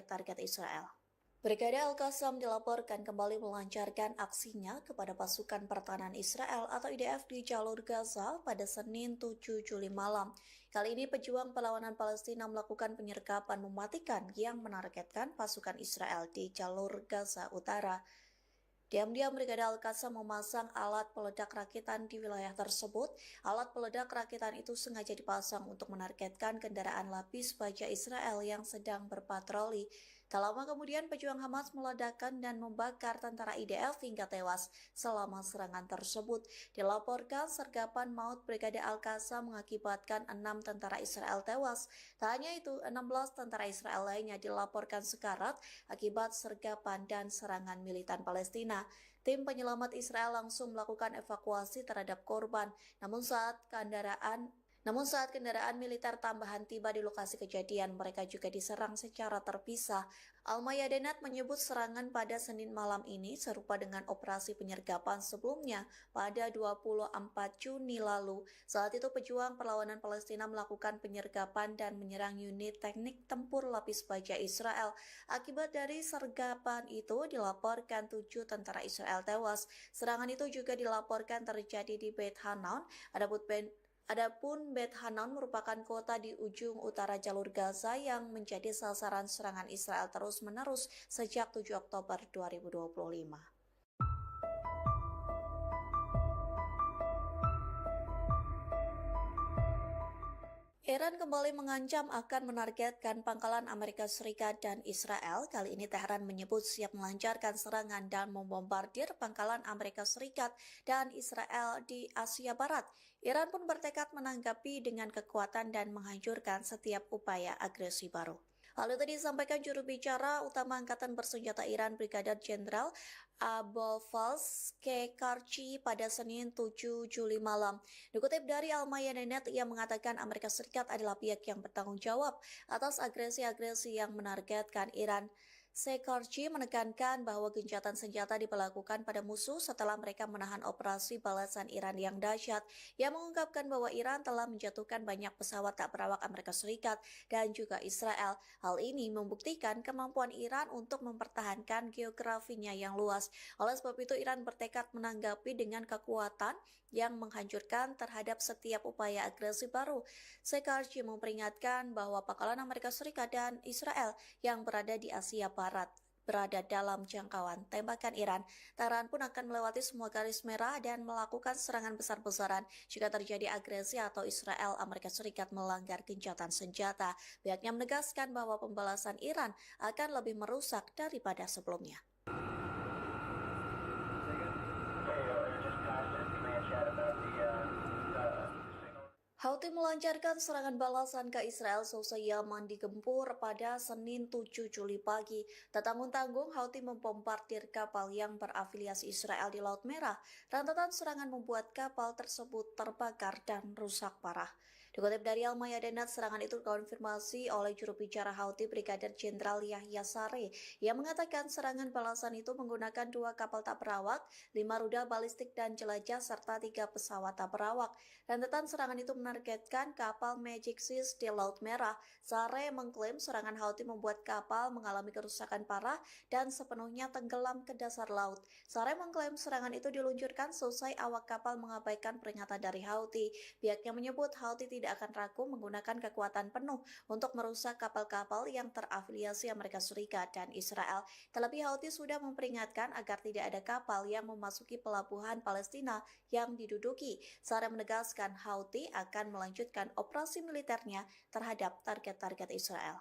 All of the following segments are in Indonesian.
target-target Israel. Brigade Al-Qassam dilaporkan kembali melancarkan aksinya kepada pasukan pertahanan Israel atau IDF di jalur Gaza pada Senin 7 Juli malam. Kali ini pejuang perlawanan Palestina melakukan penyergapan mematikan yang menargetkan pasukan Israel di jalur Gaza Utara. Diam-diam Brigade Al-Qassam memasang alat peledak rakitan di wilayah tersebut. Alat peledak rakitan itu sengaja dipasang untuk menargetkan kendaraan lapis baja Israel yang sedang berpatroli. Tak lama kemudian pejuang Hamas meledakkan dan membakar tentara IDF hingga tewas selama serangan tersebut. Dilaporkan sergapan maut Brigade Al-Qassam mengakibatkan 6 tentara Israel tewas. Tak hanya itu, 16 tentara Israel lainnya dilaporkan sekarat akibat sergapan dan serangan militan Palestina. Tim penyelamat Israel langsung melakukan evakuasi terhadap korban. Namun saat kendaraan militer tambahan tiba di lokasi kejadian, mereka juga diserang secara terpisah. Al-Mayadenat menyebut serangan pada Senin malam ini serupa dengan operasi penyergapan sebelumnya pada 24 Juni lalu. Saat itu pejuang perlawanan Palestina melakukan penyergapan dan menyerang unit teknik tempur lapis baja Israel. Akibat dari sergapan itu dilaporkan 7 tentara Israel tewas. Serangan itu juga dilaporkan terjadi di Beit Hanan. Adapun Beit Hanan merupakan kota di ujung utara jalur Gaza yang menjadi sasaran serangan Israel terus-menerus sejak 7 Oktober 2025. Iran kembali mengancam akan menargetkan pangkalan Amerika Serikat dan Israel. Kali ini Teheran menyebut siap melancarkan serangan dan membombardir pangkalan Amerika Serikat dan Israel di Asia Barat. Iran pun bertekad menanggapi dengan kekuatan dan menghancurkan setiap upaya agresi baru. Hal itu disampaikan juru bicara utama Angkatan Bersenjata Iran Brigadir Jenderal Abolfazl Kekarchi pada Senin 7 Juli malam. Dikutip dari Al-Mayadenat, ia mengatakan Amerika Serikat adalah pihak yang bertanggung jawab atas agresi-agresi yang menargetkan Iran. Kekarchi menekankan bahwa gencatan senjata diberlakukan pada musuh setelah mereka menahan operasi balasan Iran yang dahsyat. Ia mengungkapkan bahwa Iran telah menjatuhkan banyak pesawat tak berawak Amerika Serikat dan juga Israel. Hal ini membuktikan kemampuan Iran untuk mempertahankan geografinya yang luas. Oleh sebab itu, Iran bertekad menanggapi dengan kekuatan yang menghancurkan terhadap setiap upaya agresi baru. Kekarchi memperingatkan bahwa pangkalan Amerika Serikat dan Israel yang berada di Asia Barat berada dalam jangkauan tembakan Iran. Tehran pun akan melewati semua garis merah dan melakukan serangan besar-besaran jika terjadi agresi atau Israel Amerika Serikat melanggar gencatan senjata. Pihaknya menegaskan bahwa pembalasan Iran akan lebih merusak daripada sebelumnya. Houthi melancarkan serangan balasan ke Israel seusai Yaman digempur pada Senin 7 Juli pagi. Tak tanggung-tanggung, Houthi membombardir kapal yang berafiliasi Israel di Laut Merah. Rentetan serangan membuat kapal tersebut terbakar dan rusak parah. Dikutip dari Al-Mayadenat, serangan itu dikonfirmasi oleh juru bicara Houthi Brigadir Jenderal Yahya Saree. Ia mengatakan serangan balasan itu menggunakan 2 kapal tak berawak, 5 rudal balistik dan jelajah, serta 3 pesawat tak berawak. Rentetan serangan itu menargetkan kapal Magic Seas di Laut Merah. Saree mengklaim serangan Houthi membuat kapal mengalami kerusakan parah dan sepenuhnya tenggelam ke dasar laut. Saree mengklaim serangan itu diluncurkan selesai awak kapal mengabaikan peringatan dari Houthi. Pihaknya menyebut Houthi tidak akan ragu menggunakan kekuatan penuh untuk merusak kapal-kapal yang terafiliasi Amerika Serikat dan Israel. Terlebih Houthi sudah memperingatkan agar tidak ada kapal yang memasuki pelabuhan Palestina yang diduduki. Saree menegaskan Houthi akan melanjutkan operasi militernya terhadap target-target Israel.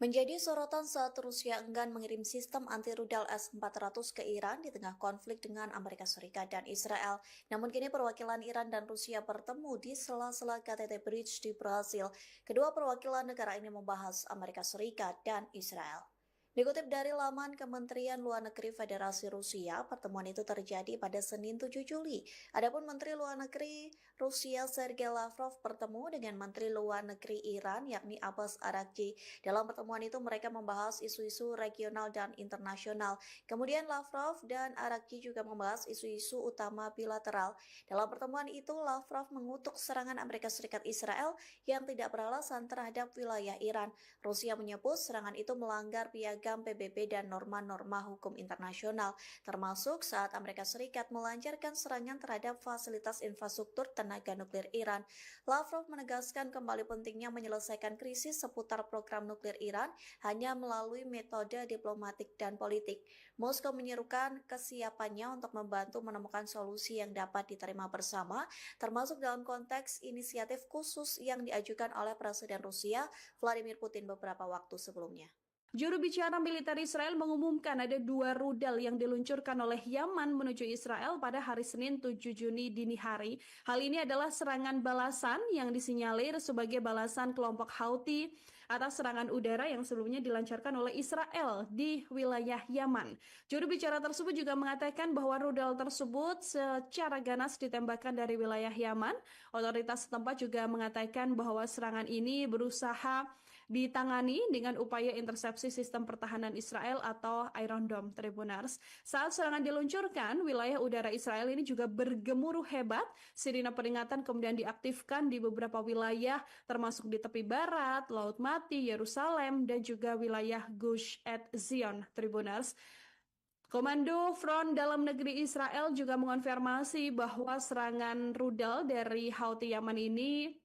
Menjadi sorotan saat Rusia enggan mengirim sistem anti-rudal S-400 ke Iran di tengah konflik dengan Amerika Serikat dan Israel. Namun kini perwakilan Iran dan Rusia bertemu di sela-sela KTT Bridge di Brasil. Kedua perwakilan negara ini membahas Amerika Serikat dan Israel. Dikutip dari laman Kementerian Luar Negeri Federasi Rusia, pertemuan itu terjadi pada Senin 7 Juli. Adapun Menteri Luar Negeri Rusia Sergei Lavrov bertemu dengan Menteri Luar Negeri Iran yakni Abbas Araghchi. Dalam pertemuan itu mereka membahas isu-isu regional dan internasional. Kemudian Lavrov dan Araghchi juga membahas isu-isu utama bilateral. Dalam pertemuan itu Lavrov mengutuk serangan Amerika Serikat Israel yang tidak beralasan terhadap wilayah Iran. Rusia menyebut serangan itu melanggar piagam PBB dan norma-norma hukum internasional, termasuk saat Amerika Serikat melancarkan serangan terhadap fasilitas infrastruktur tenaga nuklir Iran. Lavrov menegaskan kembali pentingnya menyelesaikan krisis seputar program nuklir Iran hanya melalui metode diplomatik dan politik. Moskow menyerukan kesiapannya untuk membantu menemukan solusi yang dapat diterima bersama, termasuk dalam konteks inisiatif khusus yang diajukan oleh Presiden Rusia Vladimir Putin beberapa waktu sebelumnya. Juru bicara militer Israel mengumumkan ada 2 rudal yang diluncurkan oleh Yaman menuju Israel pada hari Senin 7 Juni dini hari. Hal ini adalah serangan balasan yang disinyalir sebagai balasan kelompok Houthi atas serangan udara yang sebelumnya dilancarkan oleh Israel di wilayah Yaman. Juru bicara tersebut juga mengatakan bahwa rudal tersebut secara ganas ditembakkan dari wilayah Yaman. Otoritas setempat juga mengatakan bahwa serangan ini berusaha ditangani dengan upaya intersepsi sistem pertahanan Israel atau Iron Dome, Tribunars. Saat serangan diluncurkan, wilayah udara Israel ini juga bergemuruh hebat. Sirine peringatan kemudian diaktifkan di beberapa wilayah, termasuk di tepi barat, Laut Mati, Yerusalem, dan juga wilayah Gush Etzion, Tribunars. Komando Front Dalam Negeri Israel juga mengonfirmasi bahwa serangan rudal dari Houthi Yaman ini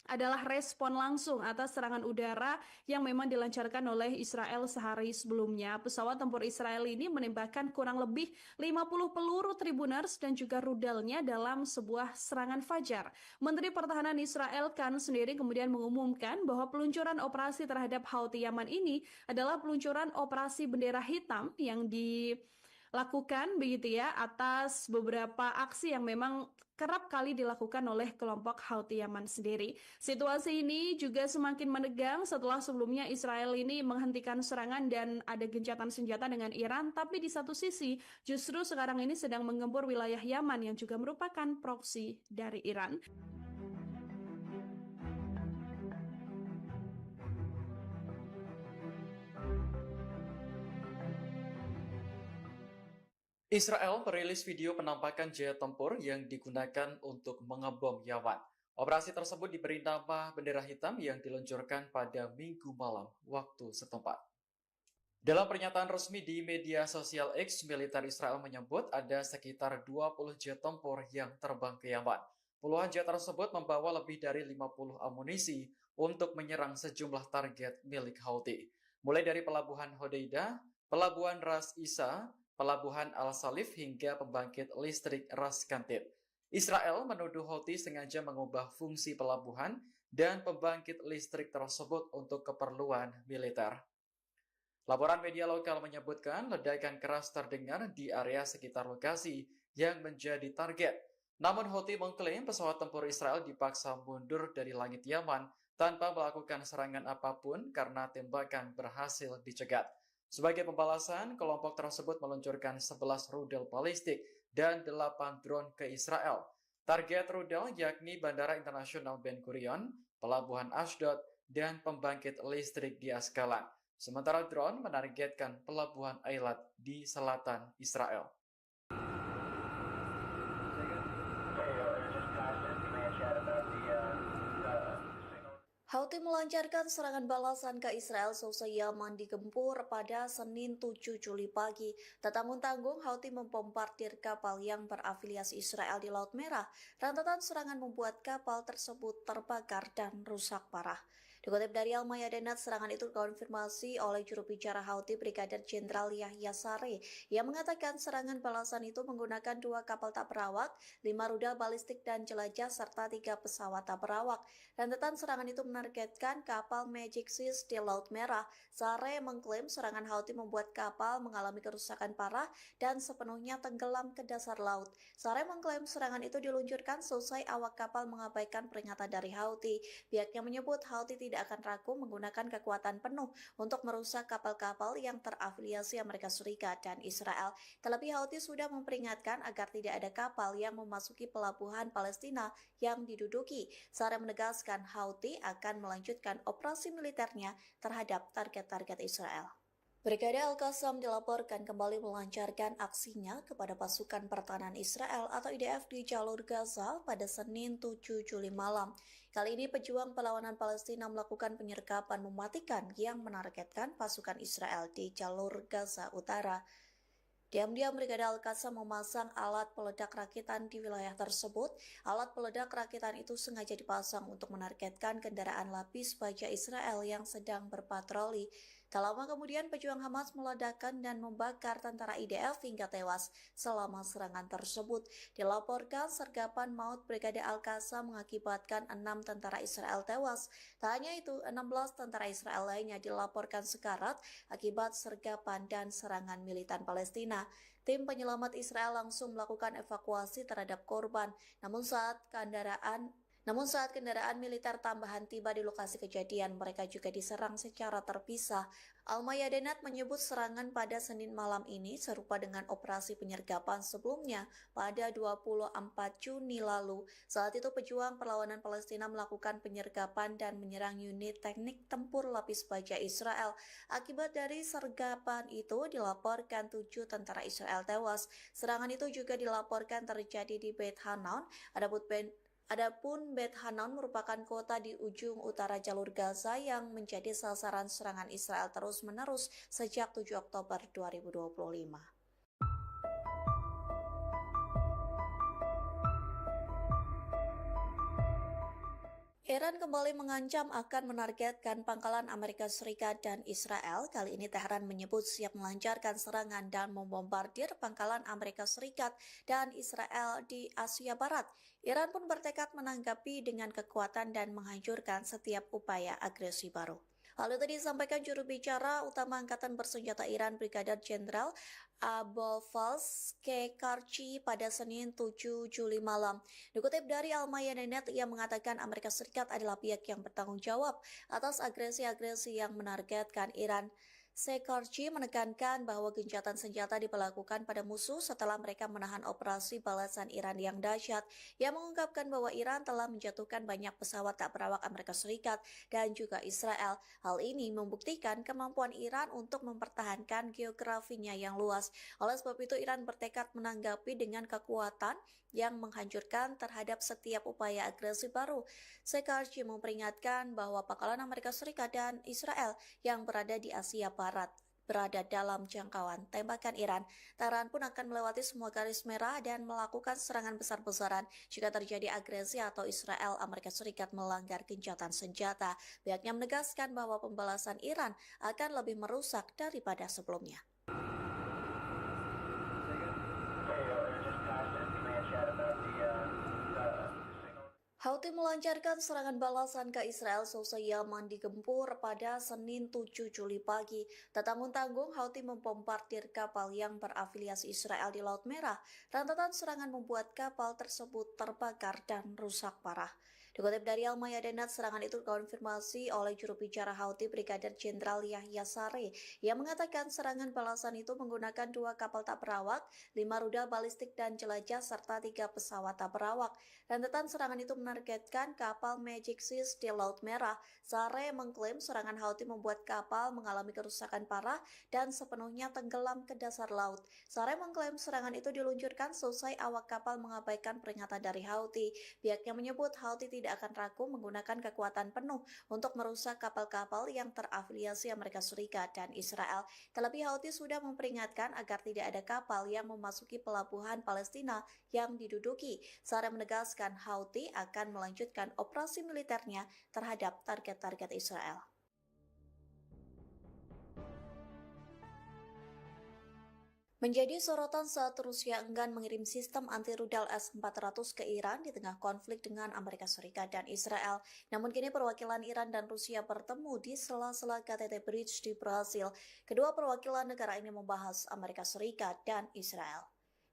adalah respon langsung atas serangan udara yang memang dilancarkan oleh Israel sehari sebelumnya. Pesawat tempur Israel ini menembakkan kurang lebih 50 peluru Tribunars dan juga rudalnya dalam sebuah serangan fajar. Menteri Pertahanan Israel Katz sendiri kemudian mengumumkan bahwa peluncuran operasi terhadap Houthi Yaman ini adalah peluncuran operasi bendera hitam yang dilakukan begitu ya atas beberapa aksi yang memang kerap kali dilakukan oleh kelompok Houthi Yaman sendiri. Situasi ini juga semakin menegang setelah sebelumnya Israel ini menghentikan serangan dan ada gencatan senjata dengan Iran, tapi di satu sisi justru sekarang ini sedang menggempur wilayah Yaman yang juga merupakan proksi dari Iran. Israel merilis video penampakan jet tempur yang digunakan untuk mengebom Yaman. Operasi tersebut diberi nama bendera hitam yang diluncurkan pada Minggu malam waktu setempat. Dalam pernyataan resmi di media sosial X, militer Israel menyebut ada sekitar 20 jet tempur yang terbang ke Yaman. Puluhan jet tersebut membawa lebih dari 50 amunisi untuk menyerang sejumlah target milik Houthi, mulai dari pelabuhan Hodeidah, pelabuhan Ras Isa, pelabuhan Al-Salif hingga pembangkit listrik Ras Kantib. Israel menuduh Houthi sengaja mengubah fungsi pelabuhan dan pembangkit listrik tersebut untuk keperluan militer. Laporan media lokal menyebutkan ledakan keras terdengar di area sekitar lokasi yang menjadi target. Namun Houthi mengklaim pesawat tempur Israel dipaksa mundur dari langit Yaman tanpa melakukan serangan apapun karena tembakan berhasil dicegat. Sebagai pembalasan, kelompok tersebut meluncurkan 11 rudal balistik dan 8 drone ke Israel. Target rudal yakni Bandara Internasional Ben Gurion, Pelabuhan Ashdod, dan pembangkit listrik di Askalan. Sementara drone menargetkan Pelabuhan Eilat di selatan Israel. Houthi melancarkan serangan balasan ke Israel seusai Yaman digempur pada Senin 7 Juli pagi. Tak tanggung-tanggung, Houthi membombardir kapal yang berafiliasi Israel di Laut Merah. Rentetan serangan membuat kapal tersebut terbakar dan rusak parah. Dikutip dari Al-Mayadinat, serangan itu dikonfirmasi oleh juru bicara Houthi Brigadir Jenderal Yahya Saree yang mengatakan serangan balasan itu menggunakan 2 kapal tak berawak, 5 rudal balistik dan jelajah, serta 3 pesawat tak berawak. Rentetan serangan itu menargetkan kapal Magic Seas di Laut Merah. Saree mengklaim serangan Houthi membuat kapal mengalami kerusakan parah dan sepenuhnya tenggelam ke dasar laut. Saree mengklaim serangan itu diluncurkan seusai awak kapal mengabaikan peringatan dari Houthi. Pihaknya menyebut Houthi tidak tidak akan ragu menggunakan kekuatan penuh untuk merusak kapal-kapal yang terafiliasi Amerika Serikat dan Israel. Terlebih Houthi sudah memperingatkan agar tidak ada kapal yang memasuki pelabuhan Palestina yang diduduki. Sarah menegaskan Houthi akan melanjutkan operasi militernya terhadap target-target Israel. Brigade Al-Qassam dilaporkan kembali melancarkan aksinya kepada pasukan pertahanan Israel atau IDF di jalur Gaza pada Senin 7 Juli malam. Kali ini pejuang perlawanan Palestina melakukan penyergapan mematikan yang menargetkan pasukan Israel di jalur Gaza Utara. Diam-diam Brigade Al-Qassam memasang alat peledak rakitan di wilayah tersebut. Alat peledak rakitan itu sengaja dipasang untuk menargetkan kendaraan lapis baja Israel yang sedang berpatroli. Tak lama kemudian pejuang Hamas meledakkan dan membakar tentara IDF hingga tewas selama serangan tersebut. Dilaporkan sergapan maut Brigade Al-Qassam mengakibatkan 6 tentara Israel tewas. Tak hanya itu, 16 tentara Israel lainnya dilaporkan sekarat akibat sergapan dan serangan militan Palestina. Tim penyelamat Israel langsung melakukan evakuasi terhadap korban. Namun saat kendaraan militer tambahan tiba di lokasi kejadian, mereka juga diserang secara terpisah. Al-Mayadenat menyebut serangan pada Senin malam ini serupa dengan operasi penyergapan sebelumnya pada 24 Juni lalu. Saat itu pejuang perlawanan Palestina melakukan penyergapan dan menyerang unit teknik tempur lapis baja Israel. Akibat dari sergapan itu dilaporkan 7 tentara Israel tewas. Serangan itu juga dilaporkan terjadi di Beit Hanan. Adapun Beit Hanan merupakan kota di ujung utara jalur Gaza yang menjadi sasaran serangan Israel terus-menerus sejak 7 Oktober 2025. Iran kembali mengancam akan menargetkan pangkalan Amerika Serikat dan Israel. Kali ini Tehran menyebut siap melancarkan serangan dan membombardir pangkalan Amerika Serikat dan Israel di Asia Barat. Iran pun bertekad menanggapi dengan kekuatan dan menghancurkan setiap upaya agresi baru. Hal itu disampaikan juru bicara utama Angkatan Bersenjata Iran Brigadir Jenderal Abolfazl Kekarchi pada Senin 7 Juli malam. Dikutip dari Al-Mayadenat, ia mengatakan Amerika Serikat adalah pihak yang bertanggung jawab atas agresi-agresi yang menargetkan Iran. Kekarchi menekankan bahwa gencatan senjata diberlakukan pada musuh setelah mereka menahan operasi balasan Iran yang dahsyat. Ia mengungkapkan bahwa Iran telah menjatuhkan banyak pesawat tak berawak Amerika Serikat dan juga Israel. Hal ini membuktikan kemampuan Iran untuk mempertahankan geografinya yang luas. Oleh sebab itu, Iran bertekad menanggapi dengan kekuatan yang menghancurkan terhadap setiap upaya agresi baru. Kekarchi memperingatkan bahwa pangkalan Amerika Serikat dan Israel yang berada di Asia Barat berada dalam jangkauan tembakan Iran. Tehran pun akan melewati semua garis merah dan melakukan serangan besar-besaran jika terjadi agresi atau Israel Amerika Serikat melanggar gencatan senjata. Pihaknya menegaskan bahwa pembalasan Iran akan lebih merusak daripada sebelumnya. Houthi melancarkan serangan balasan ke Israel seusai Yaman digempur pada Senin 7 Juli pagi. Tak tanggung-tanggung, Houthi membombardir kapal yang berafiliasi Israel di Laut Merah. Rentetan serangan membuat kapal tersebut terbakar dan rusak parah. Dikutip dari Al-Mayadenat, serangan itu dikonfirmasi oleh juru bicara Houthi Brigadir Jenderal Yahya Saree. Ia mengatakan serangan balasan itu menggunakan 2 kapal tak berawak, 5 rudal balistik dan jelajah, serta 3 pesawat tak berawak. Rentetan serangan itu menargetkan kapal Magic Seas di Laut Merah. Saree mengklaim serangan Houthi membuat kapal mengalami kerusakan parah dan sepenuhnya tenggelam ke dasar laut. Saree mengklaim serangan itu diluncurkan selesai awak kapal mengabaikan peringatan dari Houthi. Pihaknya menyebut Houthi tidak akan ragu menggunakan kekuatan penuh untuk merusak kapal-kapal yang terafiliasi Amerika Serikat dan Israel. Terlebih Houthi sudah memperingatkan agar tidak ada kapal yang memasuki pelabuhan Palestina yang diduduki. Saree menegaskan Houthi akan melanjutkan operasi militernya terhadap target-target Israel. Menjadi sorotan saat Rusia enggan mengirim sistem anti-rudal S-400 ke Iran di tengah konflik dengan Amerika Serikat dan Israel. Namun kini perwakilan Iran dan Rusia bertemu di sela-sela KTT Bridge di Brasil. Kedua perwakilan negara ini membahas Amerika Serikat dan Israel.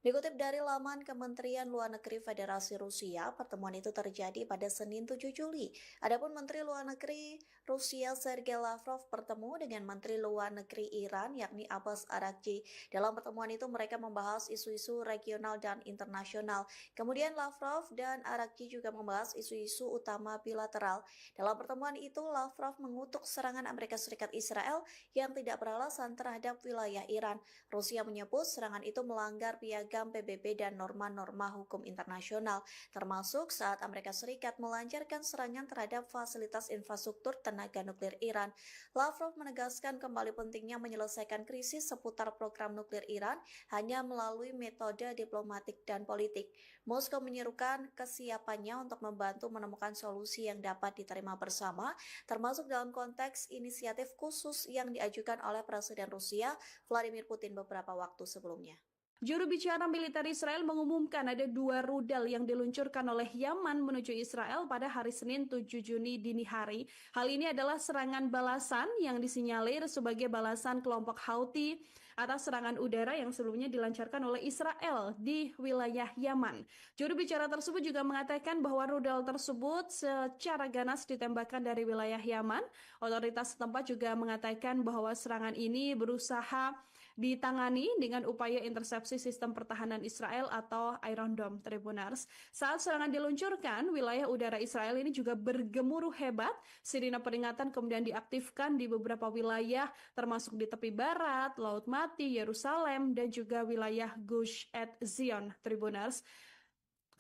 Dikutip dari laman Kementerian Luar Negeri Federasi Rusia, pertemuan itu terjadi pada Senin 7 Juli. Adapun Menteri Luar Negeri Rusia Sergei Lavrov bertemu dengan Menteri Luar Negeri Iran yakni Abbas Araghchi. Dalam pertemuan itu mereka membahas isu-isu regional dan internasional. Kemudian Lavrov dan Araghchi juga membahas isu-isu utama bilateral. Dalam pertemuan itu Lavrov mengutuk serangan Amerika Serikat Israel yang tidak beralasan terhadap wilayah Iran. Rusia menyebut serangan itu melanggar piagam PBB dan norma-norma hukum internasional, termasuk saat Amerika Serikat melancarkan serangan terhadap fasilitas infrastruktur tenaga nuklir Iran. Lavrov menegaskan kembali pentingnya menyelesaikan krisis seputar program nuklir Iran hanya melalui metode diplomatik dan politik. Moskow menyerukan kesiapannya untuk membantu menemukan solusi yang dapat diterima bersama, termasuk dalam konteks inisiatif khusus yang diajukan oleh Presiden Rusia Vladimir Putin beberapa waktu sebelumnya. Juru bicara militer Israel mengumumkan ada 2 rudal yang diluncurkan oleh Yaman menuju Israel pada hari Senin 7 Juni dini hari. Hal ini adalah serangan balasan yang disinyalir sebagai balasan kelompok Houthi atas serangan udara yang sebelumnya dilancarkan oleh Israel di wilayah Yaman. Juru bicara tersebut juga mengatakan bahwa rudal tersebut secara ganas ditembakkan dari wilayah Yaman. Otoritas setempat juga mengatakan bahwa serangan ini berusaha ditangani dengan upaya intersepsi sistem pertahanan Israel atau Iron Dome Tribunars. Saat serangan diluncurkan, wilayah udara Israel ini juga bergemuruh hebat. Sirine peringatan kemudian diaktifkan di beberapa wilayah, termasuk di tepi barat, Laut Mati, Yerusalem, dan juga wilayah Gush Etzion Tribunars.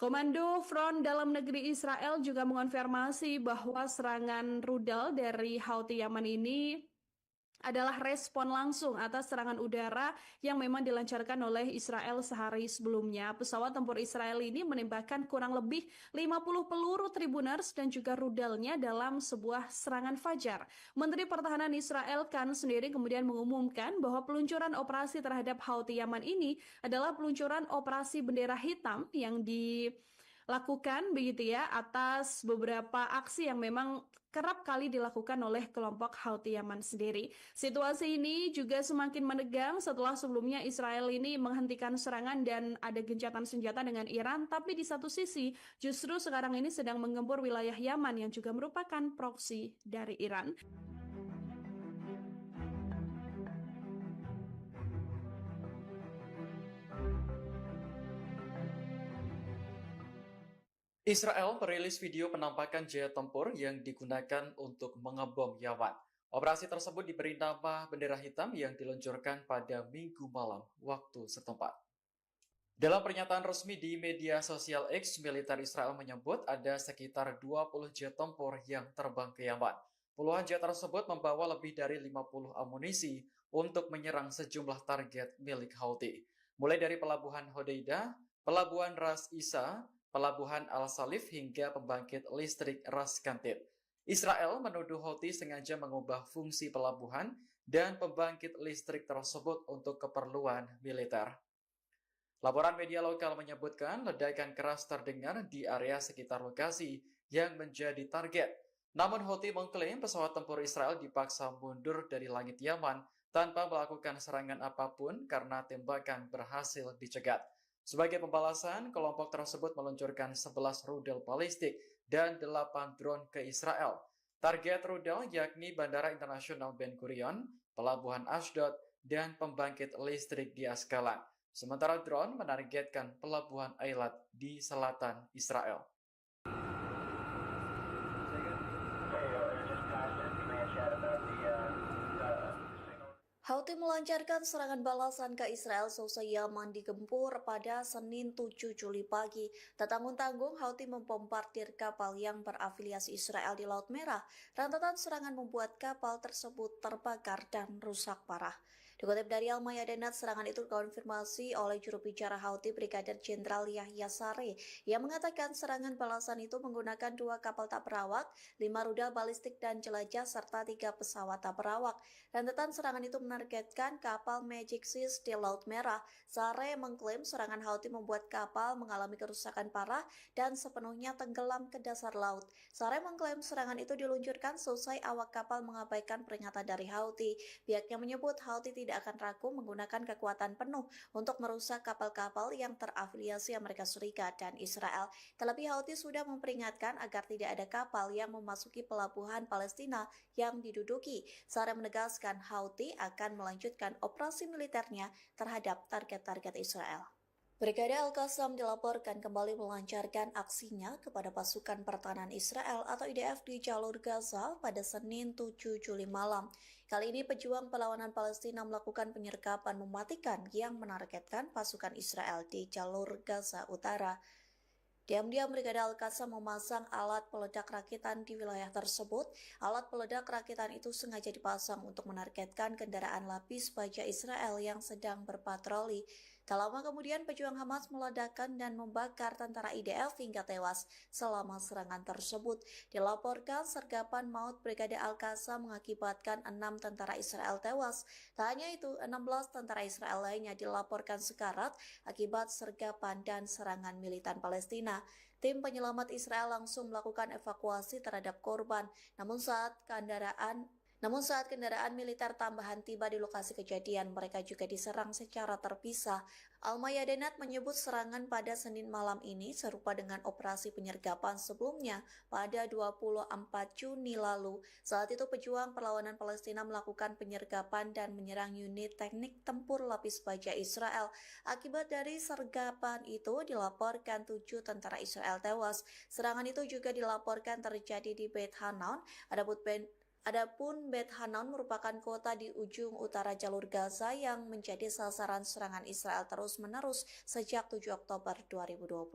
Komando Front Dalam Negeri Israel juga mengonfirmasi bahwa serangan rudal dari Houthi Yaman ini adalah respon langsung atas serangan udara yang memang dilancarkan oleh Israel sehari sebelumnya. Pesawat tempur Israel ini menembakkan kurang lebih 50 peluru Tribunars dan juga rudalnya dalam sebuah serangan fajar. Menteri Pertahanan Israel Katz sendiri kemudian mengumumkan bahwa peluncuran operasi terhadap Houthi Yaman ini adalah peluncuran operasi bendera hitam yang dilakukan begitu ya atas beberapa aksi yang memang kerap kali dilakukan oleh kelompok Houthi Yaman sendiri. Situasi ini juga semakin menegang setelah sebelumnya Israel ini menghentikan serangan dan ada gencatan senjata dengan Iran, tapi di satu sisi justru sekarang ini sedang menggempur wilayah Yaman yang juga merupakan proksi dari Iran. Israel merilis video penampakan jet tempur yang digunakan untuk mengebom Yaman. Operasi tersebut diberi nama bendera hitam yang diluncurkan pada Minggu malam waktu setempat. Dalam pernyataan resmi di media sosial X, militer Israel menyebut ada sekitar 20 jet tempur yang terbang ke Yaman. Puluhan jet tersebut membawa lebih dari 50 amunisi untuk menyerang sejumlah target milik Houthi, mulai dari pelabuhan Hodeidah, pelabuhan Ras Isa, pelabuhan Al-Salif hingga pembangkit listrik Ras Kantib. Israel menuduh Houthi sengaja mengubah fungsi pelabuhan dan pembangkit listrik tersebut untuk keperluan militer. Laporan media lokal menyebutkan ledakan keras terdengar di area sekitar lokasi yang menjadi target. Namun Houthi mengklaim pesawat tempur Israel dipaksa mundur dari langit Yaman tanpa melakukan serangan apapun karena tembakan berhasil dicegat. Sebagai pembalasan, kelompok tersebut meluncurkan 11 rudal balistik dan 8 drone ke Israel. Target rudal yakni Bandara Internasional Ben Gurion, Pelabuhan Ashdod, dan pembangkit listrik di Askalan. Sementara drone menargetkan Pelabuhan Eilat di selatan Israel. Houthi melancarkan serangan balasan ke Israel seusai Yaman digempur pada Senin 7 Juli pagi. Tak tanggung-tanggung, Houthi membombardir kapal yang berafiliasi Israel di Laut Merah. Rentetan serangan membuat kapal tersebut terbakar dan rusak parah. Dikutip dari Al-Mayadinat, serangan itu dikonfirmasi oleh juru bicara Houthi Brigadir Jenderal Yahya Saree yang mengatakan serangan balasan itu menggunakan 2 kapal tak berawak, 5 rudal balistik dan jelajah, serta 3 pesawat tak berawak. Rentetan serangan itu menargetkan kapal Magic Seas di Laut Merah. Saree mengklaim serangan Houthi membuat kapal mengalami kerusakan parah dan sepenuhnya tenggelam ke dasar laut. Saree mengklaim serangan itu diluncurkan seusai awak kapal mengabaikan peringatan dari Houthi. Pihaknya menyebut Houthi tidak tidak akan ragu menggunakan kekuatan penuh untuk merusak kapal-kapal yang terafiliasi Amerika Serikat dan Israel. Terlebih Houthi sudah memperingatkan agar tidak ada kapal yang memasuki pelabuhan Palestina yang diduduki. Sarah menegaskan Houthi akan melanjutkan operasi militernya terhadap target-target Israel. Brigade Al-Qassam dilaporkan kembali melancarkan aksinya kepada pasukan pertahanan Israel atau IDF di jalur Gaza pada Senin 7 Juli malam. Kali ini pejuang perlawanan Palestina melakukan penyergapan mematikan yang menargetkan pasukan Israel di jalur Gaza Utara. Diam-diam Brigade Al-Qassam memasang alat peledak rakitan di wilayah tersebut. Alat peledak rakitan itu sengaja dipasang untuk menargetkan kendaraan lapis baja Israel yang sedang berpatroli. Tak lama kemudian pejuang Hamas meledakkan dan membakar tentara IDF hingga tewas selama serangan tersebut. Dilaporkan sergapan maut Brigade Al-Qassam mengakibatkan 6 tentara Israel tewas. Tak hanya itu, 16 tentara Israel lainnya dilaporkan sekarat akibat sergapan dan serangan militan Palestina. Tim penyelamat Israel langsung melakukan evakuasi terhadap korban. Namun saat kendaraan militer tambahan tiba di lokasi kejadian, mereka juga diserang secara terpisah. Al-Mayadenat menyebut serangan pada Senin malam ini serupa dengan operasi penyergapan sebelumnya pada 24 Juni lalu. Saat itu pejuang perlawanan Palestina melakukan penyergapan dan menyerang unit teknik tempur lapis baja Israel. Akibat dari sergapan itu dilaporkan 7 tentara Israel tewas. Serangan itu juga dilaporkan terjadi di Beit Hanan. Adapun Beit Hanan merupakan kota di ujung utara jalur Gaza yang menjadi sasaran serangan Israel terus-menerus sejak 7 Oktober 2025.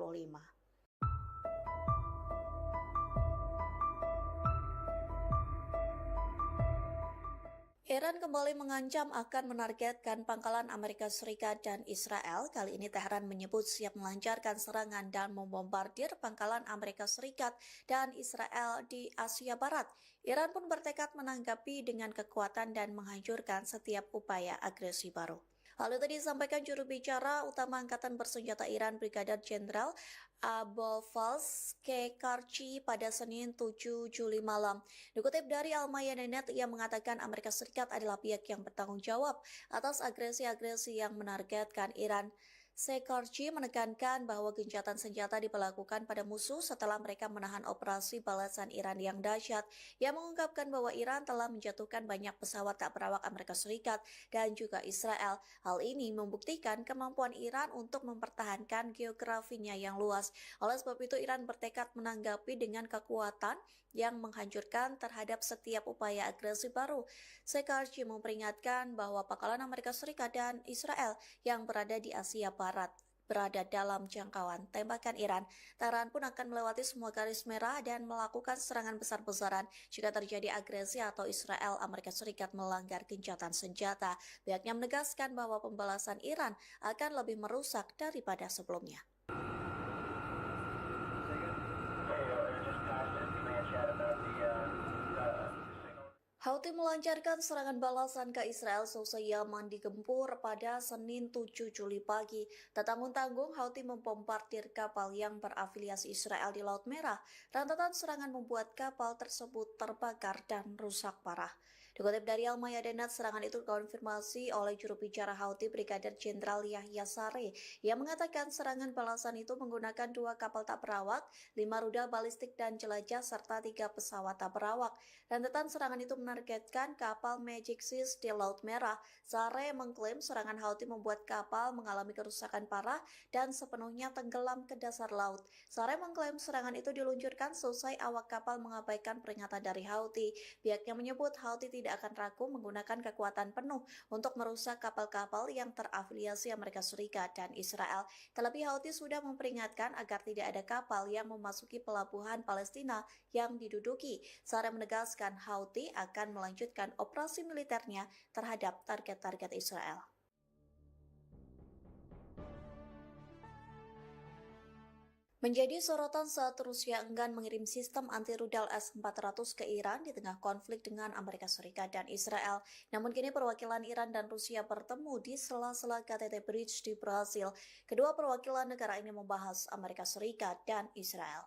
Iran kembali mengancam akan menargetkan pangkalan Amerika Serikat dan Israel. Kali ini Tehran menyebut siap melancarkan serangan dan membombardir pangkalan Amerika Serikat dan Israel di Asia Barat. Iran pun bertekad menanggapi dengan kekuatan dan menghancurkan setiap upaya agresi baru. Hal itu disampaikan juru bicara utama Angkatan Bersenjata Iran Brigadir Jenderal Abolfazl Kekarchi pada Senin 7 Juli malam. Dikutip dari Al-Mayadenat, ia mengatakan Amerika Serikat adalah pihak yang bertanggung jawab atas agresi-agresi yang menargetkan Iran. Kekarchi menekankan bahwa gencatan senjata diberlakukan pada musuh setelah mereka menahan operasi balasan Iran yang dahsyat. Ia mengungkapkan bahwa Iran telah menjatuhkan banyak pesawat tak berawak Amerika Serikat dan juga Israel. Hal ini membuktikan kemampuan Iran untuk mempertahankan geografinya yang luas. Oleh sebab itu, Iran bertekad menanggapi dengan kekuatan yang menghancurkan terhadap setiap upaya agresi baru. Kekarchi memperingatkan bahwa pangkalan Amerika Serikat dan Israel yang berada di Asia Barat berada dalam jangkauan tembakan Iran. Tehran pun akan melewati semua garis merah dan melakukan serangan besar-besaran jika terjadi agresi atau Israel Amerika Serikat melanggar gencatan senjata. Pihaknya menegaskan bahwa pembalasan Iran akan lebih merusak daripada sebelumnya. Houthi melancarkan serangan balasan ke Israel seusai Yaman digempur pada Senin 7 Juli pagi. Tak tanggung-tanggung, Houthi membombardir kapal yang berafiliasi Israel di Laut Merah. Rentetan serangan membuat kapal tersebut terbakar dan rusak parah. Dikutip dari Al-Mayadenat, serangan itu dikonfirmasi oleh juru bicara Houthi Brigadir Jenderal Yahya Saree. Ia mengatakan serangan balasan itu menggunakan 2 kapal tak berawak, 5 rudal balistik dan jelajah, serta 3 pesawat tak berawak. Rentetan serangan itu menargetkan kapal Magic Seas di Laut Merah. Saree mengklaim serangan Houthi membuat kapal mengalami kerusakan parah dan sepenuhnya tenggelam ke dasar laut. Saree mengklaim serangan itu diluncurkan seusai awak kapal mengabaikan peringatan dari Houthi. Pihaknya menyebut Houthi tidak akan ragu menggunakan kekuatan penuh untuk merusak kapal-kapal yang terafiliasi Amerika Serikat dan Israel. Terlebih Houthi sudah memperingatkan agar tidak ada kapal yang memasuki pelabuhan Palestina yang diduduki. Saree menegaskan Houthi akan melanjutkan operasi militernya terhadap target-target Israel. Menjadi sorotan saat Rusia enggan mengirim sistem anti-rudal S-400 ke Iran di tengah konflik dengan Amerika Serikat dan Israel. Namun kini perwakilan Iran dan Rusia bertemu di sela-sela KTT Bridge di Brasil. Kedua perwakilan negara ini membahas Amerika Serikat dan Israel.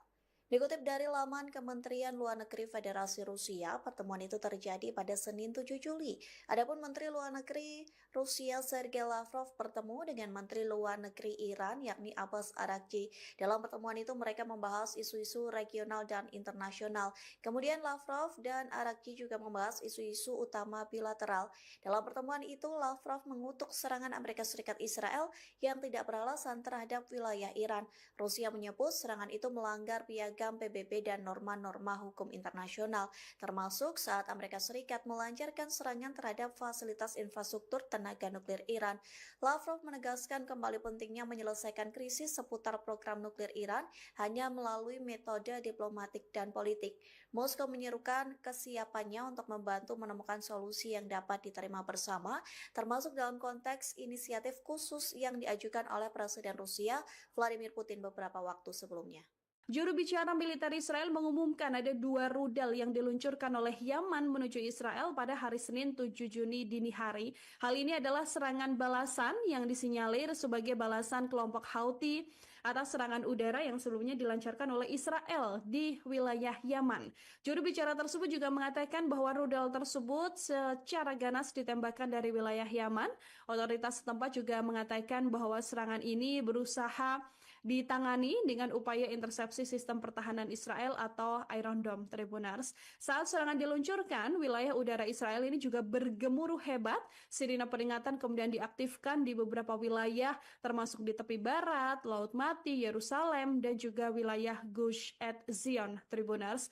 Dikutip dari laman Kementerian Luar Negeri Federasi Rusia, pertemuan itu terjadi pada Senin 7 Juli. Adapun Menteri Luar Negeri Rusia Sergei Lavrov bertemu dengan Menteri Luar Negeri Iran yakni Abbas Araghchi. Dalam pertemuan itu mereka membahas isu-isu regional dan internasional. Kemudian Lavrov dan Araghchi juga membahas isu-isu utama bilateral. Dalam pertemuan itu Lavrov mengutuk serangan Amerika Serikat Israel yang tidak beralasan terhadap wilayah Iran. Rusia menyebut serangan itu melanggar piagam PBB dan norma-norma hukum internasional, termasuk saat Amerika Serikat melancarkan serangan terhadap fasilitas infrastruktur tenaga nuklir Iran. Lavrov menegaskan kembali pentingnya menyelesaikan krisis seputar program nuklir Iran hanya melalui metode diplomatik dan politik. Moskow menyerukan kesiapannya untuk membantu menemukan solusi yang dapat diterima bersama, termasuk dalam konteks inisiatif khusus yang diajukan oleh Presiden Rusia Vladimir Putin beberapa waktu sebelumnya. Juru bicara militer Israel mengumumkan ada 2 rudal yang diluncurkan oleh Yaman menuju Israel pada hari Senin 7 Juni dini hari. Hal ini adalah serangan balasan yang disinyalir sebagai balasan kelompok Houthi atas serangan udara yang sebelumnya dilancarkan oleh Israel di wilayah Yaman. Juru bicara tersebut juga mengatakan bahwa rudal tersebut secara ganas ditembakkan dari wilayah Yaman. Otoritas setempat juga mengatakan bahwa serangan ini berusaha ditangani dengan upaya intersepsi sistem pertahanan Israel atau Iron Dome Tribunars. Saat serangan diluncurkan, wilayah udara Israel ini juga bergemuruh hebat. Sirine peringatan kemudian diaktifkan di beberapa wilayah, termasuk di tepi barat, Laut Mati, Yerusalem, dan juga wilayah Gush Etzion Tribunars.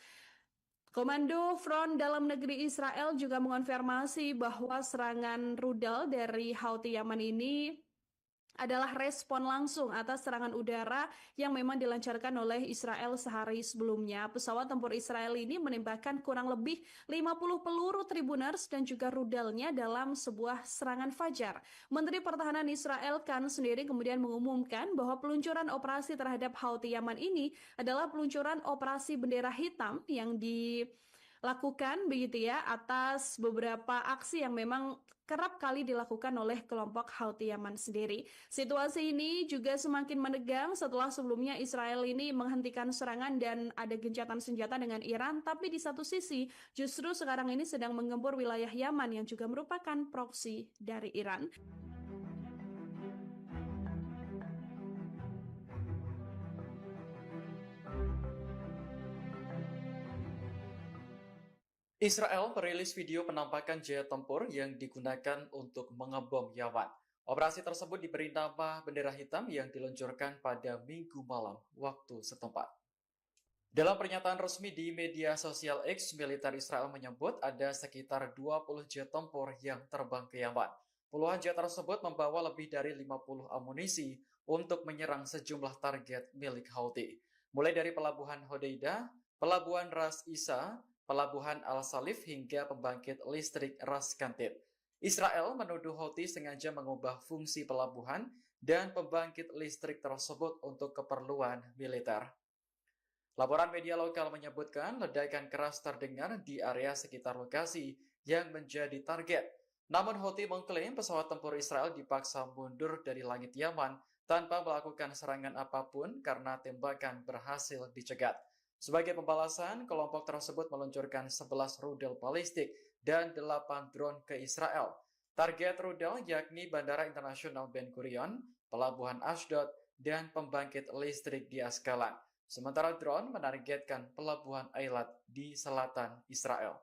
Komando Front Dalam Negeri Israel juga mengonfirmasi bahwa serangan rudal dari Houthi Yaman ini adalah respon langsung atas serangan udara yang memang dilancarkan oleh Israel sehari sebelumnya. Pesawat tempur Israel ini menembakkan kurang lebih 50 peluru Tribunars dan juga rudalnya dalam sebuah serangan fajar. Menteri Pertahanan Israel Katz sendiri kemudian mengumumkan bahwa peluncuran operasi terhadap Houthi Yaman ini adalah peluncuran operasi bendera hitam yang dilakukan begitu ya atas beberapa aksi yang memang kerap kali dilakukan oleh kelompok Houthi Yaman sendiri. Situasi ini juga semakin menegang setelah sebelumnya Israel ini menghentikan serangan dan ada gencatan senjata dengan Iran, tapi di satu sisi justru sekarang ini sedang menggempur wilayah Yaman yang juga merupakan proksi dari Iran. Israel merilis video penampakan jet tempur yang digunakan untuk mengebom Yaman. Operasi tersebut diberi nama bendera hitam yang diluncurkan pada Minggu malam waktu setempat. Dalam pernyataan resmi di media sosial X, militer Israel menyebut ada sekitar 20 jet tempur yang terbang ke Yaman. Puluhan jet tersebut membawa lebih dari 50 amunisi untuk menyerang sejumlah target milik Houthi, mulai dari pelabuhan Hodeidah, pelabuhan Ras Isa, pelabuhan Al-Salif hingga pembangkit listrik Ras Kantip. Israel menuduh Houthi sengaja mengubah fungsi pelabuhan dan pembangkit listrik tersebut untuk keperluan militer. Laporan media lokal menyebutkan ledakan keras terdengar di area sekitar lokasi yang menjadi target. Namun Houthi mengklaim pesawat tempur Israel dipaksa mundur dari langit Yaman tanpa melakukan serangan apapun karena tembakan berhasil dicegat. Sebagai pembalasan, kelompok tersebut meluncurkan 11 rudal balistik dan 8 drone ke Israel. Target rudal yakni Bandara Internasional Ben Gurion, Pelabuhan Ashdod, dan pembangkit listrik di Askalan. Sementara drone menargetkan Pelabuhan Eilat di selatan Israel.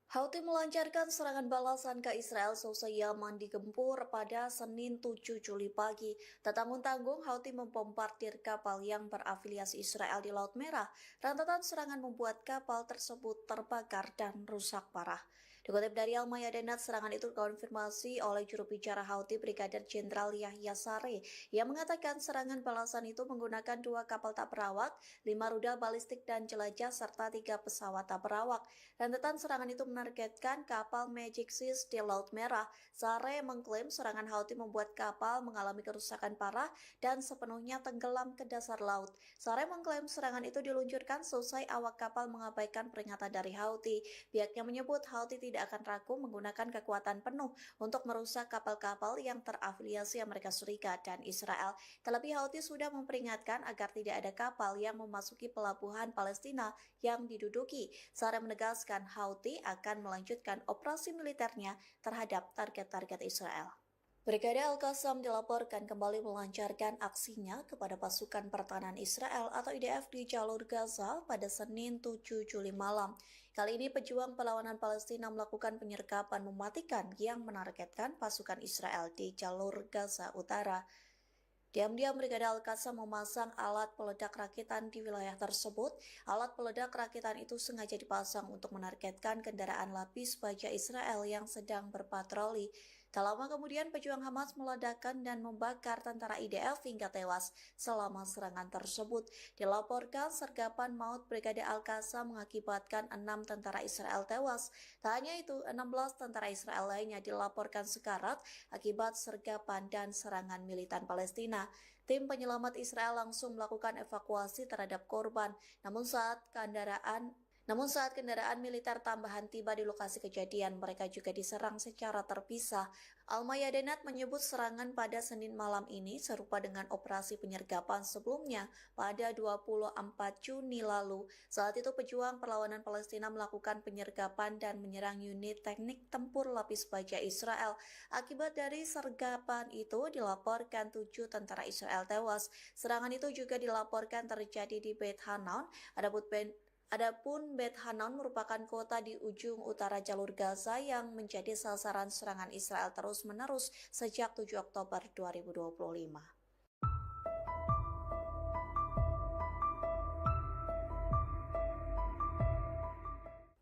Houthi melancarkan serangan balasan ke Israel seusai Yaman digempur pada Senin 7 Juli pagi. Tak tanggung-tanggung, Houthi membombardir kapal yang berafiliasi Israel di Laut Merah. Rentetan serangan membuat kapal tersebut terbakar dan rusak parah. Dikutip dari Al-Mayadinat, serangan itu dikonfirmasi oleh juru bicara Houthi Brigadir Jenderal Yahya Saree yang mengatakan serangan balasan itu menggunakan 2 kapal tak berawak, 5 rudal balistik dan jelajah, serta 3 pesawat tak berawak. Rentetan serangan itu menargetkan kapal Magic Seas di Laut Merah. Saree mengklaim serangan Houthi membuat kapal mengalami kerusakan parah dan sepenuhnya tenggelam ke dasar laut. Saree mengklaim serangan itu diluncurkan seusai awak kapal mengabaikan peringatan dari Houthi. Pihaknya menyebut Houthi tidak tidak akan ragu menggunakan kekuatan penuh untuk merusak kapal-kapal yang terafiliasi Amerika Serikat dan Israel. Terlebih Houthi sudah memperingatkan agar tidak ada kapal yang memasuki pelabuhan Palestina yang diduduki. Sarah menegaskan Houthi akan melanjutkan operasi militernya terhadap target-target Israel. Brigade Al-Qassam dilaporkan kembali melancarkan aksinya kepada pasukan pertahanan Israel atau IDF di jalur Gaza pada Senin 7 Juli malam. Kali ini pejuang perlawanan Palestina melakukan penyergapan mematikan yang menargetkan pasukan Israel di jalur Gaza Utara. Diam-diam Brigade Al-Qassam memasang alat peledak rakitan di wilayah tersebut. Alat peledak rakitan itu sengaja dipasang untuk menargetkan kendaraan lapis baja Israel yang sedang berpatroli. Tak lama kemudian pejuang Hamas meledakkan dan membakar tentara IDF hingga tewas selama serangan tersebut. Dilaporkan sergapan maut Brigade Al-Qassam mengakibatkan 6 tentara Israel tewas. Tak hanya itu, 16 tentara Israel lainnya dilaporkan sekarat akibat sergapan dan serangan militan Palestina. Tim penyelamat Israel langsung melakukan evakuasi terhadap korban. Namun saat kendaraan militer tambahan tiba di lokasi kejadian, mereka juga diserang secara terpisah. Al-Mayadenat menyebut serangan pada Senin malam ini serupa dengan operasi penyergapan sebelumnya pada 24 Juni lalu. Saat itu pejuang perlawanan Palestina melakukan penyergapan dan menyerang unit teknik tempur lapis baja Israel. Akibat dari sergapan itu dilaporkan 7 tentara Israel tewas. Serangan itu juga dilaporkan terjadi di Beit Hanan. Adapun Beit Hanan merupakan kota di ujung utara jalur Gaza yang menjadi sasaran serangan Israel terus-menerus sejak 7 Oktober 2025.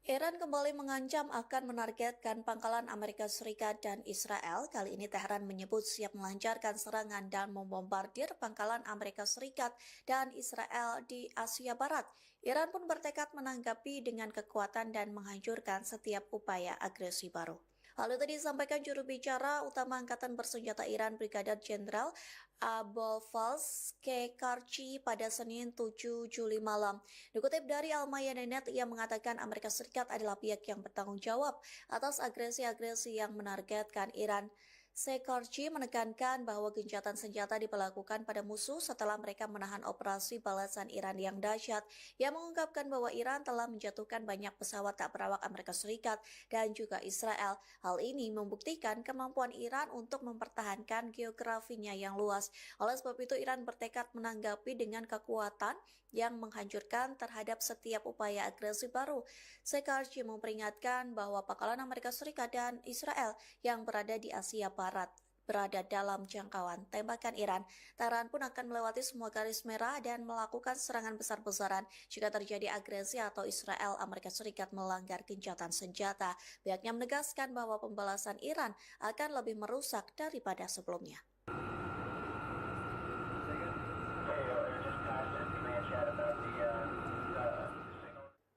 Iran kembali mengancam akan menargetkan pangkalan Amerika Serikat dan Israel. Kali ini Tehran menyebut siap melancarkan serangan dan membombardir pangkalan Amerika Serikat dan Israel di Asia Barat. Iran pun bertekad menanggapi dengan kekuatan dan menghancurkan setiap upaya agresi baru. Hal itu disampaikan juru bicara utama Angkatan Bersenjata Iran Brigadir Jenderal Abolfazl Kekarchi pada Senin 7 Juli malam. Dikutip dari Al-Mayadenat, ia mengatakan Amerika Serikat adalah pihak yang bertanggung jawab atas agresi-agresi yang menargetkan Iran. Kekarchi menekankan bahwa gencatan senjata diberlakukan pada musuh setelah mereka menahan operasi balasan Iran yang dahsyat. Ia mengungkapkan bahwa Iran telah menjatuhkan banyak pesawat tak berawak Amerika Serikat dan juga Israel. Hal ini membuktikan kemampuan Iran untuk mempertahankan geografinya yang luas. Oleh sebab itu, Iran bertekad menanggapi dengan kekuatan yang menghancurkan terhadap setiap upaya agresi baru. Kekarchi memperingatkan bahwa pangkalan Amerika Serikat dan Israel yang berada di Asia Barat berada dalam jangkauan tembakan Iran. Tehran pun akan melewati semua garis merah dan melakukan serangan besar-besaran jika terjadi agresi atau Israel Amerika Serikat melanggar gencatan senjata. Pihaknya menegaskan bahwa pembalasan Iran akan lebih merusak daripada sebelumnya.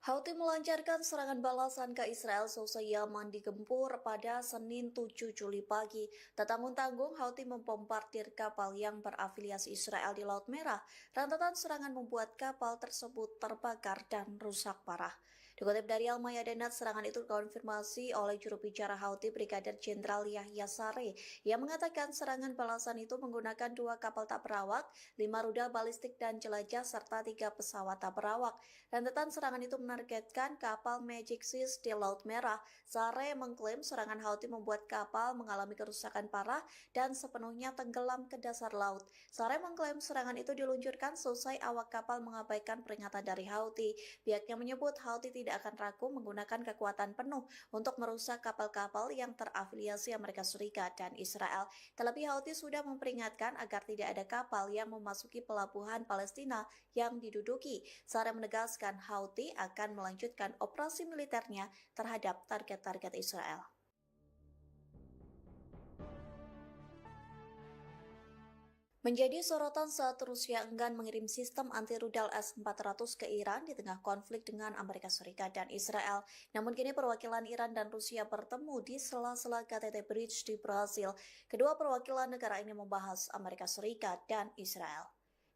Houthi melancarkan serangan balasan ke Israel seusai Yaman digempur pada Senin 7 Juli pagi. Tak tanggung-tanggung, Houthi membombardir kapal yang berafiliasi Israel di Laut Merah. Rentetan serangan membuat kapal tersebut terbakar dan rusak parah. Dikutip dari Al-Mayadenat, serangan itu dikonfirmasi oleh juru bicara Houthi Brigadir Jenderal Yahya Saree. Ia mengatakan serangan balasan itu menggunakan 2 kapal tak berawak, 5 rudal balistik dan jelajah, serta 3 pesawat tak berawak. Rentetan serangan itu menargetkan kapal Magic Seas di Laut Merah. Saree mengklaim serangan Houthi membuat kapal mengalami kerusakan parah dan sepenuhnya tenggelam ke dasar laut. Saree mengklaim serangan itu diluncurkan selesai awak kapal mengabaikan peringatan dari Houthi. Pihaknya menyebut Houthi tidak akan ragu menggunakan kekuatan penuh untuk merusak kapal-kapal yang terafiliasi Amerika Serikat dan Israel. Terlebih Houthi sudah memperingatkan agar tidak ada kapal yang memasuki pelabuhan Palestina yang diduduki. Saree menegaskan Houthi akan melanjutkan operasi militernya terhadap target-target Israel. Menjadi sorotan saat Rusia enggan mengirim sistem anti-rudal S-400 ke Iran di tengah konflik dengan Amerika Serikat dan Israel. Namun kini perwakilan Iran dan Rusia bertemu di sela-sela KTT Bridge di Brasil. Kedua perwakilan negara ini membahas Amerika Serikat dan Israel.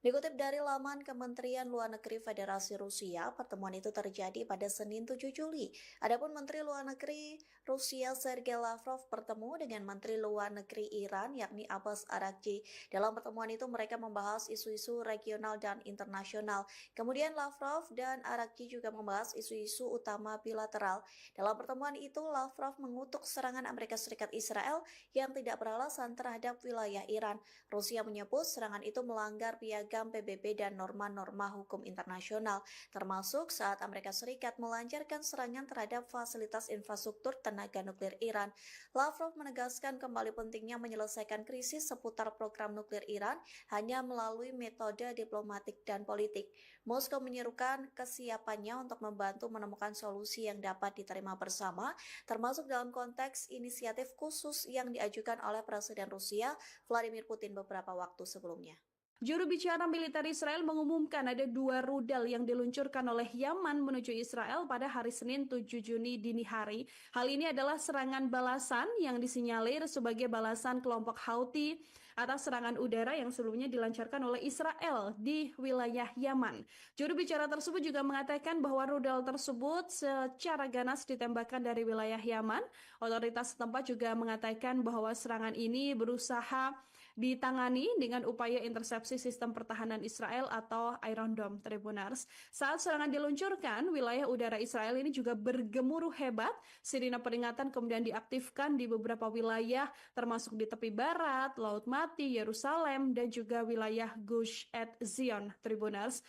Dikutip dari laman Kementerian Luar Negeri Federasi Rusia, pertemuan itu terjadi pada Senin 7 Juli. Adapun Menteri Luar Negeri Rusia Sergei Lavrov bertemu dengan Menteri Luar Negeri Iran yakni Abbas Araghchi. Dalam pertemuan itu mereka membahas isu-isu regional dan internasional. Kemudian Lavrov dan Araghchi juga membahas isu-isu utama bilateral. Dalam pertemuan itu Lavrov mengutuk serangan Amerika Serikat Israel yang tidak beralasan terhadap wilayah Iran. Rusia menyebut serangan itu melanggar piagam PBB dan norma-norma hukum internasional, termasuk saat Amerika Serikat melancarkan serangan terhadap fasilitas infrastruktur tenaga nuklir Iran. Lavrov menegaskan kembali pentingnya menyelesaikan krisis seputar program nuklir Iran hanya melalui metode diplomatik dan politik. Moskow menyerukan kesiapannya untuk membantu menemukan solusi yang dapat diterima bersama, termasuk dalam konteks inisiatif khusus yang diajukan oleh Presiden Rusia Vladimir Putin beberapa waktu sebelumnya. Juru bicara militer Israel mengumumkan ada 2 rudal yang diluncurkan oleh Yaman menuju Israel pada hari Senin 7 Juni dini hari. Hal ini adalah serangan balasan yang disinyalir sebagai balasan kelompok Houthi atas serangan udara yang sebelumnya dilancarkan oleh Israel di wilayah Yaman. Juru bicara tersebut juga mengatakan bahwa rudal tersebut secara ganas ditembakkan dari wilayah Yaman. Otoritas setempat juga mengatakan bahwa serangan ini berusaha ditangani dengan upaya intersepsi sistem pertahanan Israel atau Iron Dome, Tribunars. Saat serangan diluncurkan, wilayah udara Israel ini juga bergemuruh hebat. Sirine peringatan kemudian diaktifkan di beberapa wilayah, termasuk di tepi barat, Laut Mati, Yerusalem, dan juga wilayah Gush Etzion, Tribunars.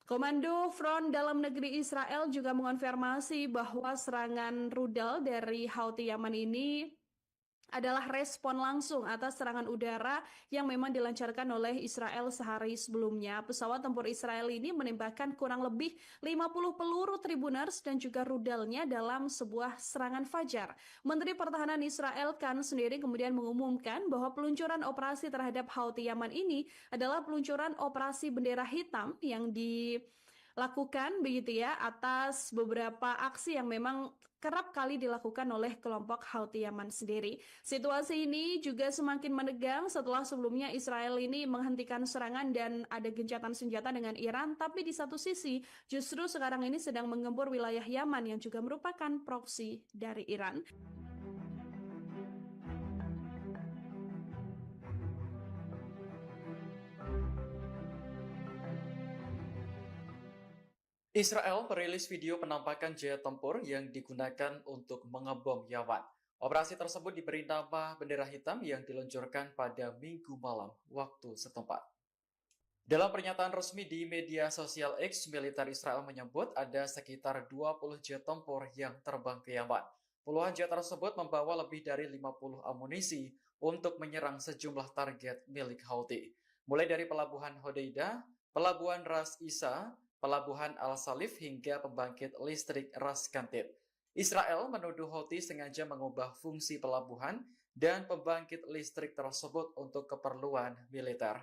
Komando Front Dalam Negeri Israel juga mengonfirmasi bahwa serangan rudal dari Houthi Yaman ini adalah respon langsung atas serangan udara yang memang dilancarkan oleh Israel sehari sebelumnya. Pesawat tempur Israel ini menembakkan kurang lebih 50 peluru Tribunars dan juga rudalnya dalam sebuah serangan fajar. Menteri Pertahanan Israel Katz sendiri kemudian mengumumkan bahwa peluncuran operasi terhadap Houthi Yaman ini adalah peluncuran operasi bendera hitam yang dilakukan begitu ya atas beberapa aksi yang memang kerap kali dilakukan oleh kelompok Houthi Yaman sendiri. Situasi ini juga semakin menegang setelah sebelumnya Israel ini menghentikan serangan dan ada gencatan senjata dengan Iran, tapi di satu sisi justru sekarang ini sedang menggempur wilayah Yaman yang juga merupakan proksi dari Iran. Israel merilis video penampakan jet tempur yang digunakan untuk mengebom Yaman. Operasi tersebut diberi nama bendera hitam yang diluncurkan pada Minggu malam waktu setempat. Dalam pernyataan resmi di media sosial X, militer Israel menyebut ada sekitar 20 jet tempur yang terbang ke Yaman. Puluhan jet tersebut membawa lebih dari 50 amunisi untuk menyerang sejumlah target milik Houthi, mulai dari pelabuhan Hodeidah, pelabuhan Ras Isa, pelabuhan Al-Salif hingga pembangkit listrik Ras Kantip. Israel menuduh Houthi sengaja mengubah fungsi pelabuhan dan pembangkit listrik tersebut untuk keperluan militer.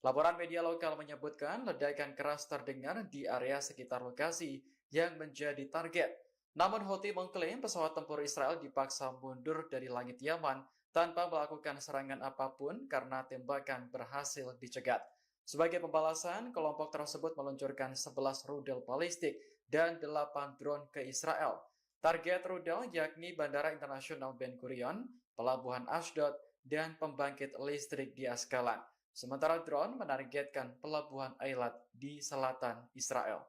Laporan media lokal menyebutkan ledakan keras terdengar di area sekitar lokasi yang menjadi target. Namun Houthi mengklaim pesawat tempur Israel dipaksa mundur dari langit Yaman tanpa melakukan serangan apapun karena tembakan berhasil dicegat. Sebagai pembalasan, kelompok tersebut meluncurkan 11 rudal balistik dan 8 drone ke Israel. Target rudal yakni Bandara Internasional Ben Gurion, Pelabuhan Ashdod, dan pembangkit listrik di Askalan. Sementara drone menargetkan Pelabuhan Eilat di selatan Israel.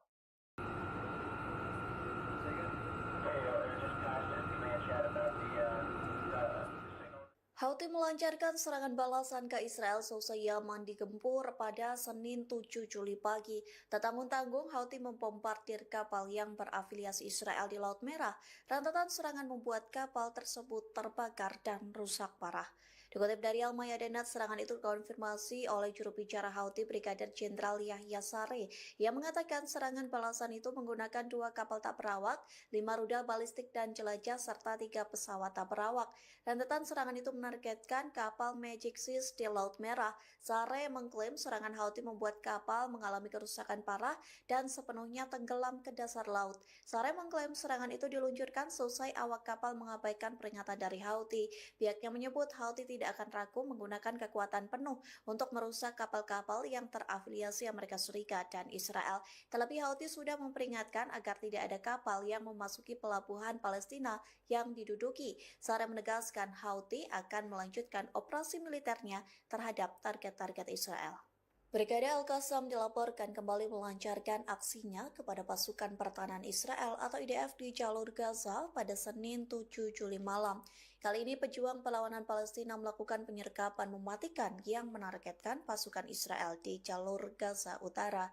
Houthi melancarkan serangan balasan ke Israel seusai Yaman digempur pada Senin 7 Juli pagi. Tak tanggung-tanggung, Houthi membombardir kapal yang berafiliasi Israel di Laut Merah. Rentetan serangan membuat kapal tersebut terbakar dan rusak parah. Dikutip dari Al-Mayadinat, serangan itu dikonfirmasi oleh juru bicara Houthi Brigadir Jenderal Yahya Saree yang mengatakan serangan balasan itu menggunakan 2 kapal tak berawak, 5 rudal balistik dan jelajah, serta 3 pesawat tak berawak. Rentetan serangan itu menargetkan kapal Magic Seas di Laut Merah. Saree mengklaim serangan Houthi membuat kapal mengalami kerusakan parah dan sepenuhnya tenggelam ke dasar laut. Saree mengklaim serangan itu diluncurkan seusai awak kapal mengabaikan peringatan dari Houthi. Pihaknya menyebut Houthi tidak tidak akan ragu menggunakan kekuatan penuh untuk merusak kapal-kapal yang terafiliasi Amerika Serikat dan Israel. Terlebih Houthi sudah memperingatkan agar tidak ada kapal yang memasuki pelabuhan Palestina yang diduduki. Sarah menegaskan Houthi akan melanjutkan operasi militernya terhadap target-target Israel. Brigade Al-Qassam dilaporkan kembali melancarkan aksinya kepada pasukan pertahanan Israel atau IDF di jalur Gaza pada Senin 7 Juli malam. Kali ini pejuang perlawanan Palestina melakukan penyergapan mematikan yang menargetkan pasukan Israel di jalur Gaza Utara.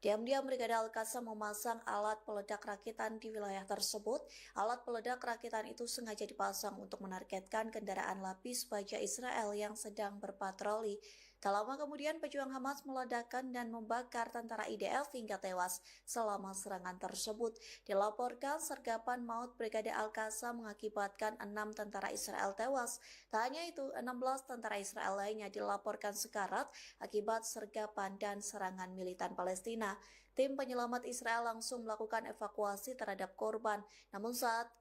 Diam-diam Brigade Al-Qassam memasang alat peledak rakitan di wilayah tersebut. Alat peledak rakitan itu sengaja dipasang untuk menargetkan kendaraan lapis baja Israel yang sedang berpatroli. Tak lama kemudian pejuang Hamas meledakkan dan membakar tentara IDF hingga tewas selama serangan tersebut. Dilaporkan sergapan maut Brigade Al-Qassam mengakibatkan 6 tentara Israel tewas. Tak hanya itu, 16 tentara Israel lainnya dilaporkan sekarat akibat sergapan dan serangan militan Palestina. Tim penyelamat Israel langsung melakukan evakuasi terhadap korban. Namun saat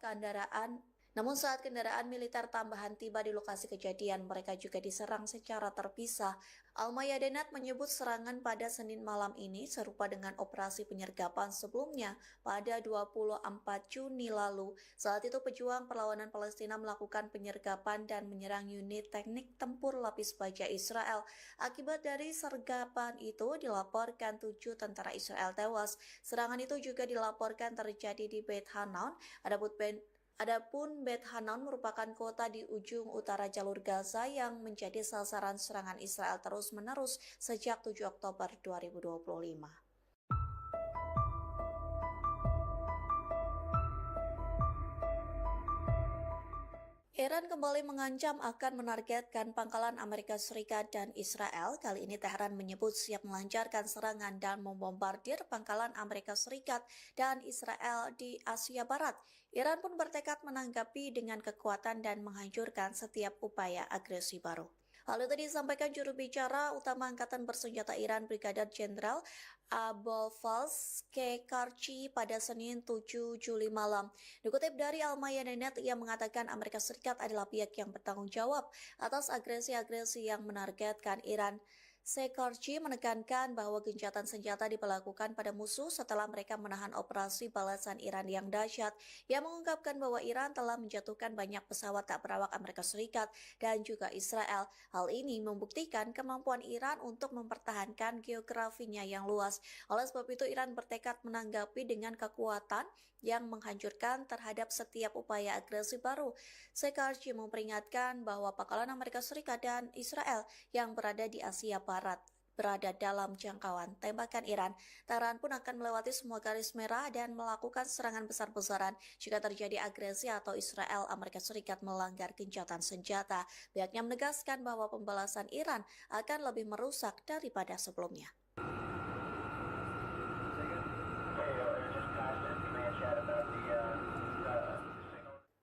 kendaraan militer tambahan tiba di lokasi kejadian, mereka juga diserang secara terpisah. Al-Mayadenat menyebut serangan pada Senin malam ini serupa dengan operasi penyergapan sebelumnya pada 24 Juni lalu. Saat itu pejuang perlawanan Palestina melakukan penyergapan dan menyerang unit teknik tempur lapis baja Israel. Akibat dari sergapan itu dilaporkan 7 tentara Israel tewas. Serangan itu juga dilaporkan terjadi di Beit Hanan. Adapun Beit Hanan merupakan kota di ujung utara jalur Gaza yang menjadi sasaran serangan Israel terus-menerus sejak 7 Oktober 2025. Iran kembali mengancam akan menargetkan pangkalan Amerika Serikat dan Israel. Kali ini Teheran menyebut siap melancarkan serangan dan membombardir pangkalan Amerika Serikat dan Israel di Asia Barat. Iran pun bertekad menanggapi dengan kekuatan dan menghancurkan setiap upaya agresi baru. Hal itu disampaikan juru bicara utama Angkatan Bersenjata Iran Brigadir Jenderal Abolfazl Shekarchi pada Senin 7 Juli malam. Dikutip dari Al-Mayadenat, ia mengatakan Amerika Serikat adalah pihak yang bertanggung jawab atas agresi-agresi yang menargetkan Iran. Shekarchi menekankan bahwa gencatan senjata diberlakukan pada musuh setelah mereka menahan operasi balasan Iran yang dahsyat. Ia mengungkapkan bahwa Iran telah menjatuhkan banyak pesawat tak berawak Amerika Serikat dan juga Israel. Hal ini membuktikan kemampuan Iran untuk mempertahankan geografinya yang luas. Oleh sebab itu, Iran bertekad menanggapi dengan kekuatan yang menghancurkan terhadap setiap upaya agresi baru. Shekarchi memperingatkan bahwa pangkalan Amerika Serikat dan Israel yang berada di Asia Barat berada dalam jangkauan tembakan Iran. Tehran pun akan melewati semua garis merah dan melakukan serangan besar-besaran jika terjadi agresi atau Israel Amerika Serikat melanggar gencatan senjata. Pihaknya menegaskan bahwa pembalasan Iran akan lebih merusak daripada sebelumnya.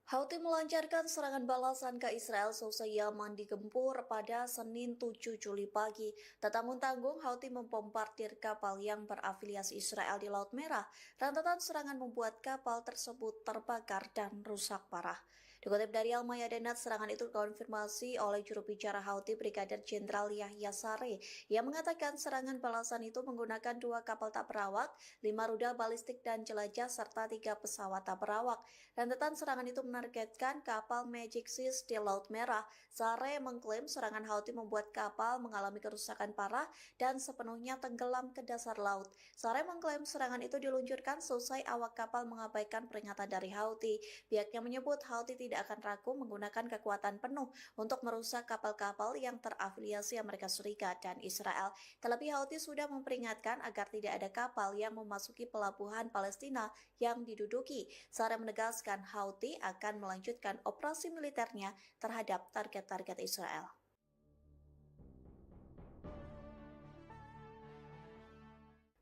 Houthi melancarkan serangan balasan ke Israel seusai Yaman digempur pada Senin 7 Juli pagi. Tak tanggung-tanggung, Houthi membombardir kapal yang berafiliasi Israel di Laut Merah. Rentetan serangan membuat kapal tersebut terbakar dan rusak parah. Dikutip dari Al-Mayadenat, serangan itu dikonfirmasi oleh juru bicara Houthi Brigadir Jenderal Yahya Saree. Ia mengatakan serangan balasan itu menggunakan 2 kapal tak berawak, 5 rudal balistik dan jelajah, serta 3 pesawat tak berawak. Rentetan serangan itu menargetkan kapal Magic Seas di Laut Merah. Saree mengklaim serangan Houthi membuat kapal mengalami kerusakan parah dan sepenuhnya tenggelam ke dasar laut. Saree mengklaim serangan itu diluncurkan seusai awak kapal mengabaikan peringatan dari Houthi. Pihaknya menyebut Houthi tidak akan ragu menggunakan kekuatan penuh untuk merusak kapal-kapal yang terafiliasi Amerika Serikat dan Israel. Terlebih Houthi sudah memperingatkan agar tidak ada kapal yang memasuki pelabuhan Palestina yang diduduki. Saree menegaskan Houthi akan melanjutkan operasi militernya terhadap target-target Israel.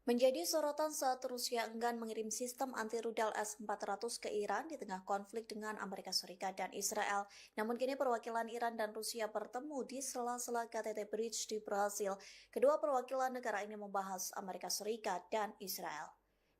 Menjadi sorotan saat Rusia enggan mengirim sistem anti-rudal S-400 ke Iran di tengah konflik dengan Amerika Serikat dan Israel. Namun kini perwakilan Iran dan Rusia bertemu di sela-sela KTT Bridge di Brasil. Kedua perwakilan negara ini membahas Amerika Serikat dan Israel.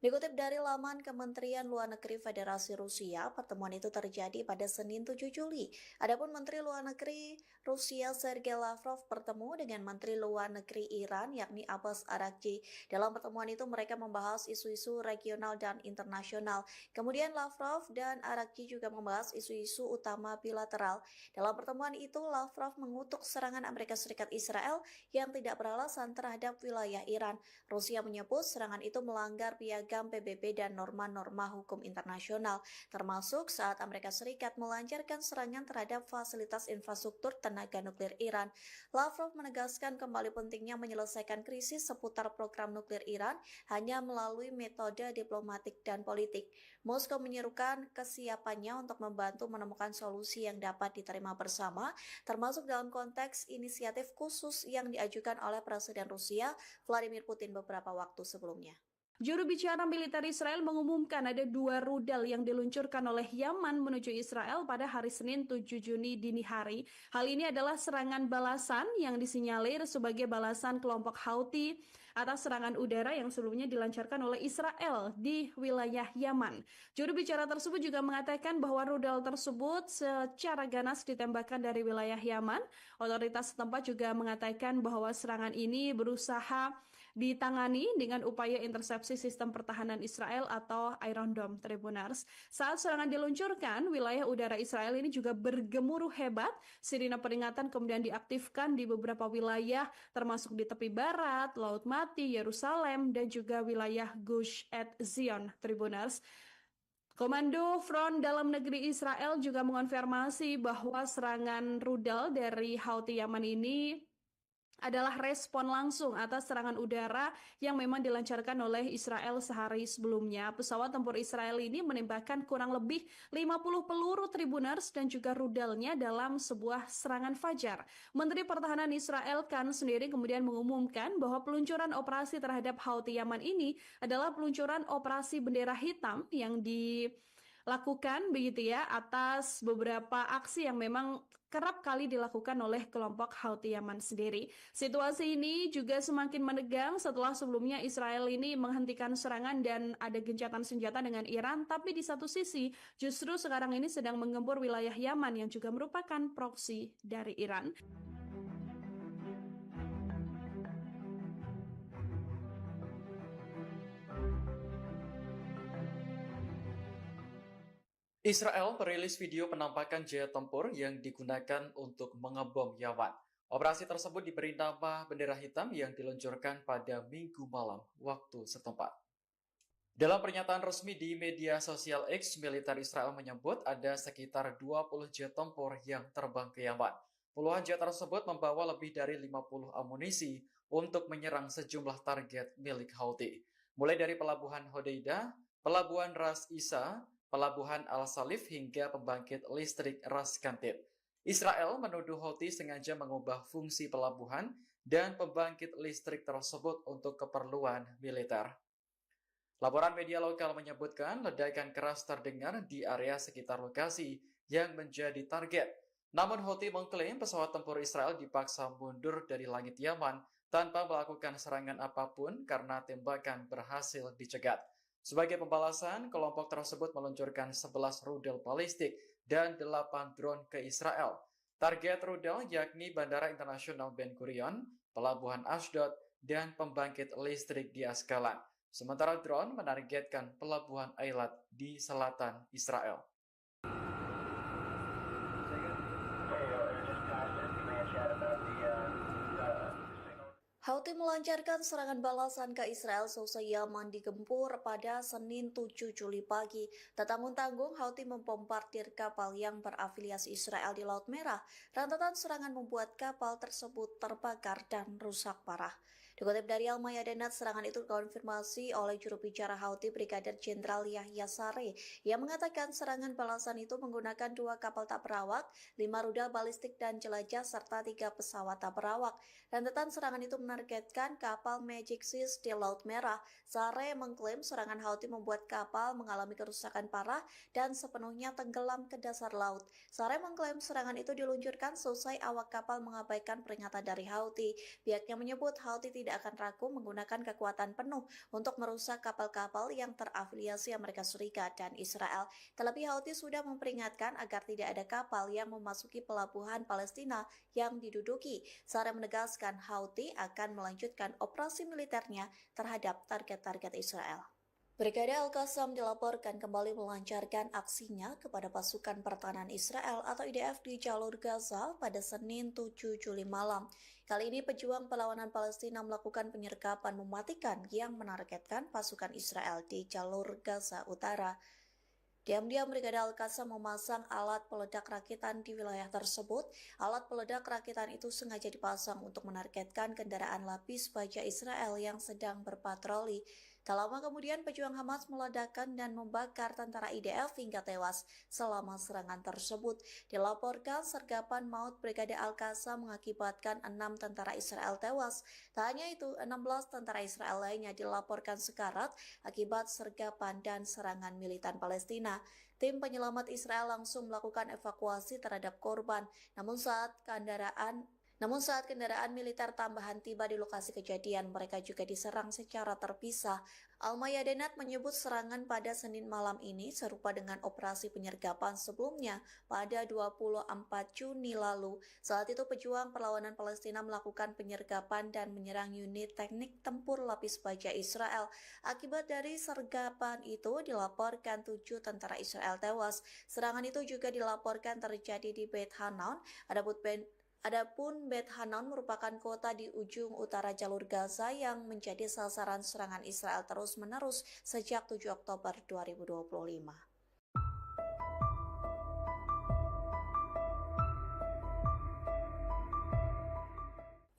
Dikutip dari laman Kementerian Luar Negeri Federasi Rusia, pertemuan itu terjadi pada Senin 7 Juli. Adapun Menteri Luar Negeri Rusia Sergei Lavrov bertemu dengan Menteri Luar Negeri Iran yakni Abbas Araghchi. Dalam pertemuan itu mereka membahas isu-isu regional dan internasional. Kemudian Lavrov dan Araghchi juga membahas isu-isu utama bilateral. Dalam pertemuan itu Lavrov mengutuk serangan Amerika Serikat Israel yang tidak beralasan terhadap wilayah Iran. Rusia menyebut serangan itu melanggar piagam PBB dan norma-norma hukum internasional, termasuk saat Amerika Serikat melancarkan serangan terhadap fasilitas infrastruktur tenaga nuklir Iran. Lavrov menegaskan kembali pentingnya menyelesaikan krisis seputar program nuklir Iran hanya melalui metode diplomatik dan politik. Moskow menyerukan kesiapannya untuk membantu menemukan solusi yang dapat diterima bersama, termasuk dalam konteks inisiatif khusus yang diajukan oleh Presiden Rusia Vladimir Putin beberapa waktu sebelumnya. Juru bicara militer Israel mengumumkan ada 2 rudal yang diluncurkan oleh Yaman menuju Israel pada hari Senin 7 Juni dini hari. Hal ini adalah serangan balasan yang disinyalir sebagai balasan kelompok Houthi atas serangan udara yang sebelumnya dilancarkan oleh Israel di wilayah Yaman. Juru bicara tersebut juga mengatakan bahwa rudal tersebut secara ganas ditembakkan dari wilayah Yaman. Otoritas setempat juga mengatakan bahwa serangan ini berusaha ditangani dengan upaya intersepsi sistem pertahanan Israel atau Iron Dome Tribunars. Saat serangan diluncurkan, wilayah udara Israel ini juga bergemuruh hebat. Sirine peringatan kemudian diaktifkan di beberapa wilayah, termasuk di tepi barat, Laut Mati, Yerusalem, dan juga wilayah Gush Etzion Tribunars. Komando Front Dalam Negeri Israel juga mengonfirmasi bahwa serangan rudal dari Houthi Yaman ini adalah respon langsung atas serangan udara yang memang dilancarkan oleh Israel sehari sebelumnya. Pesawat tempur Israel ini menembakkan kurang lebih 50 peluru Tribunars dan juga rudalnya dalam sebuah serangan fajar. Menteri Pertahanan Israel Katz sendiri kemudian mengumumkan bahwa peluncuran operasi terhadap Houthi Yaman ini adalah peluncuran operasi bendera hitam yang dilakukan begitu ya atas beberapa aksi yang memang kerap kali dilakukan oleh kelompok Houthi Yaman sendiri. Situasi ini juga semakin menegang setelah sebelumnya Israel ini menghentikan serangan dan ada gencatan senjata dengan Iran, tapi di satu sisi justru sekarang ini sedang menggempur wilayah Yaman yang juga merupakan proksi dari Iran. Israel merilis video penampakan jet tempur yang digunakan untuk mengebom Yaman. Operasi tersebut diberi nama bendera hitam yang diluncurkan pada Minggu malam waktu setempat. Dalam pernyataan resmi di media sosial X, militer Israel menyebut ada sekitar 20 jet tempur yang terbang ke Yaman. Puluhan jet tersebut membawa lebih dari 50 amunisi untuk menyerang sejumlah target milik Houthi, mulai dari pelabuhan Hodeidah, pelabuhan Ras Isa, pelabuhan Al-Salif hingga pembangkit listrik Ras Kantib. Israel menuduh Houthi sengaja mengubah fungsi pelabuhan dan pembangkit listrik tersebut untuk keperluan militer. Laporan media lokal menyebutkan ledakan keras terdengar di area sekitar lokasi yang menjadi target. Namun Houthi mengklaim pesawat tempur Israel dipaksa mundur dari langit Yaman tanpa melakukan serangan apapun karena tembakan berhasil dicegat. Sebagai pembalasan, kelompok tersebut meluncurkan 11 rudal balistik dan 8 drone ke Israel. Target rudal yakni Bandara Internasional Ben Gurion, Pelabuhan Ashdod, dan pembangkit listrik di Askalan. Sementara drone menargetkan Pelabuhan Eilat di selatan Israel. Houthi melancarkan serangan balasan ke Israel seusai Yaman digempur pada Senin 7 Juli pagi. Tak tanggung-tanggung, Houthi membombardir kapal yang berafiliasi Israel di Laut Merah. Rentetan serangan membuat kapal tersebut terbakar dan rusak parah. Dikutip dari Al-Mayadinat, serangan itu dikonfirmasi oleh juru bicara Houthi Brigadir Jenderal Yahya Saree yang mengatakan serangan balasan itu menggunakan 2 kapal tak berawak, 5 rudal balistik dan jelajah, serta 3 pesawat tak berawak. Rentetan serangan itu menargetkan kapal Magic Seas di Laut Merah. Saree mengklaim serangan Houthi membuat kapal mengalami kerusakan parah dan sepenuhnya tenggelam ke dasar laut. Saree mengklaim serangan itu diluncurkan seusai awak kapal mengabaikan peringatan dari Houthi. Pihaknya menyebut Houthi tidak akan ragu menggunakan kekuatan penuh untuk merusak kapal-kapal yang terafiliasi Amerika Serikat dan Israel. Terlebih Houthi sudah memperingatkan agar tidak ada kapal yang memasuki pelabuhan Palestina yang diduduki. Sarah menegaskan Houthi akan melanjutkan operasi militernya terhadap target-target Israel. Brigade Al-Qassam dilaporkan kembali melancarkan aksinya kepada pasukan pertahanan Israel atau IDF di jalur Gaza pada Senin 7 Juli malam. Kali ini pejuang perlawanan Palestina melakukan penyergapan mematikan yang menargetkan pasukan Israel di jalur Gaza Utara. Diam-diam Brigade Al-Qassam memasang alat peledak rakitan di wilayah tersebut. Alat peledak rakitan itu sengaja dipasang untuk menargetkan kendaraan lapis baja Israel yang sedang berpatroli. Tak lama kemudian pejuang Hamas meledakkan dan membakar tentara IDF hingga tewas selama serangan tersebut. Dilaporkan sergapan maut Brigade Al-Qassam mengakibatkan 6 tentara Israel tewas. Tak hanya itu, 16 tentara Israel lainnya dilaporkan sekarat akibat sergapan dan serangan militan Palestina. Tim penyelamat Israel langsung melakukan evakuasi terhadap korban. Namun saat kendaraan militer tambahan tiba di lokasi kejadian, mereka juga diserang secara terpisah. Al-Mayadenat menyebut serangan pada Senin malam ini serupa dengan operasi penyergapan sebelumnya pada 24 Juni lalu. Saat itu pejuang perlawanan Palestina melakukan penyergapan dan menyerang unit teknik tempur lapis baja Israel. Akibat dari sergapan itu dilaporkan 7 tentara Israel tewas. Serangan itu juga dilaporkan terjadi di Beit Hanan. Adapun Beit Hanan merupakan kota di ujung utara jalur Gaza yang menjadi sasaran serangan Israel terus-menerus sejak 7 Oktober 2025.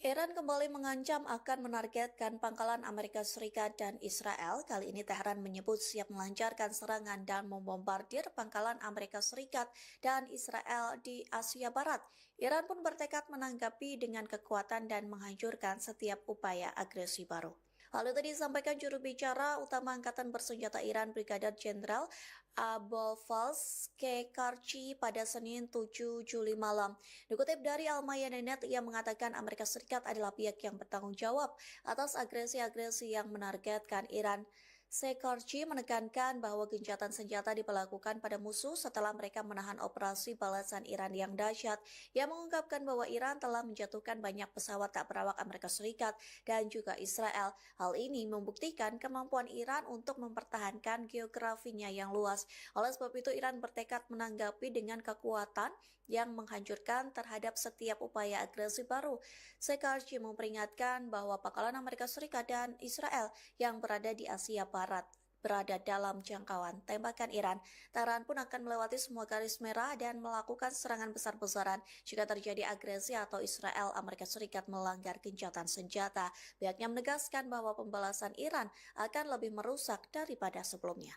Iran kembali mengancam akan menargetkan pangkalan Amerika Serikat dan Israel. Kali ini Teheran menyebut siap melancarkan serangan dan membombardir pangkalan Amerika Serikat dan Israel di Asia Barat. Iran pun bertekad menanggapi dengan kekuatan dan menghancurkan setiap upaya agresi baru. Hal itu disampaikan juru bicara utama Angkatan Bersenjata Iran Brigadir Jenderal Abolfazl Shekarchi pada Senin 7 Juli malam. Dikutip dari Al-Mayadenat, ia mengatakan Amerika Serikat adalah pihak yang bertanggung jawab atas agresi-agresi yang menargetkan Iran. Shekarchi menekankan bahwa gencatan senjata diberlakukan pada musuh setelah mereka menahan operasi balasan Iran yang dahsyat. Ia mengungkapkan bahwa Iran telah menjatuhkan banyak pesawat tak berawak Amerika Serikat dan juga Israel. Hal ini membuktikan kemampuan Iran untuk mempertahankan geografinya yang luas. Oleh sebab itu, Iran bertekad menanggapi dengan kekuatan yang menghancurkan terhadap setiap upaya agresi baru. Shekarchi memperingatkan bahwa pangkalan Amerika Serikat dan Israel yang berada di Asia Barat berada dalam jangkauan tembakan Iran. Tehran pun akan melewati semua garis merah dan melakukan serangan besar-besaran jika terjadi agresi atau Israel Amerika Serikat melanggar gencatan senjata. Pihaknya menegaskan bahwa pembalasan Iran akan lebih merusak daripada sebelumnya.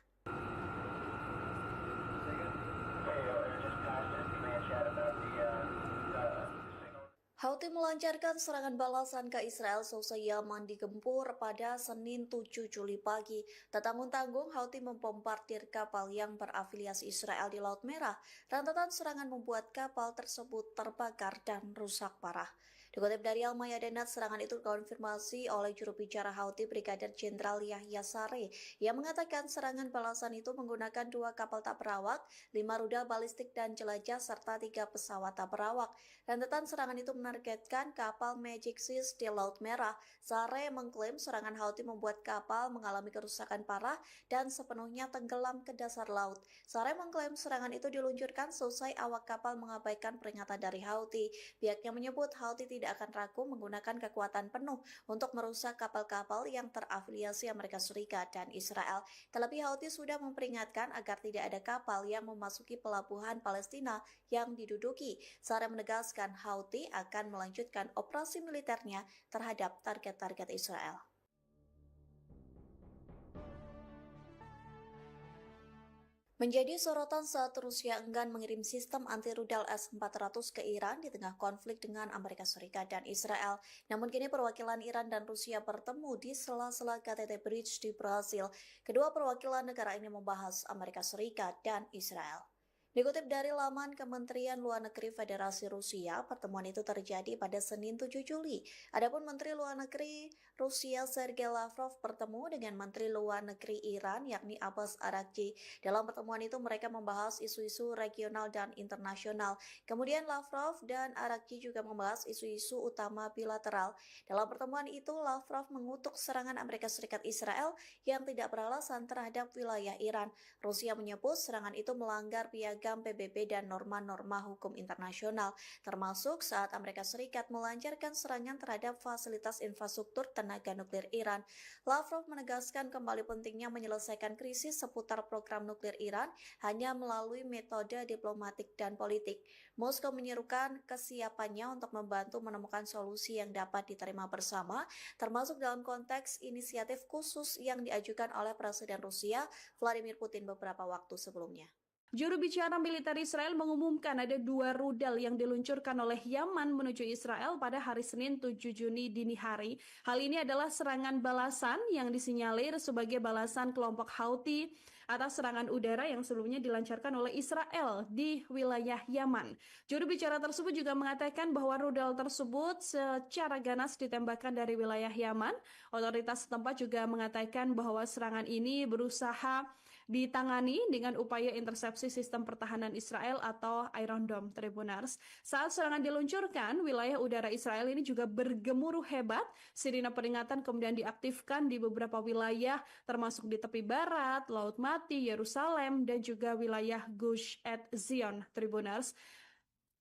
Houthi melancarkan serangan balasan ke Israel seusai Yaman digempur pada Senin 7 Juli pagi. Tak tanggung-tanggung, Houthi membombardir kapal yang berafiliasi Israel di Laut Merah. Rentetan serangan membuat kapal tersebut terbakar dan rusak parah. Dikutip dari Al-Mayadenat, serangan itu dikonfirmasi oleh juru bicara Houthi Brigadir Jenderal Yahya Saree. Ia mengatakan serangan balasan itu menggunakan 2 kapal tak berawak, 5 rudal balistik dan jelajah, serta 3 pesawat tak berawak. Rentetan serangan itu menargetkan kapal Magic Seas di Laut Merah. Saree mengklaim serangan Houthi membuat kapal mengalami kerusakan parah dan sepenuhnya tenggelam ke dasar laut. Saree mengklaim serangan itu diluncurkan seusai awak kapal mengabaikan peringatan dari Houthi. Pihaknya menyebut Houthi tidak akan ragu menggunakan kekuatan penuh untuk merusak kapal-kapal yang terafiliasi Amerika Serikat dan Israel. Terlebih Houthi sudah memperingatkan agar tidak ada kapal yang memasuki pelabuhan Palestina yang diduduki. Saree menegaskan Houthi akan melanjutkan operasi militernya terhadap target-target Israel. Menjadi sorotan saat Rusia enggan mengirim sistem anti-rudal S-400 ke Iran di tengah konflik dengan Amerika Serikat dan Israel. Namun kini perwakilan Iran dan Rusia bertemu di sela-sela KTT Bridge di Brasil. Kedua perwakilan negara ini membahas Amerika Serikat dan Israel. Dikutip dari laman Kementerian Luar Negeri Federasi Rusia, pertemuan itu terjadi pada Senin 7 Juli. Adapun Menteri Luar Negeri Rusia Sergei Lavrov bertemu dengan Menteri Luar Negeri Iran yakni Abbas Araghchi. Dalam pertemuan itu mereka membahas isu-isu regional dan internasional. Kemudian Lavrov dan Araghchi juga membahas isu-isu utama bilateral. Dalam pertemuan itu Lavrov mengutuk serangan Amerika Serikat Israel yang tidak beralasan terhadap wilayah Iran. Rusia menyebut serangan itu melanggar piagam PBB dan norma-norma hukum internasional, termasuk saat Amerika Serikat melancarkan serangan terhadap fasilitas infrastruktur tenaga nuklir Iran. Lavrov menegaskan kembali pentingnya menyelesaikan krisis seputar program nuklir Iran hanya melalui metode diplomatik dan politik. Moskow menyerukan kesiapannya untuk membantu menemukan solusi yang dapat diterima bersama, termasuk dalam konteks inisiatif khusus yang diajukan oleh Presiden Rusia Vladimir Putin beberapa waktu sebelumnya. Juru bicara militer Israel mengumumkan ada 2 rudal yang diluncurkan oleh Yaman menuju Israel pada hari Senin 7 Juni dini hari. Hal ini adalah serangan balasan yang disinyalir sebagai balasan kelompok Houthi atas serangan udara yang sebelumnya dilancarkan oleh Israel di wilayah Yaman. Juru bicara tersebut juga mengatakan bahwa rudal tersebut secara ganas ditembakkan dari wilayah Yaman. Otoritas setempat juga mengatakan bahwa serangan ini berusaha ditangani dengan upaya intersepsi sistem pertahanan Israel atau Iron Dome Tribunars. Saat serangan diluncurkan, wilayah udara Israel ini juga bergemuruh hebat. Sirine peringatan kemudian diaktifkan di beberapa wilayah, termasuk di tepi barat, Laut Mati, Yerusalem, dan juga wilayah Gush Etzion Tribunars.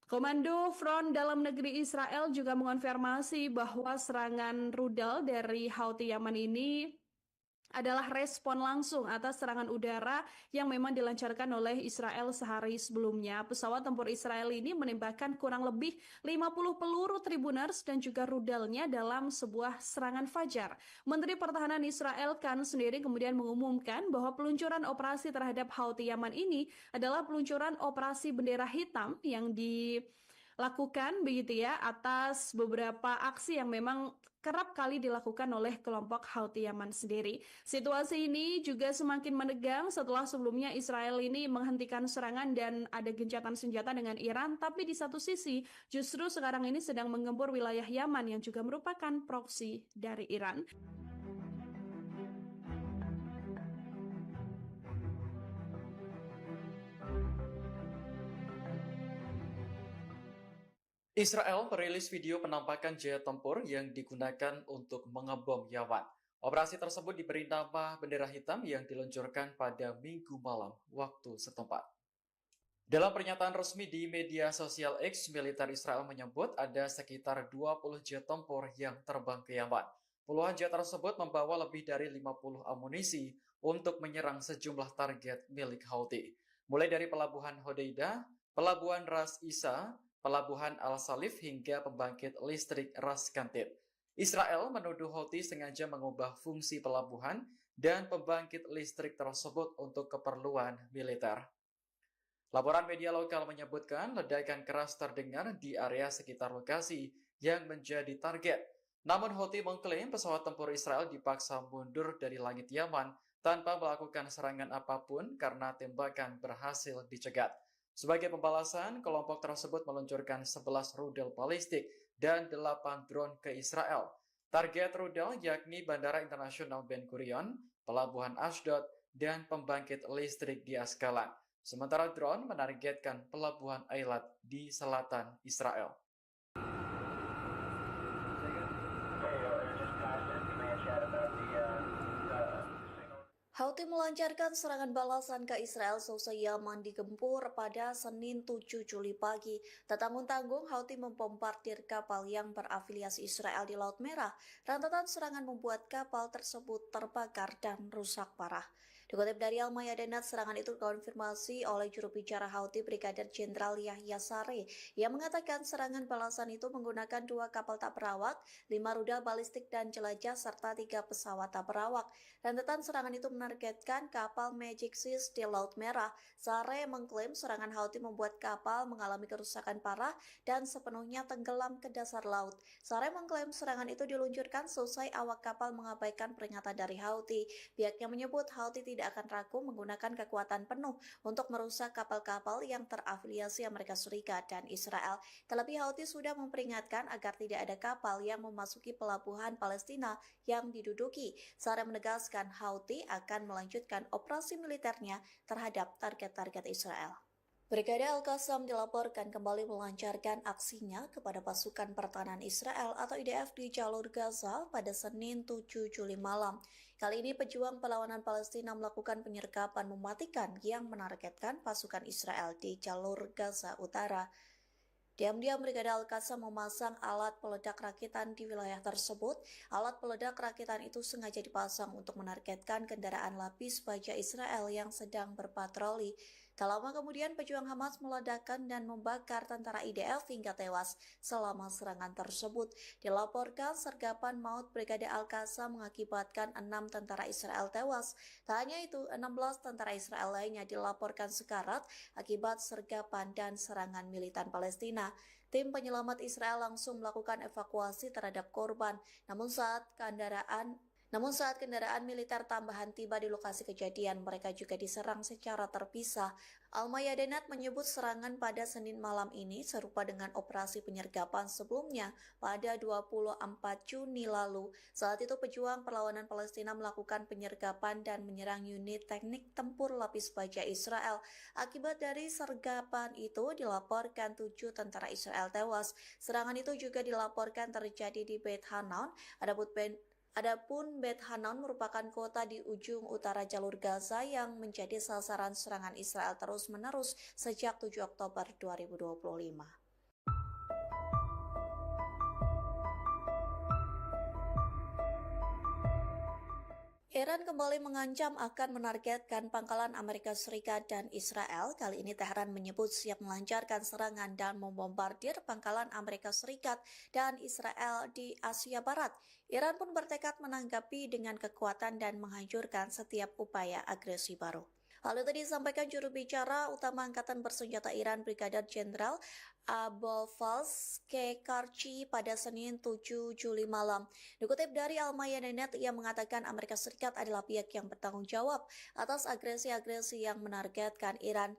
Komando Front Dalam Negeri Israel juga mengonfirmasi bahwa serangan rudal dari Houthi Yaman ini adalah respon langsung atas serangan udara yang memang dilancarkan oleh Israel sehari sebelumnya. Pesawat tempur Israel ini menembakkan kurang lebih 50 peluru Tribunars dan juga rudalnya dalam sebuah serangan fajar. Menteri Pertahanan Israel Katz sendiri kemudian mengumumkan bahwa peluncuran operasi terhadap Houthi Yaman ini adalah peluncuran operasi bendera hitam yang dilakukan begitu ya atas beberapa aksi yang memang kerap kali dilakukan oleh kelompok Houthi Yaman sendiri. Situasi ini juga semakin menegang setelah sebelumnya Israel ini menghentikan serangan dan ada gencatan senjata dengan Iran, tapi di satu sisi justru sekarang ini sedang menggempur wilayah Yaman yang juga merupakan proksi dari Iran. Israel merilis video penampakan jet tempur yang digunakan untuk mengebom Yaman. Operasi tersebut diberi nama bendera hitam yang diluncurkan pada Minggu malam waktu setempat. Dalam pernyataan resmi di media sosial X, militer Israel menyebut ada sekitar 20 jet tempur yang terbang ke Yaman. Puluhan jet tersebut membawa lebih dari 50 amunisi untuk menyerang sejumlah target milik Houthi, mulai dari pelabuhan Hodeidah, pelabuhan Ras Isa, pelabuhan Al-Salif hingga pembangkit listrik Ras Kantib. Israel menuduh Houthi sengaja mengubah fungsi pelabuhan dan pembangkit listrik tersebut untuk keperluan militer. Laporan media lokal menyebutkan ledakan keras terdengar di area sekitar lokasi yang menjadi target. Namun Houthi mengklaim pesawat tempur Israel dipaksa mundur dari langit Yaman tanpa melakukan serangan apapun karena tembakan berhasil dicegat. Sebagai pembalasan, kelompok tersebut meluncurkan 11 rudal balistik dan 8 drone ke Israel. Target rudal yakni Bandara Internasional Ben Gurion, Pelabuhan Ashdod, dan pembangkit listrik di Askalan. Sementara drone menargetkan Pelabuhan Eilat di selatan Israel. Houthi melancarkan serangan balasan ke Israel seusai Yaman digempur pada Senin 7 Juli pagi. Tak tanggung-tanggung, Houthi membombardir kapal yang berafiliasi Israel di Laut Merah. Rentetan serangan membuat kapal tersebut terbakar dan rusak parah. Dikutip dari Al-Mayadinat, serangan itu dikonfirmasi oleh juru bicara Houthi Brigadir Jenderal Yahya Saree yang mengatakan serangan balasan itu menggunakan 2 kapal tak berawak, 5 rudal balistik dan jelajah serta 3 pesawat tak berawak. Rentetan serangan itu menargetkan menargetkan kapal Magic Seas di Laut Merah. Sare mengklaim serangan Houthi membuat kapal mengalami kerusakan parah dan sepenuhnya tenggelam ke dasar laut. Sare mengklaim serangan itu diluncurkan selesai awak kapal mengabaikan peringatan dari Houthi. Pihaknya menyebut Houthi tidak akan ragu menggunakan kekuatan penuh untuk merusak kapal-kapal yang terafiliasi Amerika Serikat dan Israel. Terlebih Houthi sudah memperingatkan agar tidak ada kapal yang memasuki pelabuhan Palestina yang diduduki. Sare menegaskan Houthi akan melanjutkan operasi militernya terhadap target-target Israel. Brigade Al-Qassam dilaporkan kembali melancarkan aksinya kepada pasukan pertahanan Israel atau IDF di jalur Gaza pada Senin 7 Juli malam. Kali ini pejuang perlawanan Palestina melakukan penyergapan mematikan yang menargetkan pasukan Israel di jalur Gaza Utara. Diam-diam Brigade Al-Qassam memasang alat peledak rakitan di wilayah tersebut. Alat peledak rakitan itu sengaja dipasang untuk menargetkan kendaraan lapis baja Israel yang sedang berpatroli. Tak lama kemudian pejuang Hamas meledakkan dan membakar tentara IDF hingga tewas selama serangan tersebut. Dilaporkan sergapan maut Brigade Al-Qassam mengakibatkan 6 tentara Israel tewas. Tak hanya itu, 16 tentara Israel lainnya dilaporkan sekarat akibat sergapan dan serangan militan Palestina. Tim penyelamat Israel langsung melakukan evakuasi terhadap korban. Namun saat kendaraan militer tambahan tiba di lokasi kejadian, mereka juga diserang secara terpisah. Al-Mayadenat menyebut serangan pada Senin malam ini serupa dengan operasi penyergapan sebelumnya pada 24 Juni lalu. Saat itu pejuang perlawanan Palestina melakukan penyergapan dan menyerang unit teknik tempur lapis baja Israel. Akibat dari sergapan itu dilaporkan 7 tentara Israel tewas. Serangan itu juga dilaporkan terjadi di Beit Hanan. Adapun Beit Hanan merupakan kota di ujung utara jalur Gaza yang menjadi sasaran serangan Israel terus-menerus sejak 7 Oktober 2025. Iran kembali mengancam akan menargetkan pangkalan Amerika Serikat dan Israel. Kali ini Tehran menyebut siap melancarkan serangan dan membombardir pangkalan Amerika Serikat dan Israel di Asia Barat. Iran pun bertekad menanggapi dengan kekuatan dan menghancurkan setiap upaya agresi baru. Hal itu disampaikan juru bicara utama Angkatan Bersenjata Iran Brigadir Jenderal Abolfazl Kekarchi pada Senin 7 Juli malam. Dikutip dari Al-Mayadenat, ia mengatakan Amerika Serikat adalah pihak yang bertanggung jawab atas agresi-agresi yang menargetkan Iran.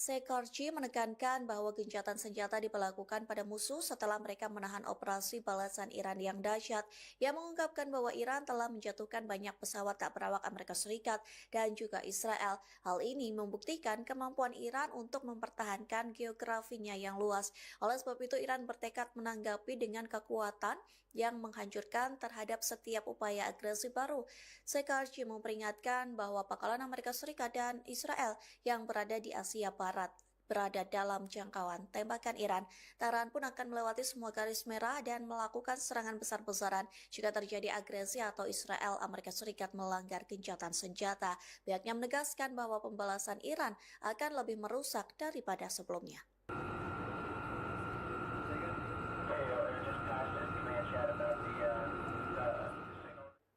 Kekarchi menekankan bahwa gencatan senjata diberlakukan pada musuh setelah mereka menahan operasi balasan Iran yang dahsyat. Ia mengungkapkan bahwa Iran telah menjatuhkan banyak pesawat tak berawak Amerika Serikat dan juga Israel. Hal ini membuktikan kemampuan Iran untuk mempertahankan geografinya yang luas. Oleh sebab itu, Iran bertekad menanggapi dengan kekuatan yang menghancurkan terhadap setiap upaya agresi baru. Kekarchi memperingatkan bahwa pangkalan Amerika Serikat dan Israel yang berada di Asia Barat berada dalam jangkauan tembakan Iran. Tehran pun akan melewati semua garis merah dan melakukan serangan besar-besaran jika terjadi agresi atau Israel Amerika Serikat melanggar gencatan senjata. Pihaknya menegaskan bahwa pembalasan Iran akan lebih merusak daripada sebelumnya.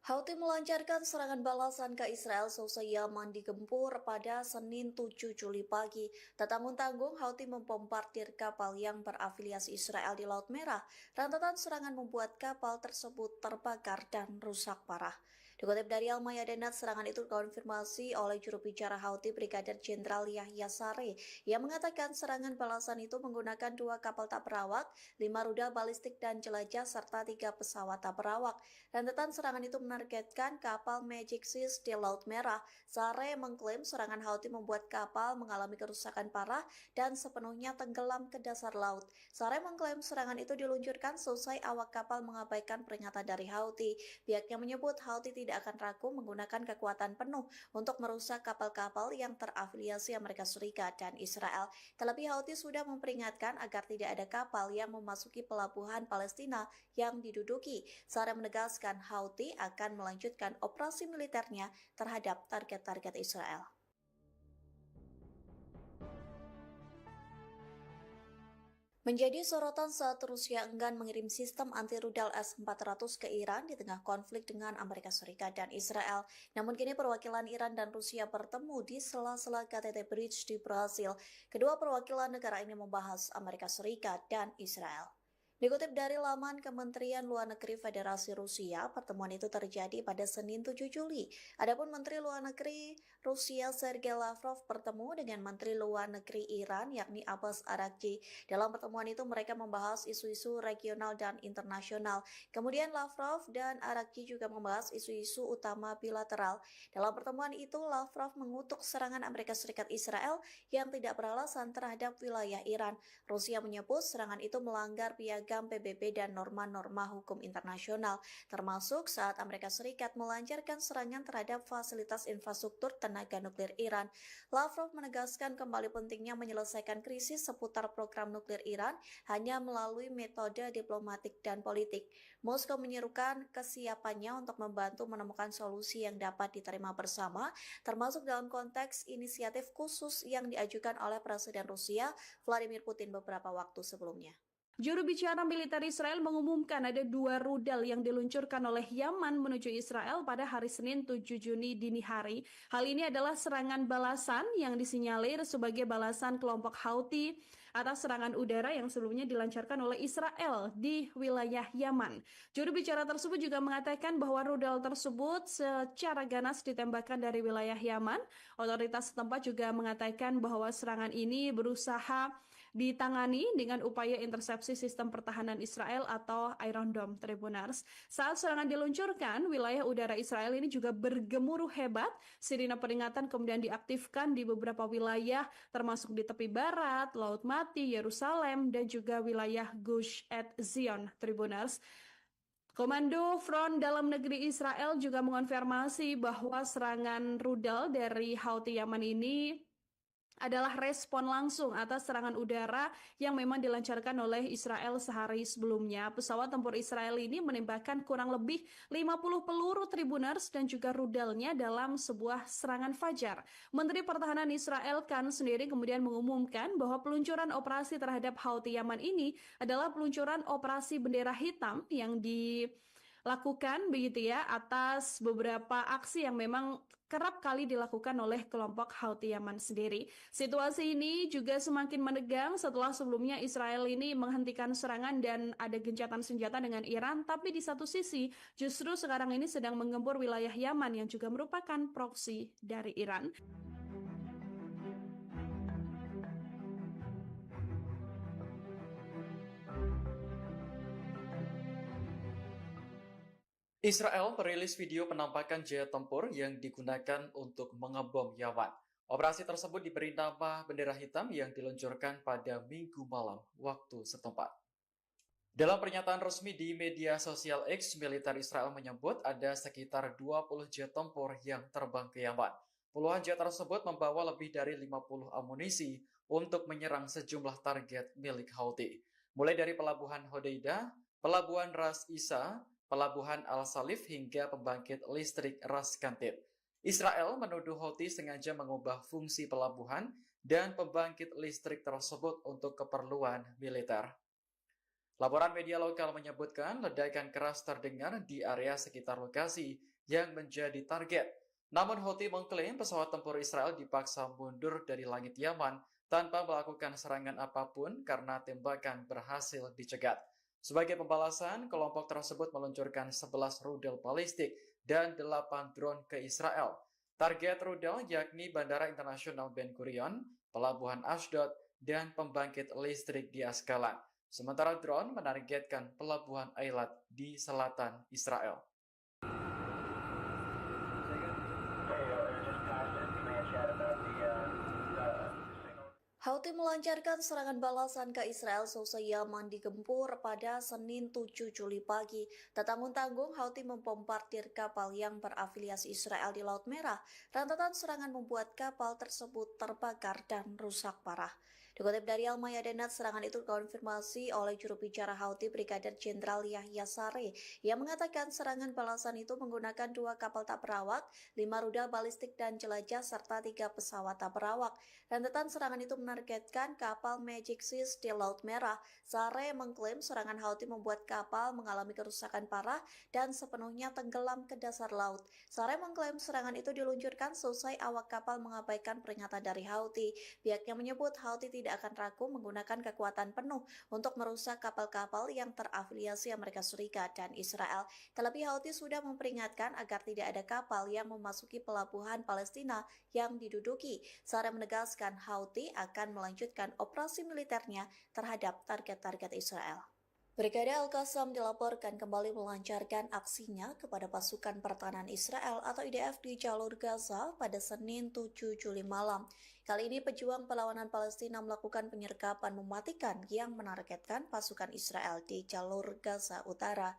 Houthi melancarkan serangan balasan ke Israel seusai Yaman digempur pada Senin 7 Juli pagi. Tak tanggung-tanggung, Houthi membombardir kapal yang berafiliasi Israel di Laut Merah. Rentetan serangan membuat kapal tersebut terbakar dan rusak parah. Dikutip dari Al-Mayadenat, serangan itu dikonfirmasi oleh juru bicara Houthi Brigadir Jenderal Yahya Saree. Ia mengatakan serangan balasan itu menggunakan 2 kapal tak berawak, 5 rudal balistik dan jelajah, serta 3 pesawat tak berawak. Rentetan serangan itu menargetkan kapal Magic Seas di Laut Merah. Saree mengklaim serangan Houthi membuat kapal mengalami kerusakan parah dan sepenuhnya tenggelam ke dasar laut. Saree mengklaim serangan itu diluncurkan selesai awak kapal mengabaikan peringatan dari Houthi. Pihaknya menyebut Houthi tidak akan ragu menggunakan kekuatan penuh untuk merusak kapal-kapal yang terafiliasi Amerika Serikat dan Israel. Terlebih Houthi sudah memperingatkan agar tidak ada kapal yang memasuki pelabuhan Palestina yang diduduki. Saree menegaskan Houthi akan melanjutkan operasi militernya terhadap target-target Israel. Menjadi sorotan saat Rusia enggan mengirim sistem anti-rudal S-400 ke Iran di tengah konflik dengan Amerika Serikat dan Israel. Namun kini perwakilan Iran dan Rusia bertemu di sela-sela KTT Bridge di Brasil. Kedua perwakilan negara ini membahas Amerika Serikat dan Israel. Dikutip dari laman Kementerian Luar Negeri Federasi Rusia, pertemuan itu terjadi pada Senin 7 Juli. Adapun Menteri Luar Negeri Rusia Sergei Lavrov bertemu dengan Menteri Luar Negeri Iran yakni Abbas Araghchi. Dalam pertemuan itu mereka membahas isu-isu regional dan internasional. Kemudian Lavrov dan Araghchi juga membahas isu-isu utama bilateral. Dalam pertemuan itu Lavrov mengutuk serangan Amerika Serikat Israel yang tidak beralasan terhadap wilayah Iran. Rusia menyebut serangan itu melanggar piagam PBB dan norma-norma hukum internasional, termasuk saat Amerika Serikat melancarkan serangan terhadap fasilitas infrastruktur tenaga nuklir Iran. Lavrov menegaskan kembali pentingnya menyelesaikan krisis seputar program nuklir Iran hanya melalui metode diplomatik dan politik. Moskow menyerukan kesiapannya untuk membantu menemukan solusi yang dapat diterima bersama, termasuk dalam konteks inisiatif khusus yang diajukan oleh Presiden Rusia Vladimir Putin beberapa waktu sebelumnya. Juru bicara militer Israel mengumumkan ada 2 rudal yang diluncurkan oleh Yaman menuju Israel pada hari Senin 7 Juni dini hari. Hal ini adalah serangan balasan yang disinyalir sebagai balasan kelompok Houthi atas serangan udara yang sebelumnya dilancarkan oleh Israel di wilayah Yaman. Juru bicara tersebut juga mengatakan bahwa rudal tersebut secara ganas ditembakkan dari wilayah Yaman. Otoritas setempat juga mengatakan bahwa serangan ini berusaha ditangani dengan upaya intersepsi sistem pertahanan Israel atau Iron Dome Tribunars. Saat serangan diluncurkan, wilayah udara Israel ini juga bergemuruh hebat. Sirine peringatan kemudian diaktifkan di beberapa wilayah, termasuk di tepi barat, Laut Mati, Yerusalem, dan juga wilayah Gush Etzion Tribunars. Komando Front Dalam Negeri Israel juga mengonfirmasi bahwa serangan rudal dari Houthi Yaman ini adalah respon langsung atas serangan udara yang memang dilancarkan oleh Israel sehari sebelumnya. Pesawat tempur Israel ini menembakkan kurang lebih 50 peluru Tribunars dan juga rudalnya dalam sebuah serangan fajar. Menteri Pertahanan Israel Katz sendiri kemudian mengumumkan bahwa peluncuran operasi terhadap Houthi Yaman ini adalah peluncuran operasi bendera hitam yang dilakukan begitu ya atas beberapa aksi yang memang kerap kali dilakukan oleh kelompok Houthi Yaman sendiri. Situasi ini juga semakin menegang setelah sebelumnya Israel ini menghentikan serangan dan ada gencatan senjata dengan Iran, tapi di satu sisi justru sekarang ini sedang menggempur wilayah Yaman yang juga merupakan proksi dari Iran. Israel merilis video penampakan jet tempur yang digunakan untuk mengebom Yaman. Operasi tersebut diberi nama bendera hitam yang diluncurkan pada Minggu malam waktu setempat. Dalam pernyataan resmi di media sosial X, militer Israel menyebut ada sekitar 20 jet tempur yang terbang ke Yaman. Puluhan jet tersebut membawa lebih dari 50 amunisi untuk menyerang sejumlah target milik Houthi, mulai dari pelabuhan Hodeidah, pelabuhan Ras Isa, pelabuhan Al-Salif hingga pembangkit listrik Ras Kantib. Israel menuduh Houthi sengaja mengubah fungsi pelabuhan dan pembangkit listrik tersebut untuk keperluan militer. Laporan media lokal menyebutkan ledakan keras terdengar di area sekitar lokasi yang menjadi target. Namun Houthi mengklaim pesawat tempur Israel dipaksa mundur dari langit Yaman tanpa melakukan serangan apapun karena tembakan berhasil dicegat. Sebagai pembalasan, kelompok tersebut meluncurkan 11 rudal balistik dan 8 drone ke Israel. Target rudal yakni Bandara Internasional Ben Gurion, Pelabuhan Ashdod, dan pembangkit listrik di Askalan. Sementara drone menargetkan Pelabuhan Eilat di selatan Israel. Houthi melancarkan serangan balasan ke Israel seusai Yaman digempur pada Senin 7 Juli pagi. Tak tanggung-tanggung, Houthi membombardir kapal yang berafiliasi Israel di Laut Merah. Rentetan serangan membuat kapal tersebut terbakar dan rusak parah. Dikutip dari Al Mayadeen, serangan itu dikonfirmasi oleh juru bicara Houthi Brigadir Jenderal Yahya Saree yang mengatakan serangan balasan itu menggunakan 2 kapal tak berawak, 5 rudal balistik dan jelajah, serta 3 pesawat tak berawak. Rentetan serangan itu menargetkan kapal Magic Seas di Laut Merah. Saree mengklaim serangan Houthi membuat kapal mengalami kerusakan parah dan sepenuhnya tenggelam ke dasar laut. Saree mengklaim serangan itu diluncurkan selesai awak kapal mengabaikan peringatan dari Houthi. Pihaknya menyebut Houthi tidak akan ragu menggunakan kekuatan penuh untuk merusak kapal-kapal yang terafiliasi Amerika Serikat dan Israel. Terlebih Houthi sudah memperingatkan agar tidak ada kapal yang memasuki pelabuhan Palestina yang diduduki. Saree menegaskan Houthi akan melanjutkan operasi militernya terhadap target-target Israel. Brigade Al-Qassam dilaporkan kembali melancarkan aksinya kepada pasukan pertahanan Israel atau IDF di jalur Gaza pada Senin 7 Juli malam. Kali ini pejuang perlawanan Palestina melakukan penyergapan mematikan yang menargetkan pasukan Israel di jalur Gaza Utara.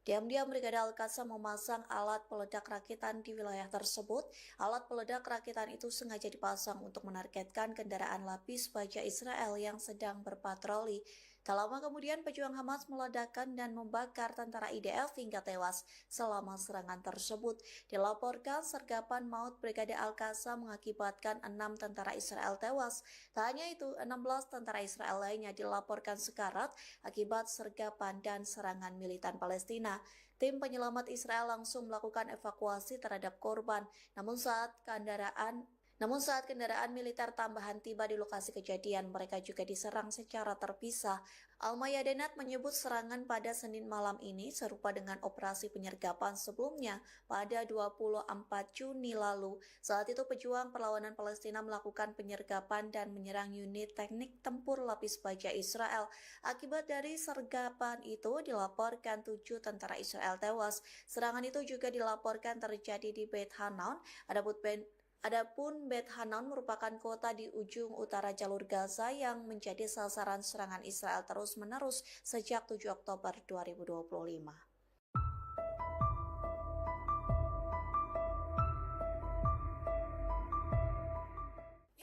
Diam-diam Brigade Al-Qassam memasang alat peledak rakitan di wilayah tersebut. Alat peledak rakitan itu sengaja dipasang untuk menargetkan kendaraan lapis baja Israel yang sedang berpatroli. Tak lama kemudian pejuang Hamas meledakkan dan membakar tentara IDF hingga tewas selama serangan tersebut. Dilaporkan sergapan maut Brigade Al-Qassam mengakibatkan 6 tentara Israel tewas. Tak hanya itu, 16 tentara Israel lainnya dilaporkan sekarat akibat sergapan dan serangan militan Palestina. Tim penyelamat Israel langsung melakukan evakuasi terhadap korban. Namun saat kendaraan militer tambahan tiba di lokasi kejadian, mereka juga diserang secara terpisah. Al Mayadeen menyebut serangan pada Senin malam ini serupa dengan operasi penyergapan sebelumnya pada 24 Juni lalu. Saat itu pejuang perlawanan Palestina melakukan penyergapan dan menyerang unit teknik tempur lapis baja Israel. Akibat dari sergapan itu dilaporkan 7 tentara Israel tewas. Serangan itu juga dilaporkan terjadi di Beit Hanan. Adapun Beit Hanan merupakan kota di ujung utara jalur Gaza yang menjadi sasaran serangan Israel terus-menerus sejak 7 Oktober 2025.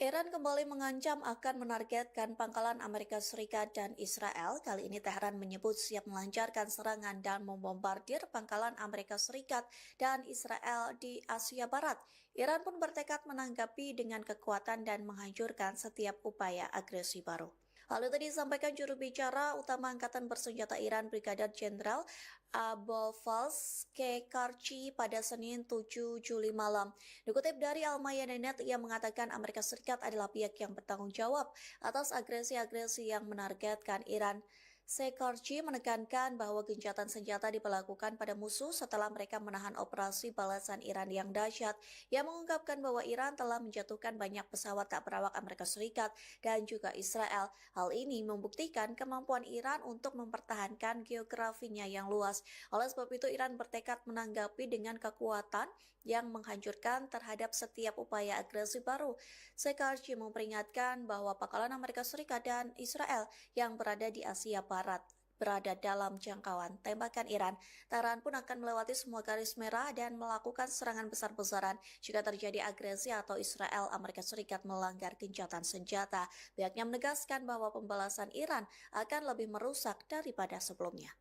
Iran kembali mengancam akan menargetkan pangkalan Amerika Serikat dan Israel. Kali ini Tehran menyebut siap melancarkan serangan dan membombardir pangkalan Amerika Serikat dan Israel di Asia Barat. Iran pun bertekad menanggapi dengan kekuatan dan menghancurkan setiap upaya agresi baru. Hal itu disampaikan juru bicara utama Angkatan Bersenjata Iran Brigadir Jenderal Abolfazl Kekarchi pada Senin 7 Juli malam. Dikutip dari Al Mayadeen, ia mengatakan Amerika Serikat adalah pihak yang bertanggung jawab atas agresi-agresi yang menargetkan Iran. Kekarchi menekankan bahwa gencatan senjata diberlakukan pada musuh setelah mereka menahan operasi balasan Iran yang dahsyat. Ia mengungkapkan bahwa Iran telah menjatuhkan banyak pesawat tak berawak Amerika Serikat dan juga Israel. Hal ini membuktikan kemampuan Iran untuk mempertahankan geografinya yang luas. Oleh sebab itu, Iran bertekad menanggapi dengan kekuatan yang menghancurkan terhadap setiap upaya agresi baru. Kekarchi memperingatkan bahwa pangkalan Amerika Serikat dan Israel yang berada di Asia Barat berada dalam jangkauan tembakan Iran. Tehran pun akan melewati semua garis merah dan melakukan serangan besar-besaran jika terjadi agresi atau Israel Amerika Serikat melanggar gencatan senjata. Pihaknya menegaskan bahwa pembalasan Iran akan lebih merusak daripada sebelumnya.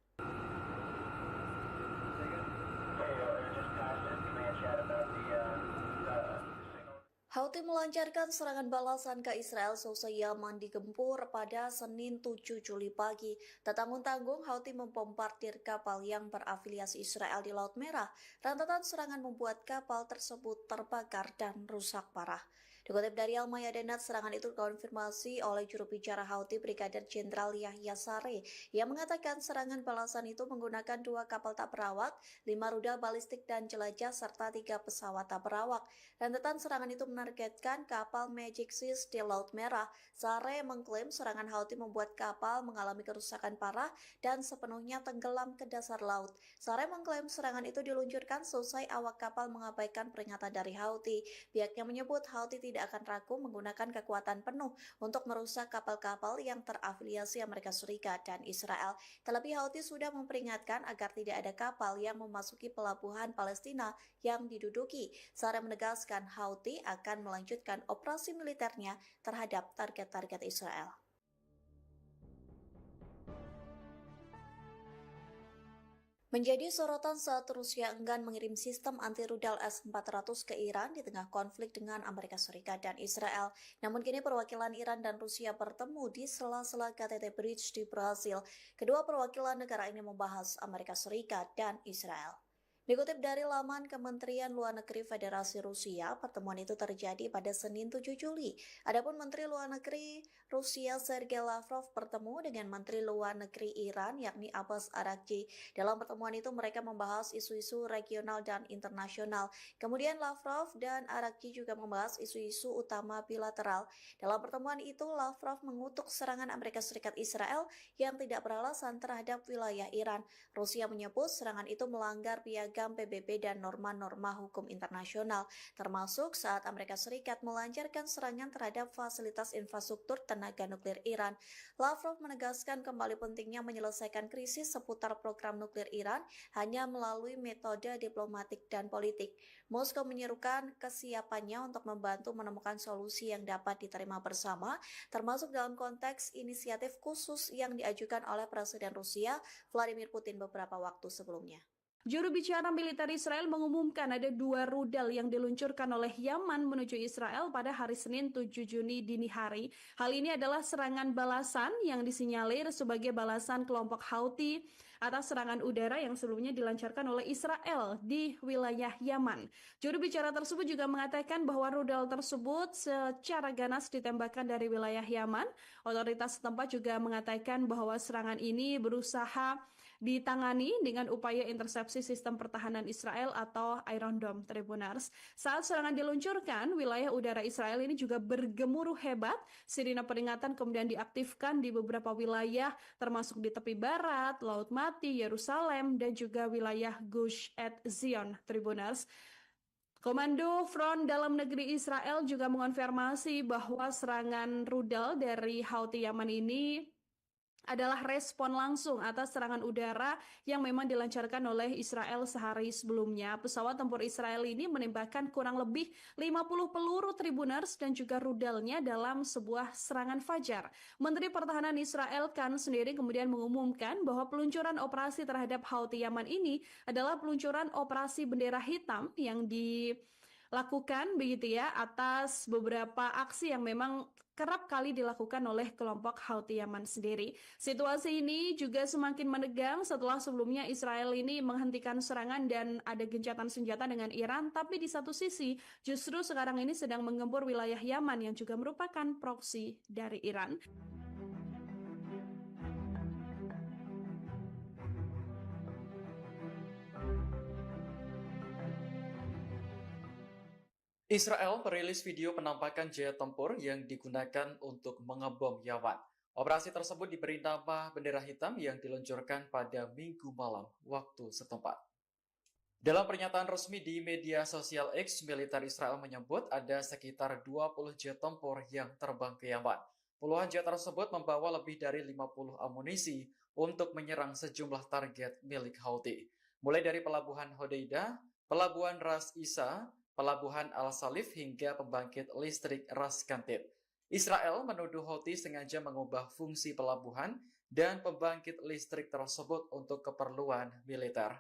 Houthi melancarkan serangan balasan ke Israel seusai Yaman digempur pada Senin 7 Juli pagi. Tak tanggung-tanggung, Houthi membombardir kapal yang berafiliasi Israel di Laut Merah. Rentetan serangan membuat kapal tersebut terbakar dan rusak parah. Dikutip dari Al Mayadeen, serangan itu dikonfirmasi oleh juru bicara Houthi Brigadir Jenderal Yahya Saree yang mengatakan serangan balasan itu menggunakan 2 kapal tak berawak, 5 rudal balistik dan jelajah, serta 3 pesawat tak berawak. Rentetan serangan itu menargetkan kapal Magic Seas di Laut Merah. Saree mengklaim serangan Houthi membuat kapal mengalami kerusakan parah dan sepenuhnya tenggelam ke dasar laut. Saree mengklaim serangan itu diluncurkan selesai awak kapal mengabaikan peringatan dari Houthi. Pihaknya menyebut Houthi tidak akan ragu menggunakan kekuatan penuh untuk merusak kapal-kapal yang terafiliasi Amerika Serikat dan Israel. Terlebih Houthi sudah memperingatkan agar tidak ada kapal yang memasuki pelabuhan Palestina yang diduduki. Sarah menegaskan Houthi akan melanjutkan operasi militernya terhadap target-target Israel. Menjadi sorotan saat Rusia enggan mengirim sistem anti-rudal S-400 ke Iran di tengah konflik dengan Amerika Serikat dan Israel. Namun kini perwakilan Iran dan Rusia bertemu di sela-sela KTT Bridge di Brasil. Kedua perwakilan negara ini membahas Amerika Serikat dan Israel. Dikutip dari laman Kementerian Luar Negeri Federasi Rusia, pertemuan itu terjadi pada Senin 7 Juli. Adapun Menteri Luar Negeri Rusia Sergei Lavrov bertemu dengan Menteri Luar Negeri Iran yakni Abbas Araghchi. Dalam pertemuan itu mereka membahas isu-isu regional dan internasional. Kemudian Lavrov dan Araghchi juga membahas isu-isu utama bilateral. Dalam pertemuan itu Lavrov mengutuk serangan Amerika Serikat Israel yang tidak beralasan terhadap wilayah Iran. Rusia menyebut serangan itu melanggar piagam PBB dan norma-norma hukum internasional, termasuk saat Amerika Serikat melancarkan serangan terhadap fasilitas infrastruktur tenaga nuklir Iran. Lavrov menegaskan kembali pentingnya menyelesaikan krisis seputar program nuklir Iran hanya melalui metode diplomatik dan politik. Moskow menyerukan kesiapannya untuk membantu menemukan solusi yang dapat diterima bersama, termasuk dalam konteks inisiatif khusus yang diajukan oleh Presiden Rusia Vladimir Putin beberapa waktu sebelumnya. Juru bicara militer Israel mengumumkan ada 2 rudal yang diluncurkan oleh Yaman menuju Israel pada hari Senin 7 Juni dini hari. Hal ini adalah serangan balasan yang disinyalir sebagai balasan kelompok Houthi atas serangan udara yang sebelumnya dilancarkan oleh Israel di wilayah Yaman. Juru bicara tersebut juga mengatakan bahwa rudal tersebut secara ganas ditembakkan dari wilayah Yaman. Otoritas setempat juga mengatakan bahwa serangan ini berusaha ditangani dengan upaya intersepsi sistem pertahanan Israel atau Iron Dome, Tribunars. Saat serangan diluncurkan, wilayah udara Israel ini juga bergemuruh hebat. Sirine peringatan kemudian diaktifkan di beberapa wilayah, termasuk di tepi barat, Laut Mati, Yerusalem, dan juga wilayah Gush Etzion, Tribunars. Komando Front Dalam Negeri Israel juga mengonfirmasi bahwa serangan rudal dari Houthi Yaman ini adalah respon langsung atas serangan udara yang memang dilancarkan oleh Israel sehari sebelumnya. Pesawat tempur Israel ini menembakkan kurang lebih 50 peluru Tribunars dan juga rudalnya dalam sebuah serangan fajar. Menteri Pertahanan Israel Katz sendiri kemudian mengumumkan bahwa peluncuran operasi terhadap Houthi Yaman ini adalah peluncuran operasi bendera hitam yang dilakukan begitu ya atas beberapa aksi yang memang kerap kali dilakukan oleh kelompok Houthi Yaman sendiri. Situasi ini juga semakin menegang setelah sebelumnya Israel ini menghentikan serangan dan ada gencatan senjata dengan Iran, tapi di satu sisi justru sekarang ini sedang menggempur wilayah Yaman yang juga merupakan proksi dari Iran. Israel merilis video penampakan jet tempur yang digunakan untuk mengebom Yaman. Operasi tersebut diberi nama bendera hitam yang diluncurkan pada Minggu malam waktu setempat. Dalam pernyataan resmi di media sosial X, militer Israel menyebut ada sekitar 20 jet tempur yang terbang ke Yaman. Puluhan jet tersebut membawa lebih dari 50 amunisi untuk menyerang sejumlah target milik Houthi, mulai dari pelabuhan Hodeidah, pelabuhan Ras Isa, pelabuhan Al-Salif hingga pembangkit listrik Ras Kantib. Israel menuduh Houthi sengaja mengubah fungsi pelabuhan dan pembangkit listrik tersebut untuk keperluan militer.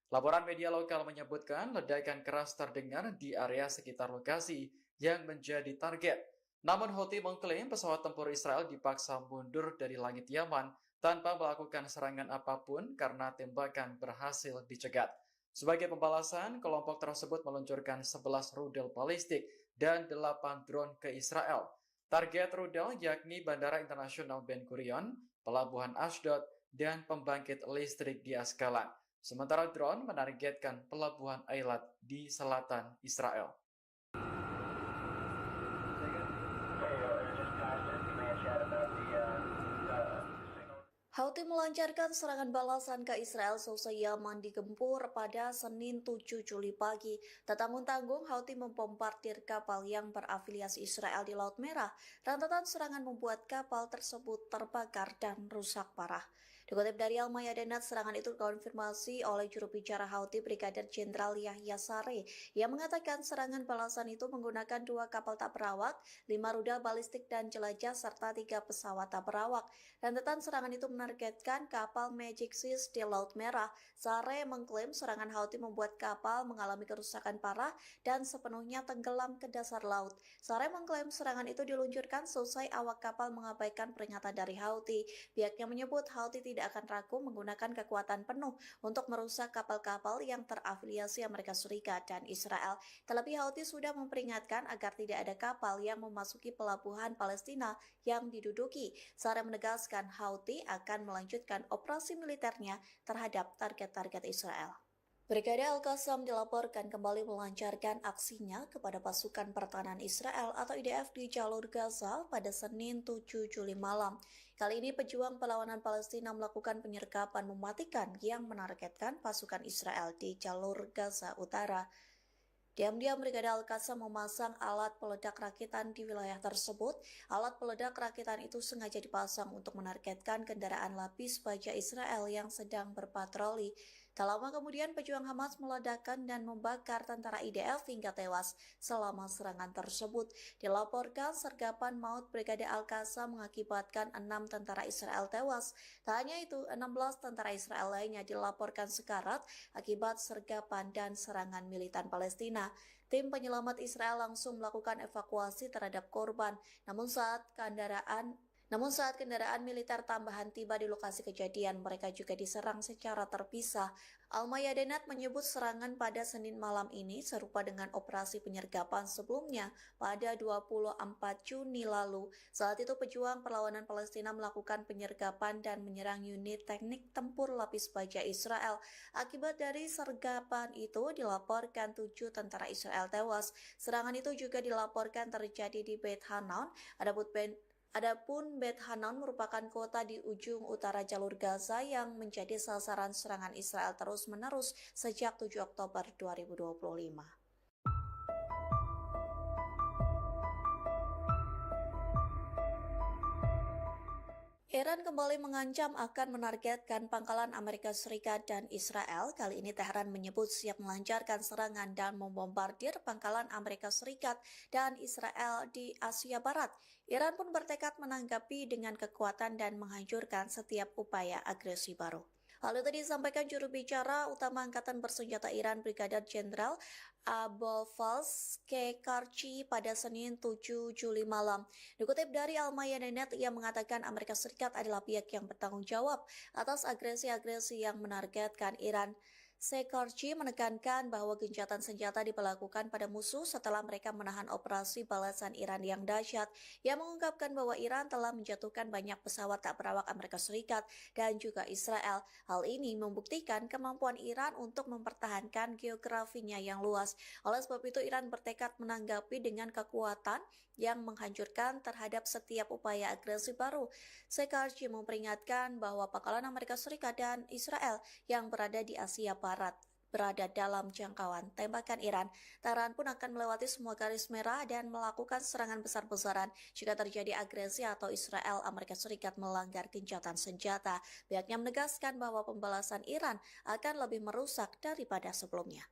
Laporan media lokal menyebutkan ledakan keras terdengar di area sekitar lokasi yang menjadi target. Namun Houthi mengklaim pesawat tempur Israel dipaksa mundur dari langit Yaman tanpa melakukan serangan apapun karena tembakan berhasil dicegat. Sebagai pembalasan, kelompok tersebut meluncurkan 11 rudal balistik dan 8 drone ke Israel. Target rudal yakni Bandara Internasional Ben Gurion, Pelabuhan Ashdod, dan pembangkit listrik di Askalan. Sementara drone menargetkan Pelabuhan Eilat di selatan Israel. Houthi melancarkan serangan balasan ke Israel seusai Yaman digempur pada Senin 7 Juli pagi. Tak tanggung-tanggung, Houthi membombardir kapal yang berafiliasi Israel di Laut Merah. Rentetan serangan membuat kapal tersebut terbakar dan rusak parah. Dikutip dari Al-Mayadinat, serangan itu dikonfirmasi oleh juru bicara Houthi Brigadir Jenderal Yahya Saree yang mengatakan serangan balasan itu menggunakan 2 kapal tak berawak, 5 rudal balistik dan jelajah, serta 3 pesawat tak berawak. Rentetan serangan itu menargetkan kapal Magic Seas di Laut Merah. Saree mengklaim serangan Houthi membuat kapal mengalami kerusakan parah dan sepenuhnya tenggelam ke dasar laut. Saree mengklaim serangan itu diluncurkan selesai awak kapal mengabaikan peringatan dari Houthi. Pihaknya menyebut Houthi tidak akan ragu menggunakan kekuatan penuh untuk merusak kapal-kapal yang terafiliasi Amerika Serikat dan Israel. Terlebih Houthi sudah memperingatkan agar tidak ada kapal yang memasuki pelabuhan Palestina yang diduduki. Saree menegaskan Houthi akan melanjutkan operasi militernya terhadap target-target Israel. Brigade Al-Qassam dilaporkan kembali melancarkan aksinya kepada pasukan pertahanan Israel atau IDF di jalur Gaza pada Senin 7 Juli malam. Kali ini pejuang perlawanan Palestina melakukan penyergapan mematikan yang menargetkan pasukan Israel di jalur Gaza Utara. Diam-diam Brigade Al-Qassam memasang alat peledak rakitan di wilayah tersebut. Alat peledak rakitan itu sengaja dipasang untuk menargetkan kendaraan lapis baja Israel yang sedang berpatroli. Tak lama kemudian pejuang Hamas meledakkan dan membakar tentara IDF hingga tewas selama serangan tersebut. Dilaporkan sergapan maut Brigade Al-Qassam mengakibatkan 6 tentara Israel tewas. Tak hanya itu, 16 tentara Israel lainnya dilaporkan sekarat akibat sergapan dan serangan militan Palestina. Tim penyelamat Israel langsung melakukan evakuasi terhadap korban. Namun saat kendaraan militer tambahan tiba di lokasi kejadian, mereka juga diserang secara terpisah. Al-Mayadinat menyebut serangan pada Senin malam ini serupa dengan operasi penyergapan sebelumnya pada 24 Juni lalu. Saat itu pejuang perlawanan Palestina melakukan penyergapan dan menyerang unit teknik tempur lapis baja Israel. Akibat dari sergapan itu dilaporkan 7 tentara Israel tewas. Serangan itu juga dilaporkan terjadi di Beit Hanan. Adapun Beit Hanan merupakan kota di ujung utara jalur Gaza yang menjadi sasaran serangan Israel terus-menerus sejak 7 Oktober 2025. Iran kembali mengancam akan menargetkan pangkalan Amerika Serikat dan Israel. Kali ini Tehran menyebut siap melancarkan serangan dan membombardir pangkalan Amerika Serikat dan Israel di Asia Barat. Iran pun bertekad menanggapi dengan kekuatan dan menghancurkan setiap upaya agresi baru. Hal itu disampaikan juru bicara utama Angkatan Bersenjata Iran Brigadir Jenderal Abolfazl Kekarchi pada Senin 7 Juli malam. Dikutip dari Al-Mayadinat, ia mengatakan Amerika Serikat adalah pihak yang bertanggung jawab atas agresi-agresi yang menargetkan Iran. Kekarchi menekankan bahwa gencatan senjata diberlakukan pada musuh setelah mereka menahan operasi balasan Iran yang dahsyat. Ia mengungkapkan bahwa Iran telah menjatuhkan banyak pesawat tak berawak Amerika Serikat dan juga Israel. Hal ini membuktikan kemampuan Iran untuk mempertahankan geografinya yang luas. Oleh sebab itu, Iran bertekad menanggapi dengan kekuatan yang menghancurkan terhadap setiap upaya agresi baru. Kekarchi memperingatkan bahwa pangkalan Amerika Serikat dan Israel yang berada di Asia Barat berada dalam jangkauan tembakan Iran. Tehran pun akan melewati semua garis merah dan melakukan serangan besar-besaran jika terjadi agresi atau Israel Amerika Serikat melanggar gencatan senjata. Pihaknya menegaskan bahwa pembalasan Iran akan lebih merusak daripada sebelumnya.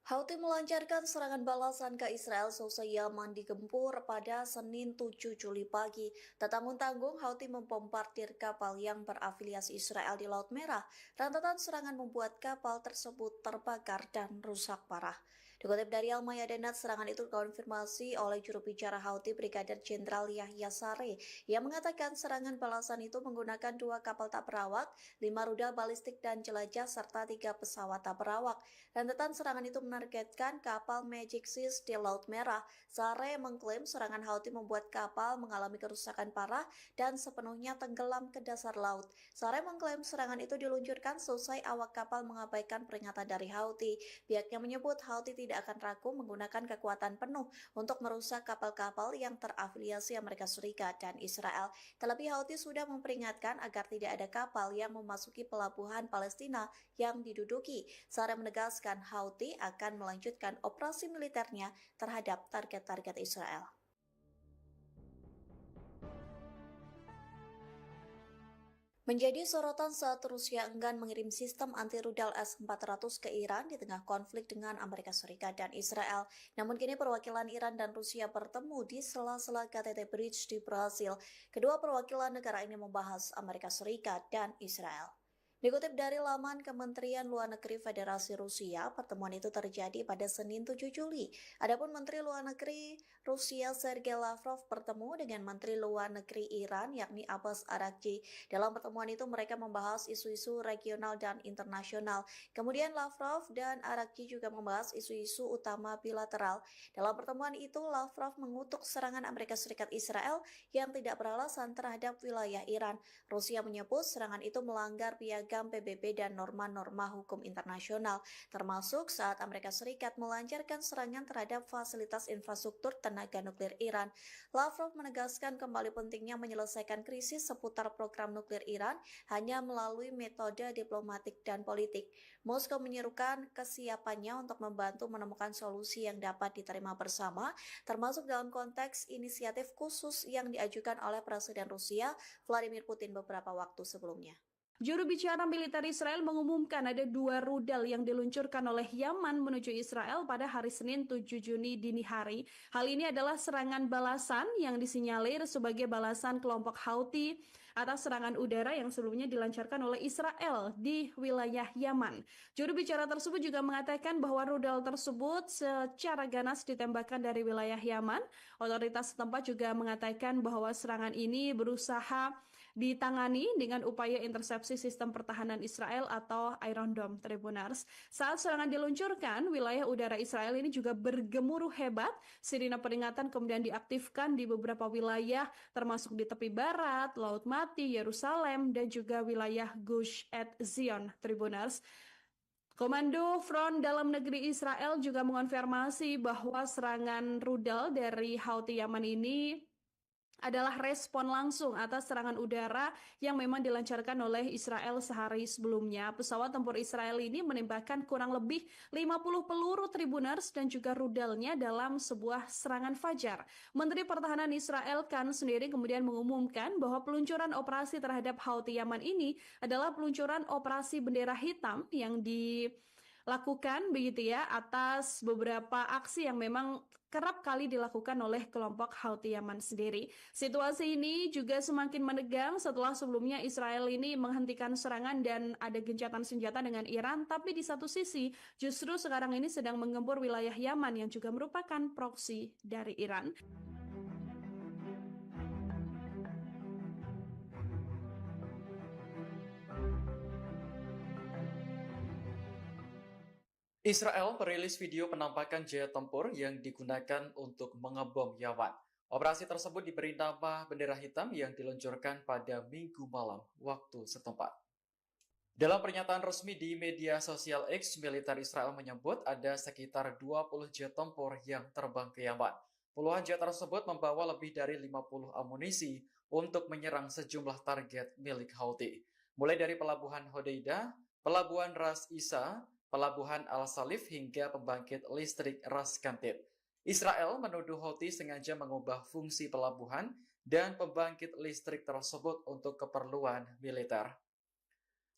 Houthi melancarkan serangan balasan ke Israel seusai Yaman digempur pada Senin 7 Juli pagi. Tak tanggung-tanggung, Houthi membombardir kapal yang berafiliasi Israel di Laut Merah. Rentetan serangan membuat kapal tersebut terbakar dan rusak parah. Dikutip dari Al-Mayadinat, serangan itu dikonfirmasi oleh juru bicara Houthi Brigadir Jenderal Yahya Saree yang mengatakan serangan balasan itu menggunakan 2 kapal tak berawak, 5 rudal balistik dan jelajah, serta 3 pesawat tak berawak. Rentetan serangan itu menargetkan kapal Magic Seas di Laut Merah. Saree mengklaim serangan Houthi membuat kapal mengalami kerusakan parah dan sepenuhnya tenggelam ke dasar laut. Saree mengklaim serangan itu diluncurkan selesai awak kapal mengabaikan peringatan dari Houthi. Pihaknya menyebut Houthi tidak akan ragu menggunakan kekuatan penuh untuk merusak kapal-kapal yang terafiliasi Amerika Serikat dan Israel. Terlebih Houthi sudah memperingatkan agar tidak ada kapal yang memasuki pelabuhan Palestina yang diduduki. Sarah menegaskan Houthi akan melanjutkan operasi militernya terhadap target-target Israel. Menjadi sorotan saat Rusia enggan mengirim sistem anti-rudal S-400 ke Iran di tengah konflik dengan Amerika Serikat dan Israel. Namun kini perwakilan Iran dan Rusia bertemu di sela-sela KTT Bridge di Brasil. Kedua perwakilan negara ini membahas Amerika Serikat dan Israel. Dikutip dari laman Kementerian Luar Negeri Federasi Rusia, pertemuan itu terjadi pada Senin 7 Juli. Adapun Menteri Luar Negeri Rusia Sergei Lavrov bertemu dengan Menteri Luar Negeri Iran yakni Abbas Araghchi. Dalam pertemuan itu mereka membahas isu-isu regional dan internasional. Kemudian Lavrov dan Araghchi juga membahas isu-isu utama bilateral. Dalam pertemuan itu Lavrov mengutuk serangan Amerika Serikat Israel yang tidak beralasan terhadap wilayah Iran. Rusia menyebut serangan itu melanggar piagam PBB dan norma-norma hukum internasional, termasuk saat Amerika Serikat melancarkan serangan terhadap fasilitas infrastruktur tenaga nuklir Iran. Lavrov menegaskan kembali pentingnya menyelesaikan krisis seputar program nuklir Iran hanya melalui metode diplomatik dan politik. Moskow menyerukan kesiapannya untuk membantu menemukan solusi yang dapat diterima bersama, termasuk dalam konteks inisiatif khusus yang diajukan oleh Presiden Rusia Vladimir Putin beberapa waktu sebelumnya. Juru bicara militer Israel mengumumkan ada 2 rudal yang diluncurkan oleh Yaman menuju Israel pada hari Senin 7 Juni dini hari. Hal ini adalah serangan balasan yang disinyalir sebagai balasan kelompok Houthi atas serangan udara yang sebelumnya dilancarkan oleh Israel di wilayah Yaman. Juru bicara tersebut juga mengatakan bahwa rudal tersebut secara ganas ditembakkan dari wilayah Yaman. Otoritas setempat juga mengatakan bahwa serangan ini berusaha ditangani dengan upaya intersepsi sistem pertahanan Israel atau Iron Dome, Tribunars. Saat serangan diluncurkan, wilayah udara Israel ini juga bergemuruh hebat. Sirine peringatan kemudian diaktifkan di beberapa wilayah, termasuk di tepi barat, Laut Mati, Yerusalem, dan juga wilayah Gush Etzion, Tribunars. Komando Front Dalam Negeri Israel juga mengonfirmasi bahwa serangan rudal dari Houthi Yaman ini adalah respon langsung atas serangan udara yang memang dilancarkan oleh Israel sehari sebelumnya. Pesawat tempur Israel ini menembakkan kurang lebih 50 peluru Tribunars dan juga rudalnya dalam sebuah serangan fajar. Menteri Pertahanan Israel Katz sendiri kemudian mengumumkan bahwa peluncuran operasi terhadap Houthi Yaman ini adalah peluncuran operasi bendera hitam yang dilakukan begitu ya atas beberapa aksi yang memang kerap kali dilakukan oleh kelompok Houthi Yaman sendiri. Situasi ini juga semakin menegang setelah sebelumnya Israel ini menghentikan serangan dan ada gencatan senjata dengan Iran, tapi di satu sisi justru sekarang ini sedang menggempur wilayah Yaman yang juga merupakan proksi dari Iran. Israel merilis video penampakan jet tempur yang digunakan untuk mengebom Yaman. Operasi tersebut diberi nama bendera hitam yang diluncurkan pada Minggu malam waktu setempat. Dalam pernyataan resmi di media sosial X, militer Israel menyebut ada sekitar 20 jet tempur yang terbang ke Yaman. Puluhan jet tersebut membawa lebih dari 50 amunisi untuk menyerang sejumlah target milik Houthi, mulai dari pelabuhan Hodeidah, pelabuhan Ras Isa, pelabuhan Al-Salif hingga pembangkit listrik Ras Kantib. Israel menuduh Houthi sengaja mengubah fungsi pelabuhan dan pembangkit listrik tersebut untuk keperluan militer.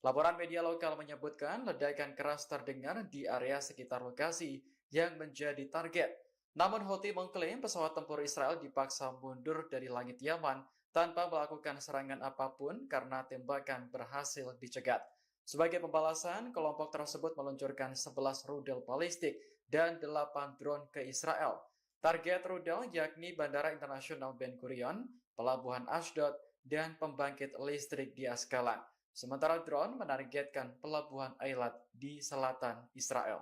Laporan media lokal menyebutkan ledakan keras terdengar di area sekitar lokasi yang menjadi target. Namun Houthi mengklaim pesawat tempur Israel dipaksa mundur dari langit Yaman tanpa melakukan serangan apapun karena tembakan berhasil dicegat. Sebagai pembalasan, kelompok tersebut meluncurkan 11 rudal balistik dan 8 drone ke Israel. Target rudal yakni Bandara Internasional Ben Gurion, Pelabuhan Ashdod, dan pembangkit listrik di Askalan. Sementara drone menargetkan Pelabuhan Eilat di selatan Israel.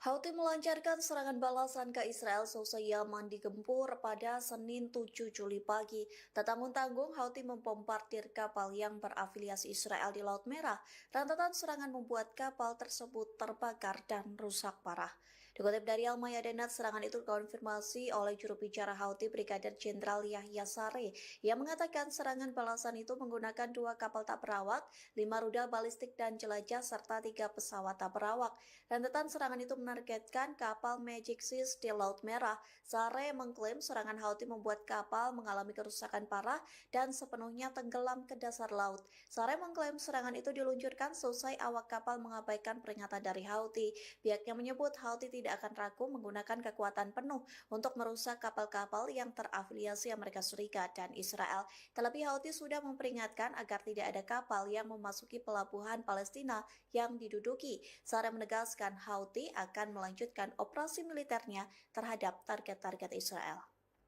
Houthi melancarkan serangan balasan ke Israel seusai Yaman digempur pada Senin 7 Juli pagi. Tak tanggung-tanggung, Houthi membombardir kapal yang berafiliasi Israel di Laut Merah. Rentetan serangan membuat kapal tersebut terbakar dan rusak parah. Dikutip dari Al-Mayadinat, serangan itu dikonfirmasi oleh juru bicara Houthi Brigadir Jenderal Yahya Saree yang mengatakan serangan balasan itu menggunakan 2 kapal tak berawak, 5 rudal balistik dan jelajah, serta 3 pesawat tak berawak. Rentetan serangan itu menargetkan kapal Magic Seas di Laut Merah. Saree mengklaim serangan Houthi membuat kapal mengalami kerusakan parah dan sepenuhnya tenggelam ke dasar laut. Saree mengklaim serangan itu diluncurkan seusai awak kapal mengabaikan peringatan dari Houthi. Pihaknya menyebut Houthi tidak akan ragu menggunakan kekuatan penuh untuk merusak kapal-kapal yang terafiliasi Amerika Serikat dan Israel. Terlebih Houthi sudah memperingatkan agar tidak ada kapal yang memasuki pelabuhan Palestina yang diduduki. Saree menegaskan Houthi akan melanjutkan operasi militernya terhadap target-target Israel.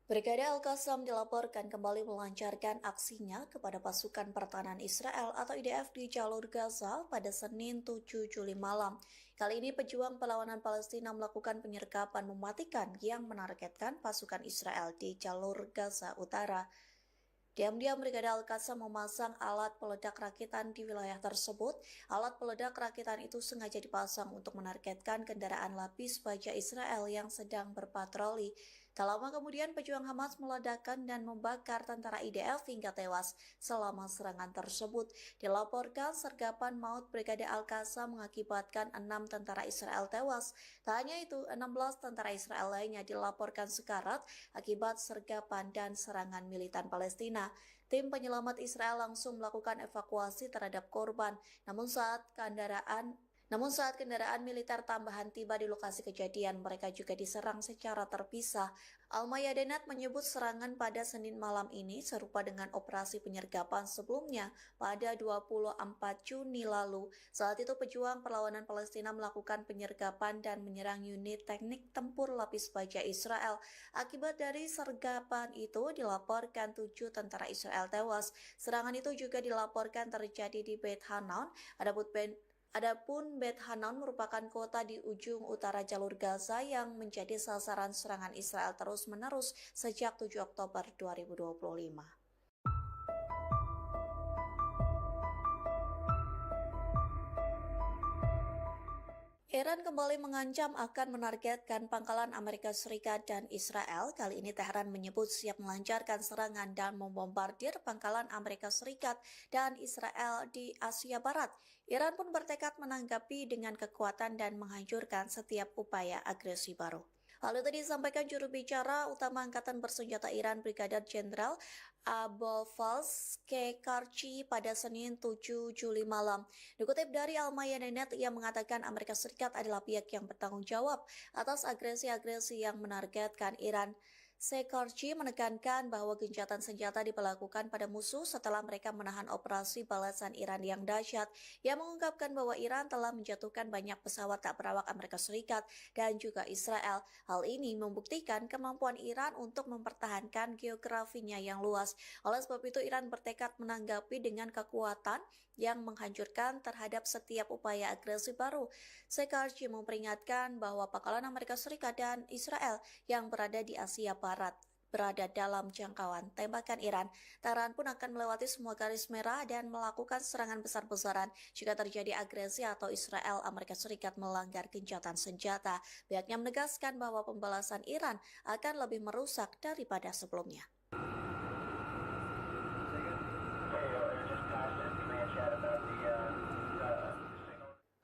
Brigade Al-Qassam dilaporkan kembali melancarkan aksinya kepada pasukan pertahanan Israel atau IDF di jalur Gaza pada Senin 7 Juli malam. Kali ini pejuang perlawanan Palestina melakukan penyergapan mematikan yang menargetkan pasukan Israel di jalur Gaza Utara. Diam-diam Brigade Al-Qassam memasang alat peledak rakitan di wilayah tersebut. Alat peledak rakitan itu sengaja dipasang untuk menargetkan kendaraan lapis baja Israel yang sedang berpatroli. Tak lama kemudian pejuang Hamas meledakkan dan membakar tentara IDF hingga tewas selama serangan tersebut. Dilaporkan sergapan maut Brigade Al-Qassam mengakibatkan 6 tentara Israel tewas. Tak hanya itu, 16 tentara Israel lainnya dilaporkan sekarat akibat sergapan dan serangan militan Palestina. Tim penyelamat Israel langsung melakukan evakuasi terhadap korban. Namun saat kendaraan militer tambahan tiba di lokasi kejadian, mereka juga diserang secara terpisah. Al-Mayadinat menyebut serangan pada Senin malam ini serupa dengan operasi penyergapan sebelumnya pada 24 Juni lalu. Saat itu pejuang perlawanan Palestina melakukan penyergapan dan menyerang unit teknik tempur lapis baja Israel. Akibat dari sergapan itu dilaporkan 7 tentara Israel tewas. Serangan itu juga dilaporkan terjadi di Beit Hanan. Adapun Beit Hanan merupakan kota di ujung utara jalur Gaza yang menjadi sasaran serangan Israel terus-menerus sejak 7 Oktober 2025. Iran kembali mengancam akan menargetkan pangkalan Amerika Serikat dan Israel. Kali ini Tehran menyebut siap melancarkan serangan dan membombardir pangkalan Amerika Serikat dan Israel di Asia Barat. Iran pun bertekad menanggapi dengan kekuatan dan menghancurkan setiap upaya agresi baru. Hal itu disampaikan juru bicara utama Angkatan Bersenjata Iran Brigadir Jenderal Abolfazl Kekarchi pada Senin 7 Juli malam. Dikutip dari Al-Mayadinat, ia mengatakan Amerika Serikat adalah pihak yang bertanggung jawab atas agresi-agresi yang menargetkan Iran. Kekarchi menekankan bahwa gencatan senjata diberlakukan pada musuh setelah mereka menahan operasi balasan Iran yang dahsyat. Ia mengungkapkan bahwa Iran telah menjatuhkan banyak pesawat tak berawak Amerika Serikat dan juga Israel. Hal ini membuktikan kemampuan Iran untuk mempertahankan geografinya yang luas. Oleh sebab itu, Iran bertekad menanggapi dengan kekuatan yang menghancurkan terhadap setiap upaya agresi baru. Kekarchi memperingatkan bahwa pangkalan Amerika Serikat dan Israel yang berada di Asia Barat berada dalam jangkauan tembakan Iran. Tehran pun akan melewati semua garis merah dan melakukan serangan besar-besaran jika terjadi agresi atau Israel Amerika Serikat melanggar gencatan senjata. Pihaknya menegaskan bahwa pembalasan Iran akan lebih merusak daripada sebelumnya.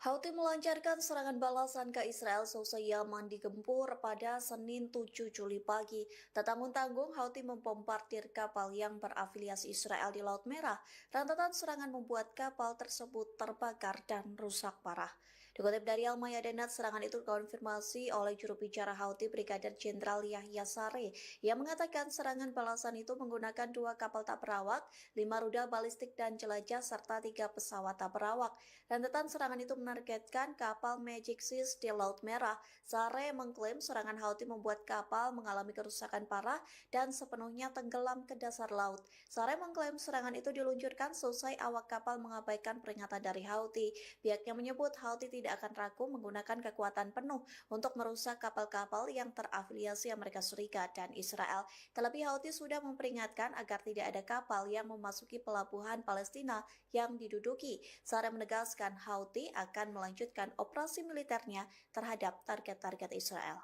Houthi melancarkan serangan balasan ke Israel seusai Yaman digempur pada Senin 7 Juli pagi. Tak tanggung-tanggung, Houthi membombardir kapal yang berafiliasi Israel di Laut Merah. Rentetan serangan membuat kapal tersebut terbakar dan rusak parah. Dikutip dari Al-Mayadinat, serangan itu dikonfirmasi oleh juru bicara Houthi Brigadir Jenderal Yahya Saree yang mengatakan serangan balasan itu menggunakan 2 kapal tak berawak, 5 rudal balistik dan jelajah, serta 3 pesawat tak berawak. Rentetan serangan itu menargetkan kapal Magic Seas di Laut Merah. Saree mengklaim serangan Houthi membuat kapal mengalami kerusakan parah dan sepenuhnya tenggelam ke dasar laut. Saree mengklaim serangan itu diluncurkan seusai awak kapal mengabaikan peringatan dari Houthi. Pihaknya menyebut Houthi tidak akan ragu menggunakan kekuatan penuh untuk merusak kapal-kapal yang terafiliasi Amerika Serikat dan Israel. Terlebih Houthi sudah memperingatkan agar tidak ada kapal yang memasuki pelabuhan Palestina yang diduduki. Sarah menegaskan Houthi akan melanjutkan operasi militernya terhadap target-target Israel.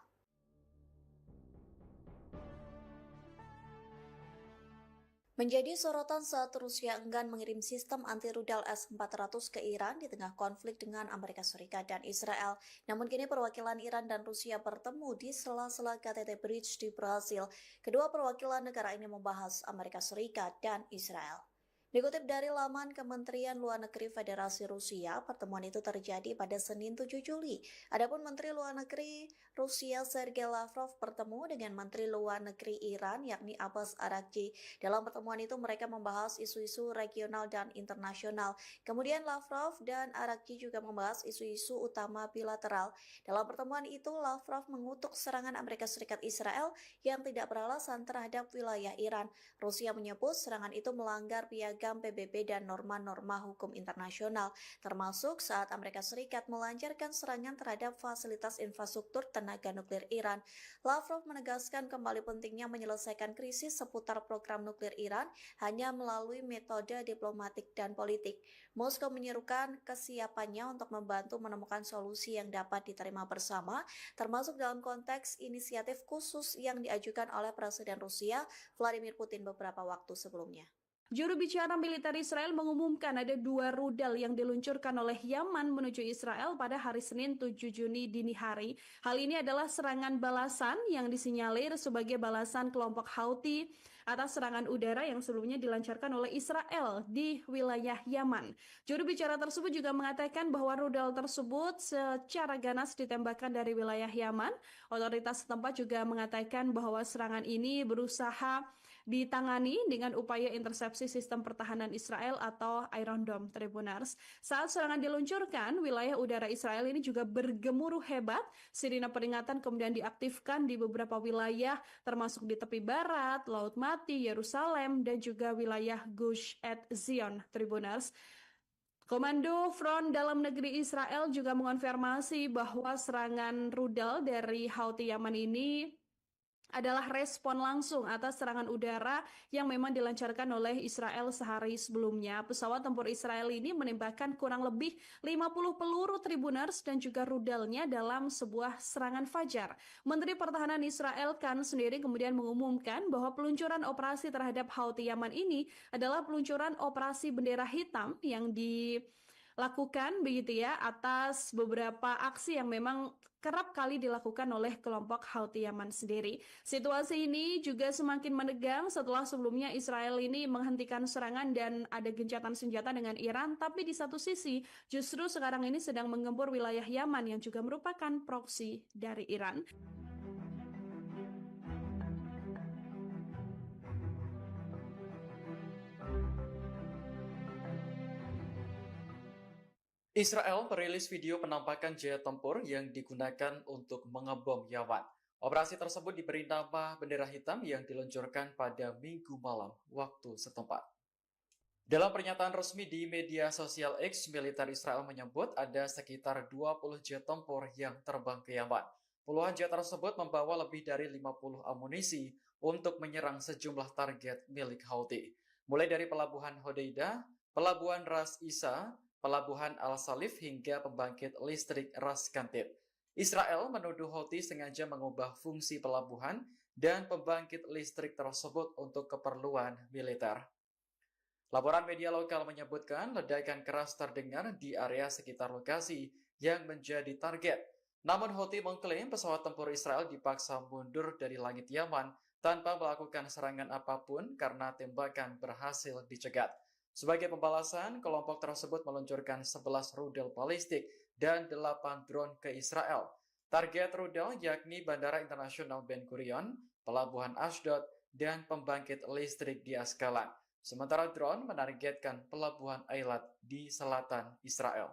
Menjadi sorotan saat Rusia enggan mengirim sistem anti-rudal S-400 ke Iran di tengah konflik dengan Amerika Serikat dan Israel. Namun kini perwakilan Iran dan Rusia bertemu di sela-sela KTT Bridge di Brasil. Kedua perwakilan negara ini membahas Amerika Serikat dan Israel. Dikutip dari laman Kementerian Luar Negeri Federasi Rusia, pertemuan itu terjadi pada Senin 7 Juli. Adapun Menteri Luar Negeri Rusia Sergei Lavrov bertemu dengan Menteri Luar Negeri Iran yakni Abbas Araghchi. Dalam pertemuan itu mereka membahas isu-isu regional dan internasional. Kemudian Lavrov dan Araghchi juga membahas isu-isu utama bilateral. Dalam pertemuan itu Lavrov mengutuk serangan Amerika Serikat Israel yang tidak beralasan terhadap wilayah Iran. Rusia menyebut serangan itu melanggar piagam PBB dan norma-norma hukum internasional, termasuk saat Amerika Serikat melancarkan serangan terhadap fasilitas infrastruktur tenaga nuklir Iran. Lavrov menegaskan kembali pentingnya menyelesaikan krisis seputar program nuklir Iran hanya melalui metode diplomatik dan politik. Moskow menyerukan kesiapannya untuk membantu menemukan solusi yang dapat diterima bersama, termasuk dalam konteks inisiatif khusus yang diajukan oleh Presiden Rusia Vladimir Putin beberapa waktu sebelumnya. Juru bicara militer Israel mengumumkan ada 2 rudal yang diluncurkan oleh Yaman menuju Israel pada hari Senin 7 Juni dini hari. Hal ini adalah serangan balasan yang disinyalir sebagai balasan kelompok Houthi atas serangan udara yang sebelumnya dilancarkan oleh Israel di wilayah Yaman. Juru bicara tersebut juga mengatakan bahwa rudal tersebut secara ganas ditembakkan dari wilayah Yaman. Otoritas setempat juga mengatakan bahwa serangan ini berusaha ditangani dengan upaya intersepsi sistem pertahanan Israel atau Iron Dome, Tribuners. Saat serangan diluncurkan, wilayah udara Israel ini juga bergemuruh hebat. Sirine peringatan kemudian diaktifkan di beberapa wilayah, termasuk di tepi barat, Laut Mati, Yerusalem, dan juga wilayah Gush Etzion, Tribuners. Komando Front Dalam Negeri Israel juga mengonfirmasi bahwa serangan rudal dari Houthi Yaman ini adalah respon langsung atas serangan udara yang memang dilancarkan oleh Israel sehari sebelumnya. Pesawat tempur Israel ini menembakkan kurang lebih 50 peluru Tribuners dan juga rudalnya dalam sebuah serangan fajar. Menteri Pertahanan Israel Katz sendiri kemudian mengumumkan bahwa peluncuran operasi terhadap Houthi Yaman ini adalah peluncuran operasi bendera hitam yang dilakukan begitu ya atas beberapa aksi yang memang kerap kali dilakukan oleh kelompok Houthi Yaman sendiri. Situasi ini juga semakin menegang setelah sebelumnya Israel ini menghentikan serangan dan ada gencatan senjata dengan Iran, tapi di satu sisi justru sekarang ini sedang menggempur wilayah Yaman yang juga merupakan proksi dari Iran. Israel merilis video penampakan jet tempur yang digunakan untuk mengebom Yaman. Operasi tersebut diberi nama bendera hitam yang diluncurkan pada Minggu malam waktu setempat. Dalam pernyataan resmi di media sosial X, militer Israel menyebut ada sekitar 20 jet tempur yang terbang ke Yaman. Puluhan jet tersebut membawa lebih dari 50 amunisi untuk menyerang sejumlah target milik Houthi, mulai dari pelabuhan Hodeidah, pelabuhan Ras Isa, pelabuhan Al-Salif hingga pembangkit listrik Ras Kantib. Israel menuduh Houthi sengaja mengubah fungsi pelabuhan dan pembangkit listrik tersebut untuk keperluan militer. Laporan media lokal menyebutkan ledakan keras terdengar di area sekitar lokasi yang menjadi target. Namun Houthi mengklaim pesawat tempur Israel dipaksa mundur dari langit Yaman tanpa melakukan serangan apapun karena tembakan berhasil dicegat. Sebagai pembalasan, kelompok tersebut meluncurkan 11 rudal balistik dan 8 drone ke Israel. Target rudal yakni Bandara Internasional Ben Gurion, Pelabuhan Ashdod, dan pembangkit listrik di Askalan. Sementara drone menargetkan Pelabuhan Eilat di selatan Israel.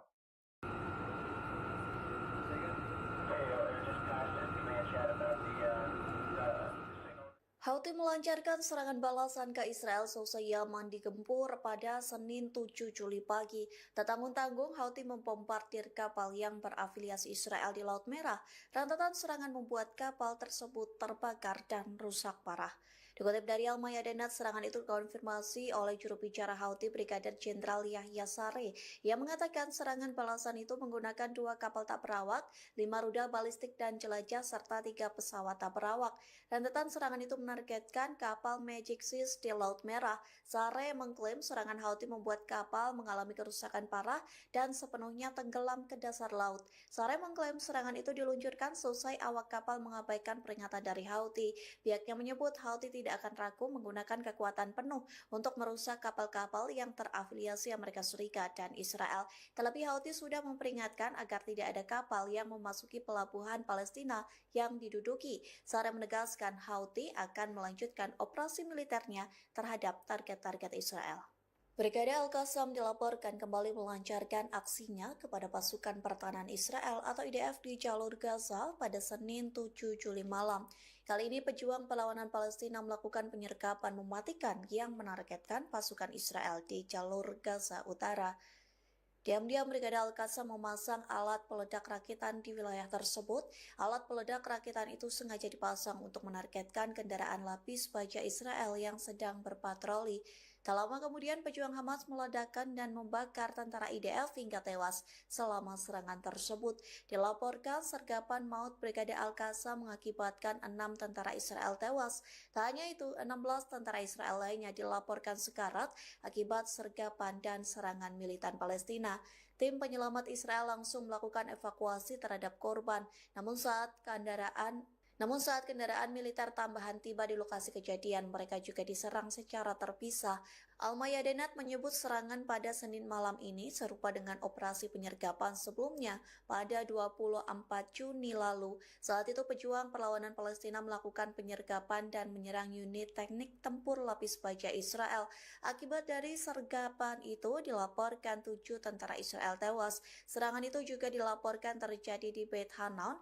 Houthi melancarkan serangan balasan ke Israel seusai Yaman digempur pada Senin 7 Juli pagi. Tak tanggung-tanggung, Houthi membombardir kapal yang berafiliasi Israel di Laut Merah. Rentetan serangan membuat kapal tersebut terbakar dan rusak parah. Dikutip dari Al-Mayadinat, serangan itu dikonfirmasi oleh juru bicara Houthi Brigadir Jenderal Yahya Saree yang mengatakan serangan balasan itu menggunakan 2 kapal tak berawak, 5 rudal balistik dan jelajah, serta 3 pesawat tak berawak. Rentetan serangan itu menargetkan kapal Magic Seas di Laut Merah. Saree mengklaim serangan Houthi membuat kapal mengalami kerusakan parah dan sepenuhnya tenggelam ke dasar laut. Saree mengklaim serangan itu diluncurkan selesai awak kapal mengabaikan peringatan dari Houthi. Pihaknya menyebut Houthi tidak akan ragu menggunakan kekuatan penuh untuk merusak kapal-kapal yang terafiliasi Amerika Serikat dan Israel. Terlebih Houthi sudah memperingatkan agar tidak ada kapal yang memasuki pelabuhan Palestina yang diduduki. Saree menegaskan Houthi akan melanjutkan operasi militernya terhadap target-target Israel. Brigade Al-Qassam dilaporkan kembali melancarkan aksinya kepada pasukan pertahanan Israel atau IDF di jalur Gaza pada Senin 7 Juli malam. Kali ini pejuang perlawanan Palestina melakukan penyergapan mematikan yang menargetkan pasukan Israel di jalur Gaza Utara. Diam-diam Brigade Al-Qassam memasang alat peledak rakitan di wilayah tersebut. Alat peledak rakitan itu sengaja dipasang untuk menargetkan kendaraan lapis baja Israel yang sedang berpatroli. Tak lama kemudian pejuang Hamas meledakkan dan membakar tentara IDF hingga tewas selama serangan tersebut. Dilaporkan sergapan maut Brigade Al-Qassam mengakibatkan 6 tentara Israel tewas. Tak hanya itu, 16 tentara Israel lainnya dilaporkan sekarat akibat sergapan dan serangan militan Palestina. Tim penyelamat Israel langsung melakukan evakuasi terhadap korban. Namun saat kendaraan militer tambahan tiba di lokasi kejadian, mereka juga diserang secara terpisah. Al-Mayadinat menyebut serangan pada Senin malam ini serupa dengan operasi penyergapan sebelumnya pada 24 Juni lalu. Saat itu pejuang perlawanan Palestina melakukan penyergapan dan menyerang unit teknik tempur lapis baja Israel. Akibat dari sergapan itu dilaporkan 7 tentara Israel tewas. Serangan itu juga dilaporkan terjadi di Beit Hanan.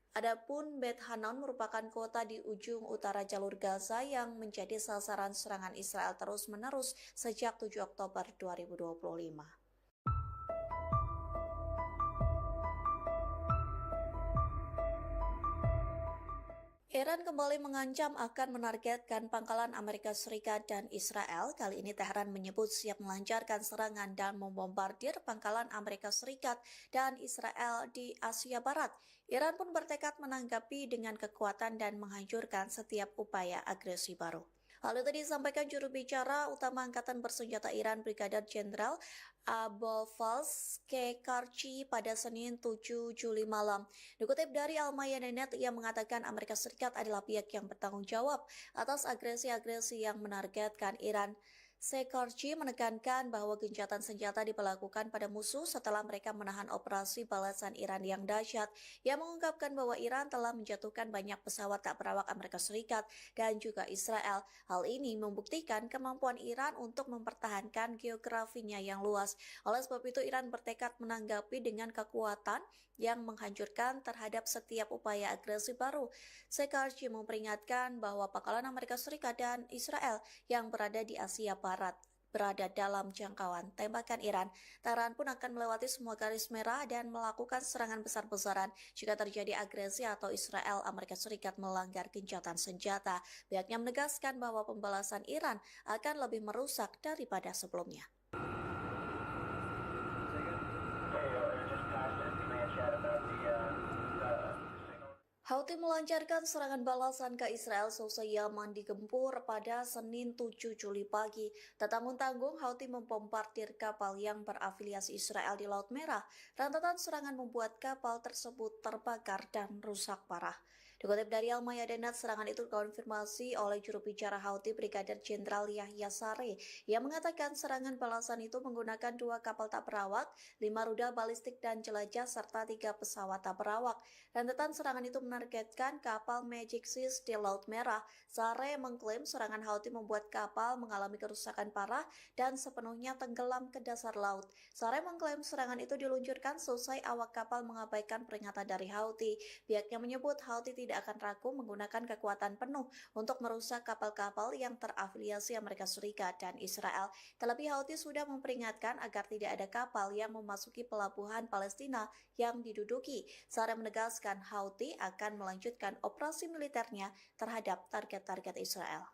Adapun Beit Hanan merupakan kota di ujung utara jalur Gaza yang menjadi sasaran serangan Israel terus-menerus sejak 7 Oktober 2025. Iran kembali mengancam akan menargetkan pangkalan Amerika Serikat dan Israel. Kali ini Tehran menyebut siap melancarkan serangan dan membombardir pangkalan Amerika Serikat dan Israel di Asia Barat. Iran pun bertekad menanggapi dengan kekuatan dan menghancurkan setiap upaya agresi baru. Hal itu disampaikan juru bicara utama Angkatan Bersenjata Iran Brigadir Jenderal Abolfazl Shekarchi pada Senin 7 Juli malam. Dikutip dari Al-Mayadinat, ia mengatakan Amerika Serikat adalah pihak yang bertanggung jawab atas agresi-agresi yang menargetkan Iran. Shekarchi menekankan bahwa gencatan senjata diberlakukan pada musuh setelah mereka menahan operasi balasan Iran yang dahsyat. Ia mengungkapkan bahwa Iran telah menjatuhkan banyak pesawat tak berawak Amerika Serikat dan juga Israel. Hal ini membuktikan kemampuan Iran untuk mempertahankan geografinya yang luas. Oleh sebab itu, Iran bertekad menanggapi dengan kekuatan yang menghancurkan terhadap setiap upaya agresi baru. Shekarchi memperingatkan bahwa pangkalan Amerika Serikat dan Israel yang berada di Asia Barat berada dalam jangkauan tembakan Iran. Tehran pun akan melewati semua garis merah dan melakukan serangan besar-besaran jika terjadi agresi atau Israel Amerika Serikat melanggar gencatan senjata. Pihaknya menegaskan bahwa pembalasan Iran akan lebih merusak daripada sebelumnya. Houthi melancarkan serangan balasan ke Israel seusai Yaman digempur pada Senin 7 Juli pagi. Tak tanggung-tanggung, Houthi membombardir kapal yang berafiliasi Israel di Laut Merah. Rentetan serangan membuat kapal tersebut terbakar dan rusak parah. Dikutip dari Al-Mayadinat, serangan itu dikonfirmasi oleh juru bicara Houthi Brigadir Jenderal Yahya Saree yang mengatakan serangan balasan itu menggunakan 2 kapal tak berawak, 5 rudal balistik dan jelajah, serta 3 pesawat tak berawak. Rentetan serangan itu menargetkan kapal Magic Seas di Laut Merah. Saree mengklaim serangan Houthi membuat kapal mengalami kerusakan parah dan sepenuhnya tenggelam ke dasar laut. Saree mengklaim serangan itu diluncurkan selesai awak kapal mengabaikan peringatan dari Houthi. Pihaknya menyebut Houthi tidak tidak akan ragu menggunakan kekuatan penuh untuk merusak kapal-kapal yang terafiliasi Amerika Serikat dan Israel. Terlebih Houthi sudah memperingatkan agar tidak ada kapal yang memasuki pelabuhan Palestina yang diduduki. Sarah menegaskan Houthi akan melanjutkan operasi militernya terhadap target-target Israel.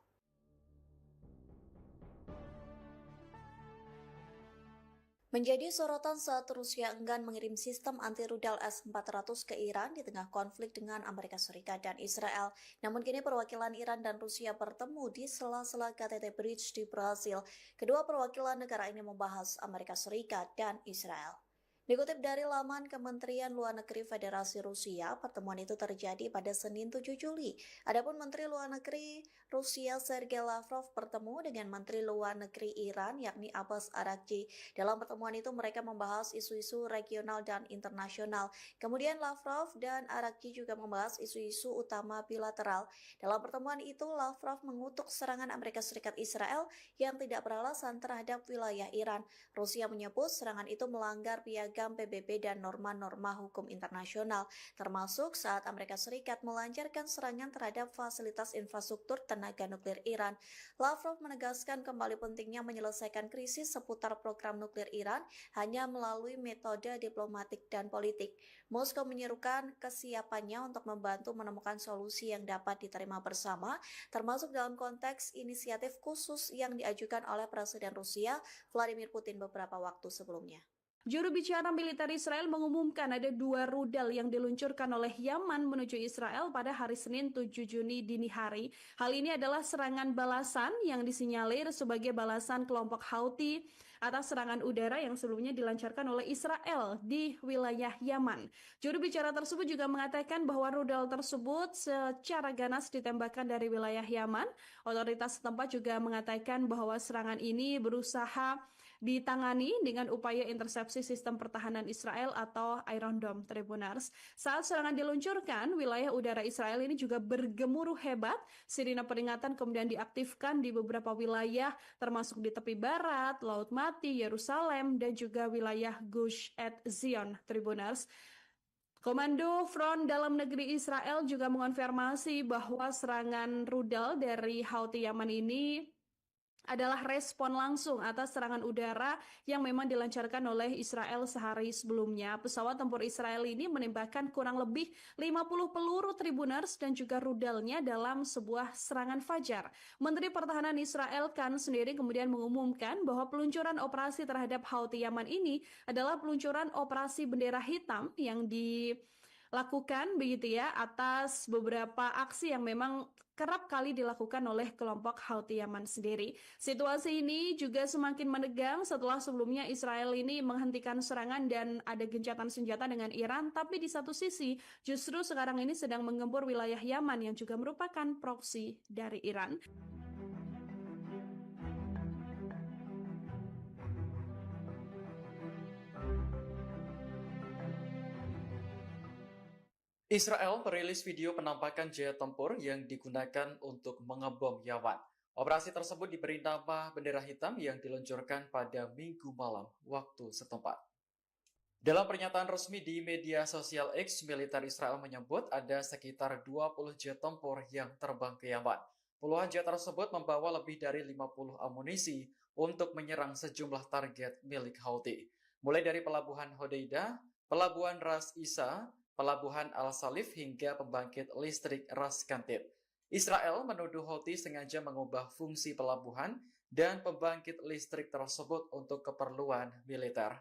Menjadi sorotan saat Rusia enggan mengirim sistem anti-rudal S-400 ke Iran di tengah konflik dengan Amerika Serikat dan Israel. Namun kini perwakilan Iran dan Rusia bertemu di sela-sela KTT Bridge di Brasil. Kedua perwakilan negara ini membahas Amerika Serikat dan Israel. Dikutip dari laman Kementerian Luar Negeri Federasi Rusia, pertemuan itu terjadi pada Senin 7 Juli. Adapun Menteri Luar Negeri Rusia Sergei Lavrov bertemu dengan Menteri Luar Negeri Iran yakni Abbas Araghchi. Dalam pertemuan itu mereka membahas isu-isu regional dan internasional. Kemudian Lavrov dan Araghchi juga membahas isu-isu utama bilateral. Dalam pertemuan itu Lavrov mengutuk serangan Amerika Serikat Israel yang tidak beralasan terhadap wilayah Iran. Rusia menyebut serangan itu melanggar piagam PBB dan norma-norma hukum internasional, termasuk saat Amerika Serikat melancarkan serangan terhadap fasilitas infrastruktur tenaga nuklir Iran. Lavrov menegaskan kembali pentingnya menyelesaikan krisis seputar program nuklir Iran hanya melalui metode diplomatik dan politik. Moskow menyerukan kesiapannya untuk membantu menemukan solusi yang dapat diterima bersama, termasuk dalam konteks inisiatif khusus yang diajukan oleh Presiden Rusia Vladimir Putin beberapa waktu sebelumnya. Juru bicara militer Israel mengumumkan ada 2 rudal yang diluncurkan oleh Yaman menuju Israel pada hari Senin 7 Juni dini hari. Hal ini adalah serangan balasan yang disinyalir sebagai balasan kelompok Houthi atas serangan udara yang sebelumnya dilancarkan oleh Israel di wilayah Yaman. Juru bicara tersebut juga mengatakan bahwa rudal tersebut secara ganas ditembakkan dari wilayah Yaman. Otoritas setempat juga mengatakan bahwa serangan ini berusaha ditangani dengan upaya intersepsi sistem pertahanan Israel atau Iron Dome, Tribunars. Saat serangan diluncurkan, wilayah udara Israel ini juga bergemuruh hebat. Sirine peringatan kemudian diaktifkan di beberapa wilayah, termasuk di tepi barat, Laut Mati, Yerusalem, dan juga wilayah Gush Etzion, Tribunars. Komando Front Dalam Negeri Israel juga mengonfirmasi bahwa serangan rudal dari Houthi Yaman ini adalah respon langsung atas serangan udara yang memang dilancarkan oleh Israel sehari sebelumnya. Pesawat tempur Israel ini menembakkan kurang lebih 50 peluru Tribunars dan juga rudalnya dalam sebuah serangan fajar. Menteri Pertahanan Israel Katz sendiri kemudian mengumumkan bahwa peluncuran operasi terhadap Houthi Yaman ini adalah peluncuran operasi bendera hitam yang dilakukan begitu ya atas beberapa aksi yang memang kerap kali dilakukan oleh kelompok Houthi Yaman sendiri. Situasi ini juga semakin menegang setelah sebelumnya Israel ini menghentikan serangan dan ada gencatan senjata dengan Iran, tapi di satu sisi justru sekarang ini sedang menggempur wilayah Yaman yang juga merupakan proksi dari Iran. Israel merilis video penampakan jet tempur yang digunakan untuk mengebom Yaman. Operasi tersebut diberi nama bendera hitam yang diluncurkan pada Minggu malam waktu setempat. Dalam pernyataan resmi di media sosial X, militer Israel menyebut ada sekitar 20 jet tempur yang terbang ke Yaman. Puluhan jet tersebut membawa lebih dari 50 amunisi untuk menyerang sejumlah target milik Houthi, mulai dari pelabuhan Hodeidah, pelabuhan Ras Isa, pelabuhan Al-Salif hingga pembangkit listrik Ras Kantib. Israel menuduh Houthi sengaja mengubah fungsi pelabuhan dan pembangkit listrik tersebut untuk keperluan militer.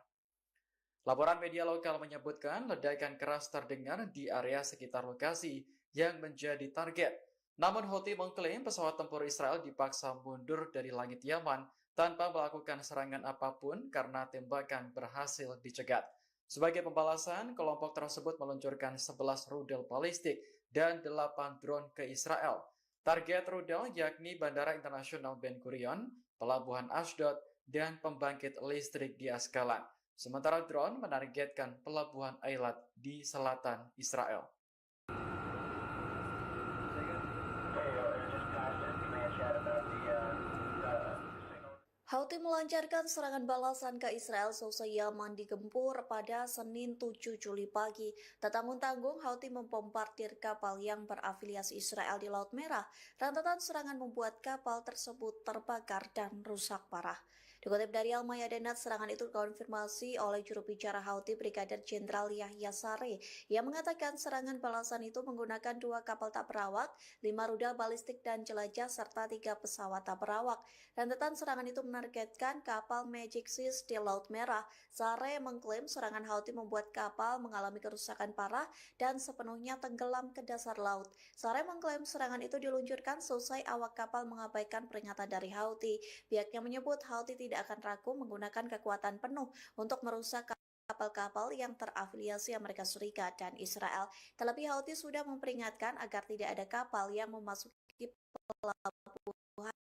Laporan media lokal menyebutkan ledakan keras terdengar di area sekitar lokasi yang menjadi target. Namun Houthi mengklaim pesawat tempur Israel dipaksa mundur dari langit Yaman tanpa melakukan serangan apapun karena tembakan berhasil dicegat. Sebagai pembalasan, kelompok tersebut meluncurkan 11 rudal balistik dan 8 drone ke Israel. Target rudal yakni Bandara Internasional Ben Gurion, Pelabuhan Ashdod, dan pembangkit listrik di Askalan. Sementara drone menargetkan Pelabuhan Eilat di selatan Israel. Houthi melancarkan serangan balasan ke Israel seusai Yaman digempur pada Senin 7 Juli pagi. Tak tanggung-tanggung, Houthi membombardir kapal yang berafiliasi Israel di Laut Merah. Rentetan serangan membuat kapal tersebut terbakar dan rusak parah. Dikutip dari Al-Mayadinat, serangan itu dikonfirmasi oleh juru bicara Houthi Brigadir Jenderal Yahya Saree yang mengatakan serangan balasan itu menggunakan 2 kapal tak berawak, 5 rudal balistik dan jelajah, serta 3 pesawat tak berawak. Rentetan serangan itu menargetkan kapal Magic Seas di Laut Merah. Saree mengklaim serangan Houthi membuat kapal mengalami kerusakan parah dan sepenuhnya tenggelam ke dasar laut. Saree mengklaim serangan itu diluncurkan selesai awak kapal mengabaikan peringatan dari Houthi. Pihaknya menyebut Houthi tidak akan ragu menggunakan kekuatan penuh untuk merusak kapal-kapal yang terafiliasi Amerika Serikat dan Israel. Terlebih Houthi sudah memperingatkan agar tidak ada kapal yang memasuki pelabuhan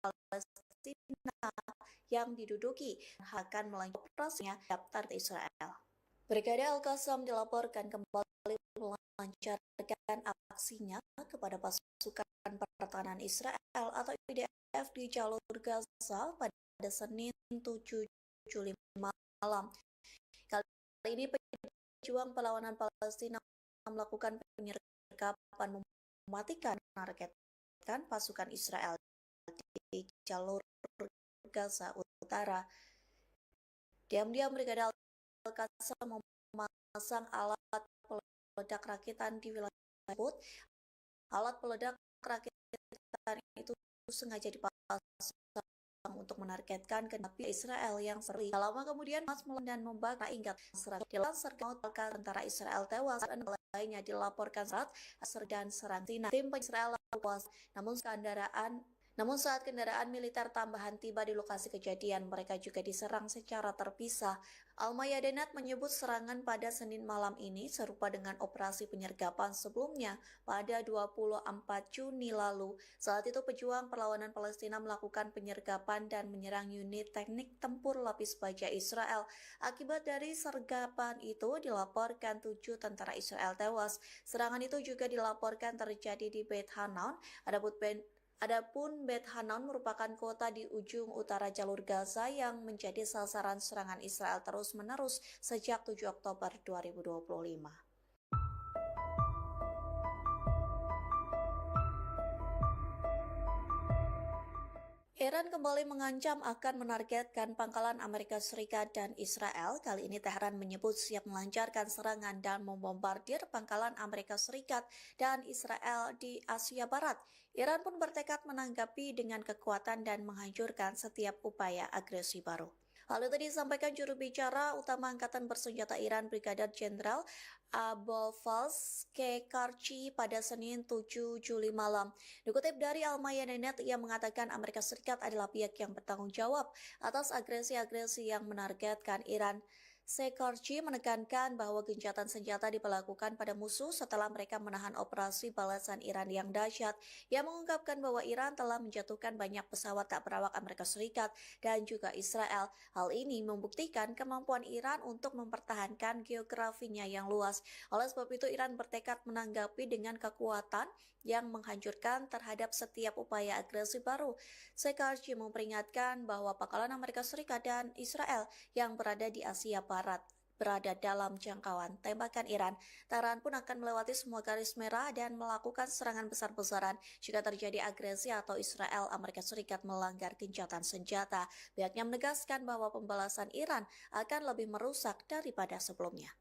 Palestina yang diduduki akan melanjutkan operasinya daftar Israel. Brigade Al-Qassam dilaporkan kembali melancarkan aksinya kepada pasukan pertahanan Israel atau IDF di jalur Gaza pada Senin 7 Juli malam. Kali ini pejuang perlawanan Palestina melakukan penyergapan mematikan menargetkan pasukan Israel di jalur Gaza Utara. Diam-diam Brigade Al-Qassam memasang alat peledak rakitan di wilayah tersebut. Alat peledak rakitan itu sengaja dipasang untuk menargetkan ke napi Israel yang sering. Tak lama kemudian Hamas dan membakar ingat serat dilansirkan tentara Israel tewas dan lainnya dilaporkan saat dan serang Tina. Tim Israel tewas, namun saat kendaraan militer tambahan tiba di lokasi kejadian, mereka juga diserang secara terpisah. Al-Mayadinat menyebut serangan pada Senin malam ini serupa dengan operasi penyergapan sebelumnya pada 24 Juni lalu. Saat itu pejuang perlawanan Palestina melakukan penyergapan dan menyerang unit teknik tempur lapis baja Israel. Akibat dari sergapan itu dilaporkan 7 tentara Israel tewas. Serangan itu juga dilaporkan terjadi di Beit Hanan. Adapun Beit Hanan merupakan kota di ujung utara jalur Gaza yang menjadi sasaran serangan Israel terus-menerus sejak 7 Oktober 2025. Iran kembali mengancam akan menargetkan pangkalan Amerika Serikat dan Israel. Kali ini Tehran menyebut siap melancarkan serangan dan membombardir pangkalan Amerika Serikat dan Israel di Asia Barat. Iran pun bertekad menanggapi dengan kekuatan dan menghancurkan setiap upaya agresi baru. Hal itu disampaikan juru bicara utama Angkatan Bersenjata Iran Brigadir Jenderal Abolfazl Shekarchi pada Senin 7 Juli malam. Dikutip dari Al-Mayadinat, ia mengatakan Amerika Serikat adalah pihak yang bertanggung jawab atas agresi-agresi yang menargetkan Iran. Shekarchi menekankan bahwa gencatan senjata diberlakukan pada musuh setelah mereka menahan operasi balasan Iran yang dahsyat. Ia mengungkapkan bahwa Iran telah menjatuhkan banyak pesawat tak berawak Amerika Serikat dan juga Israel. Hal ini membuktikan kemampuan Iran untuk mempertahankan geografinya yang luas. Oleh sebab itu, Iran bertekad menanggapi dengan kekuatan yang menghancurkan terhadap setiap upaya agresi baru. Shekarchi memperingatkan bahwa pangkalan Amerika Serikat dan Israel yang berada di Asia Barat berada dalam jangkauan tembakan Iran. Tehran pun akan melewati semua garis merah dan melakukan serangan besar-besaran jika terjadi agresi atau Israel Amerika Serikat melanggar gencatan senjata. Pihaknya menegaskan bahwa pembalasan Iran akan lebih merusak daripada sebelumnya.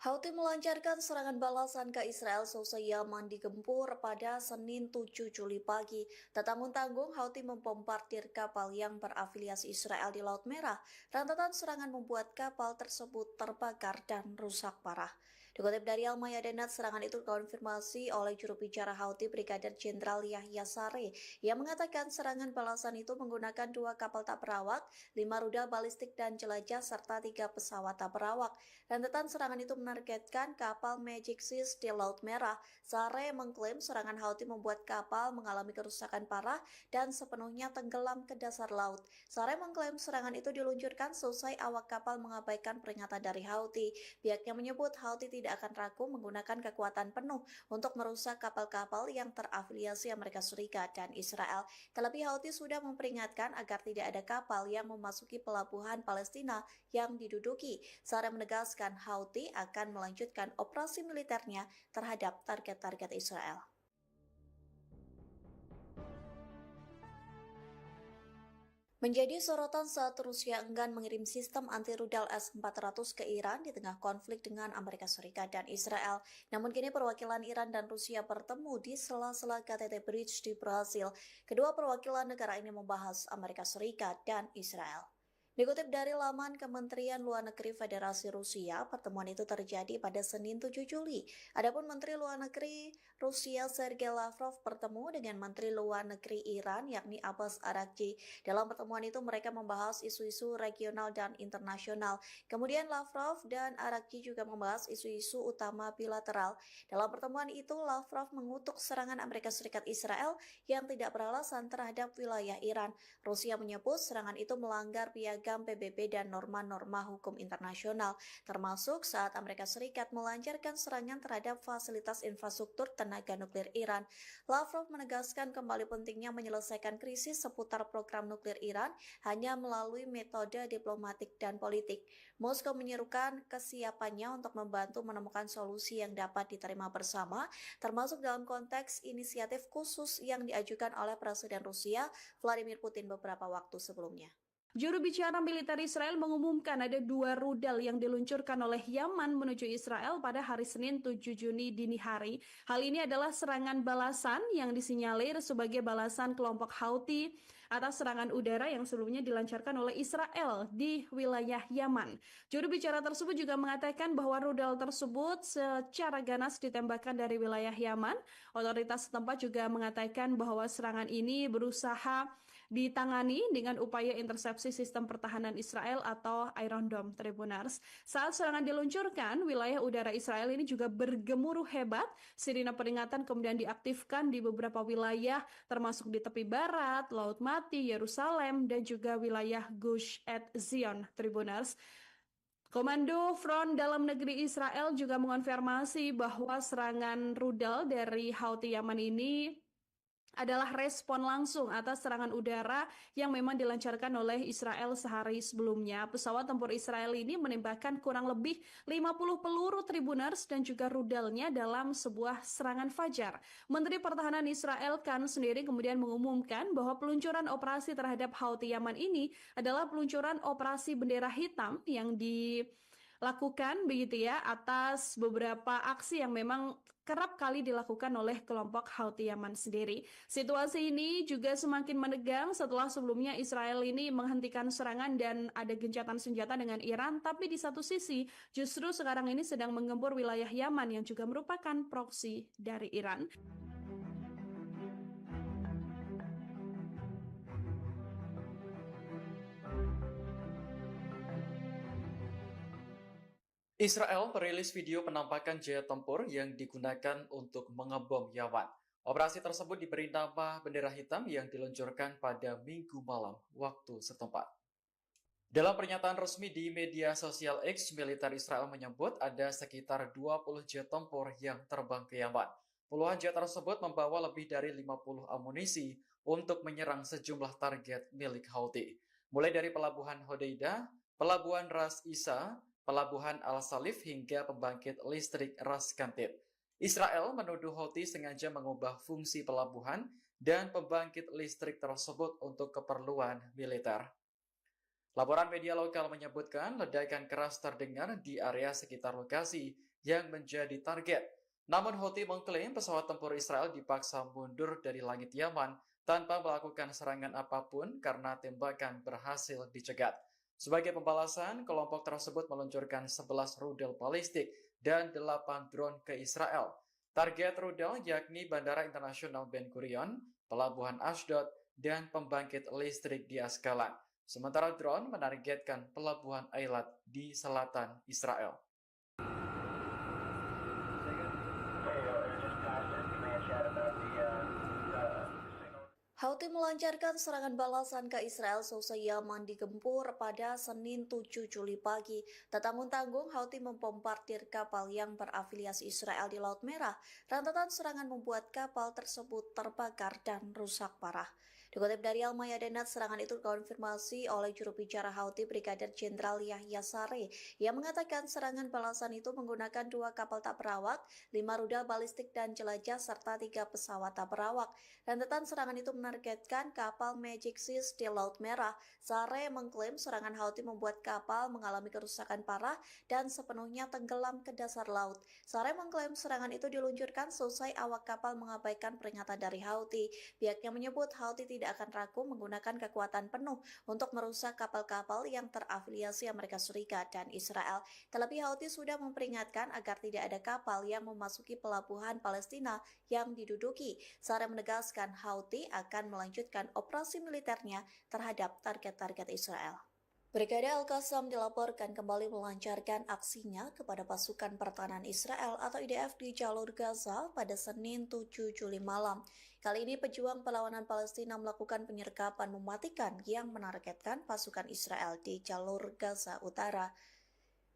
Houthi melancarkan serangan balasan ke Israel seusai Yaman digempur pada Senin 7 Juli pagi. Tak tanggung-tanggung, Houthi membombardir kapal yang berafiliasi Israel di Laut Merah. Rentetan serangan membuat kapal tersebut terbakar dan rusak parah. Dikutip dari Al-Mayadinat, serangan itu dikonfirmasi oleh juru bicara Houthi Brigadir Jenderal Yahya Saree yang mengatakan serangan balasan itu menggunakan 2 kapal tak berawak, 5 rudal balistik dan jelajah, serta 3 pesawat tak berawak. Rentetan serangan itu menargetkan menargetkan kapal Magic Seas di Laut Merah. Sahre mengklaim serangan Houthi membuat kapal mengalami kerusakan parah dan sepenuhnya tenggelam ke dasar laut. Sahre mengklaim serangan itu diluncurkan selesai awak kapal mengabaikan peringatan dari Houthi. Pihaknya menyebut Houthi tidak akan ragu menggunakan kekuatan penuh untuk merusak kapal-kapal yang terafiliasi Amerika Serikat dan Israel. Terlebih Houthi sudah memperingatkan agar tidak ada kapal yang memasuki pelabuhan Palestina yang diduduki. Sahre menegaskan Houthi akan melanjutkan operasi militernya terhadap target-target Israel. Menjadi sorotan saat Rusia enggan mengirim sistem anti-rudal S-400 ke Iran di tengah konflik dengan Amerika Serikat dan Israel. Namun kini perwakilan Iran dan Rusia bertemu di sela-sela KTT Bridge di Brasil. Kedua perwakilan negara ini membahas Amerika Serikat dan Israel. Dikutip dari laman Kementerian Luar Negeri Federasi Rusia, pertemuan itu terjadi pada Senin 7 Juli. Adapun Menteri Luar Negeri Rusia Sergei Lavrov bertemu dengan Menteri Luar Negeri Iran yakni Abbas Araghchi. Dalam pertemuan itu mereka membahas isu-isu regional dan internasional. Kemudian Lavrov dan Araghchi juga membahas isu-isu utama bilateral. Dalam pertemuan itu Lavrov mengutuk serangan Amerika Serikat Israel yang tidak beralasan terhadap wilayah Iran. Rusia menyebut serangan itu melanggar piagam PBB dan norma-norma hukum internasional, termasuk saat Amerika Serikat melancarkan serangan terhadap fasilitas infrastruktur tenaga nuklir Iran. Lavrov menegaskan kembali pentingnya menyelesaikan krisis seputar program nuklir Iran hanya melalui metode diplomatik dan politik. Moskow menyerukan kesiapannya untuk membantu menemukan solusi yang dapat diterima bersama, termasuk dalam konteks inisiatif khusus yang diajukan oleh Presiden Rusia Vladimir Putin beberapa waktu sebelumnya. Juru bicara militer Israel mengumumkan ada 2 rudal yang diluncurkan oleh Yaman menuju Israel pada hari Senin 7 Juni dini hari. Hal ini adalah serangan balasan yang disinyalir sebagai balasan kelompok Houthi atas serangan udara yang sebelumnya dilancarkan oleh Israel di wilayah Yaman. Juru bicara tersebut juga mengatakan bahwa rudal tersebut secara ganas ditembakkan dari wilayah Yaman. Otoritas setempat juga mengatakan bahwa serangan ini berusaha ditangani dengan upaya intersepsi sistem pertahanan Israel atau Iron Dome, Tribunars. Saat serangan diluncurkan, wilayah udara Israel ini juga bergemuruh hebat. Sirine peringatan kemudian diaktifkan di beberapa wilayah, termasuk di tepi barat, Laut Mati, Yerusalem, dan juga wilayah Gush Etzion, Tribunars. Komando Front Dalam Negeri Israel juga mengonfirmasi bahwa serangan rudal dari Houthi Yaman ini adalah respon langsung atas serangan udara yang memang dilancarkan oleh Israel sehari sebelumnya. Pesawat tempur Israel ini menembakkan kurang lebih 50 peluru Tribunars dan juga rudalnya dalam sebuah serangan fajar. Menteri Pertahanan Israel Katz sendiri kemudian mengumumkan bahwa peluncuran operasi terhadap Houthi Yaman ini adalah peluncuran operasi bendera hitam yang dilakukan begitu ya atas beberapa aksi yang memang kerap kali dilakukan oleh kelompok Houthi Yaman sendiri. Situasi ini juga semakin menegang setelah sebelumnya Israel ini menghentikan serangan dan ada gencatan senjata dengan Iran, tapi di satu sisi justru sekarang ini sedang menggempur wilayah Yaman yang juga merupakan proksi dari Iran. Israel merilis video penampakan jet tempur yang digunakan untuk mengebom Yaman. Operasi tersebut diberi nama bendera hitam yang diluncurkan pada Minggu malam waktu setempat. Dalam pernyataan resmi di media sosial X, militer Israel menyebut ada sekitar 20 jet tempur yang terbang ke Yaman. Puluhan jet tersebut membawa lebih dari 50 amunisi untuk menyerang sejumlah target milik Houthi, mulai dari pelabuhan Hodeidah, pelabuhan Ras Isa, pelabuhan Al-Salif hingga pembangkit listrik Ras Kantip. Israel menuduh Houthi sengaja mengubah fungsi pelabuhan dan pembangkit listrik tersebut untuk keperluan militer. Laporan media lokal menyebutkan ledakan keras terdengar di area sekitar lokasi yang menjadi target. Namun Houthi mengklaim pesawat tempur Israel dipaksa mundur dari langit Yaman tanpa melakukan serangan apapun karena tembakan berhasil dicegat. Sebagai pembalasan, kelompok tersebut meluncurkan 11 rudal balistik dan 8 drone ke Israel. Target rudal yakni Bandara Internasional Ben Gurion, Pelabuhan Ashdod, dan pembangkit listrik di Askalan. Sementara drone menargetkan Pelabuhan Eilat di selatan Israel. Houthi melancarkan serangan balasan ke Israel seusai Yaman digempur pada Senin 7 Juli pagi. Tak tanggung-tanggung, Houthi membombardir kapal yang berafiliasi Israel di Laut Merah. Rentetan serangan membuat kapal tersebut terbakar dan rusak parah. Dikutip dari Al-Mayadinat, serangan itu dikonfirmasi oleh juru bicara Houthi Brigadir Jenderal Yahya Saree yang mengatakan serangan balasan itu menggunakan 2 kapal tak berawak, 5 rudal balistik dan jelajah, serta 3 pesawat tak berawak. Rentetan serangan itu menargetkan kapal Magic Seas di Laut Merah. Saree mengklaim serangan Houthi membuat kapal mengalami kerusakan parah dan sepenuhnya tenggelam ke dasar laut. Saree mengklaim serangan itu diluncurkan seusai awak kapal mengabaikan peringatan dari Houthi. Pihaknya menyebut Houthi tidak akan ragu menggunakan kekuatan penuh untuk merusak kapal-kapal yang terafiliasi Amerika Serikat dan Israel. Terlebih Houthi sudah memperingatkan agar tidak ada kapal yang memasuki pelabuhan Palestina yang diduduki. Saree menegaskan Houthi akan melanjutkan operasi militernya terhadap target-target Israel. Brigade Al-Qassam dilaporkan kembali melancarkan aksinya kepada pasukan pertahanan Israel atau IDF di jalur Gaza pada Senin 7 Juli malam. Kali ini pejuang perlawanan Palestina melakukan penyergapan mematikan yang menargetkan pasukan Israel di jalur Gaza Utara.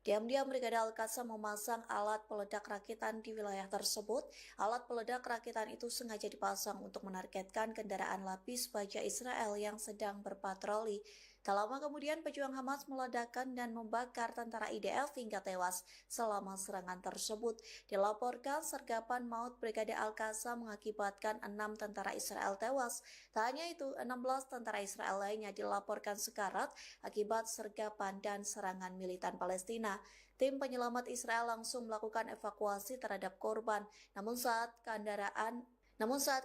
Diam-diam Brigade Al-Qassam memasang alat peledak rakitan di wilayah tersebut. Alat peledak rakitan itu sengaja dipasang untuk menargetkan kendaraan lapis baja Israel yang sedang berpatroli. Tak lama kemudian pejuang Hamas meledakkan dan membakar tentara IDF hingga tewas selama serangan tersebut. Dilaporkan sergapan maut Brigade Al-Qassam mengakibatkan 6 tentara Israel tewas. Tak hanya itu, 16 tentara Israel lainnya dilaporkan sekarat akibat sergapan dan serangan militan Palestina. Tim penyelamat Israel langsung melakukan evakuasi terhadap korban. Namun saat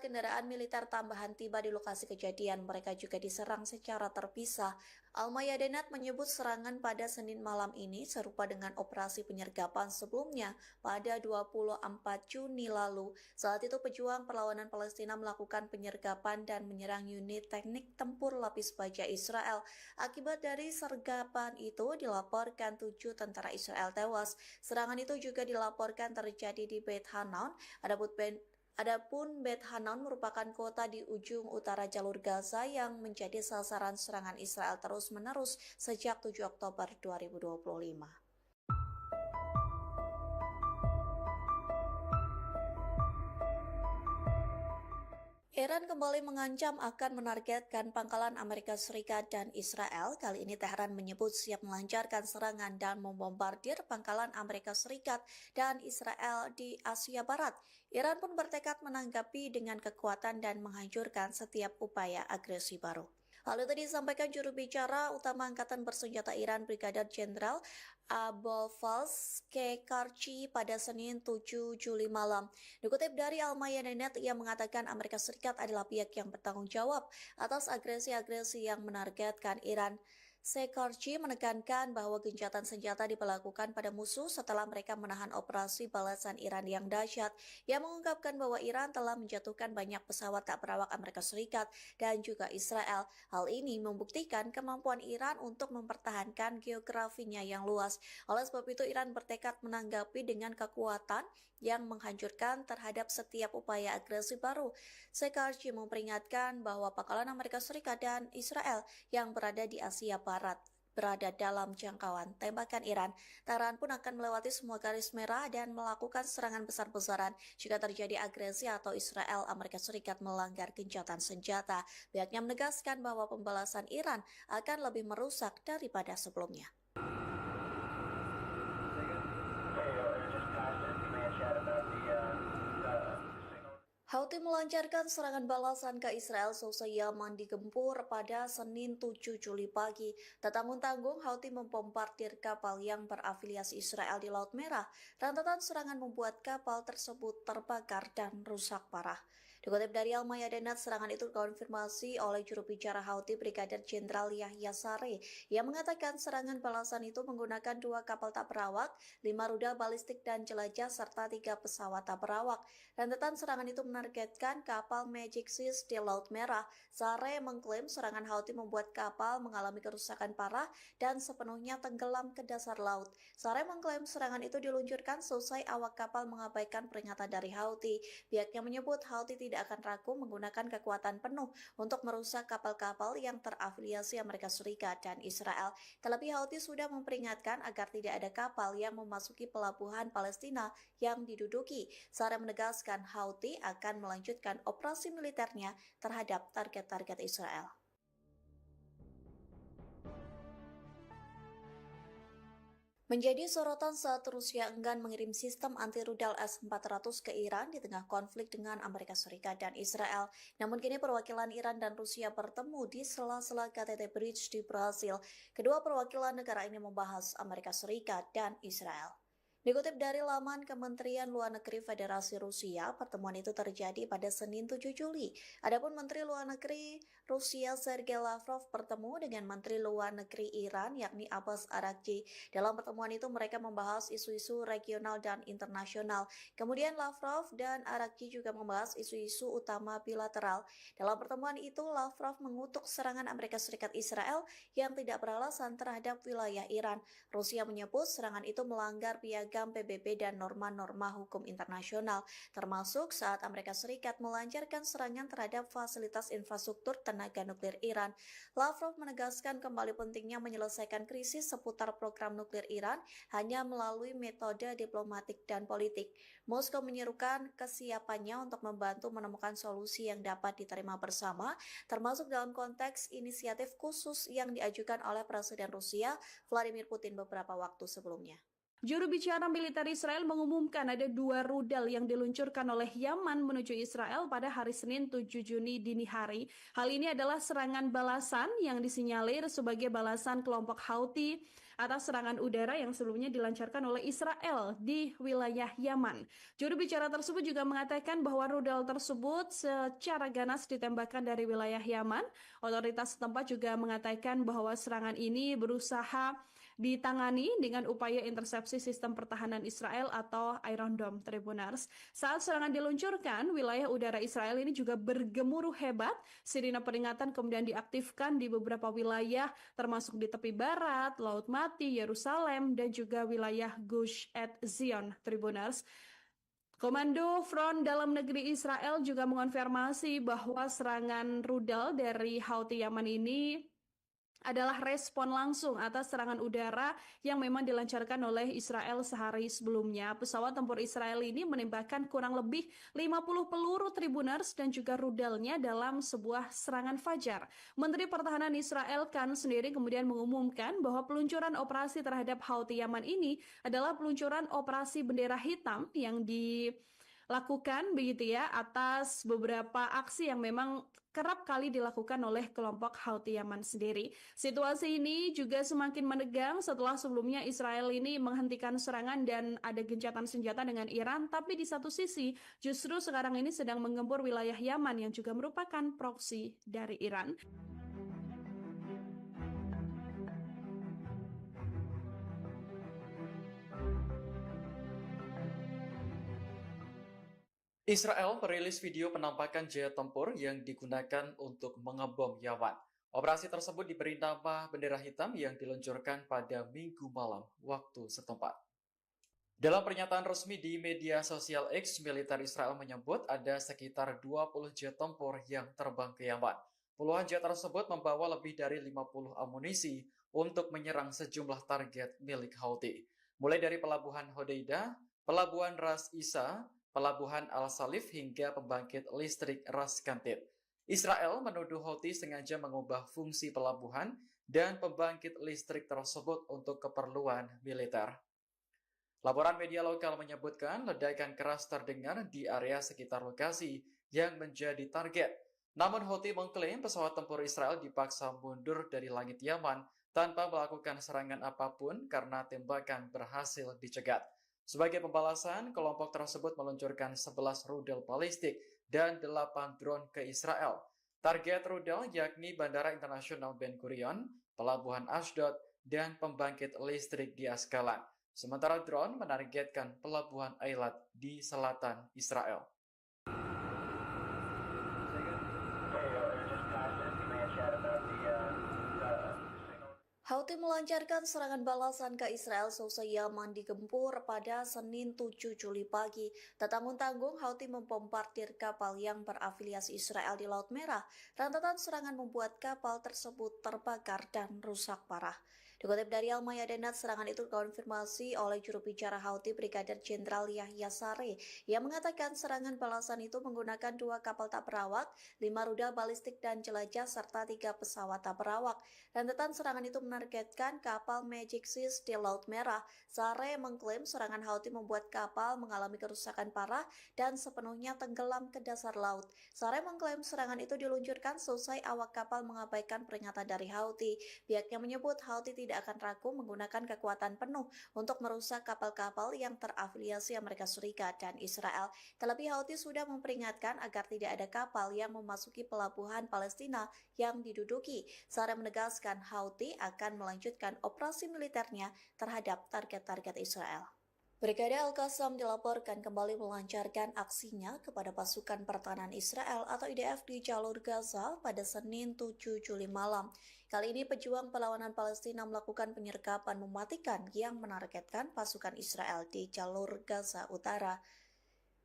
kendaraan militer tambahan tiba di lokasi kejadian, mereka juga diserang secara terpisah. Al-Mayadinat menyebut serangan pada Senin malam ini serupa dengan operasi penyergapan sebelumnya pada 24 Juni lalu. Saat itu pejuang perlawanan Palestina melakukan penyergapan dan menyerang unit teknik tempur lapis baja Israel. Akibat dari sergapan itu dilaporkan 7 tentara Israel tewas. Serangan itu juga dilaporkan terjadi di Beit Hanan. Adapun Beit Hanan merupakan kota di ujung utara jalur Gaza yang menjadi sasaran serangan Israel terus-menerus sejak 7 Oktober 2025. Iran kembali mengancam akan menargetkan pangkalan Amerika Serikat dan Israel. Kali ini Tehran menyebut siap melancarkan serangan dan membombardir pangkalan Amerika Serikat dan Israel di Asia Barat. Iran pun bertekad menanggapi dengan kekuatan dan menghancurkan setiap upaya agresi baru. Hal itu disampaikan juru bicara utama Angkatan Bersenjata Iran Brigadir Jenderal Abolfazl Shekarchi pada Senin 7 Juli malam. Dikutip dari Al-Mayadinat, ia mengatakan Amerika Serikat adalah pihak yang bertanggung jawab atas agresi-agresi yang menargetkan Iran. Shekarchi menekankan bahwa gencatan senjata diberlakukan pada musuh setelah mereka menahan operasi balasan Iran yang dahsyat. Ia mengungkapkan bahwa Iran telah menjatuhkan banyak pesawat tak berawak Amerika Serikat dan juga Israel. Hal ini membuktikan kemampuan Iran untuk mempertahankan geografinya yang luas. Oleh sebab itu, Iran bertekad menanggapi dengan kekuatan yang menghancurkan terhadap setiap upaya agresi baru. Shekarchi memperingatkan bahwa pangkalan Amerika Serikat dan Israel yang berada di Asia Barat berada dalam jangkauan tembakan Iran. Tehran pun akan melewati semua garis merah dan melakukan serangan besar-besaran jika terjadi agresi atau Israel Amerika Serikat melanggar gencatan senjata. Pihaknya menegaskan bahwa pembalasan Iran akan lebih merusak daripada sebelumnya. Houthi melancarkan serangan balasan ke Israel seusai Yaman digempur pada Senin 7 Juli pagi. Tak tanggung-tanggung, Houthi membombardir kapal yang berafiliasi Israel di Laut Merah. Rentetan serangan membuat kapal tersebut terbakar dan rusak parah. Dikutip dari Al Mayadeen, serangan itu dikonfirmasi oleh juru bicara Houthi Brigadir Jenderal Yahya Saree yang mengatakan serangan balasan itu menggunakan 2 kapal tak berawak, 5 rudal balistik dan jelajah, serta 3 pesawat tak berawak. Rentetan serangan itu menargetkan kapal Magic Seas di Laut Merah. Saree mengklaim serangan Houthi membuat kapal mengalami kerusakan parah dan sepenuhnya tenggelam ke dasar laut. Saree mengklaim serangan itu diluncurkan selesai awak kapal mengabaikan peringatan dari Houthi. Pihaknya menyebut Houthi tidak akan ragu menggunakan kekuatan penuh untuk merusak kapal-kapal yang terafiliasi Amerika Serikat dan Israel. Terlebih Houthi sudah memperingatkan agar tidak ada kapal yang memasuki pelabuhan Palestina yang diduduki. Saree menegaskan Houthi akan melanjutkan operasi militernya terhadap target-target Israel. Menjadi sorotan saat Rusia enggan mengirim sistem anti-rudal S-400 ke Iran di tengah konflik dengan Amerika Serikat dan Israel. Namun kini perwakilan Iran dan Rusia bertemu di sela-sela KTT Bridge di Brasil. Kedua perwakilan negara ini membahas Amerika Serikat dan Israel. Dikutip dari laman Kementerian Luar Negeri Federasi Rusia, pertemuan itu terjadi pada Senin 7 Juli. Adapun Menteri Luar Negeri Rusia Sergei Lavrov bertemu dengan Menteri Luar Negeri Iran yakni Abbas Araghchi. Dalam pertemuan itu mereka membahas isu-isu regional dan internasional. Kemudian Lavrov dan Araghchi juga membahas isu-isu utama bilateral. Dalam pertemuan itu Lavrov mengutuk serangan Amerika Serikat Israel yang tidak beralasan terhadap wilayah Iran. Rusia menyebut serangan itu melanggar piagam PBB dan norma-norma hukum internasional, termasuk saat Amerika Serikat melancarkan serangan terhadap fasilitas infrastruktur tenaga nuklir Iran. Lavrov menegaskan kembali pentingnya menyelesaikan krisis seputar program nuklir Iran hanya melalui metode diplomatik dan politik. Moskow menyerukan kesiapannya untuk membantu menemukan solusi yang dapat diterima bersama, termasuk dalam konteks inisiatif khusus yang diajukan oleh Presiden Rusia Vladimir Putin beberapa waktu sebelumnya. Juru bicara militer Israel mengumumkan ada 2 rudal yang diluncurkan oleh Yaman menuju Israel pada hari Senin 7 Juni dini hari. Hal ini adalah serangan balasan yang disinyalir sebagai balasan kelompok Houthi atas serangan udara yang sebelumnya dilancarkan oleh Israel di wilayah Yaman. Juru bicara tersebut juga mengatakan bahwa rudal tersebut secara ganas ditembakkan dari wilayah Yaman. Otoritas setempat juga mengatakan bahwa serangan ini berusaha ditangani dengan upaya intersepsi sistem pertahanan Israel atau Iron Dome Tribunars. Saat serangan diluncurkan, wilayah udara Israel ini juga bergemuruh hebat. Sirine peringatan kemudian diaktifkan di beberapa wilayah, termasuk di tepi barat, Laut Mati, Yerusalem, dan juga wilayah Gush Etzion Tribunars. Komando Front Dalam Negeri Israel juga mengonfirmasi bahwa serangan rudal dari Houthi Yaman ini adalah respon langsung atas serangan udara yang memang dilancarkan oleh Israel sehari sebelumnya. Pesawat tempur Israel ini menembakkan kurang lebih 50 peluru Tribunars dan juga rudalnya dalam sebuah serangan fajar. Menteri Pertahanan Israel Katz sendiri kemudian mengumumkan bahwa peluncuran operasi terhadap Houthi Yaman ini adalah peluncuran operasi bendera hitam yang dilakukan begitu ya atas beberapa aksi yang memang kerap kali dilakukan oleh kelompok Houthi Yaman sendiri. Situasi ini juga semakin menegang setelah sebelumnya Israel ini menghentikan serangan dan ada gencatan senjata dengan Iran, tapi di satu sisi justru sekarang ini sedang menggempur wilayah Yaman yang juga merupakan proksi dari Iran. Israel merilis video penampakan jet tempur yang digunakan untuk mengebom Yaman. Operasi tersebut diberi nama bendera hitam yang diluncurkan pada Minggu malam waktu setempat. Dalam pernyataan resmi di media sosial X, militer Israel menyebut ada sekitar 20 jet tempur yang terbang ke Yaman. Puluhan jet tersebut membawa lebih dari 50 amunisi untuk menyerang sejumlah target milik Houthi, mulai dari pelabuhan Hodeidah, pelabuhan Ras Isa, pelabuhan Al-Salif hingga pembangkit listrik Ras Kantip. Israel menuduh Houthi sengaja mengubah fungsi pelabuhan dan pembangkit listrik tersebut untuk keperluan militer. Laporan media lokal menyebutkan ledakan keras terdengar di area sekitar lokasi yang menjadi target. Namun Houthi mengklaim pesawat tempur Israel dipaksa mundur dari langit Yaman tanpa melakukan serangan apapun karena tembakan berhasil dicegat. Sebagai pembalasan, kelompok tersebut meluncurkan 11 rudal balistik dan 8 drone ke Israel. Target rudal yakni Bandara Internasional Ben Gurion, Pelabuhan Ashdod, dan pembangkit listrik di Askalan. Sementara drone menargetkan Pelabuhan Eilat di selatan Israel. Houthi melancarkan serangan balasan ke Israel seusai Yaman digempur pada Senin 7 Juli pagi. Tak tanggung-tanggung, Houthi membombardir kapal yang berafiliasi Israel di Laut Merah. Rentetan serangan membuat kapal tersebut terbakar dan rusak parah. Dikutip dari Al-Mayadinat, serangan itu dikonfirmasi oleh juru bicara Houthi Brigadir Jenderal Yahya Saree yang mengatakan serangan balasan itu menggunakan 2 kapal tak berawak, 5 rudal balistik dan jelajah, serta 3 pesawat tak berawak. Rentetan serangan itu menargetkan kapal Magic Seas di Laut Merah. Saree mengklaim serangan Houthi membuat kapal mengalami kerusakan parah dan sepenuhnya tenggelam ke dasar laut. Saree mengklaim serangan itu diluncurkan seusai awak kapal mengabaikan peringatan dari Houthi. Pihaknya menyebut Houthi tidak akan ragu menggunakan kekuatan penuh untuk merusak kapal-kapal yang terafiliasi Amerika Serikat dan Israel. Terlebih Houthi sudah memperingatkan agar tidak ada kapal yang memasuki pelabuhan Palestina yang diduduki. Saree menegaskan Houthi akan melanjutkan operasi militernya terhadap target-target Israel. Brigade Al-Qassam dilaporkan kembali melancarkan aksinya kepada pasukan pertahanan Israel atau IDF di jalur Gaza pada Senin 7 Juli malam. Kali ini pejuang perlawanan Palestina melakukan penyergapan mematikan yang menargetkan pasukan Israel di jalur Gaza Utara.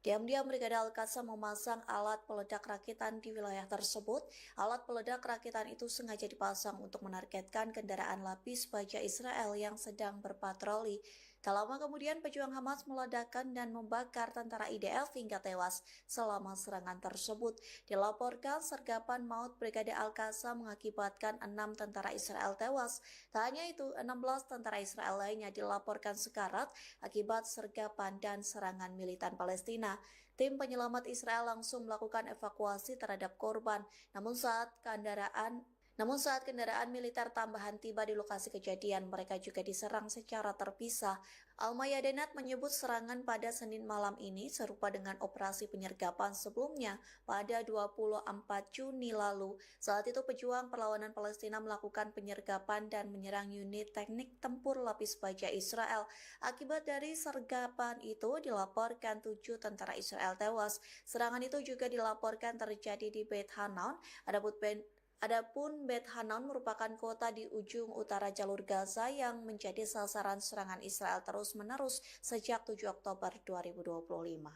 Diam-diam Brigade Al-Qassam memasang alat peledak rakitan di wilayah tersebut. Alat peledak rakitan itu sengaja dipasang untuk menargetkan kendaraan lapis baja Israel yang sedang berpatroli. Tak lama kemudian pejuang Hamas meledakkan dan membakar tentara IDF hingga tewas selama serangan tersebut. Dilaporkan sergapan maut Brigade Al-Qassam mengakibatkan 6 tentara Israel tewas. Tak hanya itu, 16 tentara Israel lainnya dilaporkan sekarat akibat sergapan dan serangan militan Palestina. Tim penyelamat Israel langsung melakukan evakuasi terhadap korban. Namun saat kendaraan militer tambahan tiba di lokasi kejadian, mereka juga diserang secara terpisah. Al-Mayadinat menyebut serangan pada Senin malam ini serupa dengan operasi penyergapan sebelumnya pada 24 Juni lalu. Saat itu pejuang perlawanan Palestina melakukan penyergapan dan menyerang unit teknik tempur lapis baja Israel. Akibat dari sergapan itu dilaporkan 7 tentara Israel tewas. Serangan itu juga dilaporkan terjadi di Beit Hanan. Adapun Beit Hanan merupakan kota di ujung utara jalur Gaza yang menjadi sasaran serangan Israel terus-menerus sejak 7 Oktober 2025.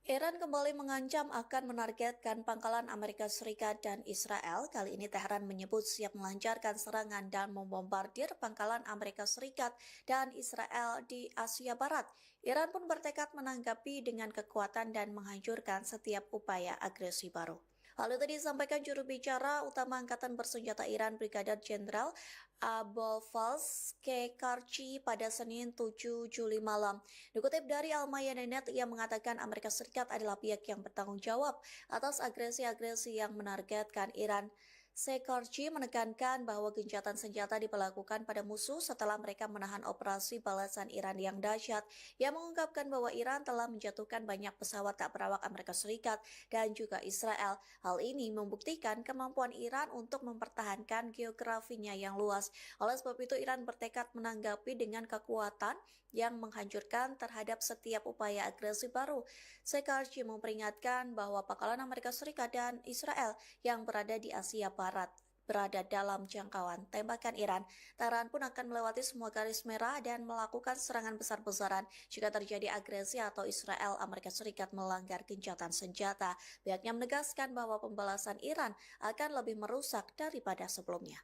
Iran kembali mengancam akan menargetkan pangkalan Amerika Serikat dan Israel. Kali ini Teheran menyebut siap melancarkan serangan dan membombardir pangkalan Amerika Serikat dan Israel di Asia Barat. Iran pun bertekad menanggapi dengan kekuatan dan menghancurkan setiap upaya agresi baru. Hal itu disampaikan juru bicara utama Angkatan Bersenjata Iran Brigadir Jenderal Abolfazl Kekarchi pada Senin 7 Juli malam. Dikutip dari Al-Mayadinat, ia mengatakan Amerika Serikat adalah pihak yang bertanggung jawab atas agresi-agresi yang menargetkan Iran. Kekarchi menekankan bahwa gencatan senjata diberlakukan pada musuh setelah mereka menahan operasi balasan Iran yang dahsyat. Ia mengungkapkan bahwa Iran telah menjatuhkan banyak pesawat tak berawak Amerika Serikat dan juga Israel. Hal ini membuktikan kemampuan Iran untuk mempertahankan geografinya yang luas. Oleh sebab itu, Iran bertekad menanggapi dengan kekuatan yang menghancurkan terhadap setiap upaya agresi baru. Kekarchi memperingatkan bahwa pangkalan Amerika Serikat dan Israel yang berada di Asia Barat berada dalam jangkauan tembakan Iran. Tehran pun akan melewati semua garis merah dan melakukan serangan besar-besaran jika terjadi agresi atau Israel Amerika Serikat melanggar gencatan senjata. Pihaknya menegaskan bahwa pembalasan Iran akan lebih merusak daripada sebelumnya.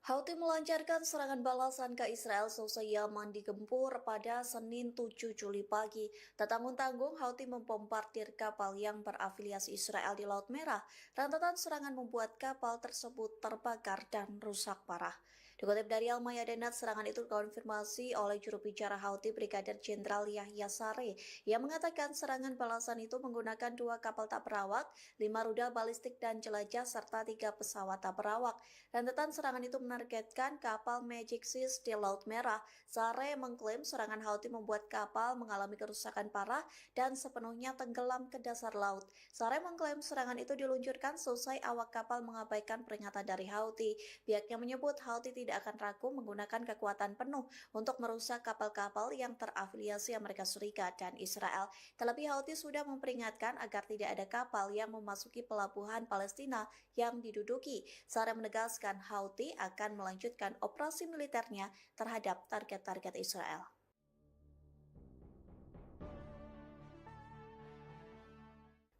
Houthi melancarkan serangan balasan ke Israel seusai Yaman digempur pada Senin 7 Juli pagi. Tak tanggung-tanggung, Houthi membombardir kapal yang berafiliasi Israel di Laut Merah. Rentetan serangan membuat kapal tersebut terbakar dan rusak parah. Dikutip dari Al-Mayadinat, serangan itu dikonfirmasi oleh juru bicara Houthi Brigadir Jenderal Yahya Saree yang mengatakan serangan balasan itu menggunakan 2 kapal tak berawak, 5 rudal balistik dan jelajah, serta 3 pesawat tak berawak. Rentetan serangan itu menargetkan kapal Magic Seas di Laut Merah. Saree mengklaim serangan Houthi membuat kapal mengalami kerusakan parah dan sepenuhnya tenggelam ke dasar laut. Saree mengklaim serangan itu diluncurkan selesai awak kapal mengabaikan peringatan dari Houthi. Pihaknya menyebut Houthi tidak akan ragu menggunakan kekuatan penuh untuk merusak kapal-kapal yang terafiliasi Amerika Serikat dan Israel. Terlebih Houthi sudah memperingatkan agar tidak ada kapal yang memasuki pelabuhan Palestina yang diduduki. Saree menegaskan Houthi akan melanjutkan operasi militernya terhadap target-target Israel.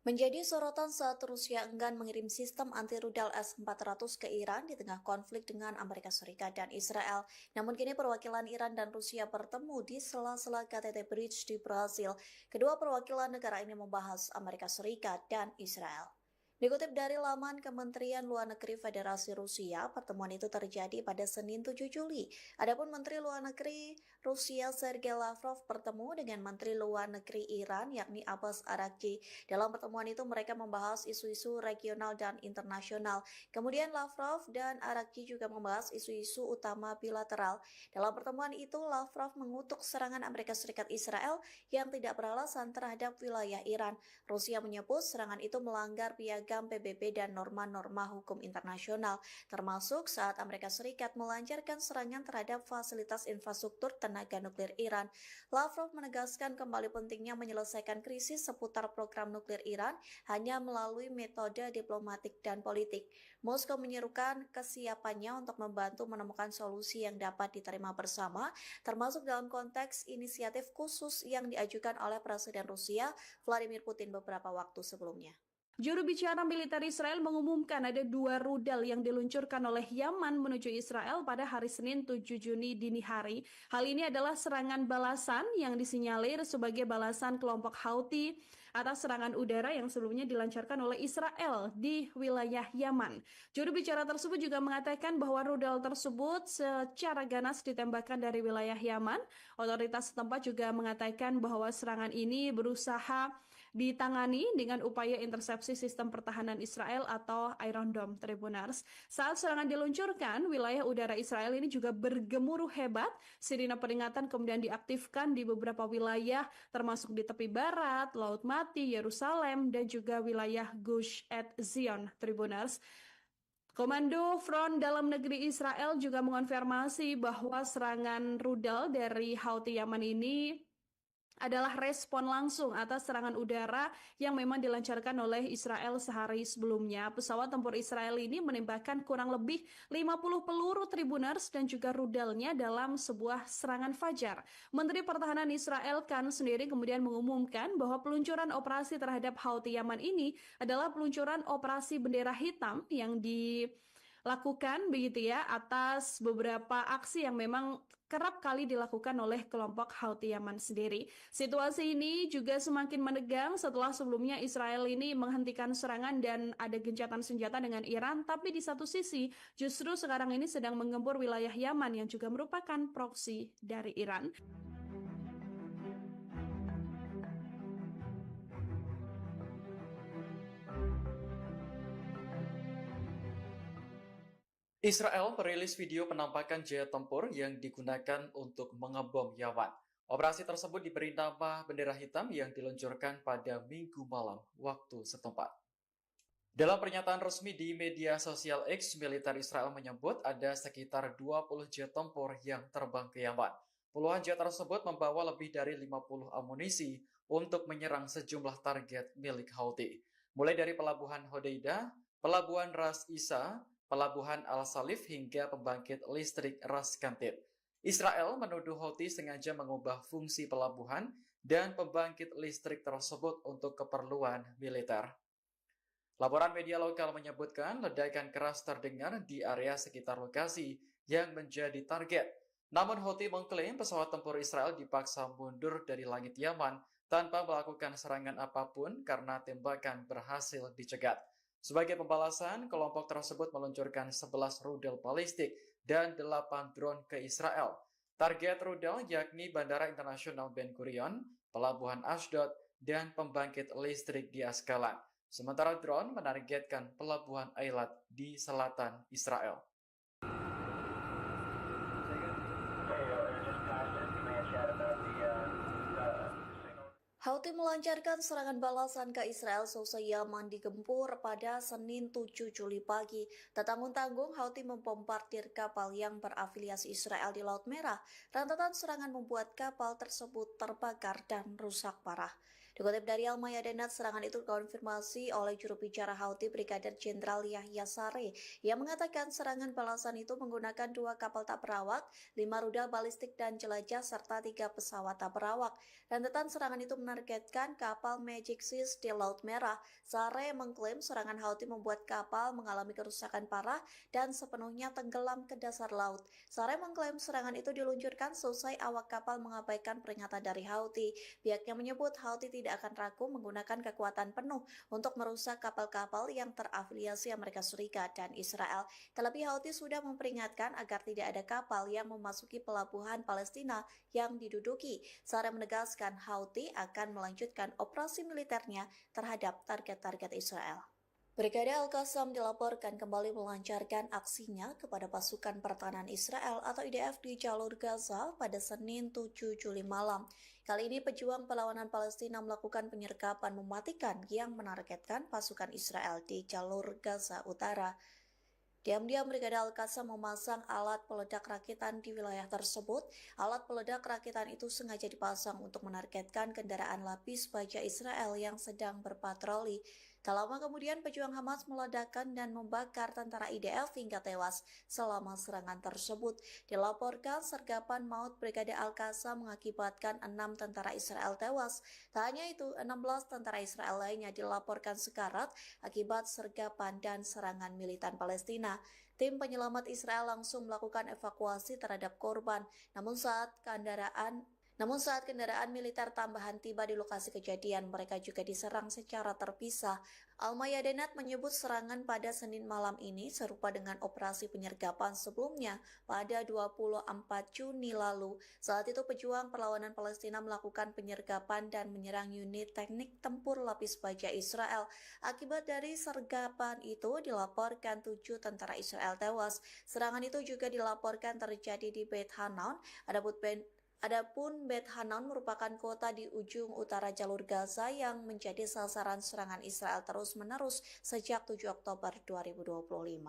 Menjadi sorotan saat Rusia enggan mengirim sistem anti-rudal S-400 ke Iran di tengah konflik dengan Amerika Serikat dan Israel. Namun kini perwakilan Iran dan Rusia bertemu di sela-sela KTT Bridge di Brasil. Kedua perwakilan negara ini membahas Amerika Serikat dan Israel. Dikutip dari laman Kementerian Luar Negeri Federasi Rusia, pertemuan itu terjadi pada Senin 7 Juli. Adapun Menteri Luar Negeri Rusia Sergei Lavrov bertemu dengan Menteri Luar Negeri Iran yakni Abbas Araghchi. Dalam pertemuan itu mereka membahas isu-isu regional dan internasional. Kemudian Lavrov dan Araghchi juga membahas isu-isu utama bilateral. Dalam pertemuan itu Lavrov mengutuk serangan Amerika Serikat Israel yang tidak beralasan terhadap wilayah Iran. Rusia menyebut serangan itu melanggar piagam PBB dan norma-norma hukum internasional, termasuk saat Amerika Serikat melancarkan serangan terhadap fasilitas infrastruktur tenaga nuklir Iran. Lavrov menegaskan kembali pentingnya menyelesaikan krisis seputar program nuklir Iran hanya melalui metode diplomatik dan politik. Moskow menyerukan kesiapannya untuk membantu menemukan solusi yang dapat diterima bersama, termasuk dalam konteks inisiatif khusus yang diajukan oleh Presiden Rusia Vladimir Putin beberapa waktu sebelumnya. Juru bicara militer Israel mengumumkan ada 2 rudal yang diluncurkan oleh Yaman menuju Israel pada hari Senin 7 Juni dini hari. Hal ini adalah serangan balasan yang disinyalir sebagai balasan kelompok Houthi atas serangan udara yang sebelumnya dilancarkan oleh Israel di wilayah Yaman. Juru bicara tersebut juga mengatakan bahwa rudal tersebut secara ganas ditembakkan dari wilayah Yaman. Otoritas setempat juga mengatakan bahwa serangan ini berusaha ditangani dengan upaya intersepsi sistem pertahanan Israel atau Iron Dome Tribunals. Saat serangan diluncurkan, wilayah udara Israel ini juga bergemuruh hebat. Sirine peringatan kemudian diaktifkan di beberapa wilayah, termasuk di tepi barat, Laut Mati, Yerusalem, dan juga wilayah Gush Etzion Tribunals. Komando Front Dalam Negeri Israel juga mengonfirmasi bahwa serangan rudal dari Houthi Yaman ini adalah respon langsung atas serangan udara yang memang dilancarkan oleh Israel sehari sebelumnya. Pesawat tempur Israel ini menembakkan kurang lebih 50 peluru Tribuners dan juga rudalnya dalam sebuah serangan fajar. Menteri Pertahanan Israel Katz sendiri kemudian mengumumkan bahwa peluncuran operasi terhadap Houthi Yaman ini adalah peluncuran operasi bendera hitam yang dilakukan begitu ya atas beberapa aksi yang memang kerap kali dilakukan oleh kelompok Houthi Yaman sendiri. Situasi ini juga semakin menegang setelah sebelumnya Israel ini menghentikan serangan dan ada gencatan senjata dengan Iran, tapi di satu sisi justru sekarang ini sedang menggempur wilayah Yaman yang juga merupakan proksi dari Iran. Israel merilis video penampakan jet tempur yang digunakan untuk mengebom Yaman. Operasi tersebut diberi nama bendera hitam yang diluncurkan pada Minggu malam waktu setempat. Dalam pernyataan resmi di media sosial X, militer Israel menyebut ada sekitar 20 jet tempur yang terbang ke Yaman. Puluhan jet tersebut membawa lebih dari 50 amunisi untuk menyerang sejumlah target milik Houthi, mulai dari pelabuhan Hodeidah, pelabuhan Ras Isa, pelabuhan Al-Salif hingga pembangkit listrik Ras Kantib. Israel menuduh Houthi sengaja mengubah fungsi pelabuhan dan pembangkit listrik tersebut untuk keperluan militer. Laporan media lokal menyebutkan ledakan keras terdengar di area sekitar lokasi yang menjadi target. Namun Houthi mengklaim pesawat tempur Israel dipaksa mundur dari langit Yaman tanpa melakukan serangan apapun karena tembakan berhasil dicegat. Sebagai pembalasan, kelompok tersebut meluncurkan 11 rudal balistik dan 8 drone ke Israel. Target rudal yakni Bandara Internasional Ben Gurion, Pelabuhan Ashdod, dan pembangkit listrik di Askalan. Sementara drone menargetkan Pelabuhan Eilat di selatan Israel. Houthi melancarkan serangan balasan ke Israel seusai Yaman digempur pada Senin 7 Juli pagi. Tak tanggung-tanggung, Houthi membombardir kapal yang berafiliasi Israel di Laut Merah. Rentetan serangan membuat kapal tersebut terbakar dan rusak parah. Dikutip dari Al-Mayadinat, serangan itu dikonfirmasi oleh juru bicara Houthi Brigadir Jenderal Yahya Saree yang mengatakan serangan balasan itu menggunakan 2 kapal tak berawak, 5 rudal balistik dan jelajah, serta 3 pesawat tak berawak. Rentetan serangan itu menargetkan kapal Magic Seas di Laut Merah. Saree mengklaim serangan Houthi membuat kapal mengalami kerusakan parah dan sepenuhnya tenggelam ke dasar laut. Saree mengklaim serangan itu diluncurkan seusai awak kapal mengabaikan peringatan dari Houthi. Pihaknya menyebut Houthi tidak akan ragu menggunakan kekuatan penuh untuk merusak kapal-kapal yang terafiliasi Amerika Serikat dan Israel. Terlebih Houthi sudah memperingatkan agar tidak ada kapal yang memasuki pelabuhan Palestina yang diduduki. Saree menegaskan Houthi akan melanjutkan operasi militernya terhadap target-target Israel. Brigade Al-Qassam dilaporkan kembali melancarkan aksinya kepada pasukan pertahanan Israel atau IDF di jalur Gaza pada Senin 7 Juli malam. Kali ini pejuang perlawanan Palestina melakukan penyergapan mematikan yang menargetkan pasukan Israel di jalur Gaza Utara. Diam-diam Brigade Al-Qassam memasang alat peledak rakitan di wilayah tersebut. Alat peledak rakitan itu sengaja dipasang untuk menargetkan kendaraan lapis baja Israel yang sedang berpatroli. Tak lama kemudian pejuang Hamas meledakkan dan membakar tentara IDF hingga tewas selama serangan tersebut. Dilaporkan sergapan maut Brigade Al-Qassam mengakibatkan 6 tentara Israel tewas. Tak hanya itu, 16 tentara Israel lainnya dilaporkan sekarat akibat sergapan dan serangan militan Palestina. Tim penyelamat Israel langsung melakukan evakuasi terhadap korban. Namun saat kendaraan militer tambahan tiba di lokasi kejadian, mereka juga diserang secara terpisah. Al-Mayadinat menyebut serangan pada Senin malam ini serupa dengan operasi penyergapan sebelumnya pada 24 Juni lalu. Saat itu pejuang perlawanan Palestina melakukan penyergapan dan menyerang unit teknik tempur lapis baja Israel. Akibat dari sergapan itu dilaporkan 7 tentara Israel tewas. Serangan itu juga dilaporkan terjadi di Beit Hanan. Adapun Beit Hanan merupakan kota di ujung utara jalur Gaza yang menjadi sasaran serangan Israel terus-menerus sejak 7 Oktober 2025.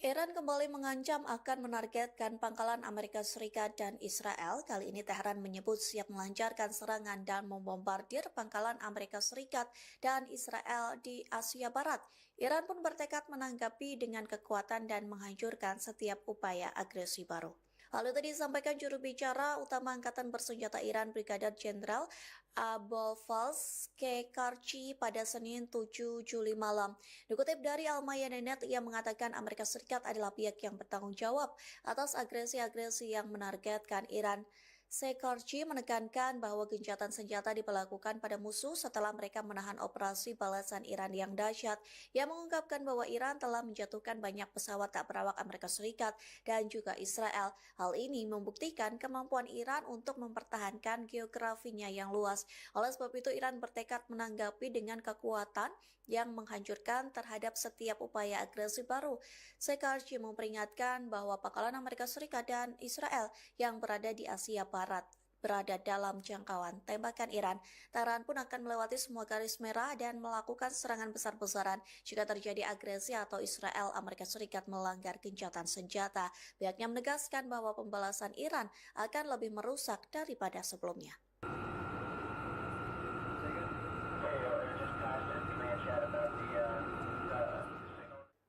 Iran kembali mengancam akan menargetkan pangkalan Amerika Serikat dan Israel. Kali ini Teheran menyebut siap melancarkan serangan dan membombardir pangkalan Amerika Serikat dan Israel di Asia Barat. Iran pun bertekad menanggapi dengan kekuatan dan menghancurkan setiap upaya agresi baru. Hal itu disampaikan juru bicara utama Angkatan Bersenjata Iran Brigadir Jenderal Abolfazl Kekarchi pada Senin 7 Juli malam. Dikutip dari Al-Mayadinat, ia mengatakan Amerika Serikat adalah pihak yang bertanggung jawab atas agresi-agresi yang menargetkan Iran. Kekarchi menekankan bahwa gencatan senjata diberlakukan pada musuh setelah mereka menahan operasi balasan Iran yang dahsyat. Ia mengungkapkan bahwa Iran telah menjatuhkan banyak pesawat tak berawak Amerika Serikat dan juga Israel. Hal ini membuktikan kemampuan Iran untuk mempertahankan geografinya yang luas. Oleh sebab itu, Iran bertekad menanggapi dengan kekuatan yang menghancurkan terhadap setiap upaya agresi baru. Kekarchi memperingatkan bahwa pangkalan Amerika Serikat dan Israel yang berada di Asia Barat berada dalam jangkauan tembakan Iran. Tehran pun akan melewati semua garis merah dan melakukan serangan besar-besaran jika terjadi agresi atau Israel Amerika Serikat melanggar gencatan senjata. Pihaknya menegaskan bahwa pembalasan Iran akan lebih merusak daripada sebelumnya.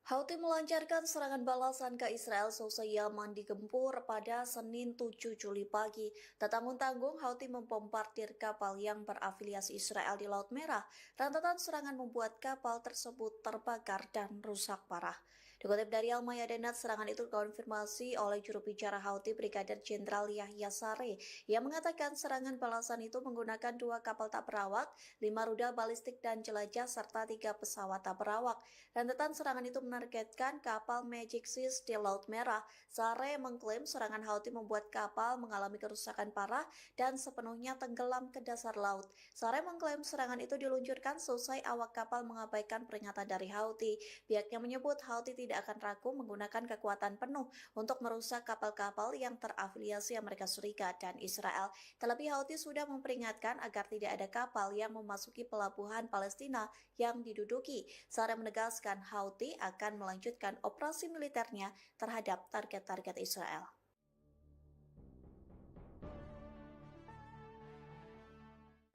Houthi melancarkan serangan balasan ke Israel seusai Yaman digempur pada Senin 7 Juli pagi. Tak tanggung-tanggung, Houthi membombardir kapal yang berafiliasi Israel di Laut Merah. Rentetan serangan membuat kapal tersebut terbakar dan rusak parah. Dikutip dari Al-Mayadinat, serangan itu dikonfirmasi oleh juru bicara Houthi Brigadir Jenderal Yahya Saree yang mengatakan serangan balasan itu menggunakan 2 kapal tak berawak, 5 rudal balistik dan jelajah, serta 3 pesawat tak berawak. Rentetan serangan itu menargetkan kapal Magic Seas di Laut Merah. Saree mengklaim serangan Houthi membuat kapal mengalami kerusakan parah dan sepenuhnya tenggelam ke dasar laut. Saree mengklaim serangan itu diluncurkan selesai awak kapal mengabaikan peringatan dari Houthi. Pihaknya menyebut Houthi tidak akan ragu menggunakan kekuatan penuh untuk merusak kapal-kapal yang terafiliasi Amerika Serikat dan Israel. Terlebih Houthi sudah memperingatkan agar tidak ada kapal yang memasuki pelabuhan Palestina yang diduduki. Saree menegaskan Houthi akan melanjutkan operasi militernya terhadap target-target Israel.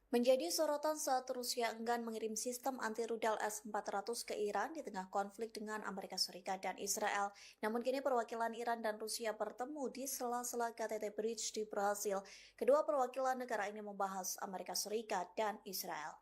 Menjadi sorotan saat Rusia enggan mengirim sistem anti-rudal S-400 ke Iran di tengah konflik dengan Amerika Serikat dan Israel. Namun kini perwakilan Iran dan Rusia bertemu di sela-sela KTT Bridge di Brasil. Kedua perwakilan negara ini membahas Amerika Serikat dan Israel.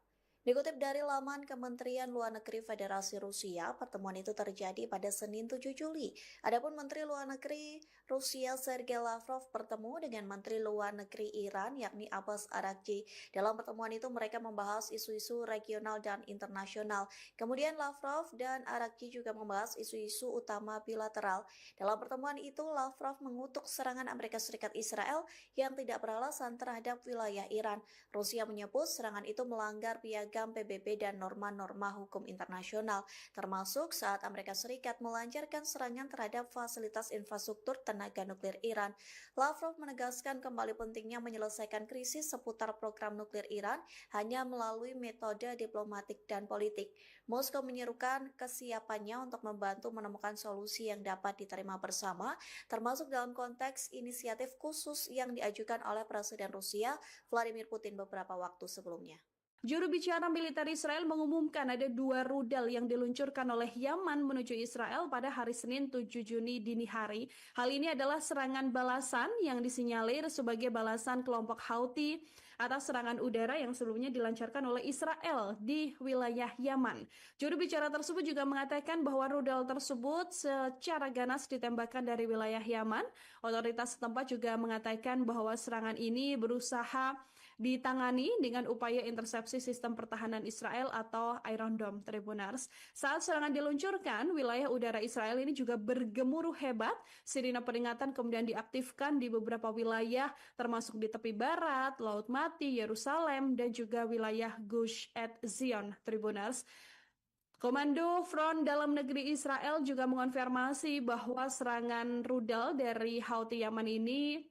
Dikutip dari laman Kementerian Luar Negeri Federasi Rusia, pertemuan itu terjadi pada Senin 7 Juli. Adapun Menteri Luar Negeri Rusia Sergei Lavrov bertemu dengan Menteri Luar Negeri Iran yakni Abbas Araghchi. Dalam pertemuan itu mereka membahas isu-isu regional dan internasional. Kemudian Lavrov dan Araghchi juga membahas isu-isu utama bilateral. Dalam pertemuan itu Lavrov mengutuk serangan Amerika Serikat Israel yang tidak beralasan terhadap wilayah Iran. Rusia menyebut serangan itu melanggar piagam PBB dan norma-norma hukum internasional, termasuk saat Amerika Serikat melancarkan serangan terhadap fasilitas infrastruktur tenaga nuklir Iran. Lavrov menegaskan kembali pentingnya menyelesaikan krisis seputar program nuklir Iran hanya melalui metode diplomatik dan politik. Moskow menyerukan kesiapannya untuk membantu menemukan solusi yang dapat diterima bersama, termasuk dalam konteks inisiatif khusus yang diajukan oleh Presiden Rusia Vladimir Putin beberapa waktu sebelumnya. Juru bicara militer Israel mengumumkan ada 2 rudal yang diluncurkan oleh Yaman menuju Israel pada hari Senin 7 Juni dini hari. Hal ini adalah serangan balasan yang disinyalir sebagai balasan kelompok Houthi atas serangan udara yang sebelumnya dilancarkan oleh Israel di wilayah Yaman. Juru bicara tersebut juga mengatakan bahwa rudal tersebut secara ganas ditembakkan dari wilayah Yaman. Otoritas setempat juga mengatakan bahwa serangan ini berusaha ditangani dengan upaya intersepsi sistem pertahanan Israel atau Iron Dome Tribunars. Saat serangan diluncurkan, wilayah udara Israel ini juga bergemuruh hebat. Sirine peringatan kemudian diaktifkan di beberapa wilayah, termasuk di tepi barat, Laut Mati, Yerusalem, dan juga wilayah Gush Etzion Tribunars. Komando Front Dalam Negeri Israel juga mengonfirmasi bahwa serangan rudal dari Houthi Yaman ini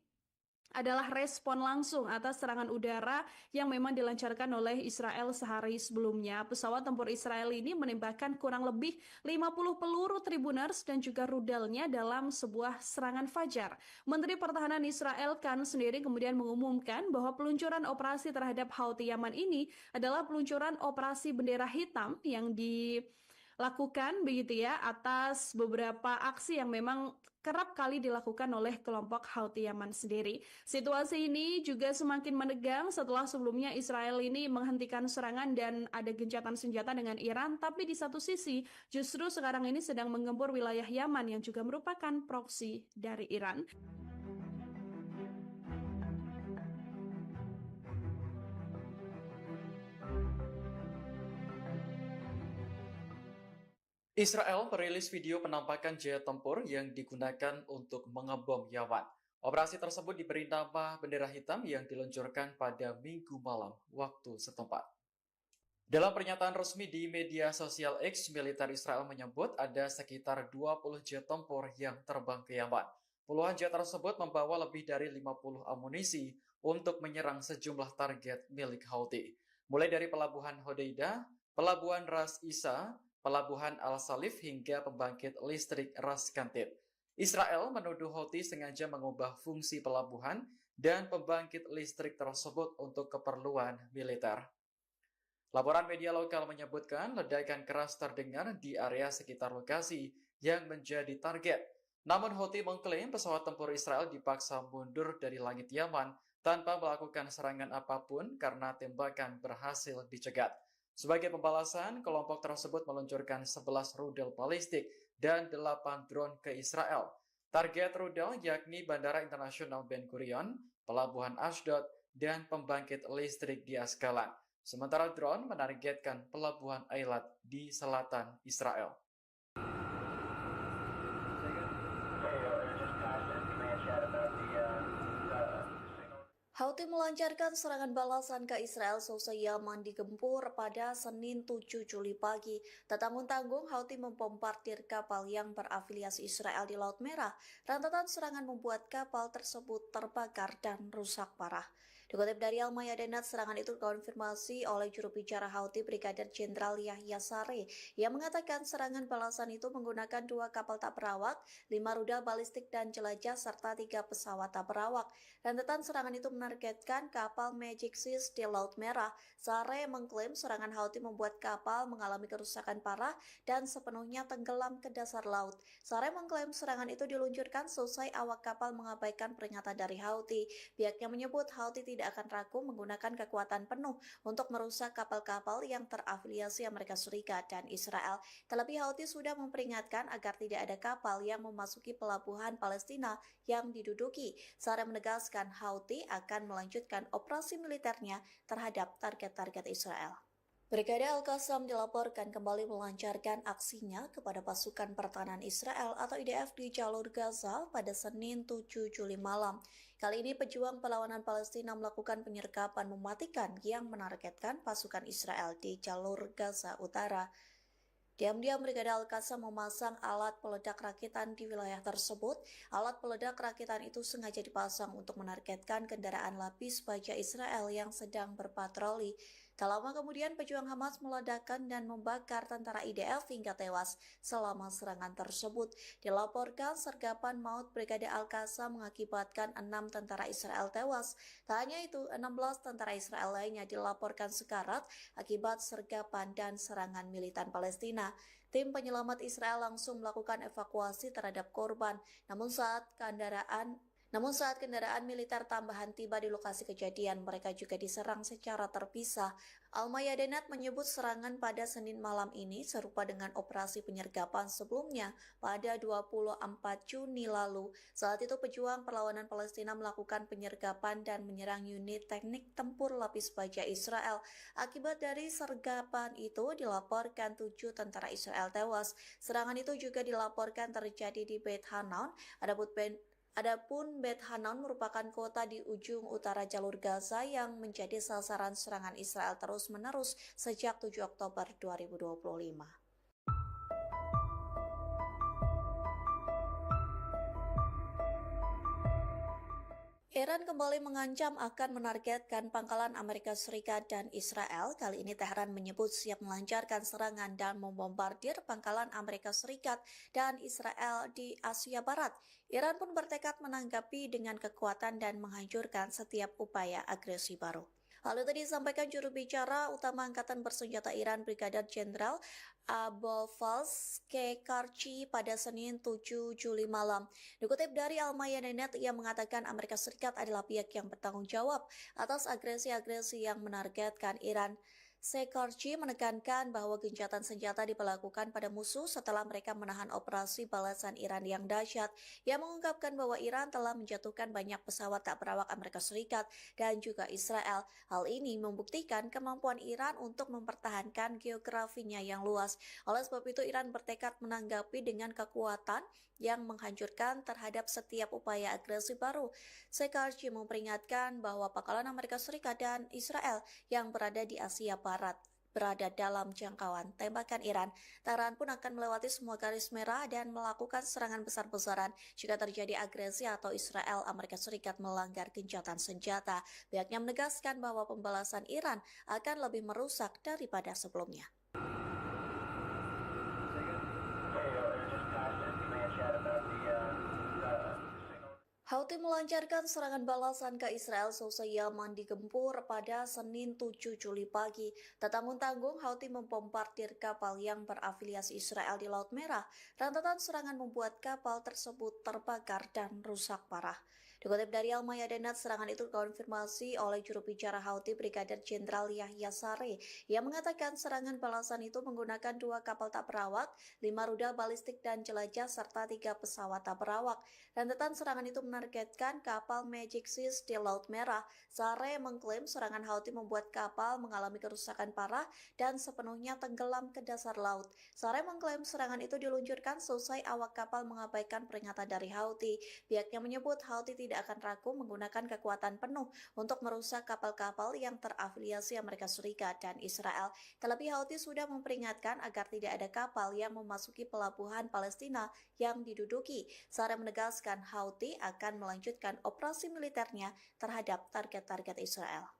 adalah respon langsung atas serangan udara yang memang dilancarkan oleh Israel sehari sebelumnya. Pesawat tempur Israel ini menembakkan kurang lebih 50 peluru Tribunars dan juga rudalnya dalam sebuah serangan fajar. Menteri Pertahanan Israel Katz sendiri kemudian mengumumkan bahwa peluncuran operasi terhadap Houthi Yaman ini adalah peluncuran operasi bendera hitam yang dilakukan begitu ya atas beberapa aksi yang memang kerap kali dilakukan oleh kelompok Houthi Yaman sendiri. Situasi ini juga semakin menegang setelah sebelumnya Israel ini menghentikan serangan dan ada gencatan senjata dengan Iran, tapi di satu sisi justru sekarang ini sedang menggempur wilayah Yaman yang juga merupakan proksi dari Iran. Israel merilis video penampakan jet tempur yang digunakan untuk mengebom Yaman. Operasi tersebut diberi nama bendera hitam yang diluncurkan pada Minggu malam waktu setempat. Dalam pernyataan resmi di media sosial X, militer Israel menyebut ada sekitar 20 jet tempur yang terbang ke Yaman. Puluhan jet tersebut membawa lebih dari 50 amunisi untuk menyerang sejumlah target milik Houthi, mulai dari pelabuhan Hodeidah, pelabuhan Ras Isa, pelabuhan Al-Salif hingga pembangkit listrik Ras Kantib. Israel menuduh Houthi sengaja mengubah fungsi pelabuhan dan pembangkit listrik tersebut untuk keperluan militer. Laporan media lokal menyebutkan ledakan keras terdengar di area sekitar lokasi yang menjadi target. Namun Houthi mengklaim pesawat tempur Israel dipaksa mundur dari langit Yaman tanpa melakukan serangan apapun karena tembakan berhasil dicegat. Sebagai pembalasan, kelompok tersebut meluncurkan 11 rudal balistik dan 8 drone ke Israel. Target rudal yakni Bandara Internasional Ben Gurion, Pelabuhan Ashdod, dan pembangkit listrik di Askalan. Sementara drone menargetkan Pelabuhan Eilat di selatan Israel. Houthi melancarkan serangan balasan ke Israel seusai Yaman digempur pada Senin 7 Juli pagi. Tak tanggung-tanggung, Houthi membombardir kapal yang berafiliasi Israel di Laut Merah. Rentetan serangan membuat kapal tersebut terbakar dan rusak parah. Dikutip dari Al-Mayadinat, serangan itu dikonfirmasi oleh juru bicara Houthi Brigadir Jenderal Yahya Saree yang mengatakan serangan balasan itu menggunakan 2 kapal tak berawak, 5 rudal balistik dan jelajah, serta 3 pesawat tak berawak. Rentetan serangan itu menargetkan kapal Magic Seas di Laut Merah. Saree mengklaim serangan Houthi membuat kapal mengalami kerusakan parah dan sepenuhnya tenggelam ke dasar laut. Saree mengklaim serangan itu diluncurkan selesai awak kapal mengabaikan peringatan dari Houthi. Pihaknya menyebut Houthi tidak akan ragu menggunakan kekuatan penuh untuk merusak kapal-kapal yang terafiliasi Amerika Serikat dan Israel. Terlebih Houthi sudah memperingatkan agar tidak ada kapal yang memasuki pelabuhan Palestina yang diduduki. Saree menegaskan Houthi akan melanjutkan operasi militernya terhadap target-target Israel. Brigade Al-Qassam dilaporkan kembali melancarkan aksinya kepada pasukan pertahanan Israel atau IDF di jalur Gaza pada Senin 7 Juli malam. Kali ini pejuang perlawanan Palestina melakukan penyergapan mematikan yang menargetkan pasukan Israel di jalur Gaza Utara. Diam-diam Brigade Al-Qassam memasang alat peledak rakitan di wilayah tersebut. Alat peledak rakitan itu sengaja dipasang untuk menargetkan kendaraan lapis baja Israel yang sedang berpatroli. Tak lama kemudian pejuang Hamas meledakkan dan membakar tentara IDF hingga tewas selama serangan tersebut. Dilaporkan sergapan maut Brigade Al-Qassam mengakibatkan 6 tentara Israel tewas. Tak hanya itu, 16 tentara Israel lainnya dilaporkan sekarat akibat sergapan dan serangan militan Palestina. Tim penyelamat Israel langsung melakukan evakuasi terhadap korban. Namun saat kendaraan militer tambahan tiba di lokasi kejadian, mereka juga diserang secara terpisah. Al-Mayadinat menyebut serangan pada Senin malam ini serupa dengan operasi penyergapan sebelumnya pada 24 Juni lalu. Saat itu pejuang perlawanan Palestina melakukan penyergapan dan menyerang unit teknik tempur lapis baja Israel. Akibat dari sergapan itu dilaporkan 7 tentara Israel tewas. Serangan itu juga dilaporkan terjadi di Beit Hanan. Adapun Beit Hanan merupakan kota di ujung utara jalur Gaza yang menjadi sasaran serangan Israel terus-menerus sejak 7 Oktober 2025. Iran kembali mengancam akan menargetkan pangkalan Amerika Serikat dan Israel. Kali ini Tehran menyebut siap melancarkan serangan dan membombardir pangkalan Amerika Serikat dan Israel di Asia Barat. Iran pun bertekad menanggapi dengan kekuatan dan menghancurkan setiap upaya agresi baru. Hal itu disampaikan juru bicara utama Angkatan Bersenjata Iran Brigadir Jenderal Abolfazl Kekarchi pada Senin 7 Juli malam. Dikutip dari Al-Mayadinat, ia mengatakan Amerika Serikat adalah pihak yang bertanggung jawab atas agresi-agresi yang menargetkan Iran. Kekarchi menekankan bahwa gencatan senjata diberlakukan pada musuh setelah mereka menahan operasi balasan Iran yang dahsyat. Ia mengungkapkan bahwa Iran telah menjatuhkan banyak pesawat tak berawak Amerika Serikat dan juga Israel. Hal ini membuktikan kemampuan Iran untuk mempertahankan geografinya yang luas. Oleh sebab itu, Iran bertekad menanggapi dengan kekuatan yang menghancurkan terhadap setiap upaya agresi baru. Kekarchi memperingatkan bahwa pangkalan Amerika Serikat dan Israel yang berada di Asia Barat berada dalam jangkauan tembakan Iran. Tehran pun akan melewati semua garis merah dan melakukan serangan besar-besaran jika terjadi agresi atau Israel Amerika Serikat melanggar gencatan senjata. Pihaknya menegaskan bahwa pembalasan Iran akan lebih merusak daripada sebelumnya. Houthi melancarkan serangan balasan ke Israel seusai Yaman digempur pada Senin 7 Juli pagi. Tak tanggung-tanggung, Houthi membombardir kapal yang berafiliasi Israel di Laut Merah. Rentetan serangan membuat kapal tersebut terbakar dan rusak parah. Dikutip dari Al-Mayadinat, serangan itu dikonfirmasi oleh juru bicara Houthi Brigadir Jenderal Yahya Saree yang mengatakan serangan balasan itu menggunakan 2 kapal tak berawak, 5 rudal balistik dan jelajah, serta 3 pesawat tak berawak. Rentetan serangan itu menargetkan kapal Magic Seas di Laut Merah. Saree mengklaim serangan Houthi membuat kapal mengalami kerusakan parah dan sepenuhnya tenggelam ke dasar laut. Saree mengklaim serangan itu diluncurkan selesai awak kapal mengabaikan peringatan dari Houthi. Pihaknya menyebut Houthi tidak akan ragu menggunakan kekuatan penuh untuk merusak kapal-kapal yang terafiliasi Amerika Serikat dan Israel. Terlebih Houthi sudah memperingatkan agar tidak ada kapal yang memasuki pelabuhan Palestina yang diduduki. Saree menegaskan Houthi akan melanjutkan operasi militernya terhadap target-target Israel.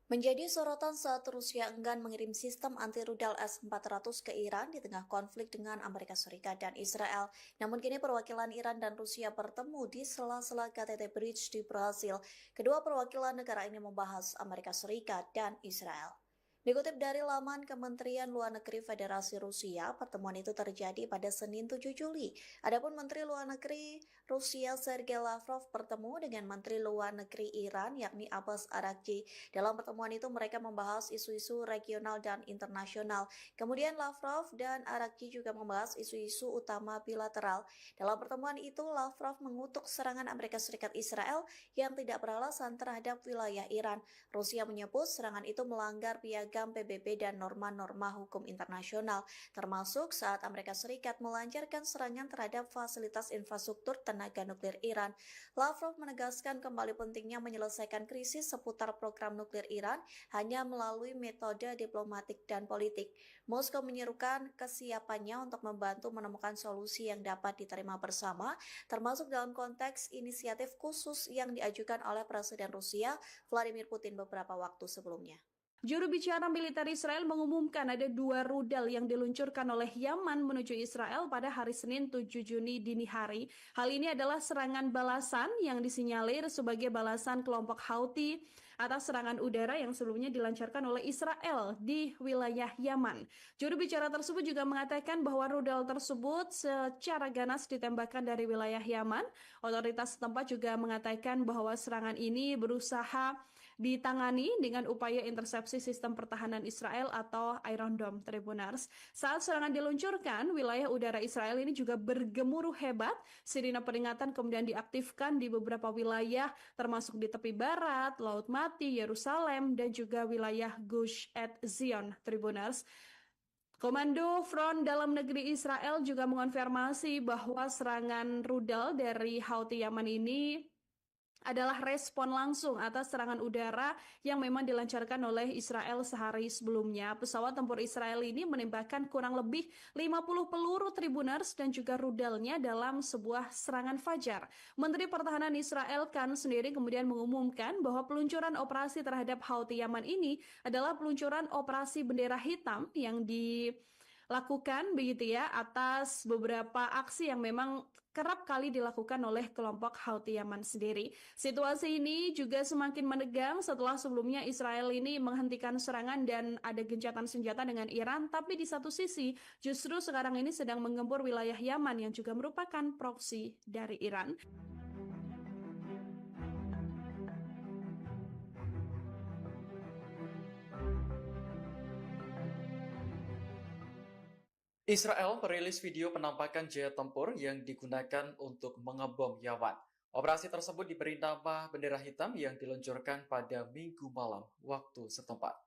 Menjadi sorotan saat Rusia enggan mengirim sistem anti-rudal S-400 ke Iran di tengah konflik dengan Amerika Serikat dan Israel. Namun kini perwakilan Iran dan Rusia bertemu di sela-sela KTT Bridge di Brasil. Kedua perwakilan negara ini membahas Amerika Serikat dan Israel. Dikutip dari laman Kementerian Luar Negeri Federasi Rusia, pertemuan itu terjadi pada Senin 7 Juli. Adapun Menteri Luar Negeri Rusia Sergei Lavrov bertemu dengan Menteri Luar Negeri Iran yakni Abbas Araghchi. Dalam pertemuan itu mereka membahas isu-isu regional dan internasional. Kemudian Lavrov dan Araghchi juga membahas isu-isu utama bilateral. Dalam pertemuan itu Lavrov mengutuk serangan Amerika Serikat Israel yang tidak beralasan terhadap wilayah Iran. Rusia menyebut serangan itu melanggar piagam PBB dan norma-norma hukum internasional, termasuk saat Amerika Serikat melancarkan serangan terhadap fasilitas infrastruktur tenaga nuklir Iran. Lavrov menegaskan kembali pentingnya menyelesaikan krisis seputar program nuklir Iran hanya melalui metode diplomatik dan politik. Moskow menyerukan kesiapannya untuk membantu menemukan solusi yang dapat diterima bersama, termasuk dalam konteks inisiatif khusus yang diajukan oleh Presiden Rusia Vladimir Putin beberapa waktu sebelumnya. Juru bicara militer Israel mengumumkan ada 2 rudal yang diluncurkan oleh Yaman menuju Israel pada hari Senin 7 Juni dini hari. Hal ini adalah serangan balasan yang disinyalir sebagai balasan kelompok Houthi atas serangan udara yang sebelumnya dilancarkan oleh Israel di wilayah Yaman. Juru bicara tersebut juga mengatakan bahwa rudal tersebut secara ganas ditembakkan dari wilayah Yaman. Otoritas setempat juga mengatakan bahwa serangan ini berusaha ditangani dengan upaya intersepsi sistem pertahanan Israel atau Iron Dome, Tribunars. Saat serangan diluncurkan, wilayah udara Israel ini juga bergemuruh hebat. Sirine peringatan kemudian diaktifkan di beberapa wilayah, termasuk di tepi barat, Laut Mati, Yerusalem, dan juga wilayah Gush Etzion, Tribunars. Komando Front Dalam Negeri Israel juga mengonfirmasi bahwa serangan rudal dari Houthi Yaman ini adalah respon langsung atas serangan udara yang memang dilancarkan oleh Israel sehari sebelumnya. Pesawat tempur Israel ini menembakkan kurang lebih 50 peluru Tribunars dan juga rudalnya dalam sebuah serangan fajar. Menteri Pertahanan Israel Katz sendiri kemudian mengumumkan bahwa peluncuran operasi terhadap Houthi Yaman ini adalah peluncuran operasi bendera hitam yang dilakukan begitu ya atas beberapa aksi yang memang kerap kali dilakukan oleh kelompok Houthi Yaman sendiri. Situasi ini juga semakin menegang setelah sebelumnya Israel ini menghentikan serangan dan ada gencatan senjata dengan Iran, tapi di satu sisi justru sekarang ini sedang menggempur wilayah Yaman yang juga merupakan proksi dari Iran. Israel merilis video penampakan jet tempur yang digunakan untuk mengebom Yaman. Operasi tersebut diberi nama bendera hitam yang diluncurkan pada Minggu malam waktu setempat.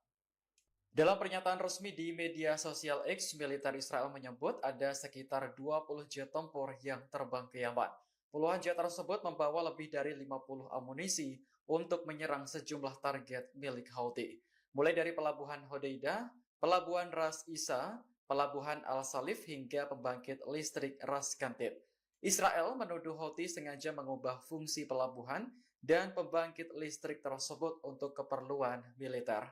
Dalam pernyataan resmi di media sosial X, militer Israel menyebut ada sekitar 20 jet tempur yang terbang ke Yaman. Puluhan jet tersebut membawa lebih dari 50 amunisi untuk menyerang sejumlah target milik Houthi, mulai dari pelabuhan Hodeidah, pelabuhan Ras Isa, pelabuhan Al-Salif hingga pembangkit listrik Ras Kantib. Israel menuduh Houthi sengaja mengubah fungsi pelabuhan dan pembangkit listrik tersebut untuk keperluan militer.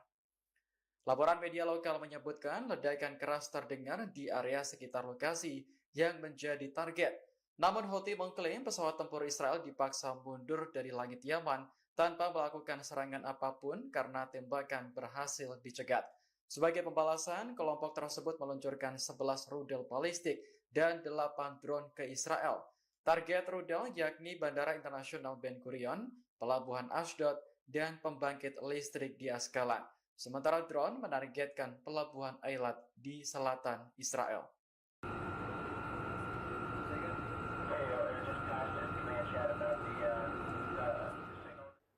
Laporan media lokal menyebutkan ledakan keras terdengar di area sekitar lokasi yang menjadi target. Namun Houthi mengklaim pesawat tempur Israel dipaksa mundur dari langit Yaman tanpa melakukan serangan apapun karena tembakan berhasil dicegat. Sebagai pembalasan, kelompok tersebut meluncurkan 11 rudal balistik dan 8 drone ke Israel. Target rudal yakni Bandara Internasional Ben Gurion, Pelabuhan Ashdod, dan pembangkit listrik di Askalan. Sementara drone menargetkan Pelabuhan Eilat di selatan Israel.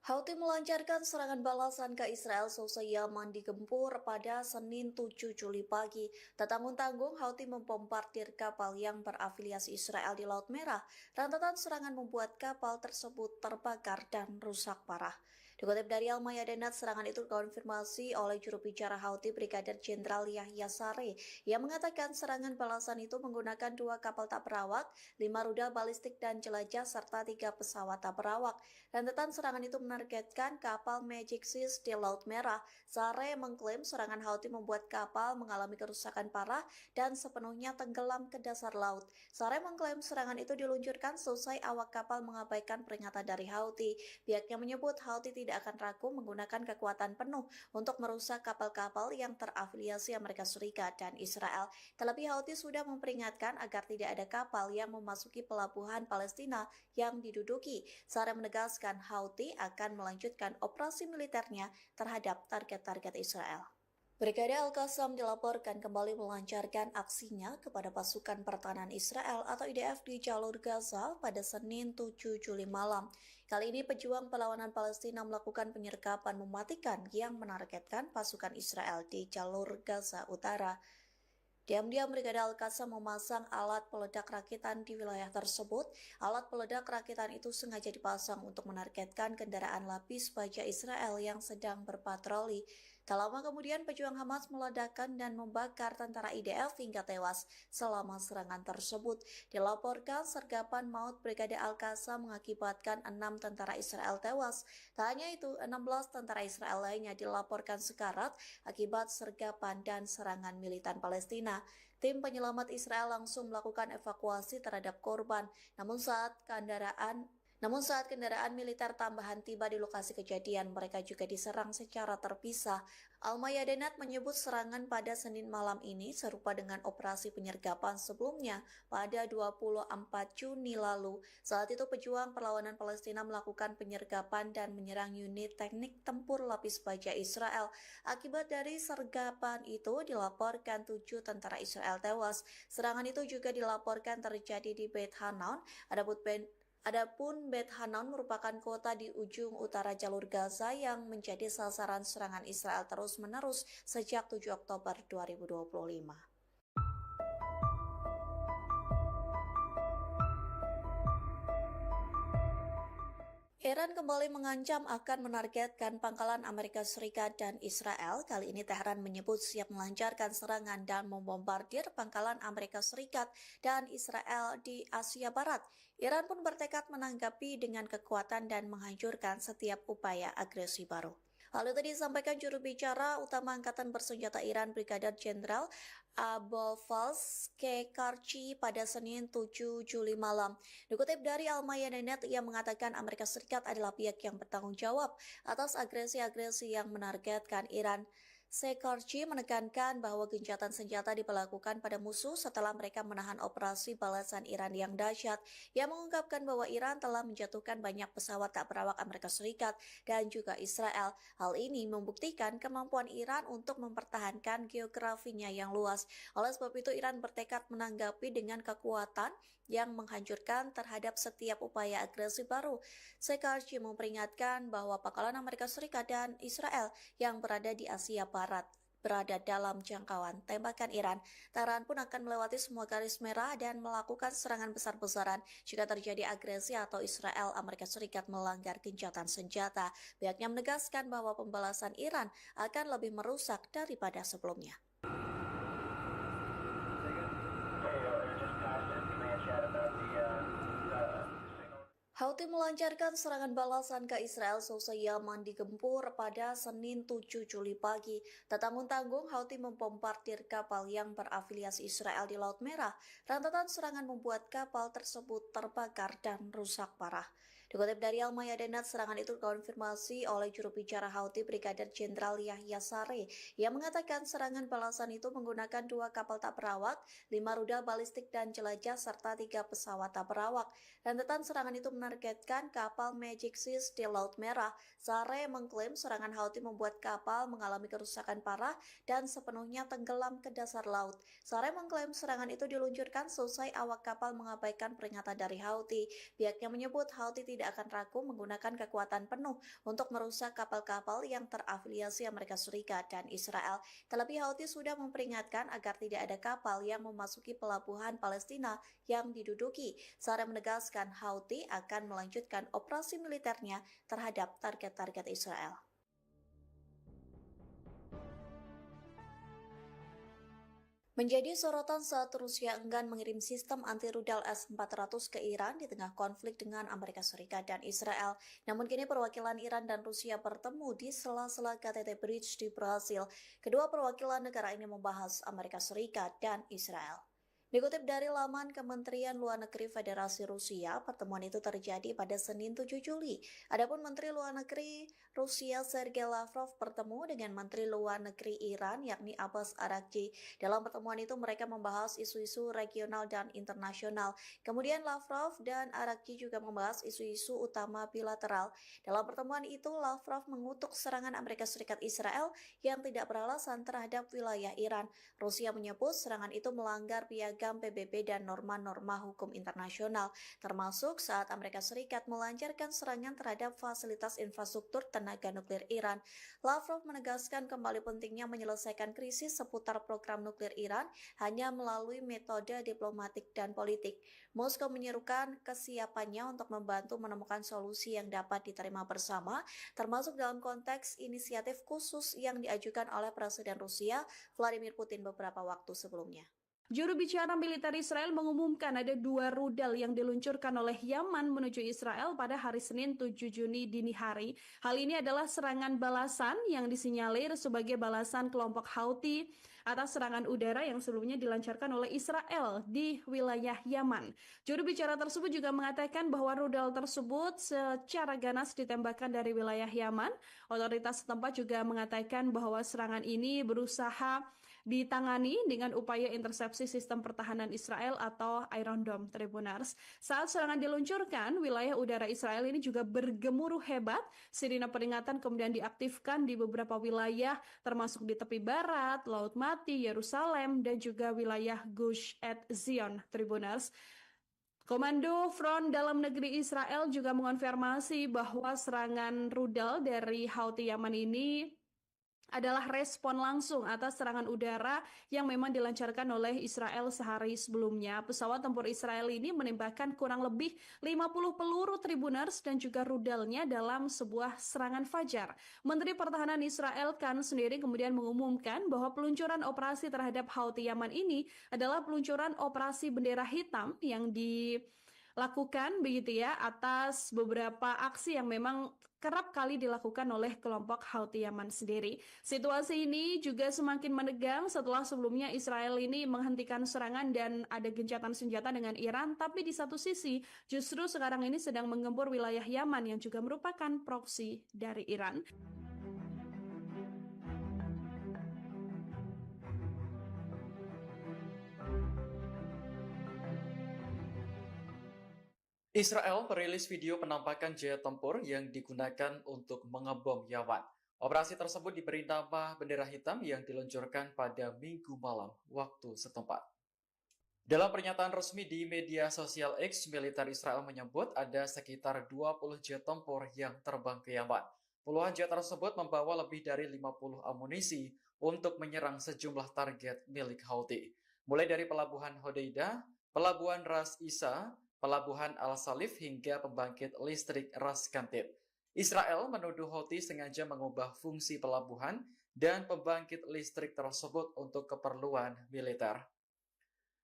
Houthi melancarkan serangan balasan ke Israel seusai Yaman digempur pada Senin 7 Juli pagi. Tak tanggung-tanggung, Houthi membombardir kapal yang berafiliasi Israel di Laut Merah. Rentetan serangan membuat kapal tersebut terbakar dan rusak parah. Dikutip dari Al-Mayadinat, serangan itu dikonfirmasi oleh juru bicara Houthi Brigadir Jenderal Yahya Saree yang mengatakan serangan balasan itu menggunakan 2 kapal tak berawak, 5 rudal balistik dan jelajah, serta 3 pesawat tak berawak. Rentetan serangan itu menargetkan kapal Magic Seas di Laut Merah. Saree mengklaim serangan Houthi membuat kapal mengalami kerusakan parah dan sepenuhnya tenggelam ke dasar laut. Saree mengklaim serangan itu diluncurkan selesai awak kapal mengabaikan peringatan dari Houthi. Pihaknya menyebut Houthi tidak akan ragu menggunakan kekuatan penuh untuk merusak kapal-kapal yang terafiliasi Amerika Serikat dan Israel. Terlebih Houthi sudah memperingatkan agar tidak ada kapal yang memasuki pelabuhan Palestina yang diduduki. Saree menegaskan Houthi akan melanjutkan operasi militernya terhadap target-target Israel. Brigade Al-Qassam dilaporkan kembali melancarkan aksinya kepada pasukan pertahanan Israel atau IDF di jalur Gaza pada Senin 7 Juli malam. Kali ini pejuang perlawanan Palestina melakukan penyergapan mematikan yang menargetkan pasukan Israel di jalur Gaza Utara. Diam-diam Brigade Al-Qassam memasang alat peledak rakitan di wilayah tersebut. Alat peledak rakitan itu sengaja dipasang untuk menargetkan kendaraan lapis baja Israel yang sedang berpatroli. Tak lama kemudian pejuang Hamas meledakkan dan membakar tentara IDF hingga tewas selama serangan tersebut. Dilaporkan sergapan maut Brigade Al-Qassam mengakibatkan 6 tentara Israel tewas. Tak hanya itu, 16 tentara Israel lainnya dilaporkan sekarat akibat sergapan dan serangan militan Palestina. Tim penyelamat Israel langsung melakukan evakuasi terhadap korban. Namun saat kendaraan militer tambahan tiba di lokasi kejadian, mereka juga diserang secara terpisah. Al-Mayadinat menyebut serangan pada Senin malam ini serupa dengan operasi penyergapan sebelumnya pada 24 Juni lalu. Saat itu pejuang perlawanan Palestina melakukan penyergapan dan menyerang unit teknik tempur lapis baja Israel. Akibat dari sergapan itu dilaporkan 7 tentara Israel tewas. Serangan itu juga dilaporkan terjadi di Beit Hanan. Adapun Beit Hanan merupakan kota di ujung utara jalur Gaza yang menjadi sasaran serangan Israel terus-menerus sejak 7 Oktober 2025. Iran kembali mengancam akan menargetkan pangkalan Amerika Serikat dan Israel. Kali ini Tehran menyebut siap melancarkan serangan dan membombardir pangkalan Amerika Serikat dan Israel di Asia Barat. Iran pun bertekad menanggapi dengan kekuatan dan menghancurkan setiap upaya agresi baru. Hal itu disampaikan juru bicara utama Angkatan Bersenjata Iran Brigadir Jenderal Abolfazl Kekarchi pada Senin 7 Juli malam. Dikutip dari Al-Mayadinat, ia mengatakan Amerika Serikat adalah pihak yang bertanggung jawab atas agresi-agresi yang menargetkan Iran. Kekarchi menekankan bahwa gencatan senjata diberlakukan pada musuh setelah mereka menahan operasi balasan Iran yang dahsyat. Ia mengungkapkan bahwa Iran telah menjatuhkan banyak pesawat tak berawak Amerika Serikat dan juga Israel. Hal ini membuktikan kemampuan Iran untuk mempertahankan geografinya yang luas. Oleh sebab itu, Iran bertekad menanggapi dengan kekuatan yang menghancurkan terhadap setiap upaya agresi baru. Kekarchi memperingatkan bahwa pangkalan Amerika Serikat dan Israel yang berada di Asia Barat berada dalam jangkauan tembakan Iran. Tehran pun akan melewati semua garis merah dan melakukan serangan besar-besaran jika terjadi agresi atau Israel Amerika Serikat melanggar gencatan senjata. Pihaknya menegaskan bahwa pembalasan Iran akan lebih merusak daripada sebelumnya. Houthi melancarkan serangan balasan ke Israel seusai Yaman digempur pada Senin 7 Juli pagi. Tak tanggung-tanggung, Houthi membombardir kapal yang berafiliasi Israel di Laut Merah. Rentetan serangan membuat kapal tersebut terbakar dan rusak parah. Dikutip dari Al Mayadeen, serangan itu dikonfirmasi oleh juru bicara Houthi Brigadir Jenderal Yahya Saree yang mengatakan serangan balasan itu menggunakan 2 kapal tak berawak, 5 rudal balistik dan jelajah, serta 3 pesawat tak berawak. Rentetan serangan itu menargetkan kapal Magic Seas di Laut Merah. Saree mengklaim serangan Houthi membuat kapal mengalami kerusakan parah dan sepenuhnya tenggelam ke dasar laut. Saree mengklaim serangan itu diluncurkan selesai awak kapal mengabaikan peringatan dari Houthi. Pihaknya menyebut Houthi tidak akan ragu menggunakan kekuatan penuh untuk merusak kapal-kapal yang terafiliasi Amerika Serikat dan Israel. Terlebih Houthi sudah memperingatkan agar tidak ada kapal yang memasuki pelabuhan Palestina yang diduduki. Saree menegaskan Houthi akan melanjutkan operasi militernya terhadap target-target Israel. Menjadi sorotan saat Rusia enggan mengirim sistem anti-rudal S-400 ke Iran di tengah konflik dengan Amerika Serikat dan Israel. Namun kini perwakilan Iran dan Rusia bertemu di sela-sela KTT Bridge di Brasil. Kedua perwakilan negara ini membahas Amerika Serikat dan Israel. Dikutip dari laman Kementerian Luar Negeri Federasi Rusia, pertemuan itu terjadi pada Senin 7 Juli. Adapun Menteri Luar Negeri Rusia Sergei Lavrov bertemu dengan Menteri Luar Negeri Iran yakni Abbas Araghchi. Dalam pertemuan itu mereka membahas isu-isu regional dan internasional. Kemudian Lavrov dan Araghchi juga membahas isu-isu utama bilateral. Dalam pertemuan itu Lavrov mengutuk serangan Amerika Serikat Israel yang tidak beralasan terhadap wilayah Iran. Rusia menyebut serangan itu melanggar piagam PBB dan norma-norma hukum internasional, termasuk saat Amerika Serikat melancarkan serangan terhadap fasilitas infrastruktur tenaga nuklir Iran. Lavrov menegaskan kembali pentingnya menyelesaikan krisis seputar program nuklir Iran hanya melalui metode diplomatik dan politik. Moskow menyerukan kesiapannya untuk membantu menemukan solusi yang dapat diterima bersama, termasuk dalam konteks inisiatif khusus yang diajukan oleh Presiden Rusia Vladimir Putin beberapa waktu sebelumnya. Juru bicara militer Israel mengumumkan ada 2 rudal yang diluncurkan oleh Yaman menuju Israel pada hari Senin 7 Juni dini hari. Hal ini adalah serangan balasan yang disinyalir sebagai balasan kelompok Houthi atas serangan udara yang sebelumnya dilancarkan oleh Israel di wilayah Yaman. Juru bicara tersebut juga mengatakan bahwa rudal tersebut secara ganas ditembakkan dari wilayah Yaman. Otoritas setempat juga mengatakan bahwa serangan ini berusaha ditangani dengan upaya intersepsi sistem pertahanan Israel atau Iron Dome, Tribunars. Saat serangan diluncurkan, wilayah udara Israel ini juga bergemuruh hebat. Sirine peringatan kemudian diaktifkan di beberapa wilayah, termasuk di tepi barat, Laut Mati, Yerusalem, dan juga wilayah Gush Etzion, Tribunars. Komando Front Dalam Negeri Israel juga mengonfirmasi bahwa serangan rudal dari Houthi Yaman ini adalah respon langsung atas serangan udara yang memang dilancarkan oleh Israel sehari sebelumnya. Pesawat tempur Israel ini menembakkan kurang lebih 50 peluru Tribunars dan juga rudalnya dalam sebuah serangan fajar. Menteri Pertahanan Israel Katz sendiri kemudian mengumumkan bahwa peluncuran operasi terhadap Houthi Yaman ini adalah peluncuran operasi bendera hitam yang dilakukan begitu ya atas beberapa aksi yang memang kerap kali dilakukan oleh kelompok Houthi Yaman sendiri. Situasi ini juga semakin menegang setelah sebelumnya Israel ini menghentikan serangan dan ada gencatan senjata dengan Iran, tapi di satu sisi justru sekarang ini sedang menggempur wilayah Yaman yang juga merupakan proksi dari Iran. Israel merilis video penampakan jet tempur yang digunakan untuk mengebom Yaman. Operasi tersebut diberi nama bendera hitam yang diluncurkan pada Minggu malam waktu setempat. Dalam pernyataan resmi di media sosial X, militer Israel menyebut ada sekitar 20 jet tempur yang terbang ke Yaman. Puluhan jet tersebut membawa lebih dari 50 amunisi untuk menyerang sejumlah target milik Houthi, mulai dari pelabuhan Hodeidah, pelabuhan Ras Isa, pelabuhan Al-Salif hingga pembangkit listrik Ras Kantib. Israel menuduh Houthi sengaja mengubah fungsi pelabuhan dan pembangkit listrik tersebut untuk keperluan militer.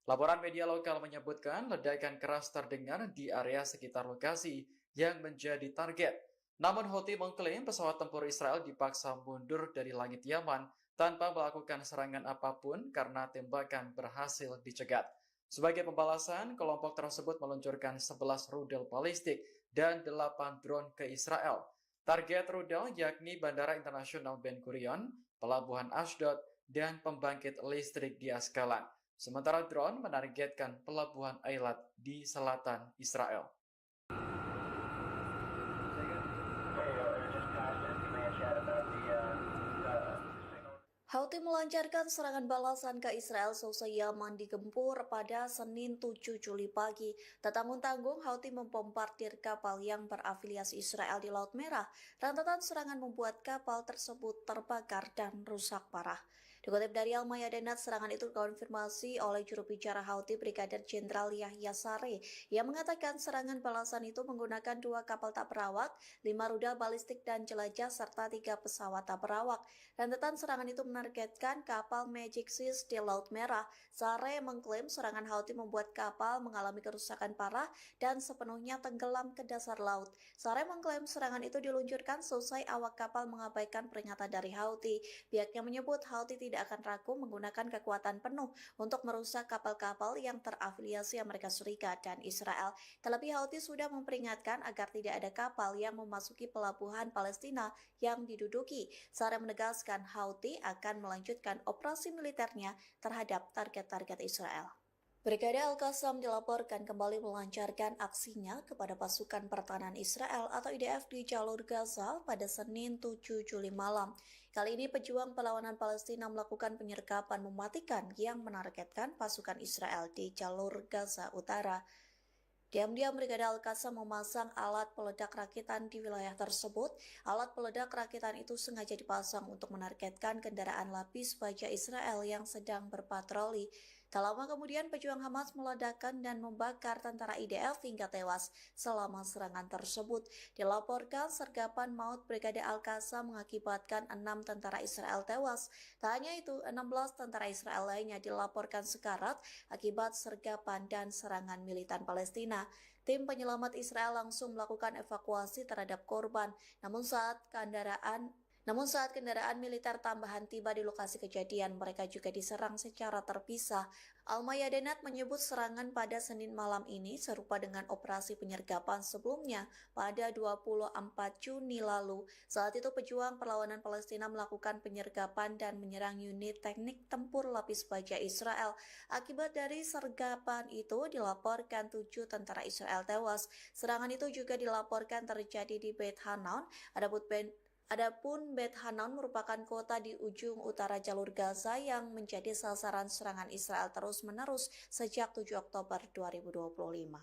Laporan media lokal menyebutkan ledakan keras terdengar di area sekitar lokasi yang menjadi target. Namun Houthi mengklaim pesawat tempur Israel dipaksa mundur dari langit Yaman tanpa melakukan serangan apapun karena tembakan berhasil dicegat. Sebagai pembalasan, kelompok tersebut meluncurkan 11 rudal balistik dan 8 drone ke Israel. Target rudal yakni Bandara Internasional Ben Gurion, Pelabuhan Ashdod, dan pembangkit listrik di Askalan. Sementara drone menargetkan Pelabuhan Eilat di selatan Israel. Houthi melancarkan serangan balasan ke Israel seusai Yaman digempur pada Senin 7 Juli pagi. Tak tanggung-tanggung, Houthi membombardir kapal yang berafiliasi Israel di Laut Merah. Rentetan serangan membuat kapal tersebut terbakar dan rusak parah. Dikutip dari Al-Mayadinat, serangan itu dikonfirmasi oleh juru bicara Houthi Brigadir Jenderal Yahya Saree yang mengatakan serangan balasan itu menggunakan 2 kapal tak berawak, 5 rudal balistik dan jelajah, serta 3 pesawat tak berawak. Rentetan serangan itu menargetkan kapal Magic Seas di Laut Merah. Saree mengklaim serangan Houthi membuat kapal mengalami kerusakan parah dan sepenuhnya tenggelam ke dasar laut. Saree mengklaim serangan itu diluncurkan seusai awak kapal mengabaikan peringatan dari Houthi. Pihaknya menyebut Houthi tidak akan ragu menggunakan kekuatan penuh untuk merusak kapal-kapal yang terafiliasi Amerika Serikat dan Israel. Terlebih Houthi sudah memperingatkan agar tidak ada kapal yang memasuki pelabuhan Palestina yang diduduki. Saree menegaskan Houthi akan melanjutkan operasi militernya terhadap target-target Israel. Brigade Al-Qassam dilaporkan kembali melancarkan aksinya kepada pasukan pertahanan Israel atau IDF di jalur Gaza pada Senin 7 Juli malam. Kali ini pejuang perlawanan Palestina melakukan penyergapan mematikan yang menargetkan pasukan Israel di jalur Gaza Utara. Diam-diam Brigade Al-Qassam memasang alat peledak rakitan di wilayah tersebut. Alat peledak rakitan itu sengaja dipasang untuk menargetkan kendaraan lapis baja Israel yang sedang berpatroli. Tak lama kemudian pejuang Hamas meledakkan dan membakar tentara IDF hingga tewas selama serangan tersebut. Dilaporkan sergapan maut Brigade Al-Qassam mengakibatkan 6 tentara Israel tewas. Tak hanya itu, 16 tentara Israel lainnya dilaporkan sekarat akibat sergapan dan serangan militan Palestina. Tim penyelamat Israel langsung melakukan evakuasi terhadap korban. Namun saat kendaraan militer tambahan tiba di lokasi kejadian, mereka juga diserang secara terpisah. Al-Mayadinat menyebut serangan pada Senin malam ini serupa dengan operasi penyergapan sebelumnya pada 24 Juni lalu. Saat itu pejuang perlawanan Palestina melakukan penyergapan dan menyerang unit teknik tempur lapis baja Israel. Akibat dari sergapan itu dilaporkan 7 tentara Israel tewas. Serangan itu juga dilaporkan terjadi di Beit Hanan. Adapun Beit Hanan merupakan kota di ujung utara jalur Gaza yang menjadi sasaran serangan Israel terus-menerus sejak 7 Oktober 2025.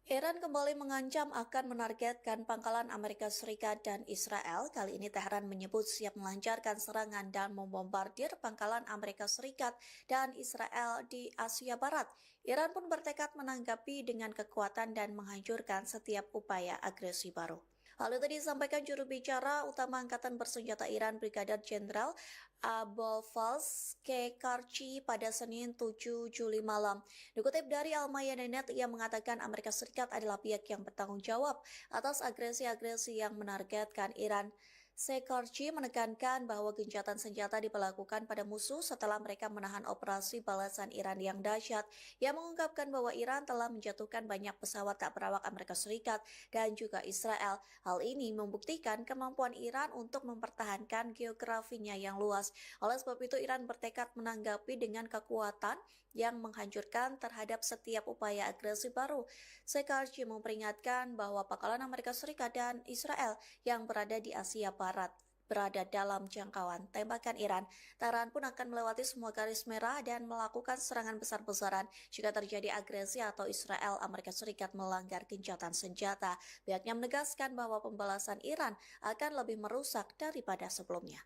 Iran kembali mengancam akan menargetkan pangkalan Amerika Serikat dan Israel. Kali ini Tehran menyebut siap melancarkan serangan dan membombardir pangkalan Amerika Serikat dan Israel di Asia Barat. Iran pun bertekad menanggapi dengan kekuatan dan menghancurkan setiap upaya agresi baru. Hal itu disampaikan juru bicara utama Angkatan Bersenjata Iran Brigadir Jenderal Abolfazl Kekarchi pada Senin 7 Juli malam. Dikutip dari Al-Mayadinat, ia mengatakan Amerika Serikat adalah pihak yang bertanggung jawab atas agresi-agresi yang menargetkan Iran. Kekarchi menekankan bahwa gencatan senjata diberlakukan pada musuh setelah mereka menahan operasi balasan Iran yang dahsyat. Ia mengungkapkan bahwa Iran telah menjatuhkan banyak pesawat tak berawak Amerika Serikat dan juga Israel. Hal ini membuktikan kemampuan Iran untuk mempertahankan geografinya yang luas. Oleh sebab itu, Iran bertekad menanggapi dengan kekuatan yang menghancurkan terhadap setiap upaya agresi baru. Kekarchi memperingatkan bahwa pangkalan Amerika Serikat dan Israel yang berada di Asia Barat berada dalam jangkauan tembakan Iran. Tehran pun akan melewati semua garis merah dan melakukan serangan besar-besaran jika terjadi agresi atau Israel Amerika Serikat melanggar gencatan senjata. Pihaknya menegaskan bahwa pembalasan Iran akan lebih merusak daripada sebelumnya.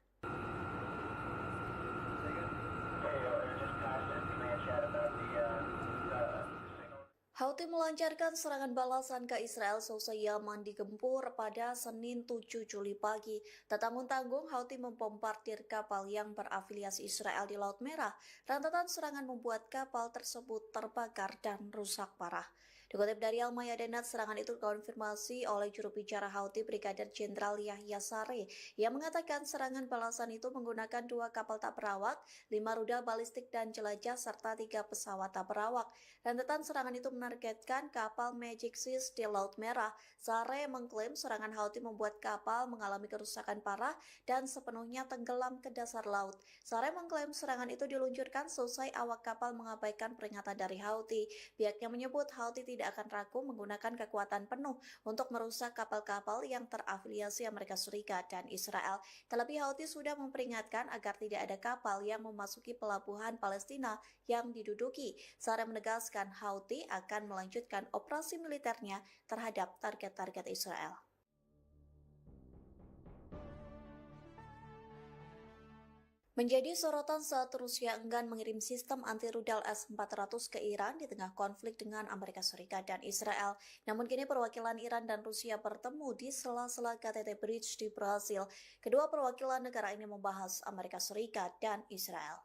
Houthi melancarkan serangan balasan ke Israel seusai Yaman digempur pada Senin 7 Juli pagi. Tak tanggung-tanggung, Houthi membombardir kapal yang berafiliasi Israel di Laut Merah. Rentetan serangan membuat kapal tersebut terbakar dan rusak parah. Dikutip dari Al-Mayadinat, serangan itu dikonfirmasi oleh juru bicara Houthi Brigadir Jenderal Yahya Saree yang mengatakan serangan balasan itu menggunakan 2 kapal tak berawak, 5 rudal balistik dan jelajah, serta 3 pesawat tak berawak. Rentetan serangan itu menargetkan kapal Magic Seas di Laut Merah. Saree mengklaim serangan Houthi membuat kapal mengalami kerusakan parah dan sepenuhnya tenggelam ke dasar laut. Saree mengklaim serangan itu diluncurkan selesai awak kapal mengabaikan peringatan dari Houthi. Pihaknya menyebut Houthi tidak akan ragu menggunakan kekuatan penuh untuk merusak kapal-kapal yang terafiliasi Amerika Serikat dan Israel. Terlebih Houthi sudah memperingatkan agar tidak ada kapal yang memasuki pelabuhan Palestina yang diduduki. Saree menegaskan Houthi akan melanjutkan operasi militernya terhadap target-target Israel. Menjadi sorotan saat Rusia enggan mengirim sistem anti-rudal S-400 ke Iran di tengah konflik dengan Amerika Serikat dan Israel. Namun kini perwakilan Iran dan Rusia bertemu di sela-sela KTT Bridge di Brasil. Kedua perwakilan negara ini membahas Amerika Serikat dan Israel.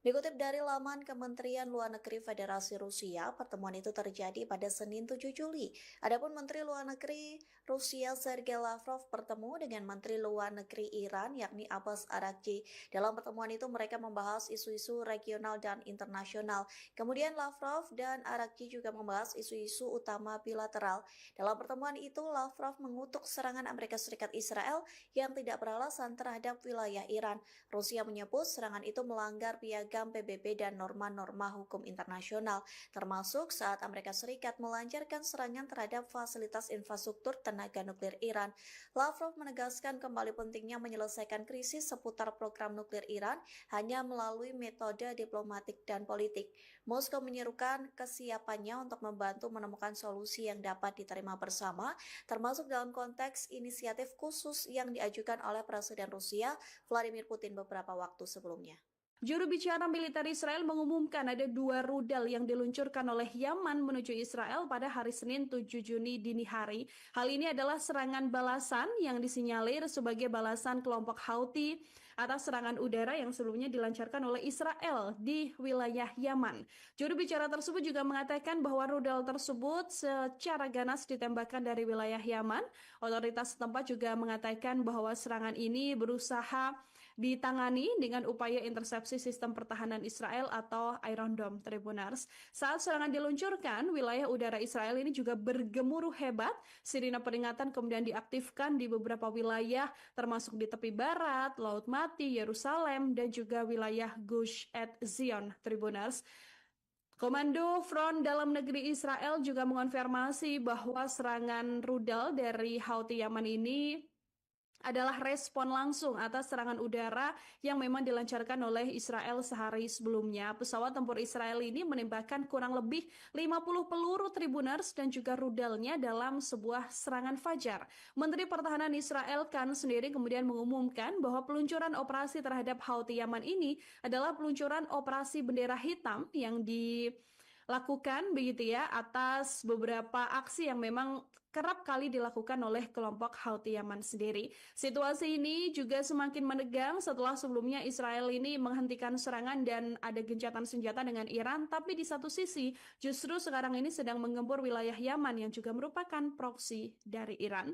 Dikutip dari laman Kementerian Luar Negeri Federasi Rusia, pertemuan itu terjadi pada Senin 7 Juli. Adapun Menteri Luar Negeri Rusia Sergei Lavrov bertemu dengan Menteri Luar Negeri Iran yakni Abbas Araghchi. Dalam pertemuan itu mereka membahas isu-isu regional dan internasional. Kemudian Lavrov dan Araghchi juga membahas isu-isu utama bilateral. Dalam pertemuan itu Lavrov mengutuk serangan Amerika Serikat Israel yang tidak beralasan terhadap wilayah Iran. Rusia menyebut serangan itu melanggar piagam PBB dan norma-norma hukum internasional, termasuk saat Amerika Serikat melancarkan serangan terhadap fasilitas infrastruktur tenaga nuklir Iran. Lavrov menegaskan kembali pentingnya menyelesaikan krisis seputar program nuklir Iran hanya melalui metode diplomatik dan politik. Moskow menyerukan kesiapannya untuk membantu menemukan solusi yang dapat diterima bersama, termasuk dalam konteks inisiatif khusus yang diajukan oleh Presiden Rusia Vladimir Putin beberapa waktu sebelumnya. Juru bicara militer Israel mengumumkan ada 2 rudal yang diluncurkan oleh Yaman menuju Israel pada hari Senin 7 Juni dini hari. Hal ini adalah serangan balasan yang disinyalir sebagai balasan kelompok Houthi atas serangan udara yang sebelumnya dilancarkan oleh Israel di wilayah Yaman. Juru bicara tersebut juga mengatakan bahwa rudal tersebut secara ganas ditembakkan dari wilayah Yaman. Otoritas setempat juga mengatakan bahwa serangan ini berusaha ditangani dengan upaya intersepsi sistem pertahanan Israel atau Iron Dome Tribunars. Saat serangan diluncurkan, wilayah udara Israel ini juga bergemuruh hebat. Sirine peringatan kemudian diaktifkan di beberapa wilayah, termasuk di tepi barat, Laut Mati, Yerusalem, dan juga wilayah Gush Etzion Tribunars. Komando Front Dalam Negeri Israel juga mengonfirmasi bahwa serangan rudal dari Houthi Yaman ini adalah respon langsung atas serangan udara yang memang dilancarkan oleh Israel sehari sebelumnya. Pesawat tempur Israel ini menembakkan kurang lebih 50 peluru Tribunars dan juga rudalnya dalam sebuah serangan fajar. Menteri Pertahanan Israel Katz sendiri kemudian mengumumkan bahwa peluncuran operasi terhadap Houthi Yaman ini adalah peluncuran operasi bendera hitam yang dilakukan begitu ya atas beberapa aksi yang memang kerap kali dilakukan oleh kelompok Houthi Yaman sendiri. Situasi ini juga semakin menegang setelah sebelumnya Israel ini menghentikan serangan dan ada gencatan senjata dengan Iran, tapi di satu sisi justru sekarang ini sedang menggempur wilayah Yaman yang juga merupakan proksi dari Iran.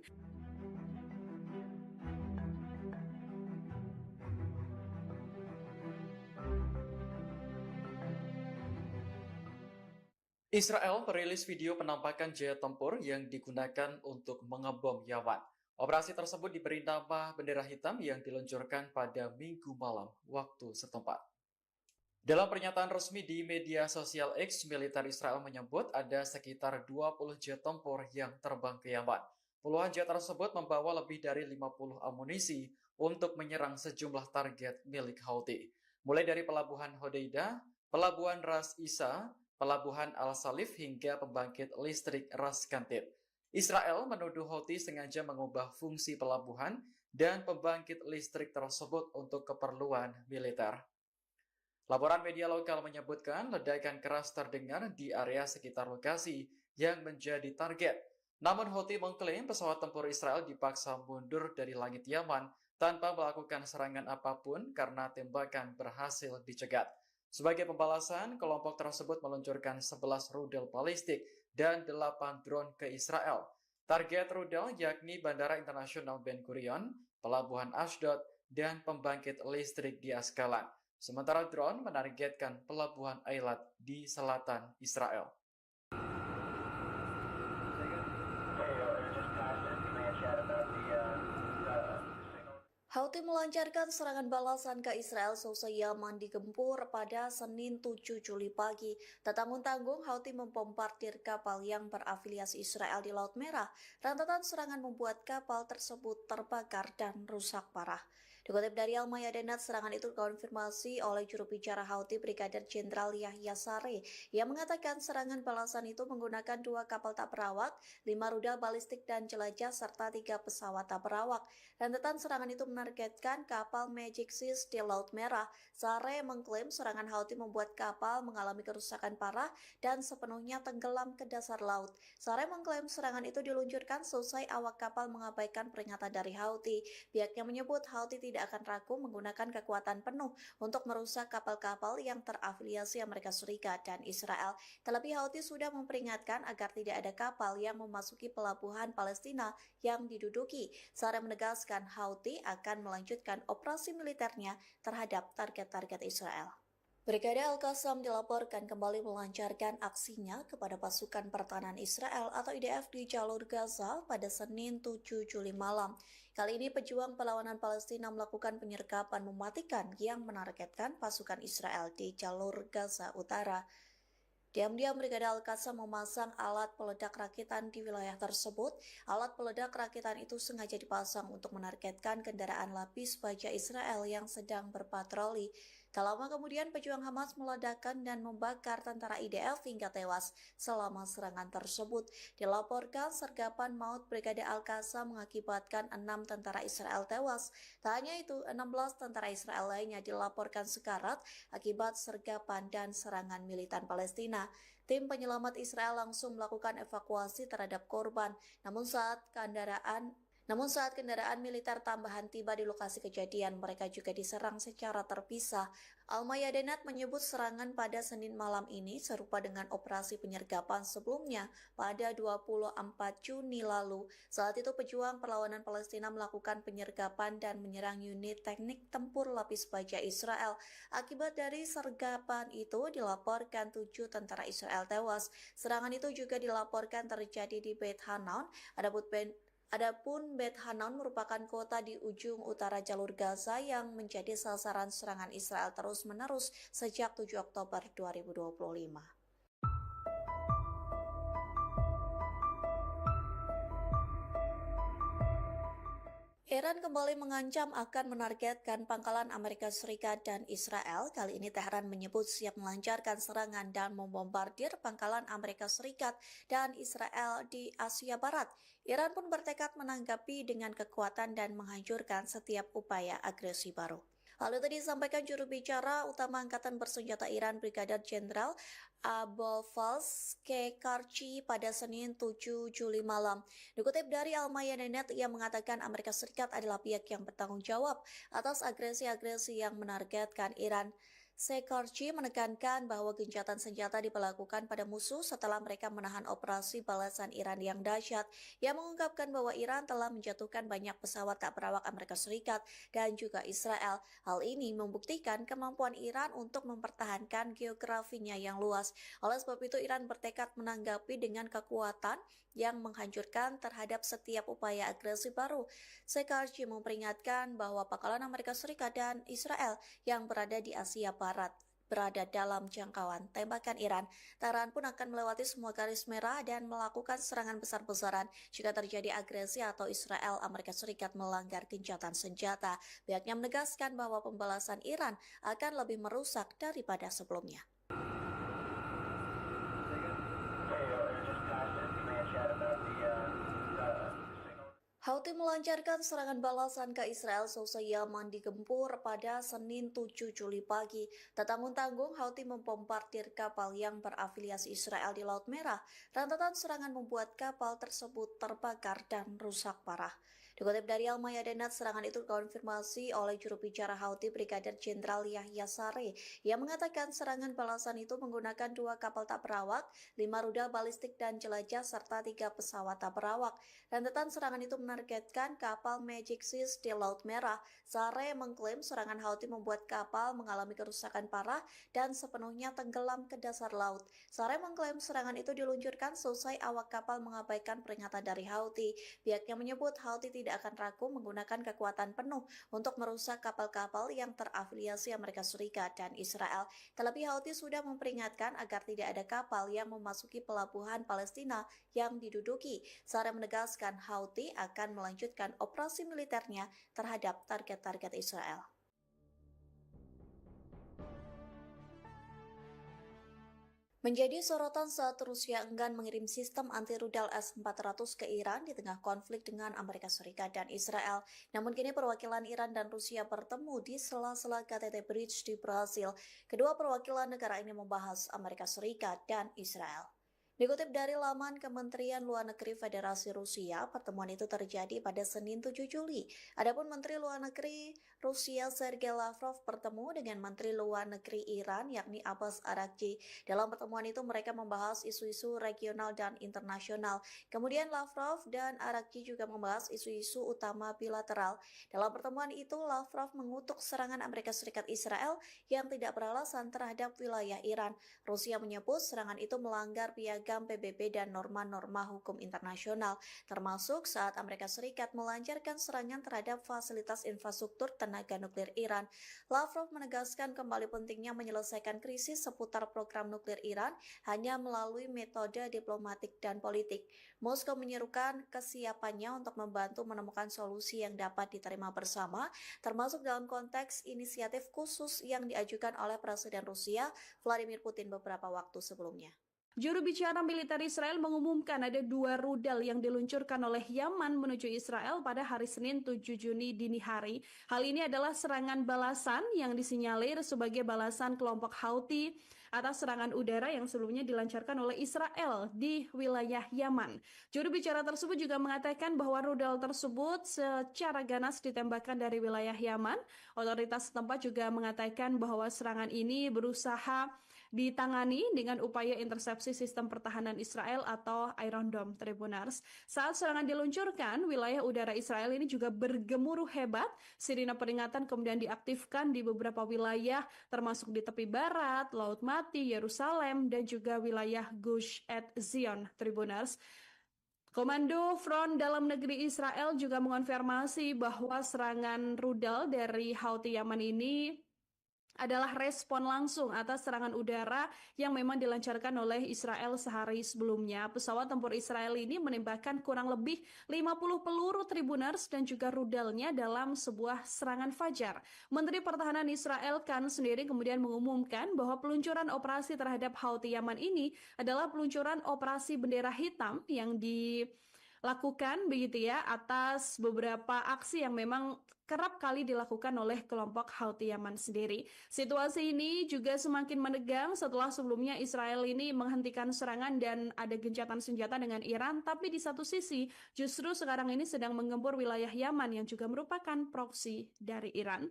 Israel merilis video penampakan jet tempur yang digunakan untuk mengebom Yaman. Operasi tersebut diberi nama bendera hitam yang diluncurkan pada Minggu malam waktu setempat. Dalam pernyataan resmi di media sosial X, militer Israel menyebut ada sekitar 20 jet tempur yang terbang ke Yaman. Puluhan jet tersebut membawa lebih dari 50 amunisi untuk menyerang sejumlah target milik Houthi, mulai dari pelabuhan Hodeidah, pelabuhan Ras Isa, pelabuhan Al-Salif hingga pembangkit listrik Ras Kantib. Israel menuduh Houthi sengaja mengubah fungsi pelabuhan dan pembangkit listrik tersebut untuk keperluan militer. Laporan media lokal menyebutkan ledakan keras terdengar di area sekitar lokasi yang menjadi target. Namun Houthi mengklaim pesawat tempur Israel dipaksa mundur dari langit Yaman tanpa melakukan serangan apapun karena tembakan berhasil dicegat. Sebagai pembalasan, kelompok tersebut meluncurkan 11 rudal balistik dan 8 drone ke Israel. Target rudal yakni Bandara Internasional Ben Gurion, Pelabuhan Ashdod, dan pembangkit listrik di Askalan. Sementara drone menargetkan Pelabuhan Eilat di selatan Israel. Houthi melancarkan serangan balasan ke Israel seusai Yaman digempur pada Senin 7 Juli pagi. Tak tanggung-tanggung, Houthi membombardir kapal yang berafiliasi Israel di Laut Merah. Rentetan serangan membuat kapal tersebut terbakar dan rusak parah. Dikutip dari Al-Mayadinat, serangan itu dikonfirmasi oleh juru bicara Houthi Brigadir Jenderal Yahya Saree yang mengatakan serangan balasan itu menggunakan 2 kapal tak berawak, 5 rudal balistik dan jelajah serta 3 pesawat tak berawak. Rentetan serangan itu menargetkan kapal Magic Seas di Laut Merah. Saree mengklaim serangan Houthi membuat kapal mengalami kerusakan parah dan sepenuhnya tenggelam ke dasar laut. Saree mengklaim serangan itu diluncurkan selesai awak kapal mengabaikan peringatan dari Houthi. Pihaknya menyebut Houthi tidak akan ragu menggunakan kekuatan penuh untuk merusak kapal-kapal yang terafiliasi Amerika Serikat dan Israel. Terlebih Houthi sudah memperingatkan agar tidak ada kapal yang memasuki pelabuhan Palestina yang diduduki. Saree menegaskan Houthi akan melanjutkan operasi militernya terhadap target-target Israel. Brigade Al-Qassam dilaporkan kembali melancarkan aksinya kepada pasukan pertahanan Israel atau IDF di jalur Gaza pada Senin 7 Juli malam. Kali ini pejuang perlawanan Palestina melakukan penyergapan mematikan yang menargetkan pasukan Israel di jalur Gaza Utara. Diam-diam Brigade Al-Qassam memasang alat peledak rakitan di wilayah tersebut. Alat peledak rakitan itu sengaja dipasang untuk menargetkan kendaraan lapis baja Israel yang sedang berpatroli. Tak lama kemudian pejuang Hamas meledakkan dan membakar tentara IDF hingga tewas selama serangan tersebut. Dilaporkan sergapan maut Brigade Al-Qassam mengakibatkan 6 tentara Israel tewas. Tak hanya itu, 16 tentara Israel lainnya dilaporkan sekarat akibat sergapan dan serangan militan Palestina. Tim penyelamat Israel langsung melakukan evakuasi terhadap korban. Namun saat kendaraan militer tambahan tiba di lokasi kejadian, mereka juga diserang secara terpisah. Al-Mayadinat menyebut serangan pada Senin malam ini serupa dengan operasi penyergapan sebelumnya pada 24 Juni lalu. Saat itu pejuang perlawanan Palestina melakukan penyergapan dan menyerang unit teknik tempur lapis baja Israel. Akibat dari sergapan itu dilaporkan 7 tentara Israel tewas. Serangan itu juga dilaporkan terjadi di Beit Hanan. Adapun Beit Hanan merupakan kota di ujung utara jalur Gaza yang menjadi sasaran serangan Israel terus-menerus sejak 7 Oktober 2025. Iran kembali mengancam akan menargetkan pangkalan Amerika Serikat dan Israel. Kali ini Teheran menyebut siap melancarkan serangan dan membombardir pangkalan Amerika Serikat dan Israel di Asia Barat. Iran pun bertekad menanggapi dengan kekuatan dan menghancurkan setiap upaya agresi baru. Hal itu disampaikan juru bicara utama Angkatan Bersenjata Iran Brigadir Jenderal Abolfazl Kekarchi pada Senin 7 Juli malam. Dikutip dari Al-Mayadinat, ia mengatakan Amerika Serikat adalah pihak yang bertanggung jawab atas agresi-agresi yang menargetkan Iran. Kekarchi menekankan bahwa gencatan senjata diberlakukan pada musuh setelah mereka menahan operasi balasan Iran yang dahsyat. Ia mengungkapkan bahwa Iran telah menjatuhkan banyak pesawat tak berawak Amerika Serikat dan juga Israel. Hal ini membuktikan kemampuan Iran untuk mempertahankan geografinya yang luas. Oleh sebab itu, Iran bertekad menanggapi dengan kekuatan yang menghancurkan terhadap setiap upaya agresi baru. Kekarchi memperingatkan bahwa pangkalan Amerika Serikat dan Israel yang berada di Asia Barat berada dalam jangkauan tembakan Iran. Tehran pun akan melewati semua garis merah dan melakukan serangan besar-besaran jika terjadi agresi atau Israel Amerika Serikat melanggar gencatan senjata. Pihaknya menegaskan bahwa pembalasan Iran akan lebih merusak daripada sebelumnya. Houthi melancarkan serangan balasan ke Israel seusai Yaman digempur pada Senin 7 Juli pagi. Tak tanggung-tanggung, Houthi membombardir kapal yang berafiliasi Israel di Laut Merah. Rentetan serangan membuat kapal tersebut terbakar dan rusak parah. Dikutip dari Al-Mayadinat, serangan itu dikonfirmasi oleh juru bicara Houthi Brigadir Jenderal Yahya Saree yang mengatakan serangan balasan itu menggunakan 2 kapal tak berawak, 5 rudal balistik dan jelajah, serta 3 pesawat tak berawak. Rentetan serangan itu menargetkan kapal Magic Seas di Laut Merah. Saree mengklaim serangan Houthi membuat kapal mengalami kerusakan parah dan sepenuhnya tenggelam ke dasar laut. Saree mengklaim serangan itu diluncurkan selesai awak kapal mengabaikan peringatan dari Houthi. Pihaknya menyebut Houthi tidak akan ragu menggunakan kekuatan penuh untuk merusak kapal-kapal yang terafiliasi Amerika Serikat dan Israel. Terlebih Houthi sudah memperingatkan agar tidak ada kapal yang memasuki pelabuhan Palestina yang diduduki. Saree menegaskan Houthi akan melanjutkan operasi militernya terhadap target-target Israel. Menjadi sorotan saat Rusia enggan mengirim sistem anti-rudal S-400 ke Iran di tengah konflik dengan Amerika Serikat dan Israel. Namun kini perwakilan Iran dan Rusia bertemu di sela-sela KTT Bridge di Brasil. Kedua perwakilan negara ini membahas Amerika Serikat dan Israel. Dikutip dari laman Kementerian Luar Negeri Federasi Rusia, pertemuan itu terjadi pada Senin 7 Juli. Adapun Menteri Luar Negeri Rusia Sergei Lavrov bertemu dengan Menteri Luar Negeri Iran yakni Abbas Araghchi. Dalam pertemuan itu mereka membahas isu-isu regional dan internasional. Kemudian Lavrov dan Araghchi juga membahas isu-isu utama bilateral. Dalam pertemuan itu Lavrov mengutuk serangan Amerika Serikat Israel yang tidak beralasan terhadap wilayah Iran. Rusia menyebut serangan itu melanggar piagam PBB dan norma-norma hukum internasional, termasuk saat Amerika Serikat melancarkan serangan terhadap fasilitas infrastruktur tenaga nuklir Iran. Lavrov menegaskan kembali pentingnya menyelesaikan krisis seputar program nuklir Iran hanya melalui metode diplomatik dan politik. Moskow menyerukan kesiapannya untuk membantu menemukan solusi yang dapat diterima bersama, termasuk dalam konteks inisiatif khusus yang diajukan oleh Presiden Rusia Vladimir Putin beberapa waktu sebelumnya. Juru bicara militer Israel mengumumkan ada 2 rudal yang diluncurkan oleh Yaman menuju Israel pada hari Senin 7 Juni dini hari. Hal ini adalah serangan balasan yang disinyalir sebagai balasan kelompok Houthi atas serangan udara yang sebelumnya dilancarkan oleh Israel di wilayah Yaman. Juru bicara tersebut juga mengatakan bahwa rudal tersebut secara ganas ditembakkan dari wilayah Yaman. Otoritas setempat juga mengatakan bahwa serangan ini berusaha ditangani dengan upaya intersepsi sistem pertahanan Israel atau Iron Dome, Tribunars. Saat serangan diluncurkan, wilayah udara Israel ini juga bergemuruh hebat. Sirine peringatan kemudian diaktifkan di beberapa wilayah, termasuk di tepi barat, Laut Mati, Yerusalem, dan juga wilayah Gush Etzion, Tribunars. Komando Front Dalam Negeri Israel juga mengonfirmasi bahwa serangan rudal dari Houthi Yaman ini adalah respon langsung atas serangan udara yang memang dilancarkan oleh Israel sehari sebelumnya. Pesawat tempur Israel ini menembakkan kurang lebih 50 peluru Tribunars dan juga rudalnya dalam sebuah serangan fajar. Menteri Pertahanan Israel Katz sendiri kemudian mengumumkan bahwa peluncuran operasi terhadap Houthi Yaman ini adalah peluncuran operasi bendera hitam yang dilakukan begitu ya atas beberapa aksi yang memang kerap kali dilakukan oleh kelompok Houthi Yaman sendiri. Situasi ini juga semakin menegang setelah sebelumnya Israel ini menghentikan serangan dan ada gencatan senjata dengan Iran, tapi di satu sisi justru sekarang ini sedang menggempur wilayah Yaman yang juga merupakan proksi dari Iran.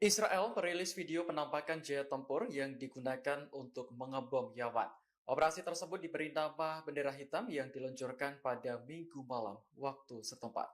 Israel merilis video penampakan jet tempur yang digunakan untuk mengebom Yaman. Operasi tersebut diberi nama bendera hitam yang diluncurkan pada Minggu malam waktu setempat.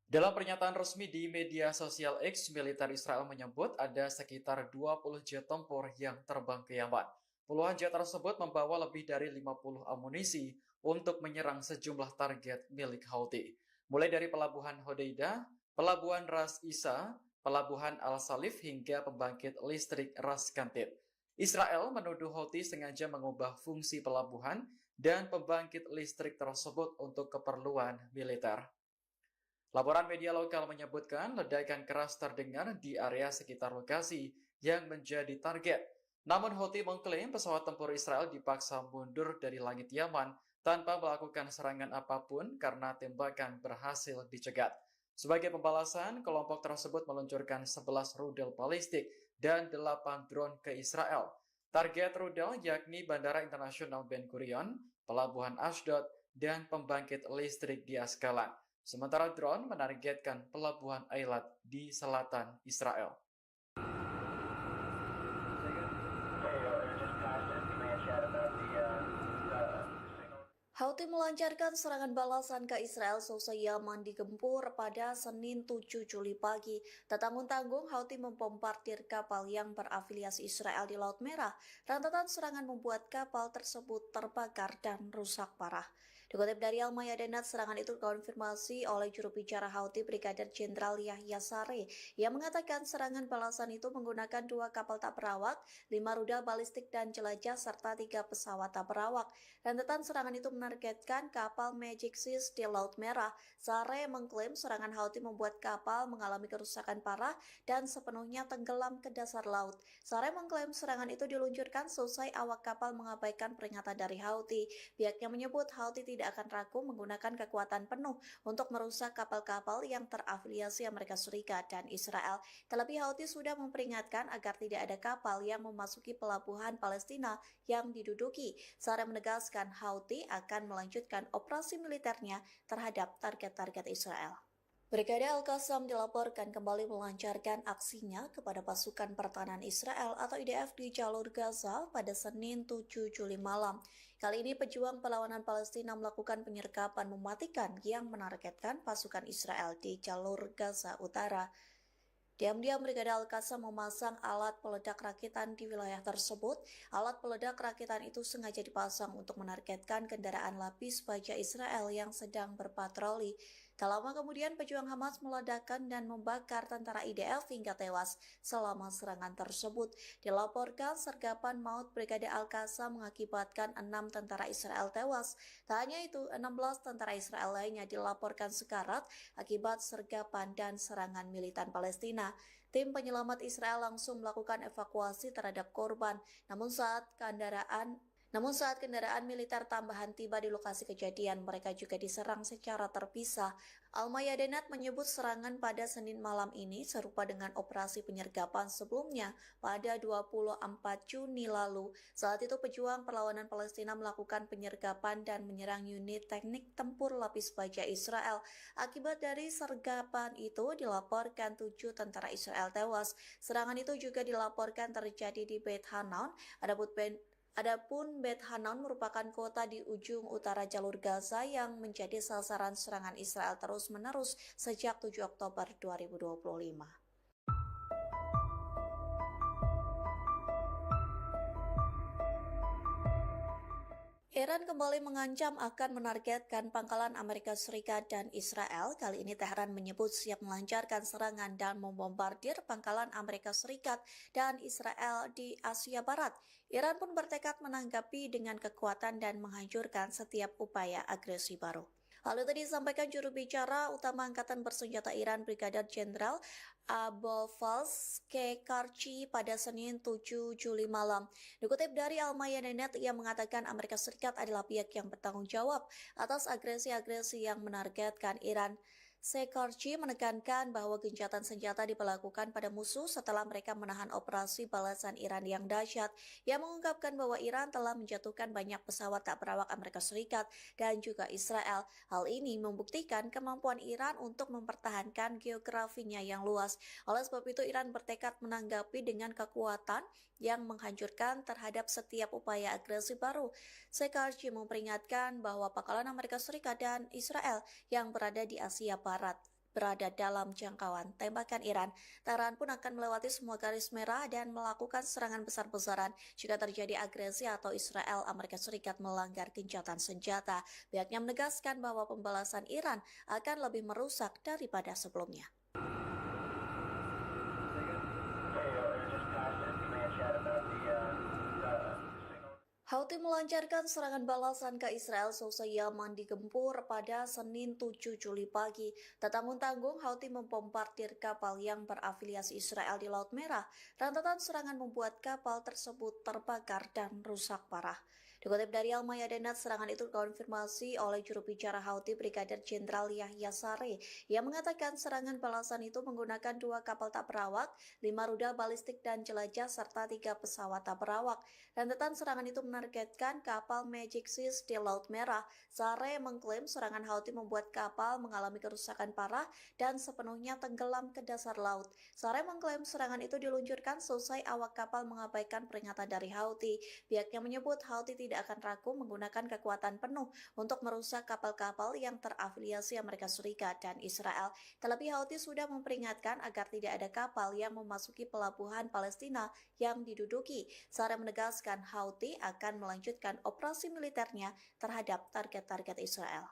Dalam pernyataan resmi di media sosial X, militer Israel menyebut ada sekitar 20 jet tempur yang terbang ke Yaman. Puluhan jet tersebut membawa lebih dari 50 amunisi untuk menyerang sejumlah target milik Houthi, mulai dari pelabuhan Hodeidah, pelabuhan Ras Isa, pelabuhan Al-Salif hingga pembangkit listrik Ras Kantip. Israel menuduh Houthi sengaja mengubah fungsi pelabuhan dan pembangkit listrik tersebut untuk keperluan militer. Laporan media lokal menyebutkan ledakan keras terdengar di area sekitar lokasi yang menjadi target. Namun Houthi mengklaim pesawat tempur Israel dipaksa mundur dari langit Yaman tanpa melakukan serangan apapun karena tembakan berhasil dicegat. Sebagai pembalasan, kelompok tersebut meluncurkan 11 rudal balistik dan 8 drone ke Israel. Target rudal yakni Bandara Internasional Ben Gurion, Pelabuhan Ashdod, dan pembangkit listrik di Askalan. Sementara drone menargetkan Pelabuhan Eilat di selatan Israel. Houthi melancarkan serangan balasan ke Israel seusai Yaman digempur pada Senin 7 Juli pagi. Tak tanggung-tanggung, Houthi membombardir kapal yang berafiliasi Israel di Laut Merah. Rentetan serangan membuat kapal tersebut terbakar dan rusak parah. Dikutip dari Al-Mayadinat, serangan itu dikonfirmasi oleh juru bicara Houthi Brigadir Jenderal Yahya Saree yang mengatakan serangan balasan itu menggunakan 2 kapal tak berawak, 5 rudal balistik dan jelajah, serta 3 pesawat tak berawak. Rentetan serangan itu menargetkan kapal Magic Seas di Laut Merah. Saree mengklaim serangan Houthi membuat kapal mengalami kerusakan parah dan sepenuhnya tenggelam ke dasar laut. Saree mengklaim serangan itu diluncurkan seusai awak kapal mengabaikan peringatan dari Houthi. Pihaknya menyebut Houthi tidak akan ragu menggunakan kekuatan penuh untuk merusak kapal-kapal yang terafiliasi Amerika Serikat dan Israel. Terlebih Houthi sudah memperingatkan agar tidak ada kapal yang memasuki pelabuhan Palestina yang diduduki. Saree menegaskan Houthi akan melanjutkan operasi militernya terhadap target-target Israel. Brigade Al-Qassam dilaporkan kembali melancarkan aksinya kepada pasukan pertahanan Israel atau IDF di jalur Gaza pada Senin 7 Juli malam. Kali ini pejuang perlawanan Palestina melakukan penyergapan mematikan yang menargetkan pasukan Israel di jalur Gaza Utara. Diam-diam Brigade Al-Qassam memasang alat peledak rakitan di wilayah tersebut. Alat peledak rakitan itu sengaja dipasang untuk menargetkan kendaraan lapis baja Israel yang sedang berpatroli. Tak lama kemudian pejuang Hamas meledakkan dan membakar tentara IDF hingga tewas selama serangan tersebut. Dilaporkan sergapan maut Brigade Al-Qassam mengakibatkan 6 tentara Israel tewas. Tak hanya itu, 16 tentara Israel lainnya dilaporkan sekarat akibat sergapan dan serangan militan Palestina. Tim penyelamat Israel langsung melakukan evakuasi terhadap korban. Namun saat kendaraan militer tambahan tiba di lokasi kejadian, mereka juga diserang secara terpisah. Al-Mayadinat menyebut serangan pada Senin malam ini serupa dengan operasi penyergapan sebelumnya pada 24 Juni lalu. Saat itu pejuang perlawanan Palestina melakukan penyergapan dan menyerang unit teknik tempur lapis baja Israel. Akibat dari sergapan itu dilaporkan 7 tentara Israel tewas. Serangan itu juga dilaporkan terjadi di Beit Hanan. Adapun Beit Hanan merupakan kota di ujung utara jalur Gaza yang menjadi sasaran serangan Israel terus-menerus sejak 7 Oktober 2025. Iran kembali mengancam akan menargetkan pangkalan Amerika Serikat dan Israel. Kali ini Teheran menyebut siap melancarkan serangan dan membombardir pangkalan Amerika Serikat dan Israel di Asia Barat. Iran pun bertekad menanggapi dengan kekuatan dan menghancurkan setiap upaya agresi baru. Hal itu disampaikan juru bicara utama Angkatan Bersenjata Iran Brigadir Jenderal Abolfazl Kekarchi pada Senin 7 Juli malam. Dikutip dari Al-Mayadinat, ia mengatakan Amerika Serikat adalah pihak yang bertanggung jawab atas agresi-agresi yang menargetkan Iran. Kekarchi menekankan bahwa gencatan senjata diberlakukan pada musuh setelah mereka menahan operasi balasan Iran yang dahsyat. Ia mengungkapkan bahwa Iran telah menjatuhkan banyak pesawat tak berawak Amerika Serikat dan juga Israel. Hal ini membuktikan kemampuan Iran untuk mempertahankan geografinya yang luas. Oleh sebab itu, Iran bertekad menanggapi dengan kekuatan yang menghancurkan terhadap setiap upaya agresi baru. Kekarchi memperingatkan bahwa pangkalan Amerika Serikat dan Israel yang berada di Asia Barat berada dalam jangkauan tembakan Iran. Teheran pun akan melewati semua garis merah dan melakukan serangan besar-besaran jika terjadi agresi atau Israel Amerika Serikat melanggar gencatan senjata. Pihaknya menegaskan bahwa pembalasan Iran akan lebih merusak daripada sebelumnya. Houthi melancarkan serangan balasan ke Israel seusai Yaman digempur pada Senin 7 Juli pagi. Tak tanggung-tanggung, Houthi membombardir kapal yang berafiliasi Israel di Laut Merah. Rentetan serangan membuat kapal tersebut terbakar dan rusak parah. Dikutip dari Al-Mayadinat, serangan itu dikonfirmasi oleh juru bicara Houthi Brigadir Jenderal Yahya Saree yang mengatakan serangan balasan itu menggunakan 2 kapal tak berawak, 5 rudal balistik dan jelajah, serta 3 pesawat tak berawak. Rentetan serangan itu menargetkan kapal Magic Seas di Laut Merah. Saree mengklaim serangan Houthi membuat kapal mengalami kerusakan parah dan sepenuhnya tenggelam ke dasar laut. Saree mengklaim serangan itu diluncurkan selesai awak kapal mengabaikan peringatan dari Houthi. Pihaknya menyebut Houthi tidak akan ragu menggunakan kekuatan penuh untuk merusak kapal-kapal yang terafiliasi Amerika Serikat dan Israel. Terlebih Houthi sudah memperingatkan agar tidak ada kapal yang memasuki pelabuhan Palestina yang diduduki. Saree menegaskan Houthi akan melanjutkan operasi militernya terhadap target-target Israel.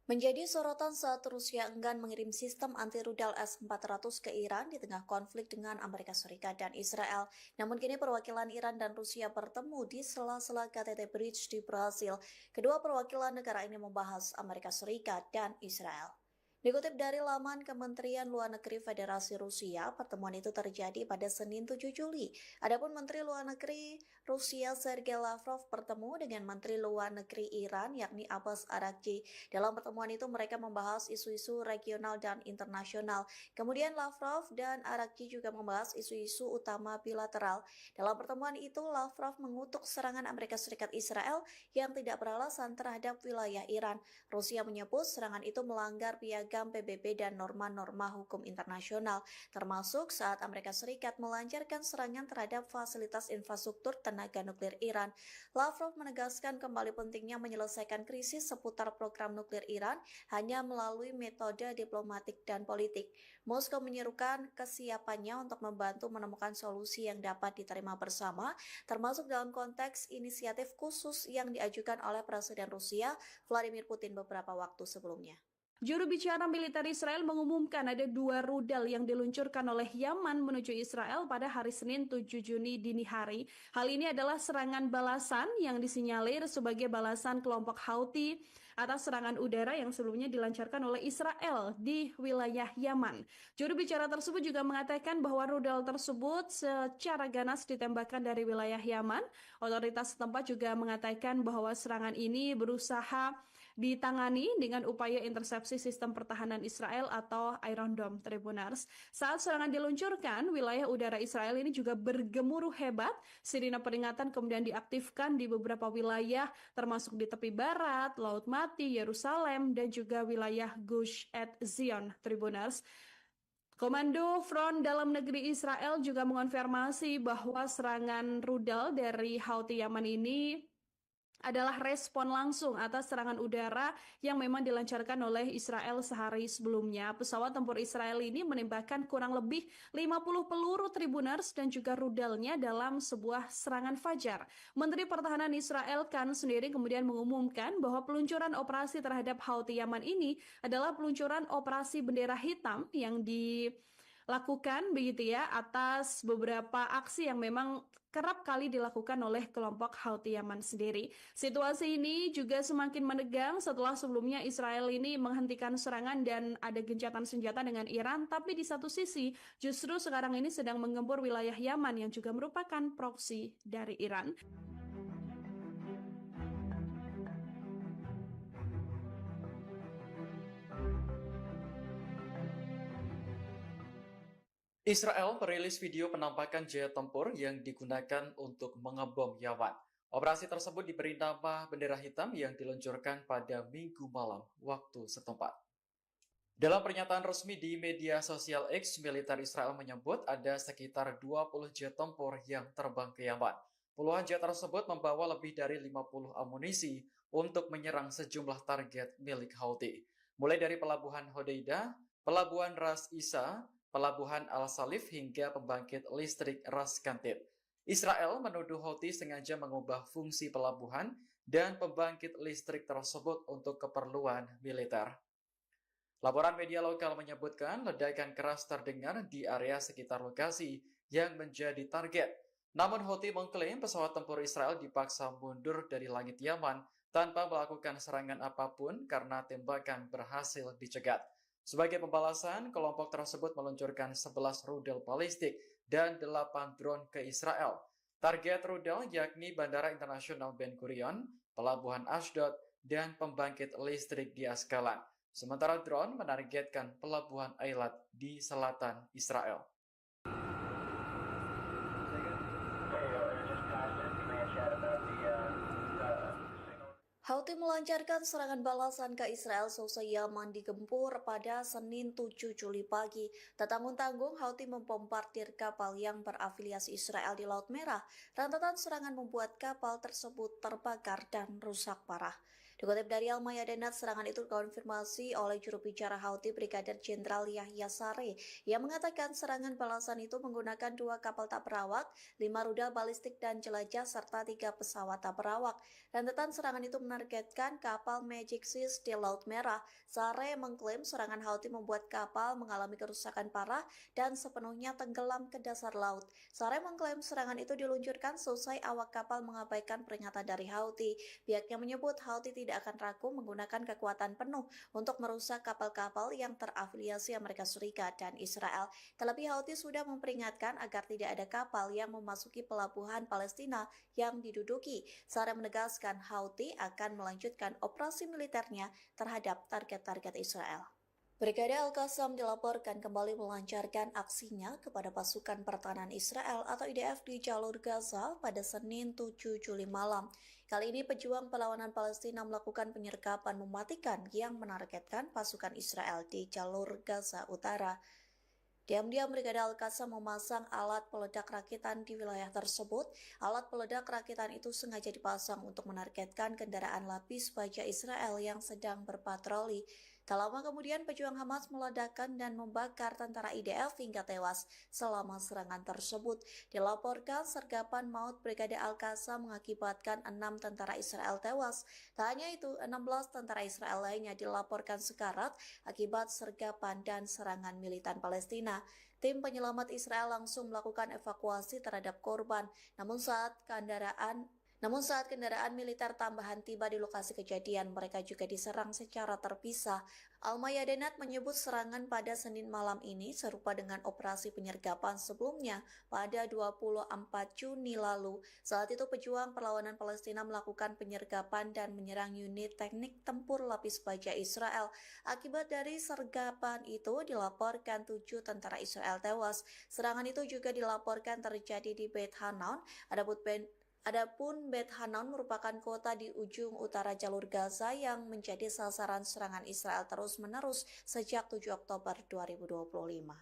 Menjadi sorotan saat Rusia enggan mengirim sistem anti-rudal S-400 ke Iran di tengah konflik dengan Amerika Serikat dan Israel. Namun kini perwakilan Iran dan Rusia bertemu di sela-sela KTT Bridge di Brasil. Kedua perwakilan negara ini membahas Amerika Serikat dan Israel. Dikutip dari laman Kementerian Luar Negeri Federasi Rusia, pertemuan itu terjadi pada Senin 7 Juli. Adapun Menteri Luar Negeri Rusia Sergei Lavrov bertemu dengan Menteri Luar Negeri Iran yakni Abbas Araghchi. Dalam pertemuan itu mereka membahas isu-isu regional dan internasional. Kemudian Lavrov dan Araghchi juga membahas isu-isu utama bilateral. Dalam pertemuan itu Lavrov mengutuk serangan Amerika Serikat Israel yang tidak beralasan terhadap wilayah Iran. Rusia menyebut serangan itu melanggar piagam PBB dan norma-norma hukum internasional, termasuk saat Amerika Serikat melancarkan serangan terhadap fasilitas infrastruktur tenaga nuklir Iran. Lavrov menegaskan kembali pentingnya menyelesaikan krisis seputar program nuklir Iran hanya melalui metode diplomatik dan politik. Moskow menyerukan kesiapannya untuk membantu menemukan solusi yang dapat diterima bersama, termasuk dalam konteks inisiatif khusus yang diajukan oleh Presiden Rusia Vladimir Putin beberapa waktu sebelumnya. Juru bicara militer Israel mengumumkan ada 2 rudal yang diluncurkan oleh Yaman menuju Israel pada hari Senin 7 Juni dini hari. Hal ini adalah serangan balasan yang disinyalir sebagai balasan kelompok Houthi atas serangan udara yang sebelumnya dilancarkan oleh Israel di wilayah Yaman. Juru bicara tersebut juga mengatakan bahwa rudal tersebut secara ganas ditembakkan dari wilayah Yaman. Otoritas setempat juga mengatakan bahwa serangan ini berusaha ditangani dengan upaya intersepsi sistem pertahanan Israel atau Iron Dome Tribunars. Saat serangan diluncurkan, wilayah udara Israel ini juga bergemuruh hebat. Sirine peringatan kemudian diaktifkan di beberapa wilayah, termasuk di tepi barat, Laut Mati, Yerusalem, dan juga wilayah Gush Etzion Tribunars. Komando Front Dalam Negeri Israel juga mengonfirmasi bahwa serangan rudal dari Houthi Yaman ini adalah respon langsung atas serangan udara yang memang dilancarkan oleh Israel sehari sebelumnya. Pesawat tempur Israel ini menembakkan kurang lebih 50 peluru Tribunars dan juga rudalnya dalam sebuah serangan fajar. Menteri Pertahanan Israel Katz sendiri kemudian mengumumkan bahwa peluncuran operasi terhadap Houthi Yaman ini adalah peluncuran operasi bendera hitam yang dilakukan begitu ya atas beberapa aksi yang memang kerap kali dilakukan oleh kelompok Houthi Yaman sendiri. Situasi ini juga semakin menegang setelah sebelumnya Israel ini menghentikan serangan dan ada gencatan senjata dengan Iran, tapi di satu sisi justru sekarang ini sedang menggempur wilayah Yaman yang juga merupakan proksi dari Iran. Israel merilis video penampakan jet tempur yang digunakan untuk mengebom Yaman. Operasi tersebut diberi nama bendera hitam yang diluncurkan pada Minggu malam waktu setempat. Dalam pernyataan resmi di media sosial X, militer Israel menyebut ada sekitar 20 jet tempur yang terbang ke Yaman. Puluhan jet tersebut membawa lebih dari 50 amunisi untuk menyerang sejumlah target milik Houthi, mulai dari pelabuhan Hodeidah, pelabuhan Ras Isa, pelabuhan Al-Salif hingga pembangkit listrik Ras Kantib. Israel menuduh Houthi sengaja mengubah fungsi pelabuhan dan pembangkit listrik tersebut untuk keperluan militer. Laporan media lokal menyebutkan ledakan keras terdengar di area sekitar lokasi yang menjadi target. Namun Houthi mengklaim pesawat tempur Israel dipaksa mundur dari langit Yaman tanpa melakukan serangan apapun karena tembakan berhasil dicegat. Sebagai pembalasan, kelompok tersebut meluncurkan 11 rudal balistik dan 8 drone ke Israel. Target rudal yakni Bandara Internasional Ben Gurion, Pelabuhan Ashdod, dan pembangkit listrik di Askalan. Sementara drone menargetkan Pelabuhan Eilat di selatan Israel. Houthi melancarkan serangan balasan ke Israel seusai Yaman digempur pada Senin 7 Juli pagi. Tak tanggung-tanggung, Houthi membombardir kapal yang berafiliasi Israel di Laut Merah. Rentetan serangan membuat kapal tersebut terbakar dan rusak parah. Dikutip dari Al-Mayadinat, serangan itu dikonfirmasi oleh juru bicara Houthi Brigadir Jenderal Yahya Saree yang mengatakan serangan balasan itu menggunakan 2 kapal tak berawak, 5 rudal balistik dan jelajah, serta 3 pesawat tak berawak. Rentetan serangan itu menargetkan kapal Magic Seas di Laut Merah. Saree mengklaim serangan Houthi membuat kapal mengalami kerusakan parah dan sepenuhnya tenggelam ke dasar laut. Saree mengklaim serangan itu diluncurkan seusai awak kapal mengabaikan peringatan dari Houthi. Pihaknya menyebut Houthi tidak akan ragu menggunakan kekuatan penuh untuk merusak kapal-kapal yang terafiliasi Amerika Serikat dan Israel. Terlebih Houthi sudah memperingatkan agar tidak ada kapal yang memasuki pelabuhan Palestina yang diduduki. Saree menegaskan Houthi akan melanjutkan operasi militernya terhadap target-target Israel. Brigade Al-Qassam dilaporkan kembali melancarkan aksinya kepada pasukan pertahanan Israel atau IDF di jalur Gaza pada Senin 7 Juli malam. Kali ini pejuang perlawanan Palestina melakukan penyergapan mematikan yang menargetkan pasukan Israel di jalur Gaza Utara. Diam-diam Brigade Al-Qassam memasang alat peledak rakitan di wilayah tersebut. Alat peledak rakitan itu sengaja dipasang untuk menargetkan kendaraan lapis baja Israel yang sedang berpatroli. Tak lama kemudian pejuang Hamas meledakkan dan membakar tentara IDF hingga tewas selama serangan tersebut. Dilaporkan sergapan maut Brigade Al-Qassam mengakibatkan 6 tentara Israel tewas. Tak hanya itu, 16 tentara Israel lainnya dilaporkan sekarat akibat sergapan dan serangan militan Palestina. Tim penyelamat Israel langsung melakukan evakuasi terhadap korban. Namun saat kendaraan militer tambahan tiba di lokasi kejadian, mereka juga diserang secara terpisah. Al-Mayadinat menyebut serangan pada Senin malam ini serupa dengan operasi penyergapan sebelumnya pada 24 Juni lalu. Saat itu pejuang perlawanan Palestina melakukan penyergapan dan menyerang unit teknik tempur lapis baja Israel. Akibat dari sergapan itu dilaporkan 7 tentara Israel tewas. Serangan itu juga dilaporkan terjadi di Beit Hanan. Adapun Beit Hanan merupakan kota di ujung utara jalur Gaza yang menjadi sasaran serangan Israel terus-menerus sejak 7 Oktober 2025.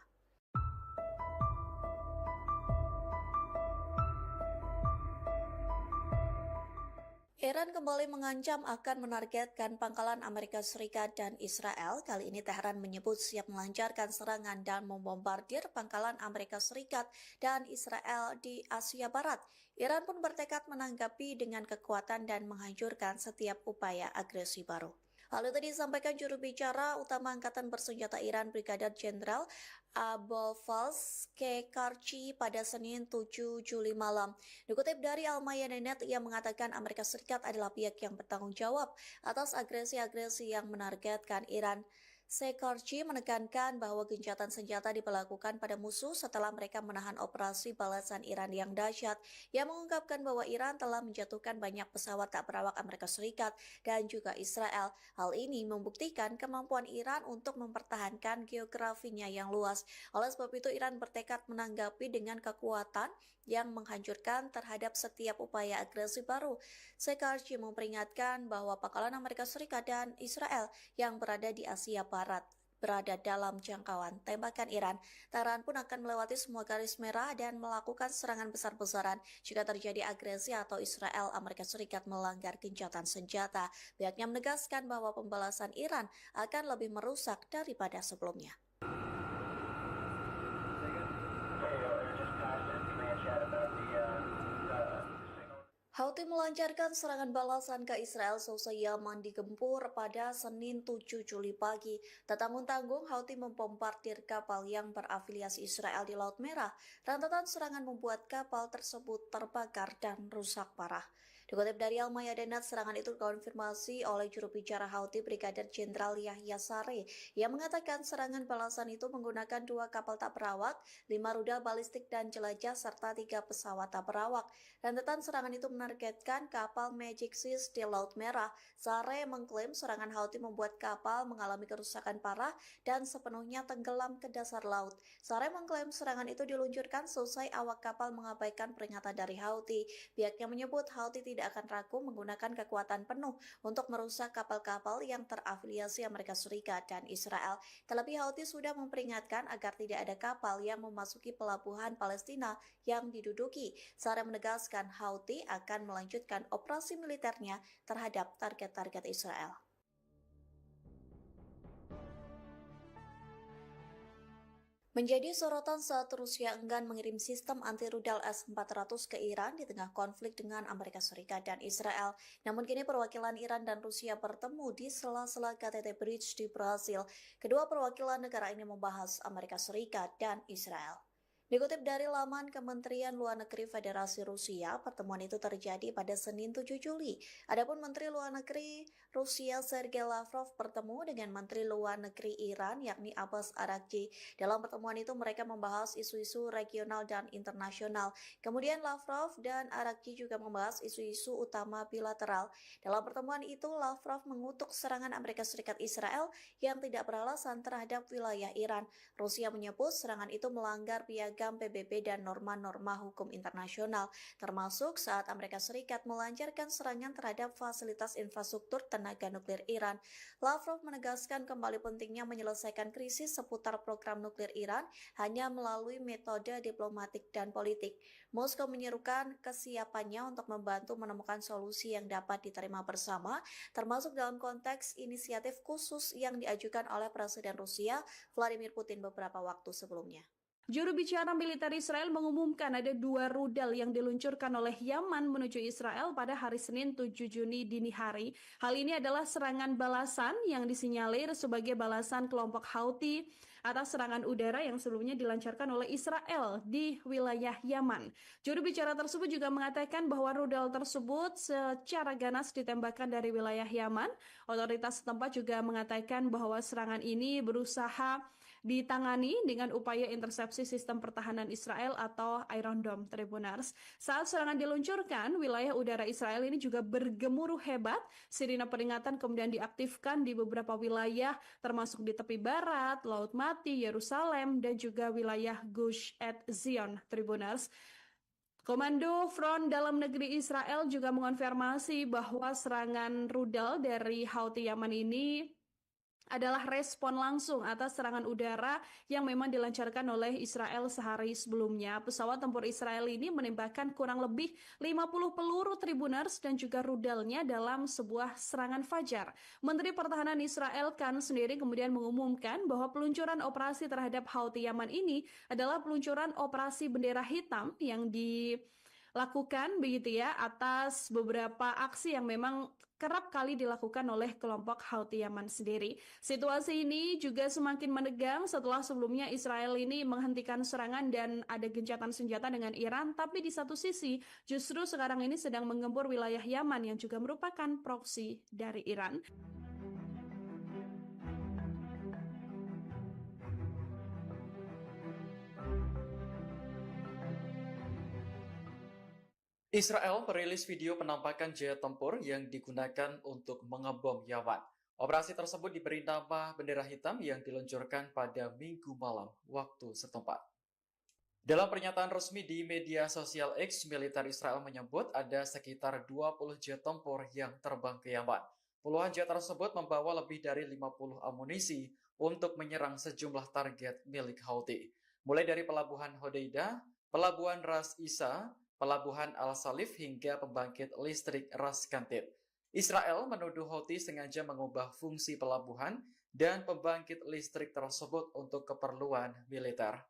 Iran kembali mengancam akan menargetkan pangkalan Amerika Serikat dan Israel. Kali ini Tehran menyebut siap melancarkan serangan dan membombardir pangkalan Amerika Serikat dan Israel di Asia Barat. Iran pun bertekad menanggapi dengan kekuatan dan menghancurkan setiap upaya agresi baru. Hal itu disampaikan juru bicara utama Angkatan Bersenjata Iran Brigadir Jenderal Abolfazl Kekarchi pada Senin 7 Juli malam. Dikutip dari Al-Mayadinat, ia mengatakan Amerika Serikat adalah pihak yang bertanggung jawab atas agresi-agresi yang menargetkan Iran. Kekarchi menekankan bahwa gencatan senjata diberlakukan pada musuh setelah mereka menahan operasi balasan Iran yang dahsyat. Ia mengungkapkan bahwa Iran telah menjatuhkan banyak pesawat tak berawak Amerika Serikat dan juga Israel. Hal ini membuktikan kemampuan Iran untuk mempertahankan geografinya yang luas. Oleh sebab itu, Iran bertekad menanggapi dengan kekuatan yang menghancurkan terhadap setiap upaya agresi baru. Kekarchi memperingatkan bahwa pangkalan Amerika Serikat dan Israel yang berada di Asia Barat berada dalam jangkauan tembakan Iran. Tehran pun akan melewati semua garis merah dan melakukan serangan besar-besaran jika terjadi agresi atau Israel Amerika Serikat melanggar gencatan senjata. Pihaknya menegaskan bahwa pembalasan Iran akan lebih merusak daripada sebelumnya. Houthi melancarkan serangan balasan ke Israel seusai Yaman digempur pada Senin 7 Juli pagi. Tak tanggung-tanggung, Houthi membombardir kapal yang berafiliasi Israel di Laut Merah. Rentetan serangan membuat kapal tersebut terbakar dan rusak parah. Dikutip dari Al-Mayadinat, serangan itu dikonfirmasi oleh juru bicara Houthi Brigadir Jenderal Yahya Saree yang mengatakan serangan balasan itu menggunakan 2 kapal tak berawak, 5 rudal balistik dan jelajah, serta 3 pesawat tak berawak. Rentetan serangan itu menargetkan kapal Magic Seas di Laut Merah. Saree mengklaim serangan Houthi membuat kapal mengalami kerusakan parah dan sepenuhnya tenggelam ke dasar laut. Saree mengklaim serangan itu diluncurkan selesai awak kapal mengabaikan peringatan dari Houthi. Pihaknya menyebut Houthi tidak akan ragu menggunakan kekuatan penuh untuk merusak kapal-kapal yang terafiliasi Amerika Serikat dan Israel. Terlebih Houthi sudah memperingatkan agar tidak ada kapal yang memasuki pelabuhan Palestina yang diduduki. Saree menegaskan Houthi akan melanjutkan operasi militernya terhadap target-target Israel. Menjadi sorotan saat Rusia enggan mengirim sistem anti-rudal S-400 ke Iran di tengah konflik dengan Amerika Serikat dan Israel. Namun kini perwakilan Iran dan Rusia bertemu di sela-sela KTT Bridge di Brasil. Kedua perwakilan negara ini membahas Amerika Serikat dan Israel. Dikutip dari laman Kementerian Luar Negeri Federasi Rusia, pertemuan itu terjadi pada Senin 7 Juli. Adapun Menteri Luar Negeri Rusia Sergei Lavrov bertemu dengan Menteri Luar Negeri Iran yakni Abbas Araghchi. Dalam pertemuan itu mereka membahas isu-isu regional dan internasional. Kemudian Lavrov dan Araghchi juga membahas isu-isu utama bilateral. Dalam pertemuan itu Lavrov mengutuk serangan Amerika Serikat Israel yang tidak beralasan terhadap wilayah Iran. Rusia menyebut serangan itu melanggar piagam PBB dan norma-norma hukum internasional, termasuk saat Amerika Serikat melancarkan serangan terhadap fasilitas infrastruktur tenaga nuklir Iran. Lavrov menegaskan kembali pentingnya menyelesaikan krisis seputar program nuklir Iran hanya melalui metode diplomatik dan politik. Moskow menyerukan kesiapannya untuk membantu menemukan solusi yang dapat diterima bersama, termasuk dalam konteks inisiatif khusus yang diajukan oleh Presiden Rusia Vladimir Putin beberapa waktu sebelumnya. Juru bicara militer Israel mengumumkan ada 2 rudal yang diluncurkan oleh Yaman menuju Israel pada hari Senin 7 Juni dini hari. Hal ini adalah serangan balasan yang disinyalir sebagai balasan kelompok Houthi atas serangan udara yang sebelumnya dilancarkan oleh Israel di wilayah Yaman. Juru bicara tersebut juga mengatakan bahwa rudal tersebut secara ganas ditembakkan dari wilayah Yaman. Otoritas setempat juga mengatakan bahwa serangan ini berusaha ditangani dengan upaya intersepsi sistem pertahanan Israel atau Iron Dome, Tribunars. Saat serangan diluncurkan, wilayah udara Israel ini juga bergemuruh hebat. Sirine peringatan kemudian diaktifkan di beberapa wilayah, termasuk di tepi barat, Laut Mati, Yerusalem, dan juga wilayah Gush Etzion, Tribunars. Komando Front Dalam Negeri Israel juga mengonfirmasi bahwa serangan rudal dari Houthi Yaman ini adalah respon langsung atas serangan udara yang memang dilancarkan oleh Israel sehari sebelumnya. Pesawat tempur Israel ini menembakkan kurang lebih 50 peluru Tribunars dan juga rudalnya dalam sebuah serangan fajar. Menteri Pertahanan Israel Katz sendiri kemudian mengumumkan bahwa peluncuran operasi terhadap Houthi Yaman ini adalah peluncuran operasi bendera hitam yang dilakukan begitu ya atas beberapa aksi yang memang kerap kali dilakukan oleh kelompok Houthi Yaman sendiri. Situasi ini juga semakin menegang setelah sebelumnya Israel ini menghentikan serangan dan ada gencatan senjata dengan Iran, tapi di satu sisi justru sekarang ini sedang menggempur wilayah Yaman yang juga merupakan proksi dari Iran. Israel merilis video penampakan jet tempur yang digunakan untuk mengebom Yaman. Operasi tersebut diberi nama bendera hitam yang diluncurkan pada Minggu malam waktu setempat. Dalam pernyataan resmi di media sosial X, militer Israel menyebut ada sekitar 20 jet tempur yang terbang ke Yaman. Puluhan jet tersebut membawa lebih dari 50 amunisi untuk menyerang sejumlah target milik Houthi, mulai dari pelabuhan Hodeidah, pelabuhan Ras Isa, pelabuhan Al-Salif hingga pembangkit listrik Ras Kantib. Israel menuduh Houthi sengaja mengubah fungsi pelabuhan dan pembangkit listrik tersebut untuk keperluan militer.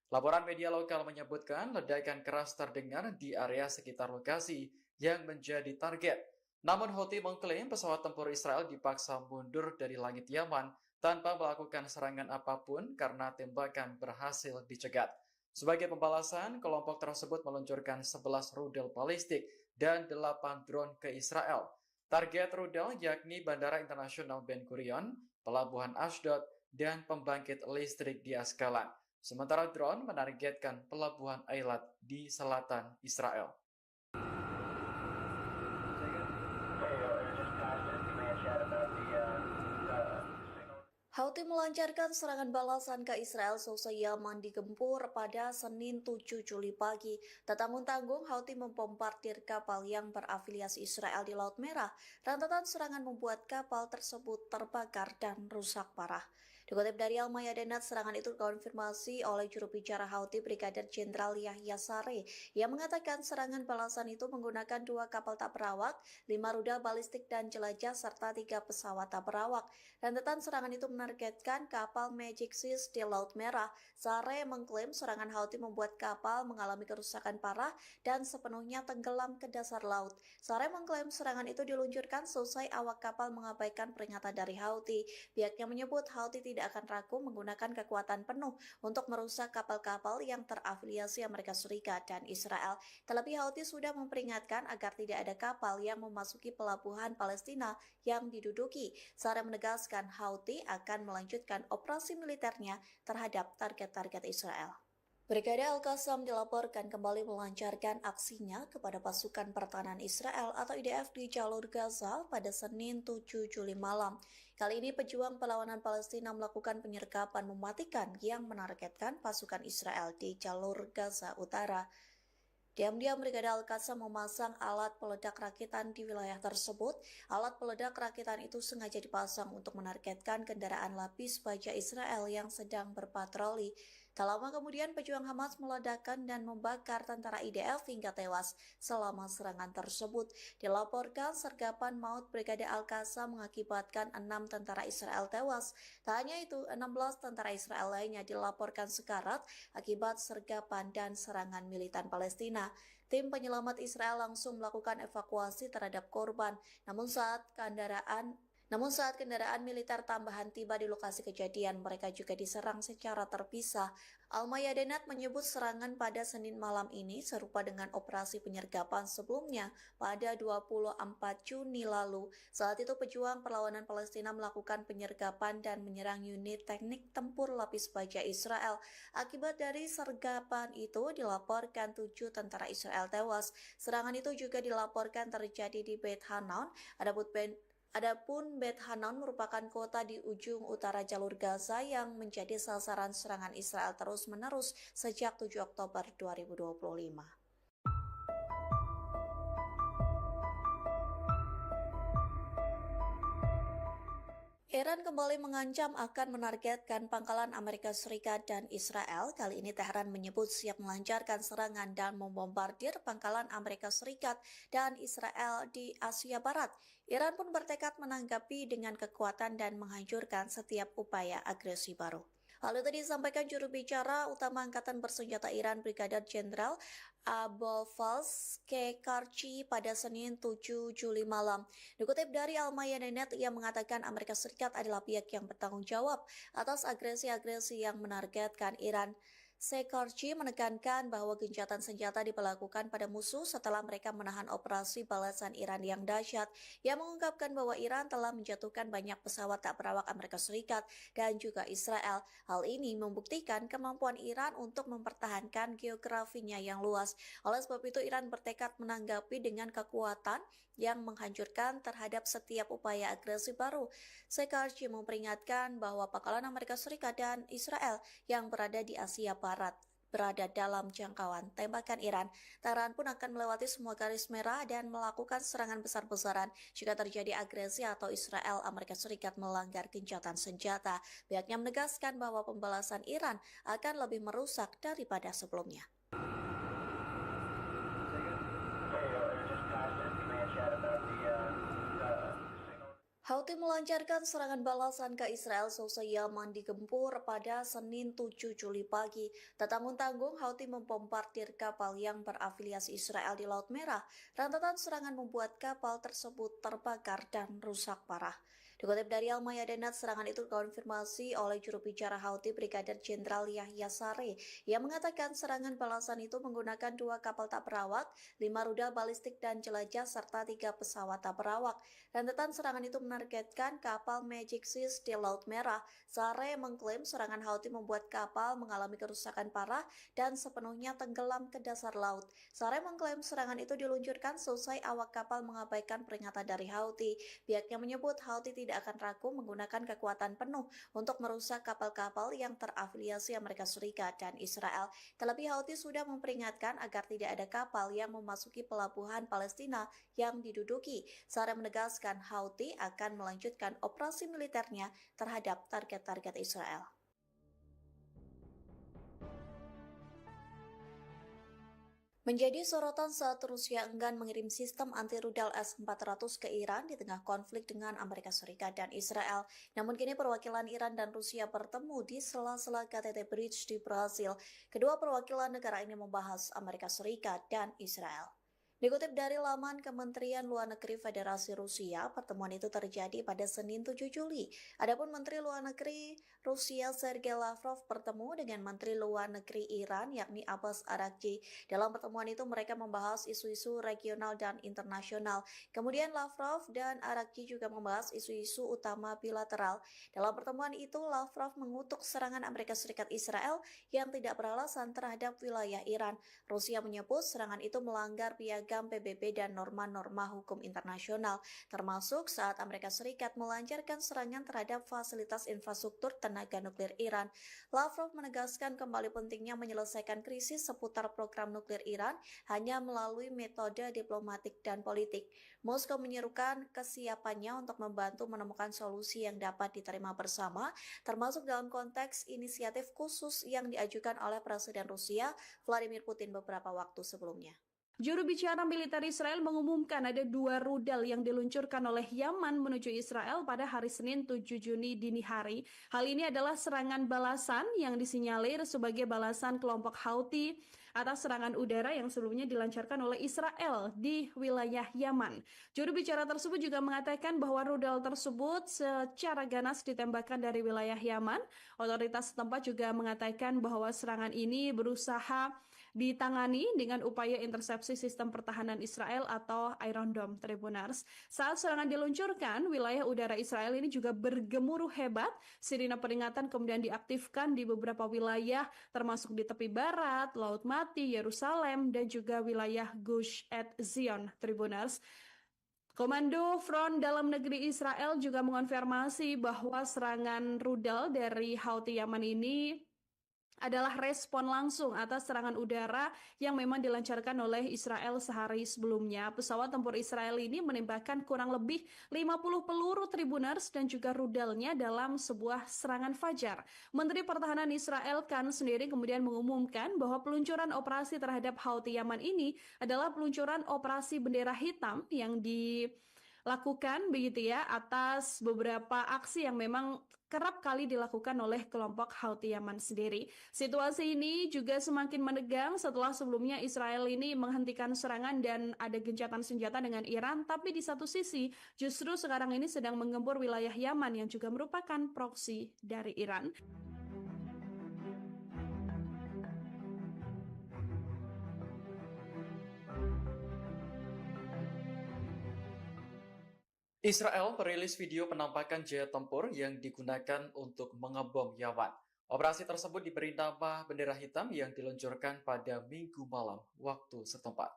Laporan media lokal menyebutkan ledakan keras terdengar di area sekitar lokasi yang menjadi target. Namun Houthi mengklaim pesawat tempur Israel dipaksa mundur dari langit Yaman tanpa melakukan serangan apapun karena tembakan berhasil dicegat. Sebagai pembalasan, kelompok tersebut meluncurkan 11 rudal balistik dan 8 drone ke Israel. Target rudal yakni Bandara Internasional Ben Gurion, Pelabuhan Ashdod, dan pembangkit listrik di Askalan. Sementara drone menargetkan Pelabuhan Eilat di selatan Israel. Houthi melancarkan serangan balasan ke Israel seusai Yaman digempur pada Senin 7 Juli pagi. Tak tanggung-tanggung, Houthi membombardir kapal yang berafiliasi Israel di Laut Merah. Rentetan serangan membuat kapal tersebut terbakar dan rusak parah. Dikutip dari Al-Mayadinat, serangan itu dikonfirmasi oleh juru bicara Houthi Brigadir Jenderal Yahya Saree yang mengatakan serangan balasan itu menggunakan 2 kapal tak berawak, 5 rudal balistik dan jelajah, serta 3 pesawat tak berawak. Rentetan serangan itu menargetkan kapal Magic Seas di Laut Merah. Saree mengklaim serangan Houthi membuat kapal mengalami kerusakan parah dan sepenuhnya tenggelam ke dasar laut. Saree mengklaim serangan itu diluncurkan seusai awak kapal mengabaikan peringatan dari Houthi. Pihaknya menyebut Houthi tidak akan ragu menggunakan kekuatan penuh untuk merusak kapal-kapal yang terafiliasi Amerika Serikat dan Israel. Terlebih Houthi sudah memperingatkan agar tidak ada kapal yang memasuki pelabuhan Palestina yang diduduki. Saree menegaskan Houthi akan melanjutkan operasi militernya terhadap target-target Israel. Brigade Al-Qassam dilaporkan kembali melancarkan aksinya kepada pasukan pertahanan Israel atau IDF di jalur Gaza pada Senin 7 Juli malam. Kali ini pejuang perlawanan Palestina melakukan penyergapan mematikan yang menargetkan pasukan Israel di jalur Gaza Utara. Diam-diam Brigade Al-Qassam memasang alat peledak rakitan di wilayah tersebut. Alat peledak rakitan itu sengaja dipasang untuk menargetkan kendaraan lapis baja Israel yang sedang berpatroli. Tak lama kemudian pejuang Hamas meledakkan dan membakar tentara IDF hingga tewas selama serangan tersebut. Dilaporkan sergapan maut Brigade Al-Qassam mengakibatkan 6 tentara Israel tewas. Tak hanya itu, 16 tentara Israel lainnya dilaporkan sekarat akibat sergapan dan serangan militan Palestina. Tim penyelamat Israel langsung melakukan evakuasi terhadap korban. Namun saat kendaraan militer tambahan tiba di lokasi kejadian, mereka juga diserang secara terpisah. Al-Mayadinat menyebut serangan pada Senin malam ini serupa dengan operasi penyergapan sebelumnya pada 24 Juni lalu. Saat itu pejuang perlawanan Palestina melakukan penyergapan dan menyerang unit teknik tempur lapis baja Israel. Akibat dari sergapan itu dilaporkan 7 tentara Israel tewas. Serangan itu juga dilaporkan terjadi di Beit Hanan. Adapun Beit Hanan merupakan kota di ujung utara jalur Gaza yang menjadi sasaran serangan Israel terus-menerus sejak 7 Oktober 2025. Iran kembali mengancam akan menargetkan pangkalan Amerika Serikat dan Israel. Kali ini Tehran menyebut siap melancarkan serangan dan membombardir pangkalan Amerika Serikat dan Israel di Asia Barat. Iran pun bertekad menanggapi dengan kekuatan dan menghancurkan setiap upaya agresi baru. Hal itu disampaikan juru bicara utama Angkatan Bersenjata Iran Brigadir Jenderal Abolfazl Kekarchi pada Senin 7 Juli malam. Dikutip dari Al-Mayadinat, ia mengatakan Amerika Serikat adalah pihak yang bertanggung jawab atas agresi-agresi yang menargetkan Iran. Kekarchi menekankan bahwa gencatan senjata diberlakukan pada musuh setelah mereka menahan operasi balasan Iran yang dahsyat. Ia mengungkapkan bahwa Iran telah menjatuhkan banyak pesawat tak berawak Amerika Serikat dan juga Israel. Hal ini membuktikan kemampuan Iran untuk mempertahankan geografinya yang luas. Oleh sebab itu, Iran bertekad menanggapi dengan kekuatan yang menghancurkan terhadap setiap upaya agresi baru. Kekarchi memperingatkan bahwa pangkalan Amerika Serikat dan Israel yang berada di Asia Barat berada dalam jangkauan tembakan Iran. Tehran pun akan melewati semua garis merah dan melakukan serangan besar-besaran jika terjadi agresi atau Israel Amerika Serikat melanggar gencatan senjata. Pihaknya menegaskan bahwa pembalasan Iran akan lebih merusak daripada sebelumnya. Houthi melancarkan serangan balasan ke Israel seusai Yaman digempur pada Senin 7 Juli pagi. Tak tanggung-tanggung, Houthi membombardir kapal yang berafiliasi Israel di Laut Merah. Rentetan serangan membuat kapal tersebut terbakar dan rusak parah. Dikutip dari Al-Mayadinat, serangan itu dikonfirmasi oleh juru bicara Houthi Brigadir Jenderal Yahya Saree yang mengatakan serangan balasan itu menggunakan 2 kapal tak berawak, 5 rudal balistik dan jelajah, serta 3 pesawat tak berawak. Rentetan serangan itu menargetkan kapal Magic Seas di Laut Merah. Saree mengklaim serangan Houthi membuat kapal mengalami kerusakan parah dan sepenuhnya tenggelam ke dasar laut. Saree mengklaim serangan itu diluncurkan selesai awak kapal mengabaikan peringatan dari Houthi. Pihaknya menyebut Houthi tidak akan ragu menggunakan kekuatan penuh untuk merusak kapal-kapal yang terafiliasi Amerika Serikat dan Israel. Terlebih Houthi sudah memperingatkan agar tidak ada kapal yang memasuki pelabuhan Palestina yang diduduki. Saree menegaskan Houthi akan melanjutkan operasi militernya terhadap target-target Israel. Menjadi sorotan saat Rusia enggan mengirim sistem anti-rudal S-400 ke Iran di tengah konflik dengan Amerika Serikat dan Israel. Namun kini perwakilan Iran dan Rusia bertemu di sela-sela KTT Bridge di Brasil. Kedua perwakilan negara ini membahas Amerika Serikat dan Israel. Dikutip dari laman Kementerian Luar Negeri Federasi Rusia, pertemuan itu terjadi pada Senin 7 Juli. Adapun Menteri Luar Negeri Rusia Sergei Lavrov bertemu dengan Menteri Luar Negeri Iran yakni Abbas Araghchi. Dalam pertemuan itu mereka membahas isu-isu regional dan internasional. Kemudian Lavrov dan Araghchi juga membahas isu-isu utama bilateral. Dalam pertemuan itu Lavrov mengutuk serangan Amerika Serikat Israel yang tidak beralasan terhadap wilayah Iran. Rusia menyebut serangan itu melanggar piagam PBB dan norma-norma hukum internasional, termasuk saat Amerika Serikat melancarkan serangan terhadap fasilitas infrastruktur tenaga nuklir Iran. Lavrov menegaskan kembali pentingnya menyelesaikan krisis seputar program nuklir Iran hanya melalui metode diplomatik dan politik. Moskow menyerukan kesiapannya untuk membantu menemukan solusi yang dapat diterima bersama, termasuk dalam konteks inisiatif khusus yang diajukan oleh Presiden Rusia Vladimir Putin beberapa waktu sebelumnya. Juru bicara militer Israel mengumumkan ada 2 rudal yang diluncurkan oleh Yaman menuju Israel pada hari Senin 7 Juni dini hari. Hal ini adalah serangan balasan yang disinyalir sebagai balasan kelompok Houthi atas serangan udara yang sebelumnya dilancarkan oleh Israel di wilayah Yaman. Juru bicara tersebut juga mengatakan bahwa rudal tersebut secara ganas ditembakkan dari wilayah Yaman. Otoritas setempat juga mengatakan bahwa serangan ini berusaha ditangani dengan upaya intersepsi sistem pertahanan Israel atau Iron Dome, Tribunars. Saat serangan diluncurkan, wilayah udara Israel ini juga bergemuruh hebat. Sirine peringatan kemudian diaktifkan di beberapa wilayah, termasuk di tepi barat, Laut Mati, Yerusalem, dan juga wilayah Gush Etzion, Tribunars. Komando Front Dalam Negeri Israel juga mengonfirmasi bahwa serangan rudal dari Houthi Yaman ini adalah respon langsung atas serangan udara yang memang dilancarkan oleh Israel sehari sebelumnya. Pesawat tempur Israel ini menembakkan kurang lebih 50 peluru Tribunars dan juga rudalnya dalam sebuah serangan fajar. Menteri Pertahanan Israel Katz sendiri kemudian mengumumkan bahwa peluncuran operasi terhadap Houthi Yaman ini adalah peluncuran operasi bendera hitam yang dilakukan begitu ya atas beberapa aksi yang memang kerap kali dilakukan oleh kelompok Houthi Yaman sendiri. Situasi ini juga semakin menegang setelah sebelumnya Israel ini menghentikan serangan dan ada gencatan senjata dengan Iran, tapi di satu sisi justru sekarang ini sedang menggempur wilayah Yaman yang juga merupakan proksi dari Iran. Israel merilis video penampakan jet tempur yang digunakan untuk mengebom Yaman. Operasi tersebut diberi nama bendera hitam yang diluncurkan pada Minggu malam waktu setempat.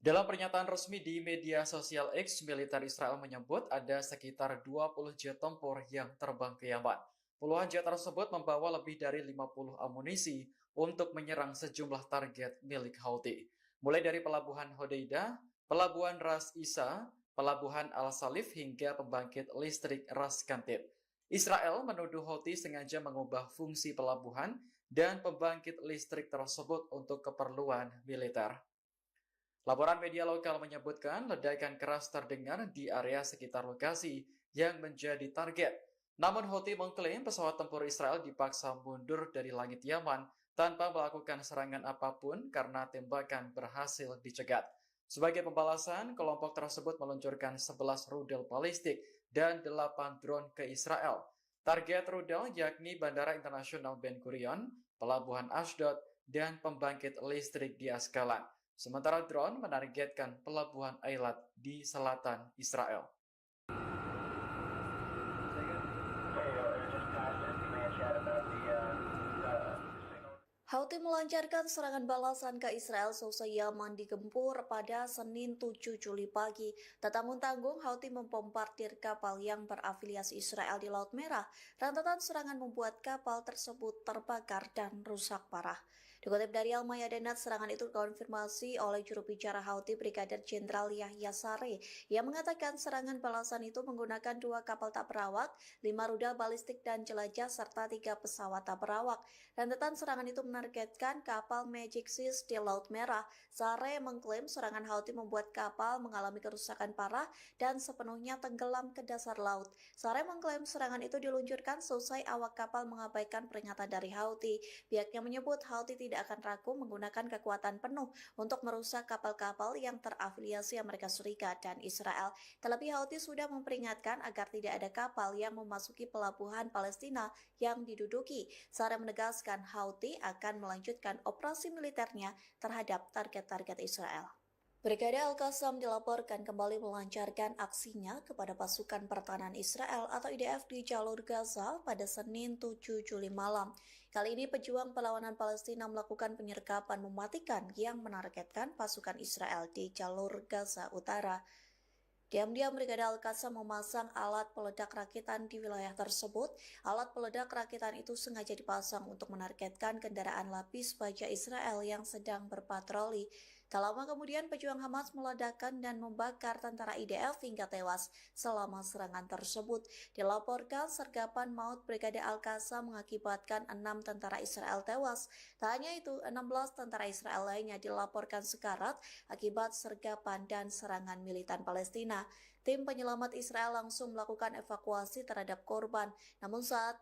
Dalam pernyataan resmi di media sosial X, militer Israel menyebut ada sekitar 20 jet tempur yang terbang ke Yaman. Puluhan jet tersebut membawa lebih dari 50 amunisi untuk menyerang sejumlah target milik Houthi, mulai dari pelabuhan Hodeidah, pelabuhan Ras Isa, pelabuhan Al-Salif hingga pembangkit listrik Ras Kantib. Israel menuduh Houthi sengaja mengubah fungsi pelabuhan dan pembangkit listrik tersebut untuk keperluan militer. Laporan media lokal menyebutkan ledakan keras terdengar di area sekitar lokasi yang menjadi target. Namun Houthi mengklaim pesawat tempur Israel dipaksa mundur dari langit Yaman tanpa melakukan serangan apapun karena tembakan berhasil dicegat. Sebagai pembalasan, kelompok tersebut meluncurkan 11 rudal balistik dan 8 drone ke Israel. Target rudal yakni Bandara Internasional Ben Gurion, Pelabuhan Ashdod, dan pembangkit listrik di Askalan. Sementara drone menargetkan Pelabuhan Eilat di selatan Israel. Houthi melancarkan serangan balasan ke Israel seusai Yaman digempur pada Senin 7 Juli pagi. Tak tanggung-tanggung, Houthi membombardir kapal yang berafiliasi Israel di Laut Merah. Rentetan serangan membuat kapal tersebut terbakar dan rusak parah. Dikutip dari Al-Mayadinat, serangan itu dikonfirmasi oleh juru bicara Houthi Brigadir Jenderal Yahya Saree yang mengatakan serangan balasan itu menggunakan 2 kapal tak berawak, 5 rudal balistik dan jelajah, serta 3 pesawat tak berawak. Rentetan serangan itu menargetkan kapal Magic Seas di Laut Merah. Saree mengklaim serangan Houthi membuat kapal mengalami kerusakan parah dan sepenuhnya tenggelam ke dasar laut. Saree mengklaim serangan itu diluncurkan seusai awak kapal mengabaikan peringatan dari Houthi. Pihaknya menyebut Houthi tidak akan ragu menggunakan kekuatan penuh untuk merusak kapal-kapal yang terafiliasi Amerika Serikat dan Israel. Terlebih Houthi sudah memperingatkan agar tidak ada kapal yang memasuki pelabuhan Palestina yang diduduki. Saree menegaskan Houthi akan melanjutkan operasi militernya terhadap target-target Israel. Brigade Al-Qassam dilaporkan kembali melancarkan aksinya kepada pasukan pertahanan Israel atau IDF di jalur Gaza pada Senin 7 Juli malam. Kali ini pejuang perlawanan Palestina melakukan penyergapan mematikan yang menargetkan pasukan Israel di jalur Gaza Utara. Diam-diam Brigade Al-Qassam memasang alat peledak rakitan di wilayah tersebut. Alat peledak rakitan itu sengaja dipasang untuk menargetkan kendaraan lapis baja Israel yang sedang berpatroli. Tak lama kemudian pejuang Hamas meledakkan dan membakar tentara IDF hingga tewas selama serangan tersebut. Dilaporkan sergapan maut Brigade Al-Qassam mengakibatkan 6 tentara Israel tewas. Tak hanya itu, 16 tentara Israel lainnya dilaporkan sekarat akibat sergapan dan serangan militan Palestina. Tim penyelamat Israel langsung melakukan evakuasi terhadap korban. Namun saat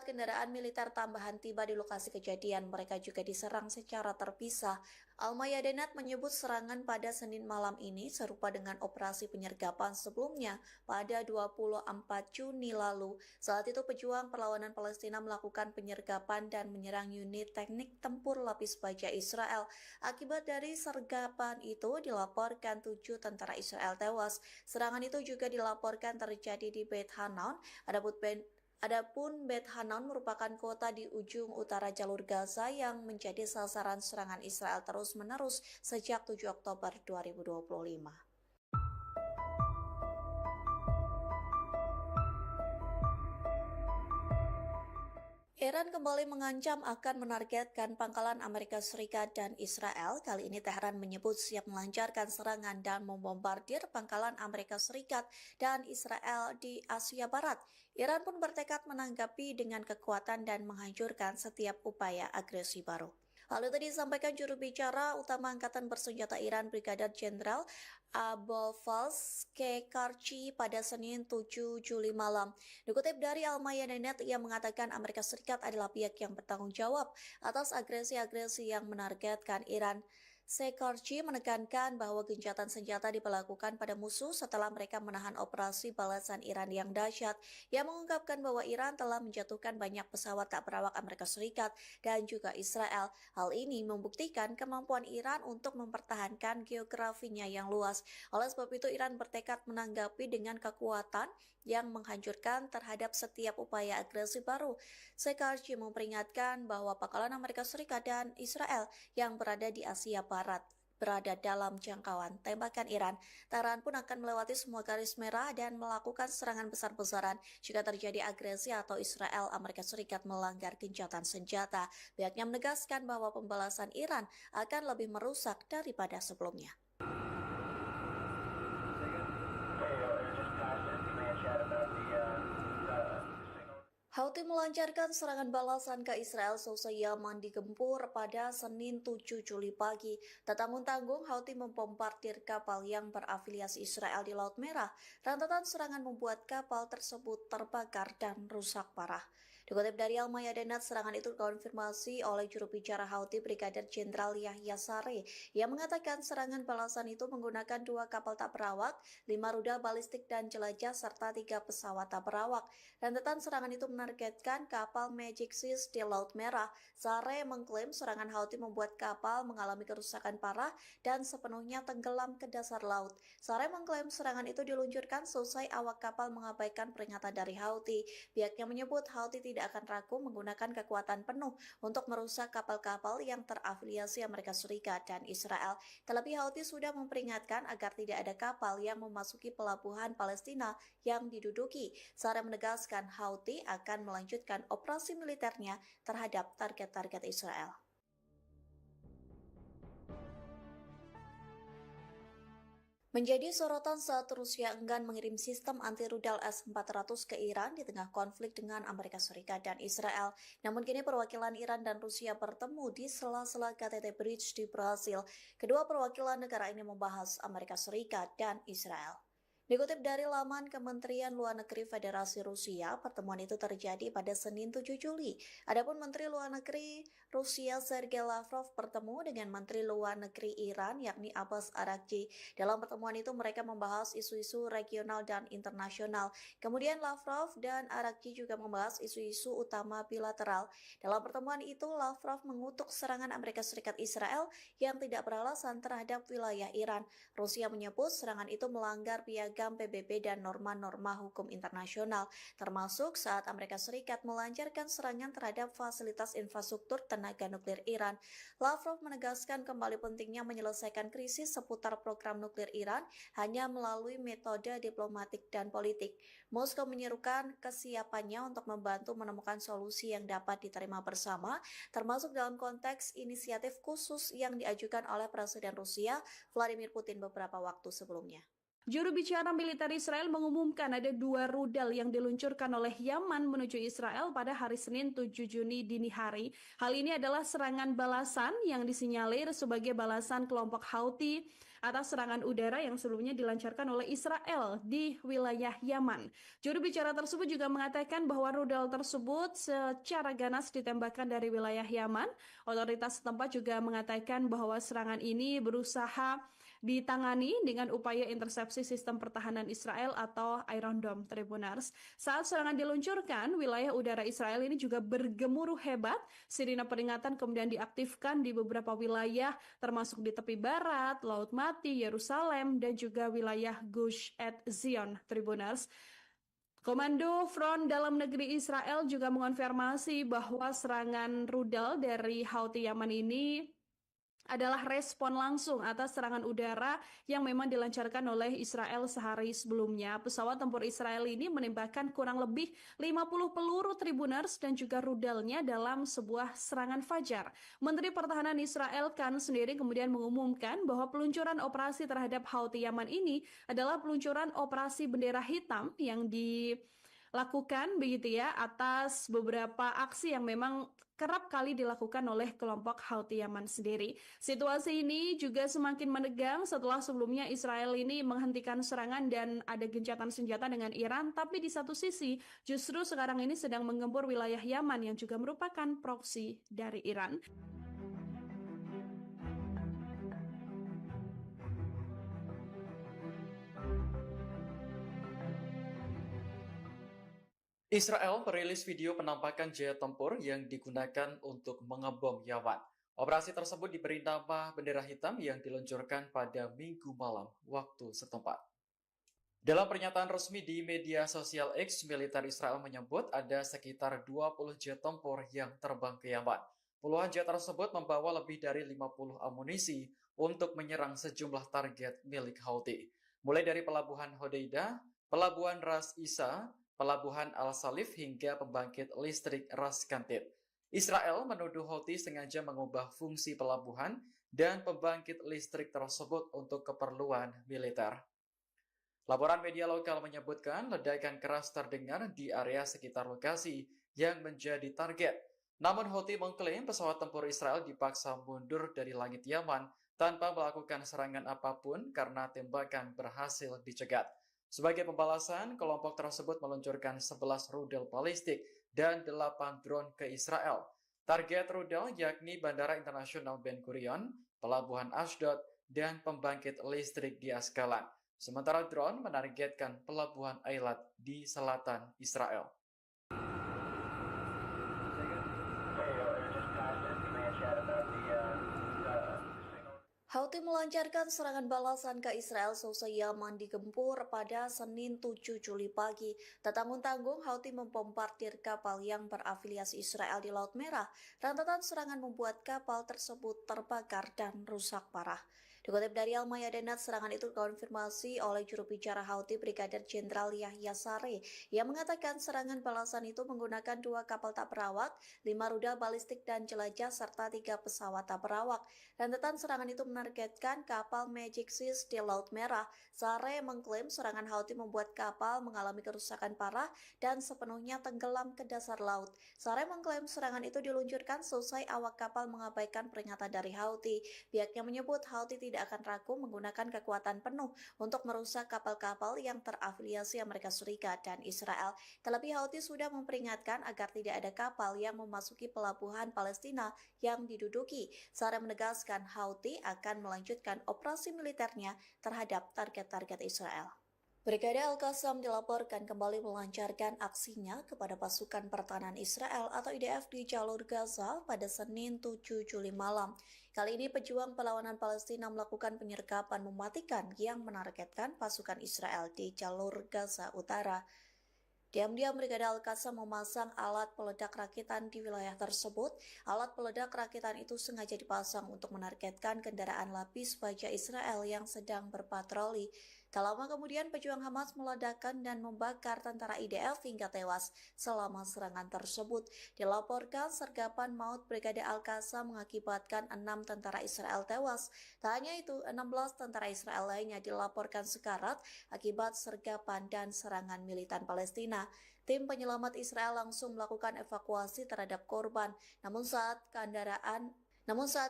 kendaraan militer tambahan tiba di lokasi kejadian, mereka juga diserang secara terpisah. Al-Mayadinat menyebut serangan pada Senin malam ini serupa dengan operasi penyergapan sebelumnya pada 24 Juni lalu. Saat itu pejuang perlawanan Palestina melakukan penyergapan dan menyerang unit teknik tempur lapis baja Israel. Akibat dari sergapan itu dilaporkan 7 tentara Israel tewas. Serangan itu juga dilaporkan terjadi di Beit Hanan. Adapun Beit Hanan merupakan kota di ujung utara jalur Gaza yang menjadi sasaran serangan Israel terus-menerus sejak 7 Oktober 2025. Iran kembali mengancam akan menargetkan pangkalan Amerika Serikat dan Israel. Kali ini Tehran menyebut siap melancarkan serangan dan membombardir pangkalan Amerika Serikat dan Israel di Asia Barat. Iran pun bertekad menanggapi dengan kekuatan dan menghancurkan setiap upaya agresi baru. Hal itu disampaikan juru bicara utama Angkatan Bersenjata Iran Brigadir Jenderal Abolfazl Kekarchi pada Senin 7 Juli malam. Dikutip dari Al-Mayadinat, ia mengatakan Amerika Serikat adalah pihak yang bertanggung jawab atas agresi-agresi yang menargetkan Iran. Kekarchi menekankan bahwa gencatan senjata diberlakukan pada musuh setelah mereka menahan operasi balasan Iran yang dahsyat. Ia mengungkapkan bahwa Iran telah menjatuhkan banyak pesawat tak berawak Amerika Serikat dan juga Israel. Hal ini membuktikan kemampuan Iran untuk mempertahankan geografinya yang luas. Oleh sebab itu, Iran bertekad menanggapi dengan kekuatan yang menghancurkan terhadap setiap upaya agresi baru. Kekarchi memperingatkan bahwa pangkalan Amerika Serikat dan Israel yang berada di Asia Barat berada dalam jangkauan tembakan Iran. Tehran pun akan melewati semua garis merah dan melakukan serangan besar-besaran jika terjadi agresi atau Israel Amerika Serikat melanggar gencatan senjata. Pihaknya menegaskan bahwa pembalasan Iran akan lebih merusak daripada sebelumnya. Houthi melancarkan serangan balasan ke Israel seusai Yaman digempur pada Senin 7 Juli pagi. Tak tanggung-tanggung, Houthi membombardir kapal yang berafiliasi Israel di Laut Merah. Rentetan serangan membuat kapal tersebut terbakar dan rusak parah. Dikutip dari Al Mayadeen, serangan itu dikonfirmasi oleh juru bicara Houthi Brigadir Jenderal Yahya Saree yang mengatakan serangan balasan itu menggunakan 2 kapal tak berawak, 5 rudal balistik dan jelajah, serta 3 pesawat tak berawak. Rentetan serangan itu menargetkan kapal Magic Seas di Laut Merah. Saree mengklaim serangan Houthi membuat kapal mengalami kerusakan parah dan sepenuhnya tenggelam ke dasar laut. Saree mengklaim serangan itu diluncurkan selesai awak kapal mengabaikan peringatan dari Houthi. Pihaknya menyebut Houthi tidak akan ragu menggunakan kekuatan penuh untuk merusak kapal-kapal yang terafiliasi Amerika Serikat dan Israel. Terlebih Houthi sudah memperingatkan agar tidak ada kapal yang memasuki pelabuhan Palestina yang diduduki. Saree menegaskan Houthi akan melanjutkan operasi militernya terhadap target-target Israel. Menjadi sorotan saat Rusia enggan mengirim sistem anti-rudal S-400 ke Iran di tengah konflik dengan Amerika Serikat dan Israel. Namun kini perwakilan Iran dan Rusia bertemu di sela-sela KTT Bridge di Brasil. Kedua perwakilan negara ini membahas Amerika Serikat dan Israel. Dikutip dari laman Kementerian Luar Negeri Federasi Rusia, pertemuan itu terjadi pada Senin 7 Juli. Adapun Menteri Luar Negeri Rusia Sergei Lavrov bertemu dengan Menteri Luar Negeri Iran yakni Abbas Araghchi. Dalam pertemuan itu mereka membahas isu-isu regional dan internasional. Kemudian Lavrov dan Araghchi juga membahas isu-isu utama bilateral. Dalam pertemuan itu Lavrov mengutuk serangan Amerika Serikat Israel yang tidak beralasan terhadap wilayah Iran. Rusia menyebut serangan itu melanggar piagam PBB dan norma-norma hukum internasional, termasuk saat Amerika Serikat melancarkan serangan terhadap fasilitas infrastruktur tenaga nuklir Iran. Lavrov menegaskan kembali pentingnya menyelesaikan krisis seputar program nuklir Iran hanya melalui metode diplomatik dan politik. Moskow menyerukan kesiapannya untuk membantu menemukan solusi yang dapat diterima bersama, termasuk dalam konteks inisiatif khusus yang diajukan oleh Presiden Rusia Vladimir Putin beberapa waktu sebelumnya. Juru bicara militer Israel mengumumkan ada 2 rudal yang diluncurkan oleh Yaman menuju Israel pada hari Senin 7 Juni dini hari. Hal ini adalah serangan balasan yang disinyalir sebagai balasan kelompok Houthi atas serangan udara yang sebelumnya dilancarkan oleh Israel di wilayah Yaman. Juru bicara tersebut juga mengatakan bahwa rudal tersebut secara ganas ditembakkan dari wilayah Yaman. Otoritas setempat juga mengatakan bahwa serangan ini berusaha ditangani dengan upaya intersepsi sistem pertahanan Israel atau Iron Dome, Tribunars. Saat serangan diluncurkan, wilayah udara Israel ini juga bergemuruh hebat. Sirine peringatan kemudian diaktifkan di beberapa wilayah, termasuk di tepi barat, Laut Mati, Yerusalem, dan juga wilayah Gush Etzion, Tribunars. Komando Front Dalam Negeri Israel juga mengonfirmasi bahwa serangan rudal dari Houthi Yaman ini adalah respon langsung atas serangan udara yang memang dilancarkan oleh Israel sehari sebelumnya. Pesawat tempur Israel ini menembakkan kurang lebih 50 peluru Tribunars dan juga rudalnya dalam sebuah serangan fajar. Menteri Pertahanan Israel Katz sendiri kemudian mengumumkan bahwa peluncuran operasi terhadap Houthi Yaman ini adalah peluncuran operasi bendera hitam yang dilakukan begitu ya atas beberapa aksi yang memang kerap kali dilakukan oleh kelompok Houthi Yaman sendiri. Situasi ini juga semakin menegang setelah sebelumnya Israel ini menghentikan serangan dan ada gencatan senjata dengan Iran, tapi di satu sisi justru sekarang ini sedang menggempur wilayah Yaman yang juga merupakan proksi dari Iran. Israel merilis video penampakan jet tempur yang digunakan untuk mengebom Yaman. Operasi tersebut diberi nama bendera hitam yang diluncurkan pada Minggu malam waktu setempat. Dalam pernyataan resmi di media sosial X, militer Israel menyebut ada sekitar 20 jet tempur yang terbang ke Yaman. Puluhan jet tersebut membawa lebih dari 50 amunisi untuk menyerang sejumlah target milik Houthi, mulai dari pelabuhan Hodeidah, pelabuhan Ras Isa, pelabuhan Al-Salif hingga pembangkit listrik Ras Kantib. Israel menuduh Houthi sengaja mengubah fungsi pelabuhan dan pembangkit listrik tersebut untuk keperluan militer. Laporan media lokal menyebutkan ledakan keras terdengar di area sekitar lokasi yang menjadi target. Namun Houthi mengklaim pesawat tempur Israel dipaksa mundur dari langit Yaman tanpa melakukan serangan apapun karena tembakan berhasil dicegat. Sebagai pembalasan, kelompok tersebut meluncurkan 11 rudal balistik dan 8 drone ke Israel. Target rudal yakni Bandara Internasional Ben Gurion, Pelabuhan Ashdod, dan pembangkit listrik di Askalan. Sementara drone menargetkan Pelabuhan Eilat di selatan Israel. Houthi melancarkan serangan balasan ke Israel seusai Yaman digempur pada Senin 7 Juli pagi. Tak tanggung-tanggung, Houthi membombardir kapal yang berafiliasi Israel di Laut Merah. Rentetan serangan membuat kapal tersebut terbakar dan rusak parah. Dikutip dari Al-Mayadinat, serangan itu dikonfirmasi oleh juru bicara Houthi Brigadir Jenderal Yahya Saree yang mengatakan serangan balasan itu menggunakan 2 kapal tak berawak, 5 rudal balistik dan jelajah, serta 3 pesawat tak berawak. Rentetan serangan itu menargetkan kapal Magic Seas di Laut Merah. Saree mengklaim serangan Houthi membuat kapal mengalami kerusakan parah dan sepenuhnya tenggelam ke dasar laut. Saree mengklaim serangan itu diluncurkan seusai awak kapal mengabaikan peringatan dari Houthi. Pihaknya menyebut Houthi tidak akan ragu menggunakan kekuatan penuh untuk merusak kapal-kapal yang terafiliasi Amerika Serikat dan Israel. Terlebih Houthi sudah memperingatkan agar tidak ada kapal yang memasuki pelabuhan Palestina yang diduduki. Saree menegaskan Houthi akan melanjutkan operasi militernya terhadap target-target Israel. Brigade Al-Qassam dilaporkan kembali melancarkan aksinya kepada pasukan pertahanan Israel atau IDF di jalur Gaza pada Senin 7 Juli malam. Kali ini pejuang perlawanan Palestina melakukan penyergapan mematikan yang menargetkan pasukan Israel di jalur Gaza Utara. Diam-diam Brigade Al-Qassam memasang alat peledak rakitan di wilayah tersebut. Alat peledak rakitan itu sengaja dipasang untuk menargetkan kendaraan lapis baja Israel yang sedang berpatroli. Tak lama kemudian pejuang Hamas meledakkan dan membakar tentara IDF hingga tewas selama serangan tersebut. Dilaporkan sergapan maut Brigade Al-Qassam mengakibatkan 6 tentara Israel tewas. Tak hanya itu, 16 tentara Israel lainnya dilaporkan sekarat akibat sergapan dan serangan militan Palestina. Tim penyelamat Israel langsung melakukan evakuasi terhadap korban. Namun saat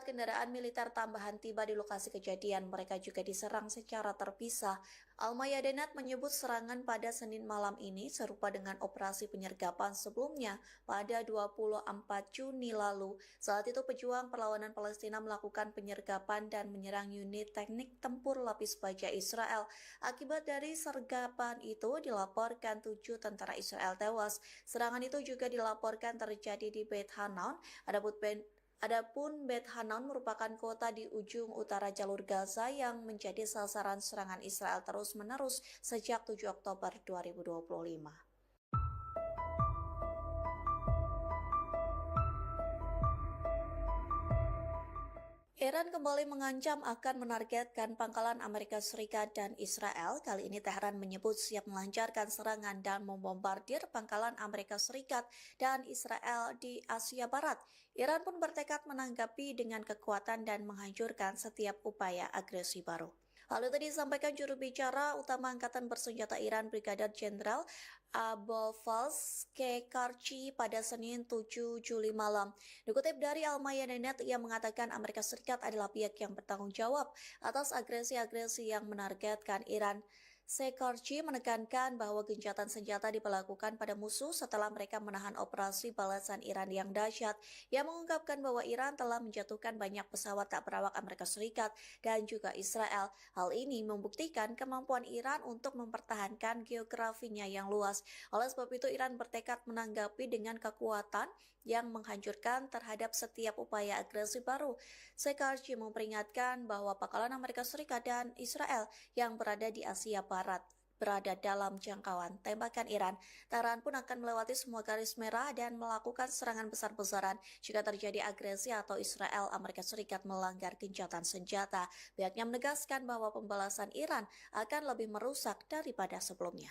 kendaraan militer tambahan tiba di lokasi kejadian, mereka juga diserang secara terpisah. Al-Mayadinat menyebut serangan pada Senin malam ini serupa dengan operasi penyergapan sebelumnya pada 24 Juni lalu. Saat itu pejuang perlawanan Palestina melakukan penyergapan dan menyerang unit teknik tempur lapis baja Israel. Akibat dari sergapan itu dilaporkan 7 tentara Israel tewas. Serangan itu juga dilaporkan terjadi di Beit Hanan. Adapun Beit Hanan merupakan kota di ujung utara jalur Gaza yang menjadi sasaran serangan Israel terus-menerus sejak 7 Oktober 2025. Iran kembali mengancam akan menargetkan pangkalan Amerika Serikat dan Israel. Kali ini Tehran menyebut siap melancarkan serangan dan membombardir pangkalan Amerika Serikat dan Israel di Asia Barat. Iran pun bertekad menanggapi dengan kekuatan dan menghancurkan setiap upaya agresi baru. Hal itu disampaikan juru bicara utama Angkatan Bersenjata Iran Brigadir Jenderal Abolfazl Shekarchi pada Senin 7 Juli malam. Dikutip dari Al-Mayadinat, ia mengatakan Amerika Serikat adalah pihak yang bertanggung jawab atas agresi-agresi yang menargetkan Iran. Shekarchi menekankan bahwa gencatan senjata diberlakukan pada musuh setelah mereka menahan operasi balasan Iran yang dahsyat. Ia mengungkapkan bahwa Iran telah menjatuhkan banyak pesawat tak berawak Amerika Serikat dan juga Israel. Hal ini membuktikan kemampuan Iran untuk mempertahankan geografinya yang luas. Oleh sebab itu, Iran bertekad menanggapi dengan kekuatan yang menghancurkan terhadap setiap upaya agresi baru. Shekarchi memperingatkan bahwa pangkalan Amerika Serikat dan Israel yang berada di Asia Barat berada dalam jangkauan tembakan Iran. Tehran pun akan melewati semua garis merah dan melakukan serangan besar-besaran jika terjadi agresi atau Israel Amerika Serikat melanggar gencatan senjata. Pihaknya menegaskan bahwa pembalasan Iran akan lebih merusak daripada sebelumnya.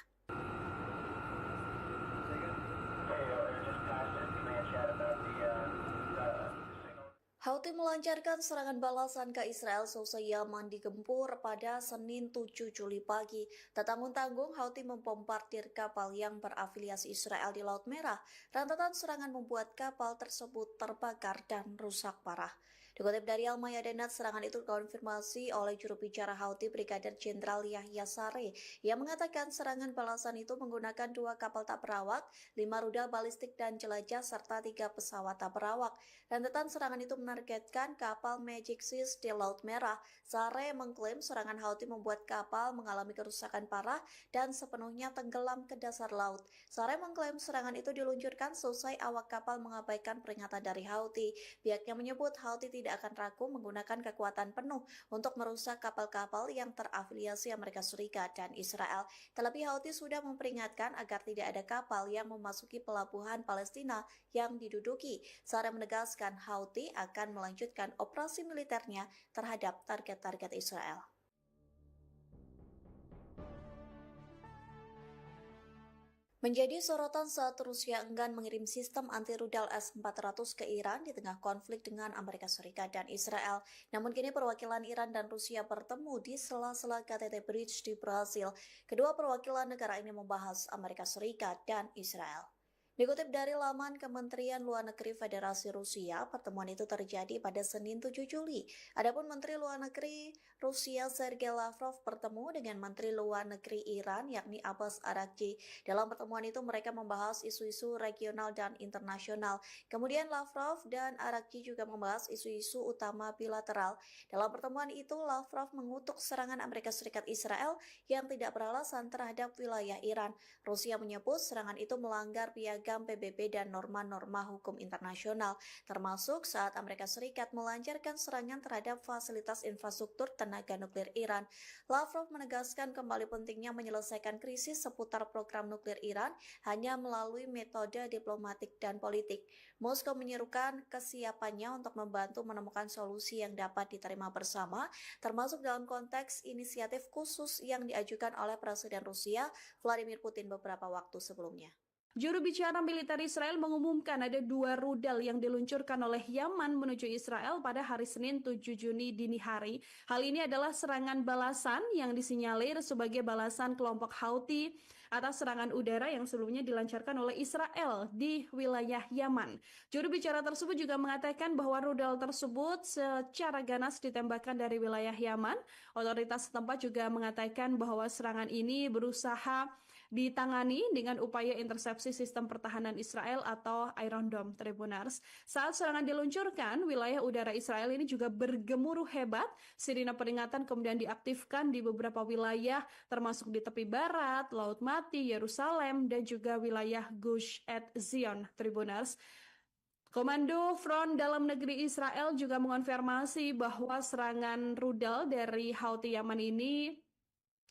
Houthi melancarkan serangan balasan ke Israel seusai Yaman digempur pada Senin 7 Juli pagi. Tak tanggung-tanggung, Houthi membombardir kapal yang berafiliasi Israel di Laut Merah. Rentetan serangan membuat kapal tersebut terbakar dan rusak parah. Dikutip dari Al Mayadeen, serangan itu dikonfirmasi oleh juru bicara Houthi Brigadir Jenderal Yahya Saree yang mengatakan serangan balasan itu menggunakan 2 kapal tak berawak, 5 rudal balistik dan jelajah, serta 3 pesawat tak berawak. Rentetan serangan itu menargetkan kapal Magic Seas di Laut Merah. Saree mengklaim serangan Houthi membuat kapal mengalami kerusakan parah dan sepenuhnya tenggelam ke dasar laut. Saree mengklaim serangan itu diluncurkan selesai awak kapal mengabaikan peringatan dari Houthi. Pihaknya menyebut Houthi tidak akan ragu menggunakan kekuatan penuh untuk merusak kapal-kapal yang terafiliasi Amerika Serikat dan Israel. Terlebih Houthi sudah memperingatkan agar tidak ada kapal yang memasuki pelabuhan Palestina yang diduduki. Saree menegaskan Houthi akan melanjutkan operasi militernya terhadap target-target Israel. Menjadi sorotan saat Rusia enggan mengirim sistem anti-rudal S-400 ke Iran di tengah konflik dengan Amerika Serikat dan Israel. Namun kini perwakilan Iran dan Rusia bertemu di sela-sela KTT Bridge di Brasil. Kedua perwakilan negara ini membahas Amerika Serikat dan Israel. Dikutip dari laman Kementerian Luar Negeri Federasi Rusia, pertemuan itu terjadi pada Senin 7 Juli. Adapun Menteri Luar Negeri Rusia Sergei Lavrov bertemu dengan Menteri Luar Negeri Iran yakni Abbas Araghchi. Dalam pertemuan itu mereka membahas isu-isu regional dan internasional. Kemudian Lavrov dan Araghchi juga membahas isu-isu utama bilateral. Dalam pertemuan itu Lavrov mengutuk serangan Amerika Serikat Israel yang tidak beralasan terhadap wilayah Iran. Rusia menyebut serangan itu melanggar piagam PBB dan norma-norma hukum internasional, termasuk saat Amerika Serikat melancarkan serangan terhadap fasilitas infrastruktur tenaga nuklir Iran. Lavrov menegaskan kembali pentingnya menyelesaikan krisis seputar program nuklir Iran hanya melalui metode diplomatik dan politik. Moskow menyerukan kesiapannya untuk membantu menemukan solusi yang dapat diterima bersama, termasuk dalam konteks inisiatif khusus yang diajukan oleh Presiden Rusia Vladimir Putin beberapa waktu sebelumnya. Juru bicara militer Israel mengumumkan ada 2 rudal yang diluncurkan oleh Yaman menuju Israel pada hari Senin 7 Juni dini hari. Hal ini adalah serangan balasan yang disinyalir sebagai balasan kelompok Houthi atas serangan udara yang sebelumnya dilancarkan oleh Israel di wilayah Yaman. Juru bicara tersebut juga mengatakan bahwa rudal tersebut secara ganas ditembakkan dari wilayah Yaman. Otoritas setempat juga mengatakan bahwa serangan ini berusaha ditangani dengan upaya intersepsi sistem pertahanan Israel atau Iron Dome, Tribunars. Saat serangan diluncurkan, wilayah udara Israel ini juga bergemuruh hebat. Sirine peringatan kemudian diaktifkan di beberapa wilayah, termasuk di tepi barat, Laut Mati, Yerusalem, dan juga wilayah Gush Etzion, Tribunars. Komando Front Dalam Negeri Israel juga mengonfirmasi bahwa serangan rudal dari Houthi Yaman ini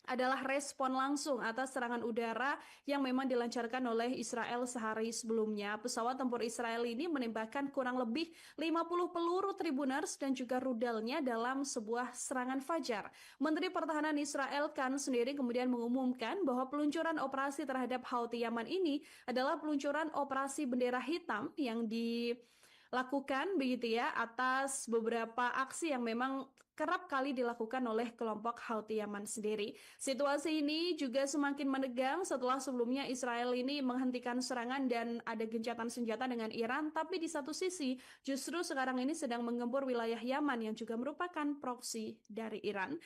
adalah respon langsung atas serangan udara yang memang dilancarkan oleh Israel sehari sebelumnya. Pesawat tempur Israel ini menembakkan kurang lebih 50 peluru Tribunars dan juga rudalnya dalam sebuah serangan fajar. Menteri Pertahanan Israel Katz sendiri kemudian mengumumkan bahwa peluncuran operasi terhadap Houthi Yaman ini adalah peluncuran operasi bendera hitam yang dilakukan begitu ya atas beberapa aksi yang memang kerap kali dilakukan oleh kelompok Houthi Yaman sendiri. Situasi ini juga semakin menegang setelah sebelumnya Israel ini menghentikan serangan dan ada gencatan senjata dengan Iran, tapi di satu sisi justru sekarang ini sedang menggempur wilayah Yaman yang juga merupakan proksi dari Iran.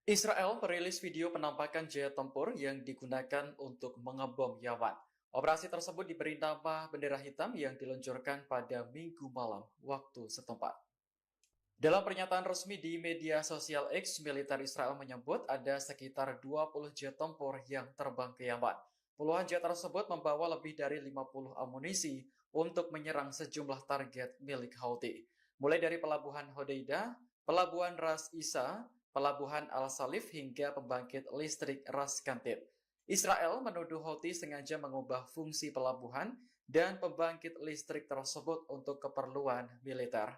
Israel merilis video penampakan jet tempur yang digunakan untuk mengebom Yaman. Operasi tersebut diberi nama bendera hitam yang diluncurkan pada Minggu malam waktu setempat. Dalam pernyataan resmi di media sosial X, militer Israel menyebut ada sekitar 20 jet tempur yang terbang ke Yaman. Puluhan jet tersebut membawa lebih dari 50 amunisi untuk menyerang sejumlah target milik Houthi, mulai dari pelabuhan Hodeidah, pelabuhan Ras Isa, pelabuhan Al-Salif hingga pembangkit listrik Ras Kantip. Israel menuduh Houthi sengaja mengubah fungsi pelabuhan dan pembangkit listrik tersebut untuk keperluan militer.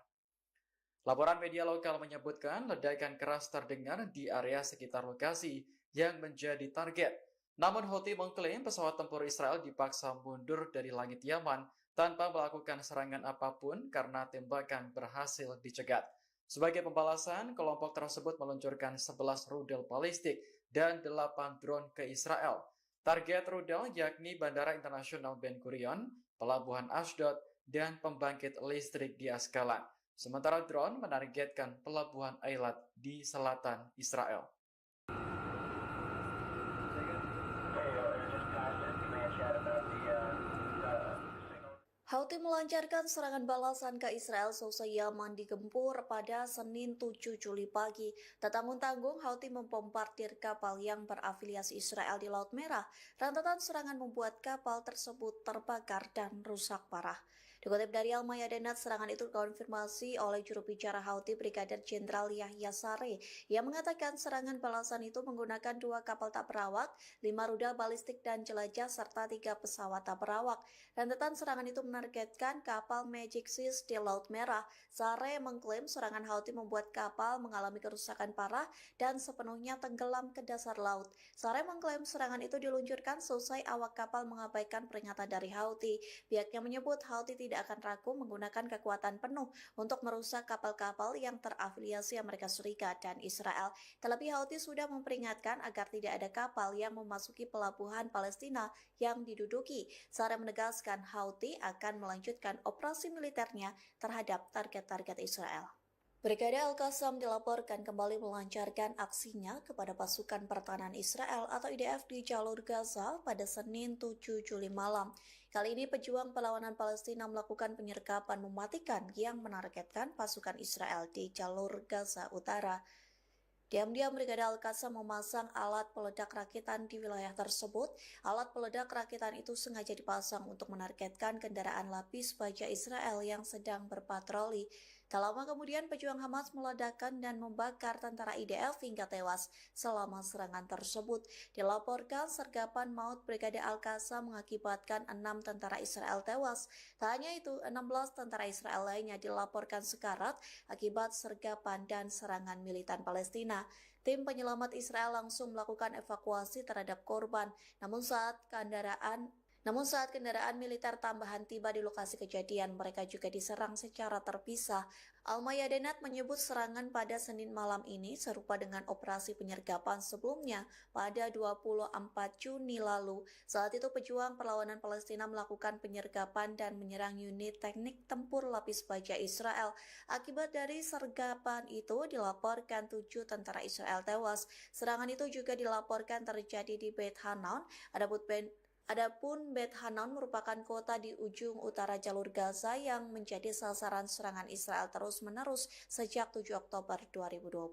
Laporan media lokal menyebutkan ledakan keras terdengar di area sekitar lokasi yang menjadi target. Namun Houthi mengklaim pesawat tempur Israel dipaksa mundur dari langit Yaman tanpa melakukan serangan apapun karena tembakan berhasil dicegat. Sebagai pembalasan, kelompok tersebut meluncurkan 11 rudal balistik dan 8 drone ke Israel. Target rudal yakni Bandara Internasional Ben Gurion, Pelabuhan Ashdod, dan pembangkit listrik di Askalan. Sementara drone menargetkan Pelabuhan Eilat di selatan Israel. Houthi melancarkan serangan balasan ke Israel seusai Yaman digempur pada Senin 7 Juli pagi. Tak tanggung-tanggung, Houthi membombardir kapal yang berafiliasi Israel di Laut Merah. Rentetan serangan membuat kapal tersebut terbakar dan rusak parah. Dikutip dari Al-Mayadinat, serangan itu dikonfirmasi oleh juru bicara Houthi Brigadir Jenderal Yahya Saree yang mengatakan serangan balasan itu menggunakan 2 kapal tak berawak, 5 rudal balistik dan jelajah, serta 3 pesawat tak berawak. Rentetan serangan itu menargetkan kapal Magic Seas di Laut Merah. Saree mengklaim serangan Houthi membuat kapal mengalami kerusakan parah dan sepenuhnya tenggelam ke dasar laut. Saree mengklaim serangan itu diluncurkan seusai awak kapal mengabaikan peringatan dari Houthi. Pihaknya menyebut Houthi tidak akan ragu menggunakan kekuatan penuh untuk merusak kapal-kapal yang terafiliasi Amerika Serikat dan Israel. Terlebih Houthi sudah memperingatkan agar tidak ada kapal yang memasuki pelabuhan Palestina yang diduduki. Saree menegaskan Houthi akan melanjutkan operasi militernya terhadap target-target Israel. Brigade Al-Qassam dilaporkan kembali melancarkan aksinya kepada pasukan pertahanan Israel atau IDF di jalur Gaza pada Senin 7 Juli malam. Kali ini pejuang perlawanan Palestina melakukan penyergapan mematikan yang menargetkan pasukan Israel di jalur Gaza Utara. Diam-diam Brigade Al-Qassam memasang alat peledak rakitan di wilayah tersebut. Alat peledak rakitan itu sengaja dipasang untuk menargetkan kendaraan lapis baja Israel yang sedang berpatroli. Tak lama kemudian pejuang Hamas meledakkan dan membakar tentara IDF hingga tewas selama serangan tersebut. Dilaporkan sergapan maut Brigade Al-Qassam mengakibatkan 6 tentara Israel tewas. Tak hanya itu, 16 tentara Israel lainnya dilaporkan sekarat akibat sergapan dan serangan militan Palestina. Tim penyelamat Israel langsung melakukan evakuasi terhadap korban. Namun saat kendaraan militer tambahan tiba di lokasi kejadian, mereka juga diserang secara terpisah. Al-Mayadinat menyebut serangan pada Senin malam ini serupa dengan operasi penyergapan sebelumnya pada 24 Juni lalu. Saat itu pejuang perlawanan Palestina melakukan penyergapan dan menyerang unit teknik tempur lapis baja Israel. Akibat dari sergapan itu dilaporkan 7 tentara Israel tewas. Serangan itu juga dilaporkan terjadi di Beit Hanan. Adapun Beit Hanan merupakan kota di ujung utara jalur Gaza yang menjadi sasaran serangan Israel terus-menerus sejak 7 Oktober 2025.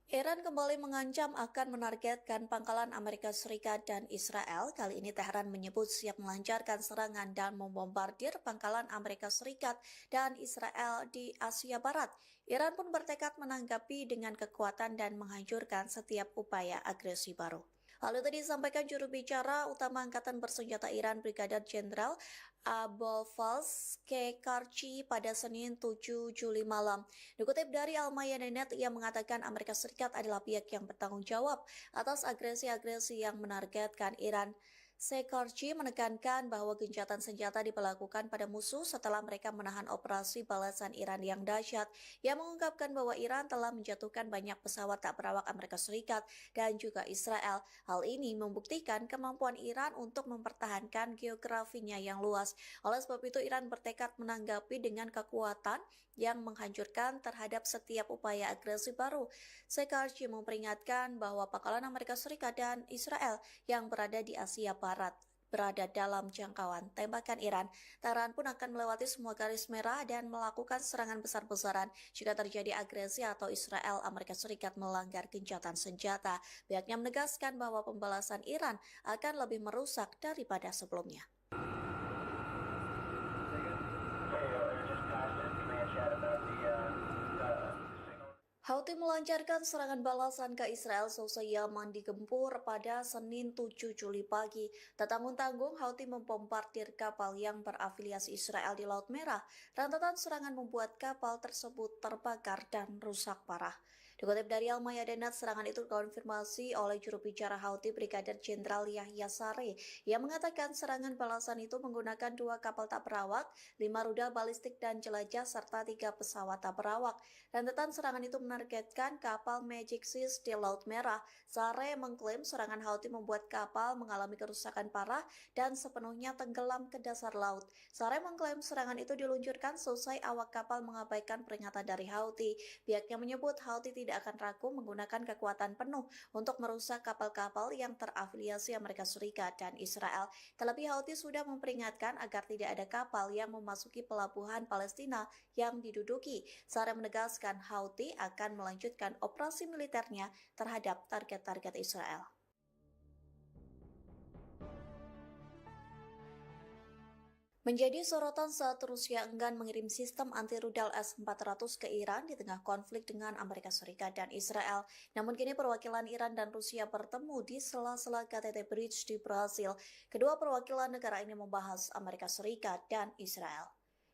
Iran kembali mengancam akan menargetkan pangkalan Amerika Serikat dan Israel. Kali ini Teheran menyebut siap melancarkan serangan dan membombardir pangkalan Amerika Serikat dan Israel di Asia Barat. Iran pun bertekad menanggapi dengan kekuatan dan menghancurkan setiap upaya agresi baru. Hal itu disampaikan juru bicara utama Angkatan Bersenjata Iran Brigadir Jenderal Abolfazl Shekarchi pada Senin 7 Juli malam. Dikutip dari Al-Mayadinat, ia mengatakan Amerika Serikat adalah pihak yang bertanggung jawab atas agresi-agresi yang menargetkan Iran. Shekarchi menekankan bahwa gencatan senjata diberlakukan pada musuh setelah mereka menahan operasi balasan Iran yang dahsyat. Ia mengungkapkan bahwa Iran telah menjatuhkan banyak pesawat tak berawak Amerika Serikat dan juga Israel. Hal ini membuktikan kemampuan Iran untuk mempertahankan geografinya yang luas. Oleh sebab itu, Iran bertekad menanggapi dengan kekuatan yang menghancurkan terhadap setiap upaya agresi baru. Shekarchi memperingatkan bahwa pangkalan Amerika Serikat dan Israel yang berada di Asia Barat berada dalam jangkauan tembakan Iran. Tehran pun akan melewati semua garis merah dan melakukan serangan besar-besaran jika terjadi agresi atau Israel Amerika Serikat melanggar gencatan senjata. Pihaknya menegaskan bahwa pembalasan Iran akan lebih merusak daripada sebelumnya. Houthi melancarkan serangan balasan ke Israel seusai Yaman digempur pada Senin 7 Juli pagi. Tak tanggung-tanggung, Houthi membombardir kapal yang berafiliasi Israel di Laut Merah. Rentetan serangan membuat kapal tersebut terbakar dan rusak parah. Dikutip dari Al Mayadeen, serangan itu dikonfirmasi oleh juru bicara Houthi Brigadir Jenderal Yahya Saree yang mengatakan serangan balasan itu menggunakan 2 kapal tak berawak, 5 rudal balistik dan jelajah, serta 3 pesawat tak berawak. Rentetan serangan itu menargetkan kapal Magic Seas di Laut Merah. Saree mengklaim serangan Houthi membuat kapal mengalami kerusakan parah dan sepenuhnya tenggelam ke dasar laut. Saree mengklaim serangan itu diluncurkan seusai awak kapal mengabaikan peringatan dari Houthi. Pihaknya menyebut Houthi tidak akan ragu menggunakan kekuatan penuh untuk merusak kapal-kapal yang terafiliasi Amerika Serikat dan Israel. Terlebih Houthi sudah memperingatkan agar tidak ada kapal yang memasuki pelabuhan Palestina yang diduduki. Saree menegaskan Houthi akan melanjutkan operasi militernya terhadap target-target Israel. Menjadi sorotan saat Rusia enggan mengirim sistem anti-rudal S-400 ke Iran di tengah konflik dengan Amerika Serikat dan Israel. Namun kini perwakilan Iran dan Rusia bertemu di sela-sela KTT Bridge di Brasil. Kedua perwakilan negara ini membahas Amerika Serikat dan Israel.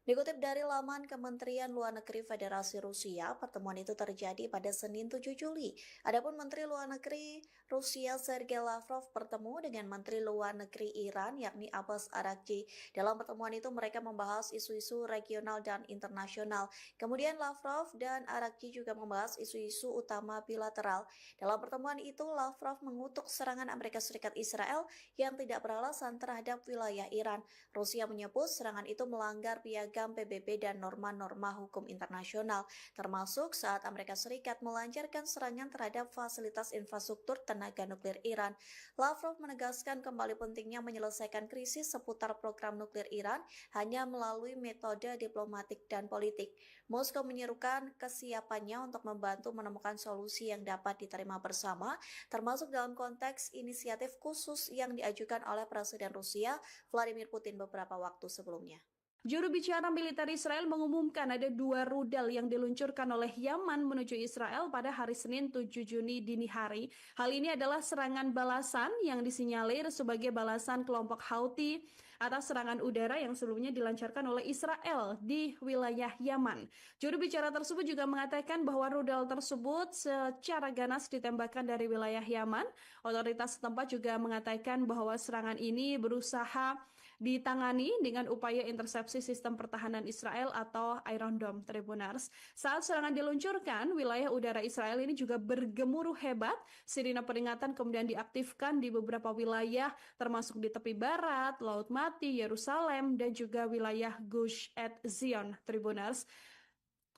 Dikutip dari laman Kementerian Luar Negeri Federasi Rusia, pertemuan itu terjadi pada Senin 7 Juli. Adapun Menteri Luar Negeri Rusia Sergei Lavrov bertemu dengan Menteri Luar Negeri Iran yakni Abbas Araghchi. Dalam pertemuan itu mereka membahas isu-isu regional dan internasional. Kemudian Lavrov dan Araghchi juga membahas isu-isu utama bilateral. Dalam pertemuan itu Lavrov mengutuk serangan Amerika Serikat Israel yang tidak beralasan terhadap wilayah Iran. Rusia menyebut serangan itu melanggar piagam PBB dan norma-norma hukum internasional, termasuk saat Amerika Serikat melancarkan serangan terhadap fasilitas infrastruktur tenaga nuklir Iran. Lavrov menegaskan kembali pentingnya menyelesaikan krisis seputar program nuklir Iran hanya melalui metode diplomatik dan politik. Moskow menyerukan kesiapannya untuk membantu menemukan solusi yang dapat diterima bersama, termasuk dalam konteks inisiatif khusus yang diajukan oleh Presiden Rusia Vladimir Putin beberapa waktu sebelumnya. Juru bicara militer Israel mengumumkan ada 2 rudal yang diluncurkan oleh Yaman menuju Israel pada hari Senin 7 Juni dini hari. Hal ini adalah serangan balasan yang disinyalir sebagai balasan kelompok Houthi atas serangan udara yang sebelumnya dilancarkan oleh Israel di wilayah Yaman. Juru bicara tersebut juga mengatakan bahwa rudal tersebut secara ganas ditembakkan dari wilayah Yaman. Otoritas setempat juga mengatakan bahwa serangan ini berusaha ditangani dengan upaya intersepsi sistem pertahanan Israel atau Iron Dome Tribunars. Saat serangan diluncurkan, wilayah udara Israel ini juga bergemuruh hebat. Sirine peringatan kemudian diaktifkan di beberapa wilayah, termasuk di tepi barat, Laut Mati, Yerusalem, dan juga wilayah Gush Etzion Tribunars.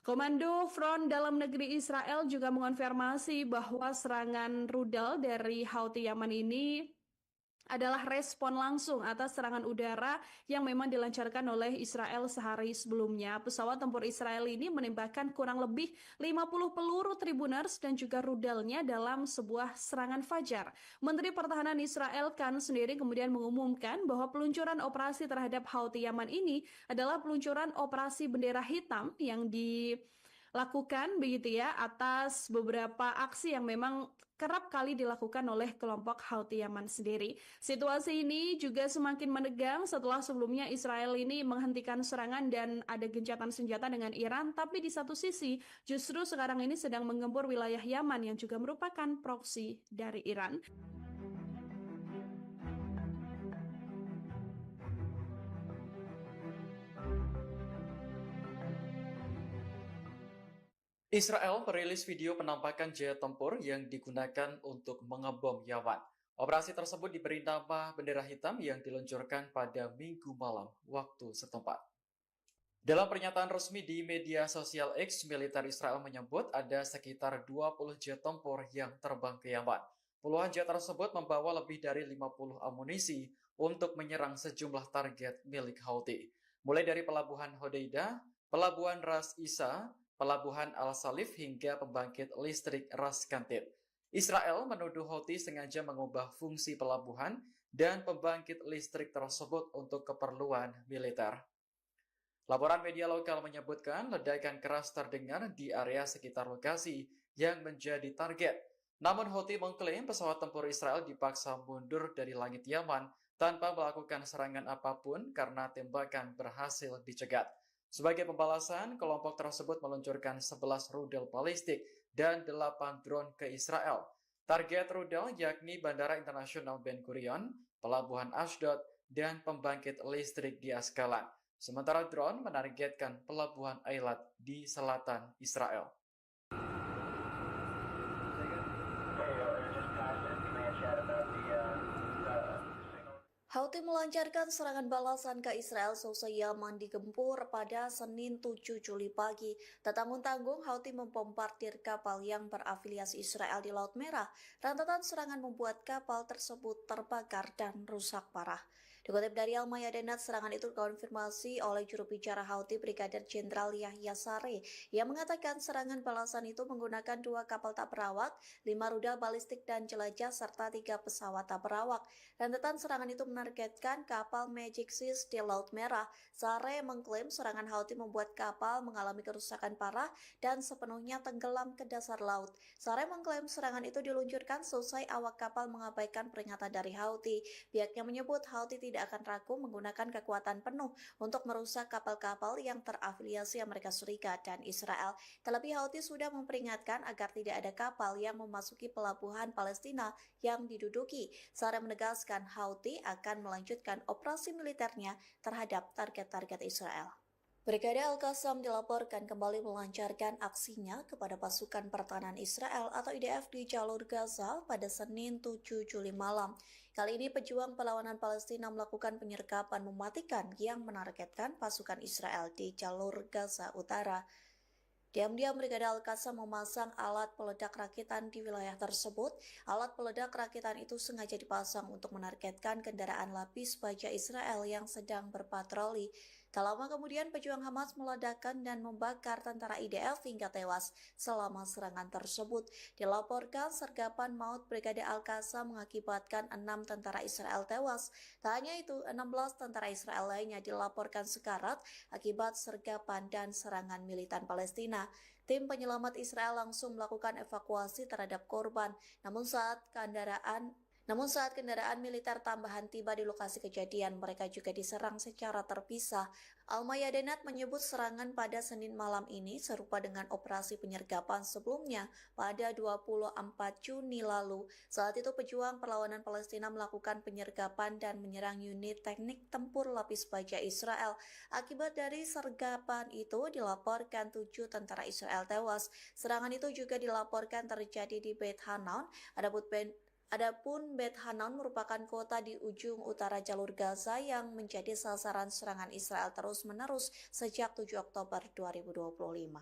Komando Front Dalam Negeri Israel juga mengonfirmasi bahwa serangan rudal dari Houthi Yaman ini adalah respon langsung atas serangan udara yang memang dilancarkan oleh Israel sehari sebelumnya. Pesawat tempur Israel ini menembakkan kurang lebih 50 peluru Tribunars dan juga rudalnya dalam sebuah serangan fajar. Menteri Pertahanan Israel Katz sendiri kemudian mengumumkan bahwa peluncuran operasi terhadap Houthi Yaman ini adalah peluncuran operasi bendera hitam yang dilakukan begitu ya atas beberapa aksi yang memang kerap kali dilakukan oleh kelompok Houthi Yaman sendiri. Situasi ini juga semakin menegang setelah sebelumnya Israel ini menghentikan serangan dan ada gencatan senjata dengan Iran, tapi di satu sisi justru sekarang ini sedang menggempur wilayah Yaman yang juga merupakan proksi dari Iran. Israel merilis video penampakan jet tempur yang digunakan untuk mengebom Yaman. Operasi tersebut diberi nama bendera hitam yang diluncurkan pada Minggu malam waktu setempat. Dalam pernyataan resmi di media sosial X, militer Israel menyebut ada sekitar 20 jet tempur yang terbang ke Yaman. Puluhan jet tersebut membawa lebih dari 50 amunisi untuk menyerang sejumlah target milik Houthi, mulai dari pelabuhan Hodeidah, pelabuhan Ras Isa, pelabuhan Al-Salif hingga pembangkit listrik Ras Kantip. Israel menuduh Houthi sengaja mengubah fungsi pelabuhan dan pembangkit listrik tersebut untuk keperluan militer. Laporan media lokal menyebutkan ledakan keras terdengar di area sekitar lokasi yang menjadi target. Namun Houthi mengklaim pesawat tempur Israel dipaksa mundur dari langit Yaman tanpa melakukan serangan apapun karena tembakan berhasil dicegat. Sebagai pembalasan, kelompok tersebut meluncurkan 11 rudal balistik dan 8 drone ke Israel. Target rudal yakni Bandara Internasional Ben Gurion, Pelabuhan Ashdod, dan pembangkit listrik di Askalan. Sementara drone menargetkan Pelabuhan Eilat di selatan Israel. Houthi melancarkan serangan balasan ke Israel seusai Yaman digempur pada Senin 7 Juli pagi. Tak tanggung-tanggung, Houthi membombardir kapal yang berafiliasi Israel di Laut Merah. Rentetan serangan membuat kapal tersebut terbakar dan rusak parah. Dikutip dari Al-Mayadinat, serangan itu dikonfirmasi oleh juru bicara Houthi Brigadir Jenderal Yahya Saree yang mengatakan serangan balasan itu menggunakan 2 kapal tak berawak, 5 rudal balistik dan jelajah, serta 3 pesawat tak berawak. Rentetan serangan itu menargetkan kapal Magic Seas di Laut Merah. Saree mengklaim serangan Houthi membuat kapal mengalami kerusakan parah dan sepenuhnya tenggelam ke dasar laut. Saree mengklaim serangan itu diluncurkan seusai awak kapal mengabaikan peringatan dari Houthi. Pihaknya menyebut Houthi tidak akan ragu menggunakan kekuatan penuh untuk merusak kapal-kapal yang terafiliasi Amerika Serikat dan Israel. Terlebih Houthi sudah memperingatkan agar tidak ada kapal yang memasuki pelabuhan Palestina yang diduduki. Saree menegaskan Houthi akan melanjutkan operasi militernya terhadap target-target Israel. Brigade Al-Qassam dilaporkan kembali melancarkan aksinya kepada pasukan pertahanan Israel atau IDF di jalur Gaza pada Senin 7 Juli malam. Kali ini pejuang perlawanan Palestina melakukan penyergapan mematikan yang menargetkan pasukan Israel di jalur Gaza Utara. Diam-diam Brigade Al-Qassam memasang alat peledak rakitan di wilayah tersebut. Alat peledak rakitan itu sengaja dipasang untuk menargetkan kendaraan lapis baja Israel yang sedang berpatroli. Tak lama kemudian pejuang Hamas meledakkan dan membakar tentara IDF hingga tewas selama serangan tersebut. Dilaporkan sergapan maut Brigade Al-Qassam mengakibatkan 6 tentara Israel tewas. Tak hanya itu, 16 tentara Israel lainnya dilaporkan sekarat akibat sergapan dan serangan militan Palestina. Tim penyelamat Israel langsung melakukan evakuasi terhadap korban. Namun saat kendaraan militer tambahan tiba di lokasi kejadian, mereka juga diserang secara terpisah. Al-Mayadinat menyebut serangan pada Senin malam ini serupa dengan operasi penyergapan sebelumnya pada 24 Juni lalu. Saat itu pejuang perlawanan Palestina melakukan penyergapan dan menyerang unit teknik tempur lapis baja Israel. Akibat dari sergapan itu dilaporkan 7 tentara Israel tewas. Serangan itu juga dilaporkan terjadi di Beit Hanan. Adapun Beit Hanan merupakan kota di ujung utara jalur Gaza yang menjadi sasaran serangan Israel terus-menerus sejak 7 Oktober 2025.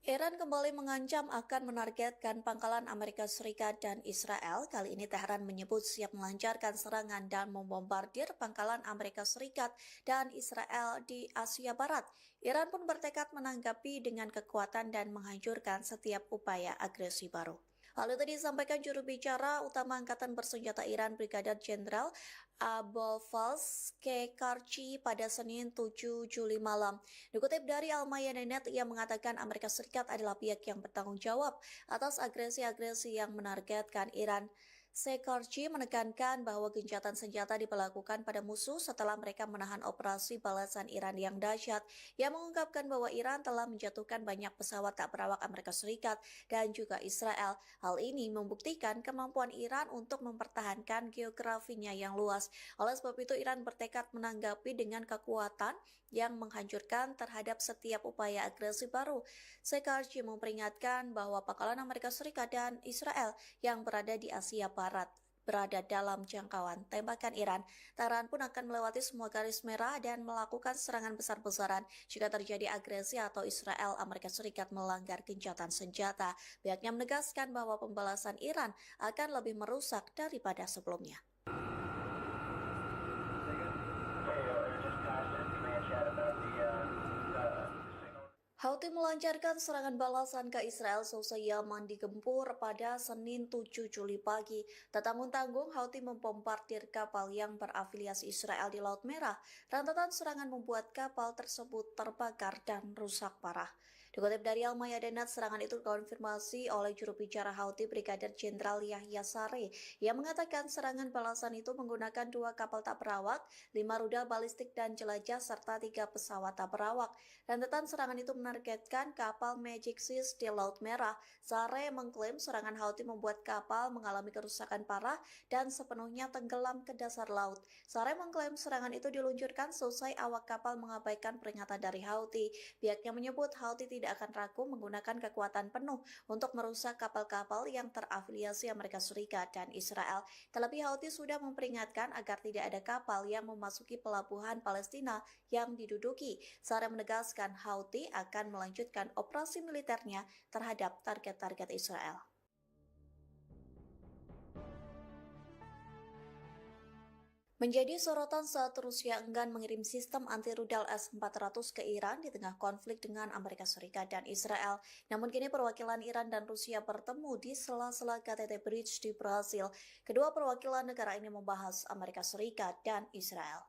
Iran kembali mengancam akan menargetkan pangkalan Amerika Serikat dan Israel. Kali ini Tehran menyebut siap melancarkan serangan dan membombardir pangkalan Amerika Serikat dan Israel di Asia Barat. Iran pun bertekad menanggapi dengan kekuatan dan menghancurkan setiap upaya agresi baru. Hal itu disampaikan juru bicara utama Angkatan Bersenjata Iran Brigadir Jenderal Abolfazl Kekarchi pada Senin 7 Juli malam. Dikutip dari Al-Mayadinat, ia mengatakan Amerika Serikat adalah pihak yang bertanggung jawab atas agresi-agresi yang menargetkan Iran. Kekarchi menekankan bahwa gencatan senjata diberlakukan pada musuh setelah mereka menahan operasi balasan Iran yang dahsyat. Ia mengungkapkan bahwa Iran telah menjatuhkan banyak pesawat tak berawak Amerika Serikat dan juga Israel. Hal ini membuktikan kemampuan Iran untuk mempertahankan geografinya yang luas. Oleh sebab itu, Iran bertekad menanggapi dengan kekuatan yang menghancurkan terhadap setiap upaya agresi baru. Kekarchi memperingatkan bahwa pangkalan Amerika Serikat dan Israel yang berada di Asia Barat berada dalam jangkauan tembakan Iran. Tehran pun akan melewati semua garis merah dan melakukan serangan besar-besaran jika terjadi agresi atau Israel Amerika Serikat melanggar gencatan senjata. Pihaknya menegaskan bahwa pembalasan Iran akan lebih merusak daripada sebelumnya. Houthi melancarkan serangan balasan ke Israel seusai Yaman digempur pada Senin 7 Juli pagi. Tak tanggung-tanggung, Houthi membombardir kapal yang berafiliasi Israel di Laut Merah. Rentetan serangan membuat kapal tersebut terbakar dan rusak parah. Dikutip dari Al-Mayadinat, serangan itu dikonfirmasi oleh juru bicara Houthi Brigadir Jenderal Yahya Saree yang mengatakan serangan balasan itu menggunakan 2 kapal tak berawak, 5 rudal balistik dan jelajah, serta 3 pesawat tak berawak. Rentetan serangan itu menargetkan kapal Magic Seas di Laut Merah. Saree mengklaim serangan Houthi membuat kapal mengalami kerusakan parah dan sepenuhnya tenggelam ke dasar laut. Saree mengklaim serangan itu diluncurkan seusai awak kapal mengabaikan peringatan dari Houthi. Pihaknya menyebut Houthi tidak akan ragu menggunakan kekuatan penuh untuk merusak kapal-kapal yang terafiliasi Amerika Serikat dan Israel. Terlebih Houthi sudah memperingatkan agar tidak ada kapal yang memasuki pelabuhan Palestina yang diduduki. Saree menegaskan Houthi akan melanjutkan operasi militernya terhadap target-target Israel. Menjadi sorotan saat Rusia enggan mengirim sistem anti-rudal S-400 ke Iran di tengah konflik dengan Amerika Serikat dan Israel. Namun kini perwakilan Iran dan Rusia bertemu di sela-sela KTT Bridge di Brasil. Kedua perwakilan negara ini membahas Amerika Serikat dan Israel.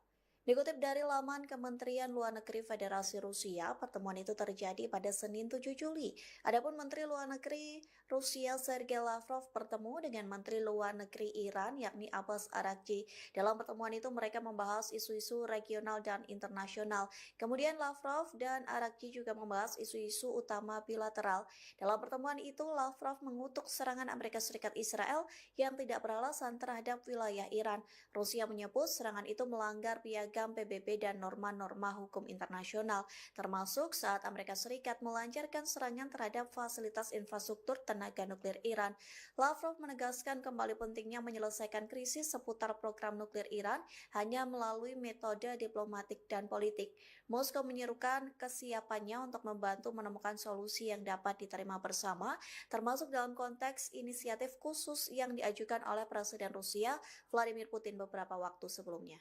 Dikutip dari laman Kementerian Luar Negeri Federasi Rusia, pertemuan itu terjadi pada Senin 7 Juli. Adapun Menteri Luar Negeri Rusia Sergei Lavrov bertemu dengan Menteri Luar Negeri Iran yakni Abbas Araghchi. Dalam pertemuan itu mereka membahas isu-isu regional dan internasional. Kemudian Lavrov dan Araghchi juga membahas isu-isu utama bilateral. Dalam pertemuan itu Lavrov mengutuk serangan Amerika Serikat Israel yang tidak beralasan terhadap wilayah Iran. Rusia menyebut serangan itu melanggar piagam PBB dan norma-norma hukum internasional, termasuk saat Amerika Serikat melancarkan serangan terhadap fasilitas infrastruktur tenaga nuklir Iran. Lavrov menegaskan kembali pentingnya menyelesaikan krisis seputar program nuklir Iran hanya melalui metode diplomatik dan politik. Moskow menyerukan kesiapannya untuk membantu menemukan solusi yang dapat diterima bersama, termasuk dalam konteks inisiatif khusus yang diajukan oleh Presiden Rusia Vladimir Putin beberapa waktu sebelumnya.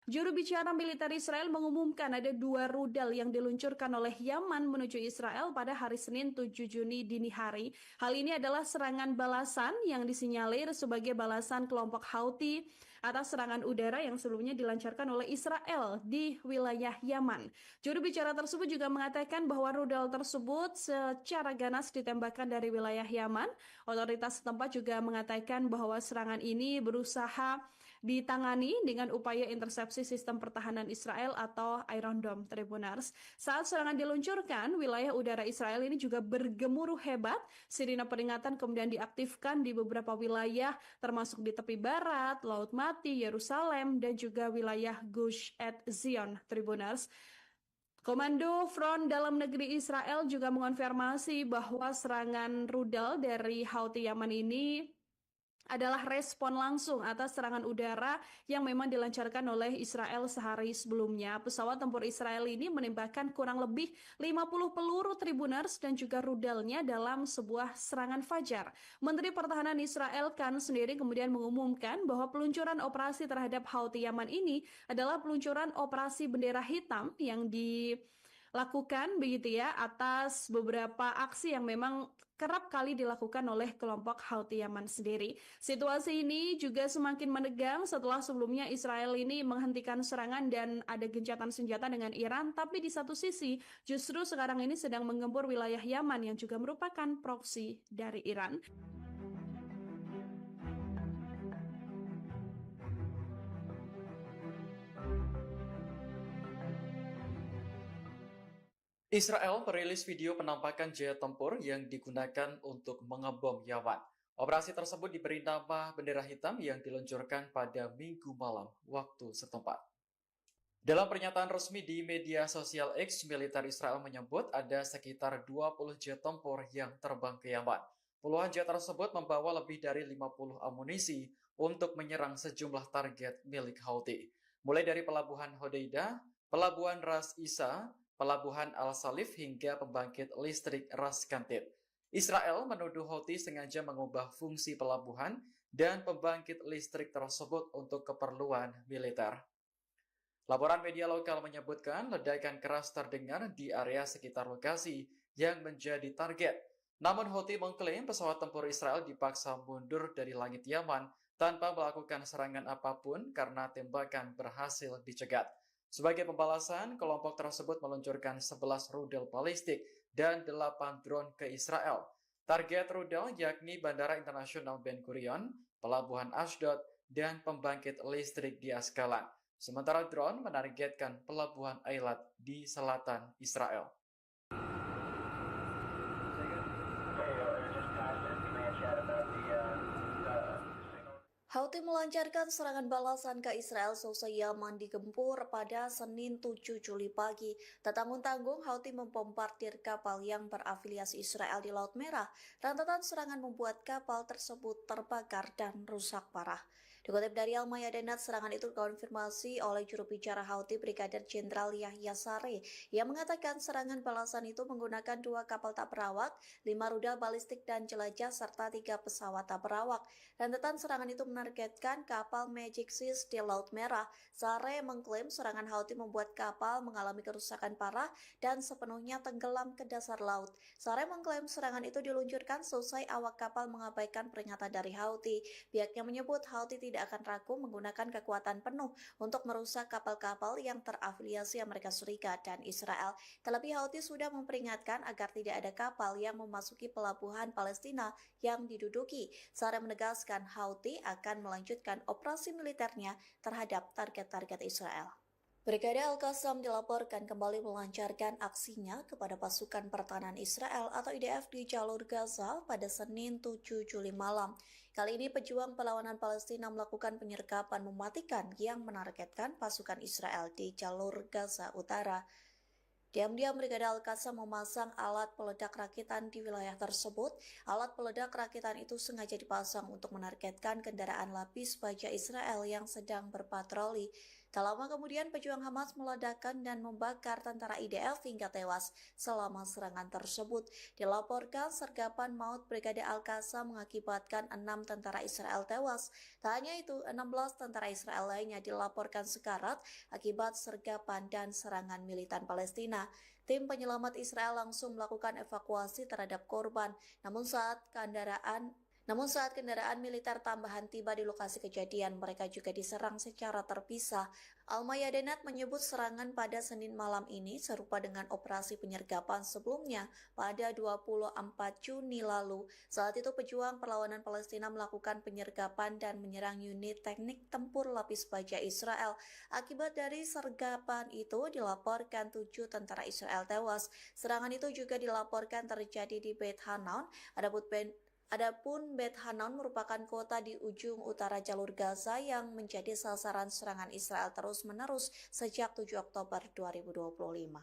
Juru bicara militer Israel mengumumkan ada 2 rudal yang diluncurkan oleh Yaman menuju Israel pada hari Senin 7 Juni dini hari. Hal ini adalah serangan balasan yang disinyalir sebagai balasan kelompok Houthi atas serangan udara yang sebelumnya dilancarkan oleh Israel di wilayah Yaman. Juru bicara tersebut juga mengatakan bahwa rudal tersebut secara ganas ditembakkan dari wilayah Yaman. Otoritas setempat juga mengatakan bahwa serangan ini berusaha ditangani dengan upaya intersepsi sistem pertahanan Israel atau Iron Dome Tribunars. Saat serangan diluncurkan, wilayah udara Israel ini juga bergemuruh hebat. Sirine peringatan kemudian diaktifkan di beberapa wilayah termasuk di tepi barat, Laut Mati, Yerusalem, dan juga wilayah Gush Etzion Tribunars. Komando Front Dalam Negeri Israel juga mengonfirmasi bahwa serangan rudal dari Houthi Yaman ini adalah respon langsung atas serangan udara yang memang dilancarkan oleh Israel sehari sebelumnya. Pesawat tempur Israel ini menembakkan kurang lebih 50 peluru Tribunars dan juga rudalnya dalam sebuah serangan fajar. Menteri Pertahanan Israel Katz sendiri kemudian mengumumkan bahwa peluncuran operasi terhadap Houthi Yaman ini adalah peluncuran operasi bendera hitam yang dilakukan begitu ya atas beberapa aksi yang memang kerap kali dilakukan oleh kelompok Houthi Yaman sendiri. Situasi ini juga semakin menegang setelah sebelumnya Israel ini menghentikan serangan dan ada gencatan senjata dengan Iran, tapi di satu sisi justru sekarang ini sedang menggempur wilayah Yaman yang juga merupakan proksi dari Iran. Israel merilis video penampakan jet tempur yang digunakan untuk mengebom Yaman. Operasi tersebut diberi nama bendera hitam yang diluncurkan pada Minggu malam waktu setempat. Dalam pernyataan resmi di media sosial X, militer Israel menyebut ada sekitar 20 jet tempur yang terbang ke Yaman. Puluhan jet tersebut membawa lebih dari 50 amunisi untuk menyerang sejumlah target milik Houthi, mulai dari pelabuhan Hodeidah, pelabuhan Ras Isa, pelabuhan Al-Salif hingga pembangkit listrik Ras Kantib. Israel menuduh Houthi sengaja mengubah fungsi pelabuhan dan pembangkit listrik tersebut untuk keperluan militer. Laporan media lokal menyebutkan ledakan keras terdengar di area sekitar lokasi yang menjadi target. Namun Houthi mengklaim pesawat tempur Israel dipaksa mundur dari langit Yaman tanpa melakukan serangan apapun karena tembakan berhasil dicegat. Sebagai pembalasan, kelompok tersebut meluncurkan 11 rudal balistik dan 8 drone ke Israel. Target rudal yakni Bandara Internasional Ben Gurion, Pelabuhan Ashdod, dan pembangkit listrik di Askalan. Sementara drone menargetkan Pelabuhan Eilat di selatan Israel. Houthi melancarkan serangan balasan ke Israel seusai Yaman digempur pada Senin 7 Juli pagi. Tak tanggung-tanggung, Houthi membombardir kapal yang berafiliasi Israel di Laut Merah. Rentetan serangan membuat kapal tersebut terbakar dan rusak parah. Dikutip dari Al-Mayadinat, serangan itu dikonfirmasi oleh juru bicara Houthi Brigadir Jenderal Yahya Saree yang mengatakan serangan balasan itu menggunakan 2 kapal tak berawak, 5 rudal balistik dan jelajah, serta 3 pesawat tak berawak. Rentetan serangan itu menargetkan kapal Magic Seas di Laut Merah. Saree mengklaim serangan Houthi membuat kapal mengalami kerusakan parah dan sepenuhnya tenggelam ke dasar laut. Saree mengklaim serangan itu diluncurkan seusai awak kapal mengabaikan peringatan dari Houthi. Pihaknya menyebut Houthi tidak akan ragu menggunakan kekuatan penuh untuk merusak kapal-kapal yang terafiliasi Amerika Serikat dan Israel. Terlebih Houthi sudah memperingatkan agar tidak ada kapal yang memasuki pelabuhan Palestina yang diduduki. Saree menegaskan Houthi akan melanjutkan operasi militernya terhadap target-target Israel. Brigade Al-Qassam dilaporkan kembali melancarkan aksinya kepada pasukan pertahanan Israel atau IDF di jalur Gaza pada Senin 7 Juli malam. Kali ini pejuang perlawanan Palestina melakukan penyergapan mematikan yang menargetkan pasukan Israel di jalur Gaza Utara. Diam-diam Brigade Al-Qassam memasang alat peledak rakitan di wilayah tersebut. Alat peledak rakitan itu sengaja dipasang untuk menargetkan kendaraan lapis baja Israel yang sedang berpatroli. Tak lama kemudian pejuang Hamas meledakkan dan membakar tentara IDF hingga tewas selama serangan tersebut. Dilaporkan sergapan maut Brigade Al-Qassam mengakibatkan 6 tentara Israel tewas. Tak hanya itu, 16 tentara Israel lainnya dilaporkan sekarat akibat sergapan dan serangan militan Palestina. Tim penyelamat Israel langsung melakukan evakuasi terhadap korban. Namun saat kendaraan militer tambahan tiba di lokasi kejadian, mereka juga diserang secara terpisah. Al-Mayadinat menyebut serangan pada Senin malam ini serupa dengan operasi penyergapan sebelumnya pada 24 Juni lalu. Saat itu pejuang perlawanan Palestina melakukan penyergapan dan menyerang unit teknik tempur lapis baja Israel. Akibat dari sergapan itu dilaporkan 7 tentara Israel tewas. Serangan itu juga dilaporkan terjadi di Beit Hanan. Adapun Beit Hanan merupakan kota di ujung utara jalur Gaza yang menjadi sasaran serangan Israel terus-menerus sejak 7 Oktober 2025.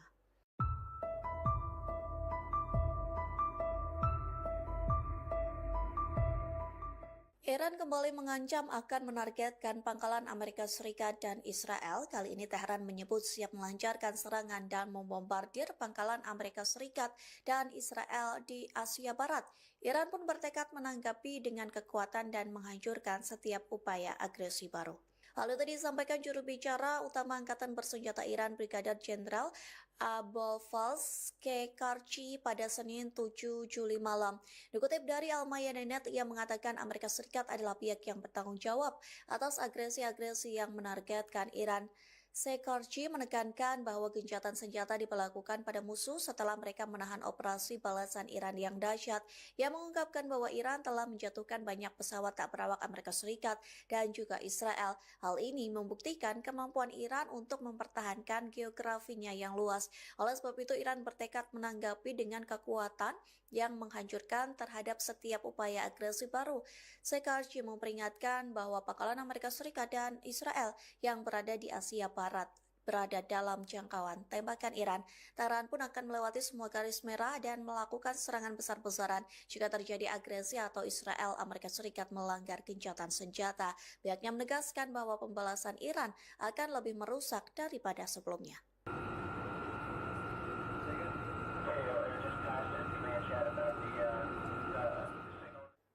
Iran kembali mengancam akan menargetkan pangkalan Amerika Serikat dan Israel. Kali ini Teheran menyebut siap melancarkan serangan dan membombardir pangkalan Amerika Serikat dan Israel di Asia Barat. Iran pun bertekad menanggapi dengan kekuatan dan menghancurkan setiap upaya agresi baru. Hal itu disampaikan juru bicara utama Angkatan Bersenjata Iran Brigadir Jenderal Abolfazl Kekarchi pada Senin 7 Juli malam. Dikutip dari Al-Mayadinat, ia mengatakan Amerika Serikat adalah pihak yang bertanggung jawab atas agresi-agresi yang menargetkan Iran. Kekarchi menekankan bahwa gencatan senjata diberlakukan pada musuh setelah mereka menahan operasi balasan Iran yang dahsyat. Ia mengungkapkan bahwa Iran telah menjatuhkan banyak pesawat tak berawak Amerika Serikat dan juga Israel. Hal ini membuktikan kemampuan Iran untuk mempertahankan geografinya yang luas. Oleh sebab itu, Iran bertekad menanggapi dengan kekuatan yang menghancurkan terhadap setiap upaya agresi baru. Kekarchi memperingatkan bahwa pangkalan Amerika Serikat dan Israel yang berada di Asia Barat berada dalam jangkauan tembakan Iran. Tehran pun akan melewati semua garis merah dan melakukan serangan besar-besaran jika terjadi agresi atau Israel Amerika Serikat melanggar gencatan senjata. Pihaknya menegaskan bahwa pembalasan Iran akan lebih merusak daripada sebelumnya.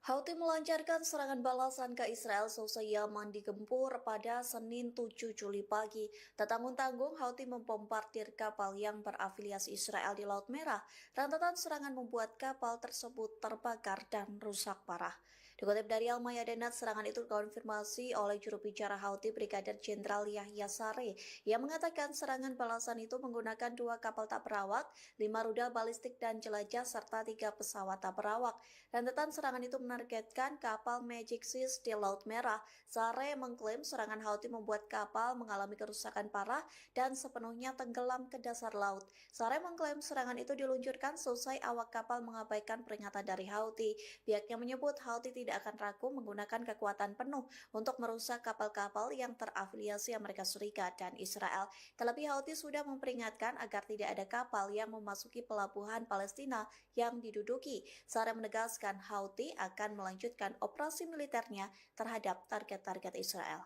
Houthi melancarkan serangan balasan ke Israel seusai Yaman digempur pada Senin 7 Juli pagi. Tak tanggung-tanggung, Houthi membombardir kapal yang berafiliasi Israel di Laut Merah. Rentetan serangan membuat kapal tersebut terbakar dan rusak parah. Dikutip dari Al-Mayadinat, serangan itu dikonfirmasi oleh juru bicara Houthi Brigadir Jenderal Yahya Saree yang mengatakan serangan balasan itu menggunakan 2 kapal tak berawak, 5 rudal balistik dan jelajah, serta 3 pesawat tak berawak. Rentetan serangan itu menargetkan kapal Magic Seas di Laut Merah. Saree mengklaim serangan Houthi membuat kapal mengalami kerusakan parah dan sepenuhnya tenggelam ke dasar laut. Saree mengklaim serangan itu diluncurkan selesai awak kapal mengabaikan peringatan dari Houthi. Pihaknya menyebut Houthi tidak akan ragu menggunakan kekuatan penuh untuk merusak kapal-kapal yang terafiliasi Amerika Serikat dan Israel. Terlebih Houthi sudah memperingatkan agar tidak ada kapal yang memasuki pelabuhan Palestina yang diduduki. Saree menegaskan Houthi akan melanjutkan operasi militernya terhadap target-target Israel.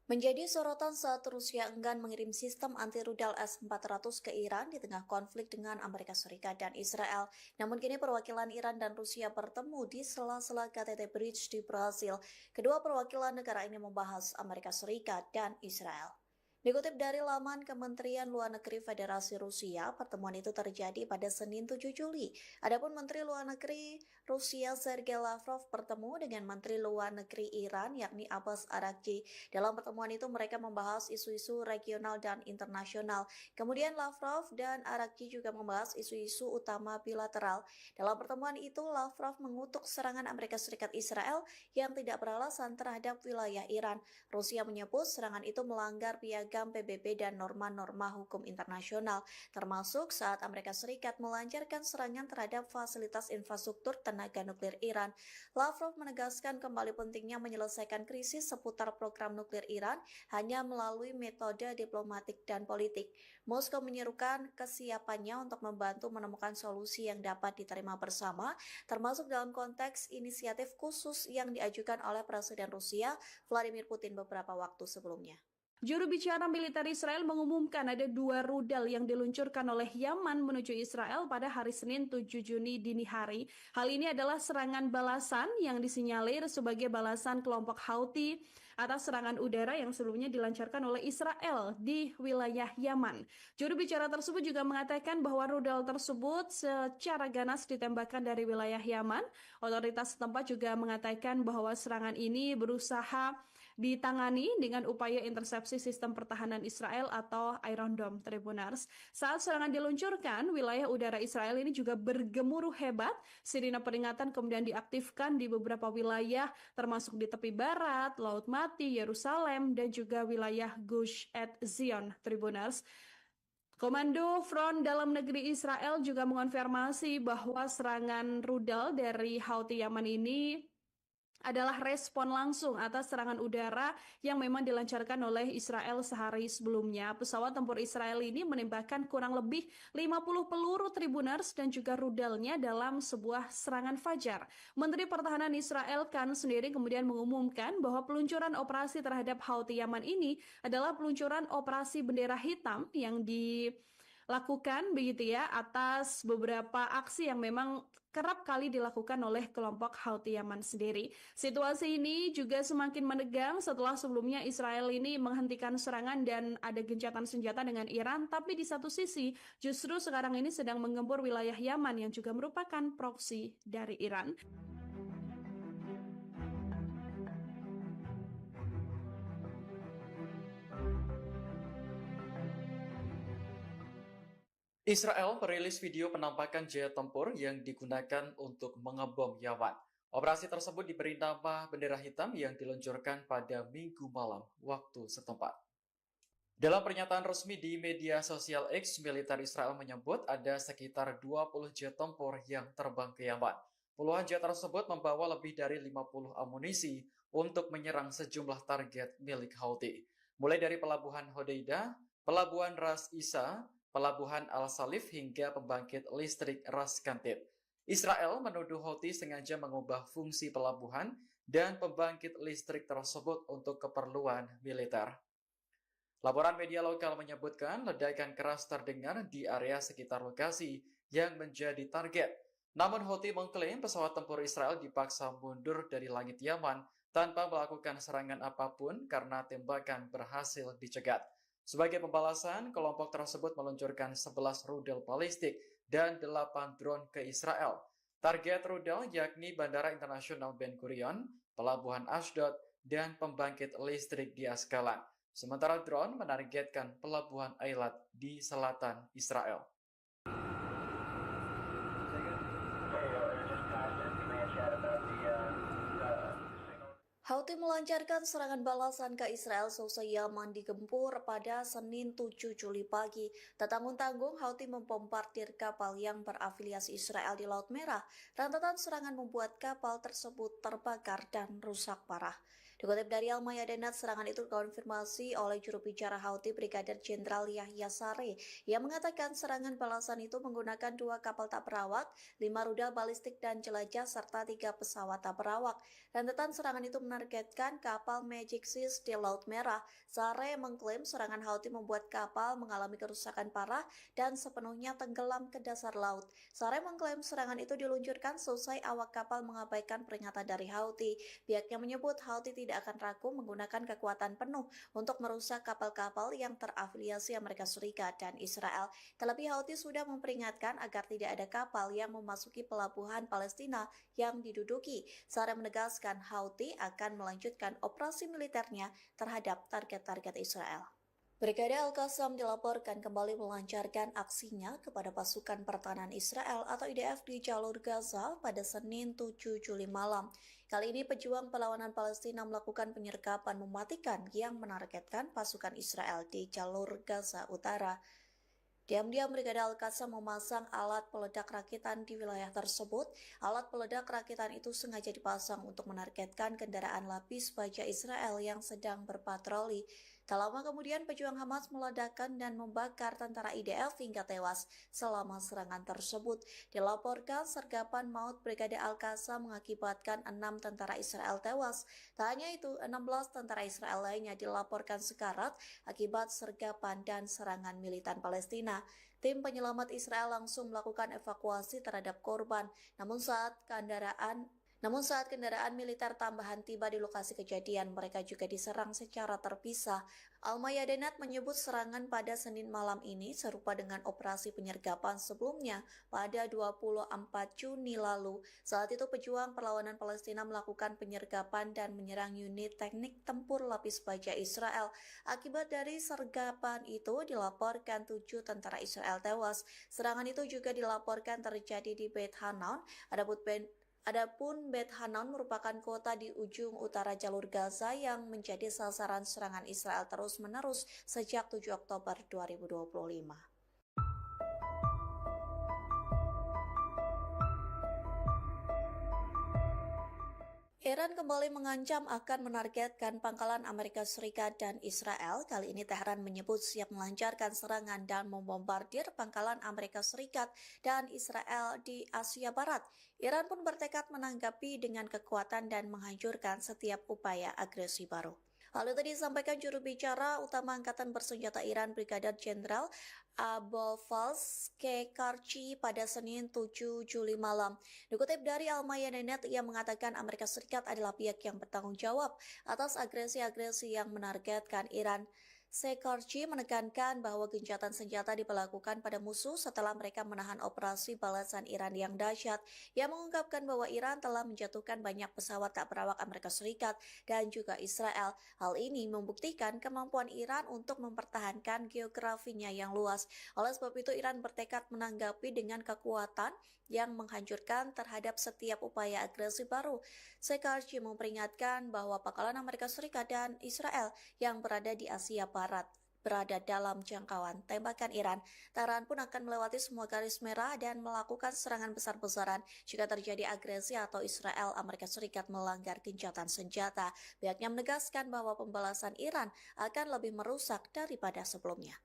Menjadi sorotan saat Rusia enggan mengirim sistem anti-rudal S-400 ke Iran di tengah konflik dengan Amerika Serikat dan Israel. Namun kini perwakilan Iran dan Rusia bertemu di sela-sela KTT Bridge di Brasil. Kedua perwakilan negara ini membahas Amerika Serikat dan Israel. Dikutip dari laman Kementerian Luar Negeri Federasi Rusia, pertemuan itu terjadi pada Senin 7 Juli. Adapun Menteri Luar Negeri Rusia Sergei Lavrov bertemu dengan Menteri Luar Negeri Iran yakni Abbas Araghchi. Dalam pertemuan itu mereka membahas isu-isu regional dan internasional. Kemudian Lavrov dan Araghchi juga membahas isu-isu utama bilateral. Dalam pertemuan itu Lavrov mengutuk serangan Amerika Serikat Israel yang tidak beralasan terhadap wilayah Iran. Rusia menyebut serangan itu melanggar piagam PBB dan norma-norma hukum internasional, termasuk saat Amerika Serikat melancarkan serangan terhadap fasilitas infrastruktur tenaga nuklir Iran. Lavrov menegaskan kembali pentingnya menyelesaikan krisis seputar program nuklir Iran hanya melalui metode diplomatik dan politik. Moskow menyerukan kesiapannya untuk membantu menemukan solusi yang dapat diterima bersama, termasuk dalam konteks inisiatif khusus yang diajukan oleh Presiden Rusia Vladimir Putin beberapa waktu sebelumnya. Juru bicara militer Israel mengumumkan ada 2 rudal yang diluncurkan oleh Yaman menuju Israel pada hari Senin 7 Juni dini hari. Hal ini adalah serangan balasan yang disinyalir sebagai balasan kelompok Houthi atas serangan udara yang sebelumnya dilancarkan oleh Israel di wilayah Yaman. Juru bicara tersebut juga mengatakan bahwa rudal tersebut secara ganas ditembakkan dari wilayah Yaman. Otoritas setempat juga mengatakan bahwa serangan ini berusaha ditangani dengan upaya intersepsi sistem pertahanan Israel atau Iron Dome, Tribunars. Saat serangan diluncurkan, wilayah udara Israel ini juga bergemuruh hebat. Sirine peringatan kemudian diaktifkan di beberapa wilayah, termasuk di tepi barat, Laut Mati, Yerusalem, dan juga wilayah Gush Etzion, Tribunars. Komando Front Dalam Negeri Israel juga mengonfirmasi bahwa serangan rudal dari Houthi Yaman ini adalah respon langsung atas serangan udara yang memang dilancarkan oleh Israel sehari sebelumnya. Pesawat tempur Israel ini menembakkan kurang lebih 50 peluru Tribunars dan juga rudalnya dalam sebuah serangan fajar. Menteri Pertahanan Israel Katz sendiri kemudian mengumumkan bahwa peluncuran operasi terhadap Houthi Yaman ini adalah peluncuran operasi bendera hitam yang dilakukan begitu ya atas beberapa aksi yang memang kerap kali dilakukan oleh kelompok Houthi Yaman sendiri. Situasi ini juga semakin menegang setelah sebelumnya Israel ini menghentikan serangan dan ada gencatan senjata dengan Iran, tapi di satu sisi justru sekarang ini sedang menggempur wilayah Yaman yang juga merupakan proksi dari Iran. Israel merilis video penampakan jet tempur yang digunakan untuk mengebom Yaman. Operasi tersebut diberi nama bendera hitam yang diluncurkan pada Minggu malam waktu setempat. Dalam pernyataan resmi di media sosial X, militer Israel menyebut ada sekitar 20 jet tempur yang terbang ke Yaman. Puluhan jet tersebut membawa lebih dari 50 amunisi untuk menyerang sejumlah target milik Houthi, mulai dari pelabuhan Hodeidah, pelabuhan Ras Isa, pelabuhan Al-Salif hingga pembangkit listrik Ras Kantib. Israel menuduh Houthi sengaja mengubah fungsi pelabuhan dan pembangkit listrik tersebut untuk keperluan militer. Laporan media lokal menyebutkan ledakan keras terdengar di area sekitar lokasi yang menjadi target. Namun Houthi mengklaim pesawat tempur Israel dipaksa mundur dari langit Yaman tanpa melakukan serangan apapun karena tembakan berhasil dicegat. Sebagai pembalasan, kelompok tersebut meluncurkan 11 rudal balistik dan 8 drone ke Israel. Target rudal yakni Bandara Internasional Ben Gurion, Pelabuhan Ashdod, dan pembangkit listrik di Askalan. Sementara drone menargetkan Pelabuhan Eilat di selatan Israel. Houthi melancarkan serangan balasan ke Israel seusai Yaman digempur pada Senin 7 Juli pagi. Tak tanggung-tanggung, Houthi membombardir kapal yang berafiliasi Israel di Laut Merah. Rentetan serangan membuat kapal tersebut terbakar dan rusak parah. Dikutip dari Al-Mayadinat, serangan itu dikonfirmasi oleh juru bicara Houthi Brigadir Jenderal Yahya Saree yang mengatakan serangan balasan itu menggunakan 2 kapal tak berawak, 5 rudal balistik dan jelajah, serta 3 pesawat tak berawak. Rentetan serangan itu menargetkan kapal Magic Seas di Laut Merah. Saree mengklaim serangan Houthi membuat kapal mengalami kerusakan parah dan sepenuhnya tenggelam ke dasar laut. Saree mengklaim serangan itu diluncurkan seusai awak kapal mengabaikan peringatan dari Houthi. Pihaknya menyebut Houthi tidak akan ragu menggunakan kekuatan penuh untuk merusak kapal-kapal yang terafiliasi Amerika Serikat dan Israel. Terlebih Houthi sudah memperingatkan agar tidak ada kapal yang memasuki pelabuhan Palestina yang diduduki. Saree menegaskan Houthi akan melanjutkan operasi militernya terhadap target-target Israel. Brigade Al-Qassam dilaporkan kembali melancarkan aksinya kepada pasukan pertahanan Israel atau IDF di jalur Gaza pada Senin 7 Juli malam. Kali ini pejuang perlawanan Palestina melakukan penyergapan mematikan yang menargetkan pasukan Israel di jalur Gaza Utara. Diam-diam Brigade Al-Qassam memasang alat peledak rakitan di wilayah tersebut. Alat peledak rakitan itu sengaja dipasang untuk menargetkan kendaraan lapis baja Israel yang sedang berpatroli. Tak lama kemudian pejuang Hamas meledakkan dan membakar tentara IDF hingga tewas selama serangan tersebut. Dilaporkan sergapan maut Brigade Al-Qassam mengakibatkan 6 tentara Israel tewas. Tak hanya itu, 16 tentara Israel lainnya dilaporkan sekarat akibat sergapan dan serangan militan Palestina. Tim penyelamat Israel langsung melakukan evakuasi terhadap korban. Namun saat kendaraan militer tambahan tiba di lokasi kejadian, mereka juga diserang secara terpisah. Al-Mayadinat menyebut serangan pada Senin malam ini serupa dengan operasi penyergapan sebelumnya pada 24 Juni lalu. Saat itu pejuang perlawanan Palestina melakukan penyergapan dan menyerang unit teknik tempur lapis baja Israel. Akibat dari sergapan itu dilaporkan 7 tentara Israel tewas. Serangan itu juga dilaporkan terjadi di Beit Hanan. Adapun Beit Hanan merupakan kota di ujung utara jalur Gaza yang menjadi sasaran serangan Israel terus-menerus sejak 7 Oktober 2025. Iran kembali mengancam akan menargetkan pangkalan Amerika Serikat dan Israel. Kali ini Tehran menyebut siap melancarkan serangan dan membombardir pangkalan Amerika Serikat dan Israel di Asia Barat. Iran pun bertekad menanggapi dengan kekuatan dan menghancurkan setiap upaya agresi baru. Hal itu disampaikan juru bicara utama Angkatan Bersenjata Iran Brigadir Jenderal Abolfazl Kekarchi pada Senin 7 Juli malam. Dikutip dari Al-Mayadinat, ia mengatakan Amerika Serikat adalah pihak yang bertanggung jawab atas agresi-agresi yang menargetkan Iran. Kekarchi menekankan bahwa gencatan senjata diberlakukan pada musuh setelah mereka menahan operasi balasan Iran yang dahsyat. Ia mengungkapkan bahwa Iran telah menjatuhkan banyak pesawat tak berawak Amerika Serikat dan juga Israel. Hal ini membuktikan kemampuan Iran untuk mempertahankan geografinya yang luas. Oleh sebab itu, Iran bertekad menanggapi dengan kekuatan yang menghancurkan terhadap setiap upaya agresi baru. Kekarchi memperingatkan bahwa pangkalan Amerika Serikat dan Israel yang berada di Asia Barat berada dalam jangkauan tembakan Iran. Tehran pun akan melewati semua garis merah dan melakukan serangan besar-besaran jika terjadi agresi atau Israel Amerika Serikat melanggar gencatan senjata. Pihaknya menegaskan bahwa pembalasan Iran akan lebih merusak daripada sebelumnya.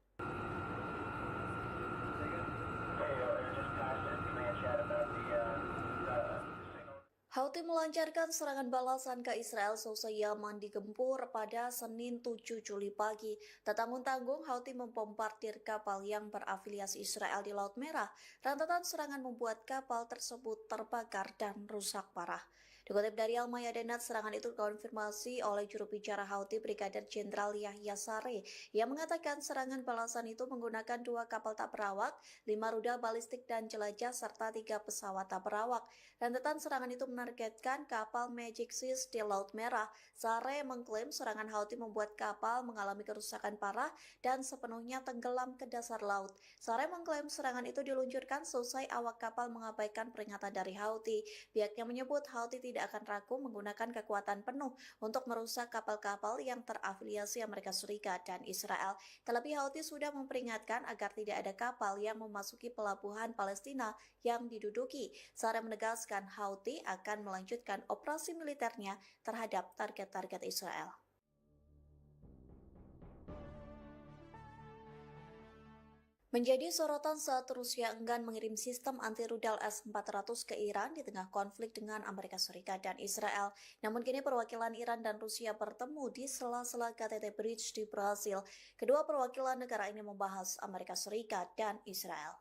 Houthi melancarkan serangan balasan ke Israel seusai Yaman digempur pada Senin 7 Juli pagi. Tak tanggung-tanggung, Houthi membombardir kapal yang berafiliasi Israel di Laut Merah. Rentetan serangan membuat kapal tersebut terbakar dan rusak parah. Dikutip dari Al-Mayadinat, serangan itu dikonfirmasi oleh juru bicara Houthi Brigadir Jenderal Yahya Saree yang mengatakan serangan balasan itu menggunakan 2 kapal tak berawak, 5 rudal balistik dan jelajah, serta 3 pesawat tak berawak. Rentetan serangan itu menargetkan kapal Magic Seas di Laut Merah. Saree mengklaim serangan Houthi membuat kapal mengalami kerusakan parah dan sepenuhnya tenggelam ke dasar laut. Saree mengklaim serangan itu diluncurkan selesai awak kapal mengabaikan peringatan dari Houthi. Pihaknya menyebut Houthi tidak akan ragu menggunakan kekuatan penuh untuk merusak kapal-kapal yang terafiliasi Amerika Serikat dan Israel. Terlebih Houthi sudah memperingatkan agar tidak ada kapal yang memasuki pelabuhan Palestina yang diduduki. Saree menegaskan Houthi akan melanjutkan operasi militernya terhadap target-target Israel. Menjadi sorotan saat Rusia enggan mengirim sistem anti-rudal S-400 ke Iran di tengah konflik dengan Amerika Serikat dan Israel. Namun kini perwakilan Iran dan Rusia bertemu di sela-sela KTT Bridge di Brasil. Kedua perwakilan negara ini membahas Amerika Serikat dan Israel.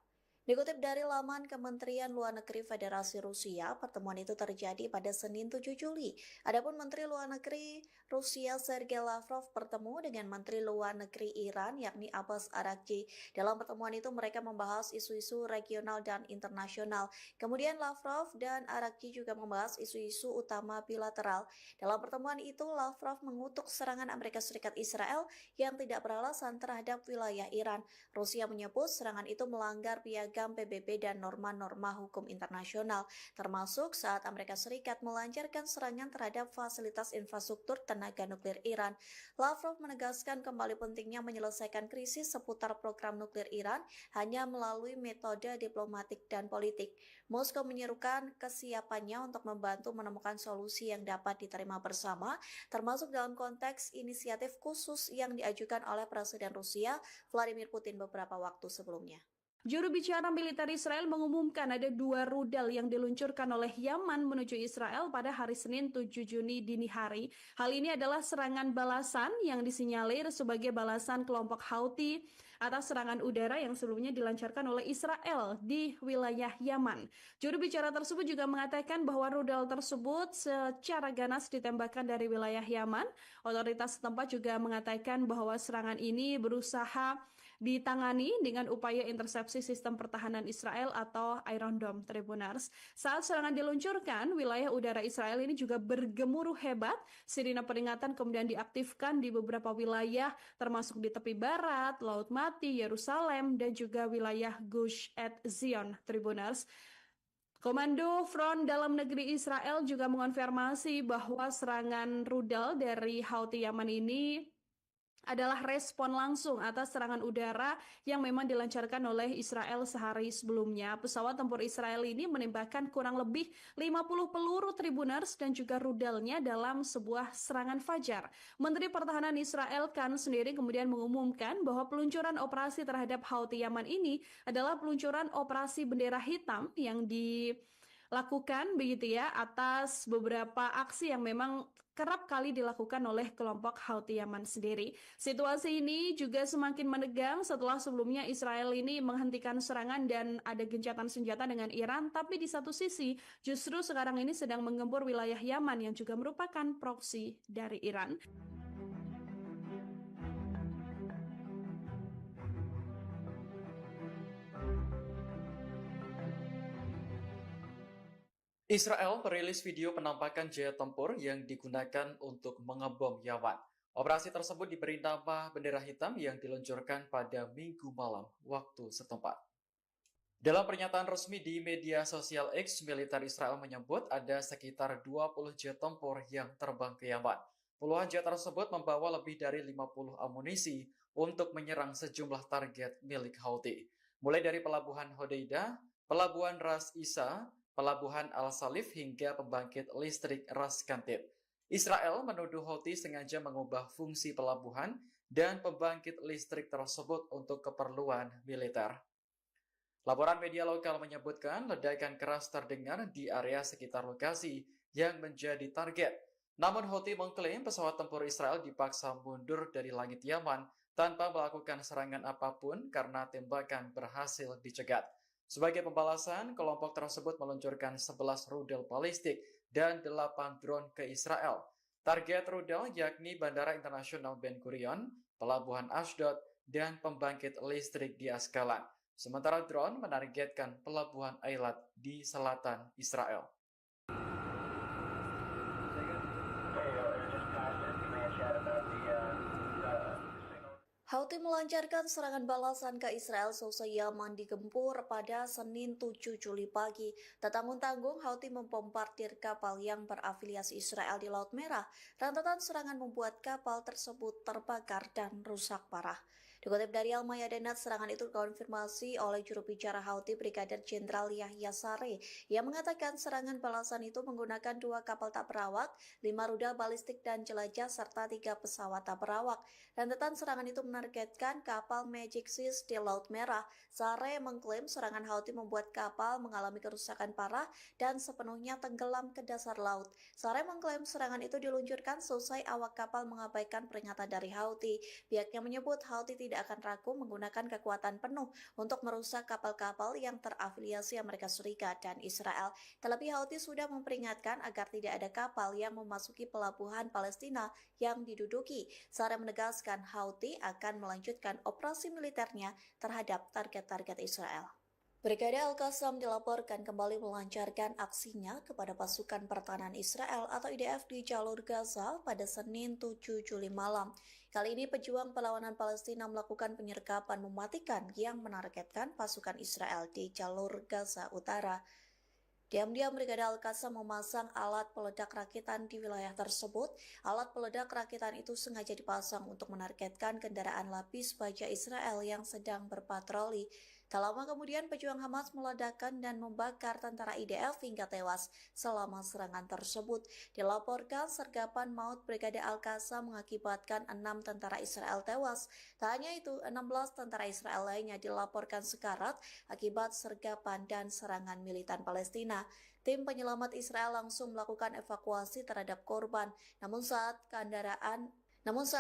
Dikutip dari laman Kementerian Luar Negeri Federasi Rusia, pertemuan itu terjadi pada Senin 7 Juli. Adapun Menteri Luar Negeri Rusia Sergei Lavrov bertemu dengan Menteri Luar Negeri Iran yakni Abbas Araghchi. Dalam pertemuan itu mereka membahas isu-isu regional dan internasional. Kemudian Lavrov dan Araghchi juga membahas isu-isu utama bilateral. Dalam pertemuan itu Lavrov mengutuk serangan Amerika Serikat Israel yang tidak beralasan terhadap wilayah Iran. Rusia menyebut serangan itu melanggar piagam PBB dan norma-norma hukum internasional, termasuk saat Amerika Serikat melancarkan serangan terhadap fasilitas infrastruktur tenaga nuklir Iran. Lavrov menegaskan kembali pentingnya menyelesaikan krisis seputar program nuklir Iran hanya melalui metode diplomatik dan politik. Moskow menyerukan kesiapannya untuk membantu menemukan solusi yang dapat diterima bersama, termasuk dalam konteks inisiatif khusus yang diajukan oleh Presiden Rusia Vladimir Putin beberapa waktu sebelumnya. Juru bicara militer Israel mengumumkan ada 2 rudal yang diluncurkan oleh Yaman menuju Israel pada hari Senin 7 Juni dini hari. Hal ini adalah serangan balasan yang disinyalir sebagai balasan kelompok Houthi atas serangan udara yang sebelumnya dilancarkan oleh Israel di wilayah Yaman. Juru bicara tersebut juga mengatakan bahwa rudal tersebut secara ganas ditembakkan dari wilayah Yaman. Otoritas setempat juga mengatakan bahwa serangan ini berusaha ditangani dengan upaya intersepsi sistem pertahanan Israel atau Iron Dome, Tribuners. Saat serangan diluncurkan, wilayah udara Israel ini juga bergemuruh hebat. Sirine peringatan kemudian diaktifkan di beberapa wilayah, termasuk di tepi barat, Laut Mati, Yerusalem, dan juga wilayah Gush Etzion, Tribuners. Komando Front Dalam Negeri Israel juga mengonfirmasi bahwa serangan rudal dari Houthi Yaman ini adalah respon langsung atas serangan udara yang memang dilancarkan oleh Israel sehari sebelumnya. Pesawat tempur Israel ini menembakkan kurang lebih 50 peluru Tribuners dan juga rudalnya dalam sebuah serangan fajar. Menteri Pertahanan Israel Katz sendiri kemudian mengumumkan bahwa peluncuran operasi terhadap Houthi Yaman ini adalah peluncuran operasi bendera hitam yang dilakukan begitu ya atas beberapa aksi yang memang kerap kali dilakukan oleh kelompok Houthi Yaman sendiri. Situasi ini juga semakin menegang setelah sebelumnya Israel ini menghentikan serangan dan ada gencatan senjata dengan Iran, tapi di satu sisi justru sekarang ini sedang menggempur wilayah Yaman yang juga merupakan proksi dari Iran. Israel merilis video penampakan jet tempur yang digunakan untuk mengebom Yaman. Operasi tersebut diberi nama bendera hitam yang diluncurkan pada Minggu malam waktu setempat. Dalam pernyataan resmi di media sosial X, militer Israel menyebut ada sekitar 20 jet tempur yang terbang ke Yaman. Puluhan jet tersebut membawa lebih dari 50 amunisi untuk menyerang sejumlah target milik Houthi, mulai dari pelabuhan Hodeidah, pelabuhan Ras Isa, pelabuhan Al-Salif hingga pembangkit listrik Ras Kantib. Israel menuduh Houthi sengaja mengubah fungsi pelabuhan dan pembangkit listrik tersebut untuk keperluan militer. Laporan media lokal menyebutkan ledakan keras terdengar di area sekitar lokasi yang menjadi target. Namun Houthi mengklaim pesawat tempur Israel dipaksa mundur dari langit Yaman tanpa melakukan serangan apapun karena tembakan berhasil dicegat. Sebagai pembalasan, kelompok tersebut meluncurkan 11 rudal balistik dan 8 drone ke Israel. Target rudal yakni Bandara Internasional Ben Gurion, Pelabuhan Ashdod, dan pembangkit listrik di Askalan. Sementara drone menargetkan Pelabuhan Eilat di selatan Israel. Houthi melancarkan serangan balasan ke Israel seusai Yaman digempur pada Senin 7 Juli pagi. Tak tanggung-tanggung, Houthi membombardir kapal yang berafiliasi Israel di Laut Merah. Rentetan serangan membuat kapal tersebut terbakar dan rusak parah. Dikutip dari Al-Mayadinat, serangan itu dikonfirmasi oleh juru bicara Houthi Brigadir Jenderal Yahya Saree yang mengatakan serangan balasan itu menggunakan 2 kapal tak berawak, 5 rudal balistik dan jelajah, serta 3 pesawat tak berawak. Rentetan serangan itu menargetkan kapal Magic Seas di Laut Merah. Saree mengklaim serangan Houthi membuat kapal mengalami kerusakan parah dan sepenuhnya tenggelam ke dasar laut. Saree mengklaim serangan itu diluncurkan seusai awak kapal mengabaikan peringatan dari Houthi. Pihaknya menyebut Houthi tidak akan ragu menggunakan kekuatan penuh untuk merusak kapal-kapal yang terafiliasi Amerika Serikat dan Israel. Terlebih Houthi sudah memperingatkan agar tidak ada kapal yang memasuki pelabuhan Palestina yang diduduki. Saree menegaskan Houthi akan melanjutkan operasi militernya terhadap target-target Israel. Brigade Al-Qassam dilaporkan kembali melancarkan aksinya kepada pasukan pertahanan Israel atau IDF di jalur Gaza pada Senin 7 Juli malam. Kali ini pejuang perlawanan Palestina melakukan penyergapan mematikan yang menargetkan pasukan Israel di jalur Gaza Utara. Diam-diam Brigade Al-Qassam memasang alat peledak rakitan di wilayah tersebut. Alat peledak rakitan itu sengaja dipasang untuk menargetkan kendaraan lapis baja Israel yang sedang berpatroli. Tak lama kemudian pejuang Hamas meledakkan dan membakar tentara IDF hingga tewas selama serangan tersebut. Dilaporkan sergapan maut Brigade Al-Qassam mengakibatkan 6 tentara Israel tewas. Tak hanya itu, 16 tentara Israel lainnya dilaporkan sekarat akibat sergapan dan serangan militan Palestina. Tim penyelamat Israel langsung melakukan evakuasi terhadap korban. Namun saat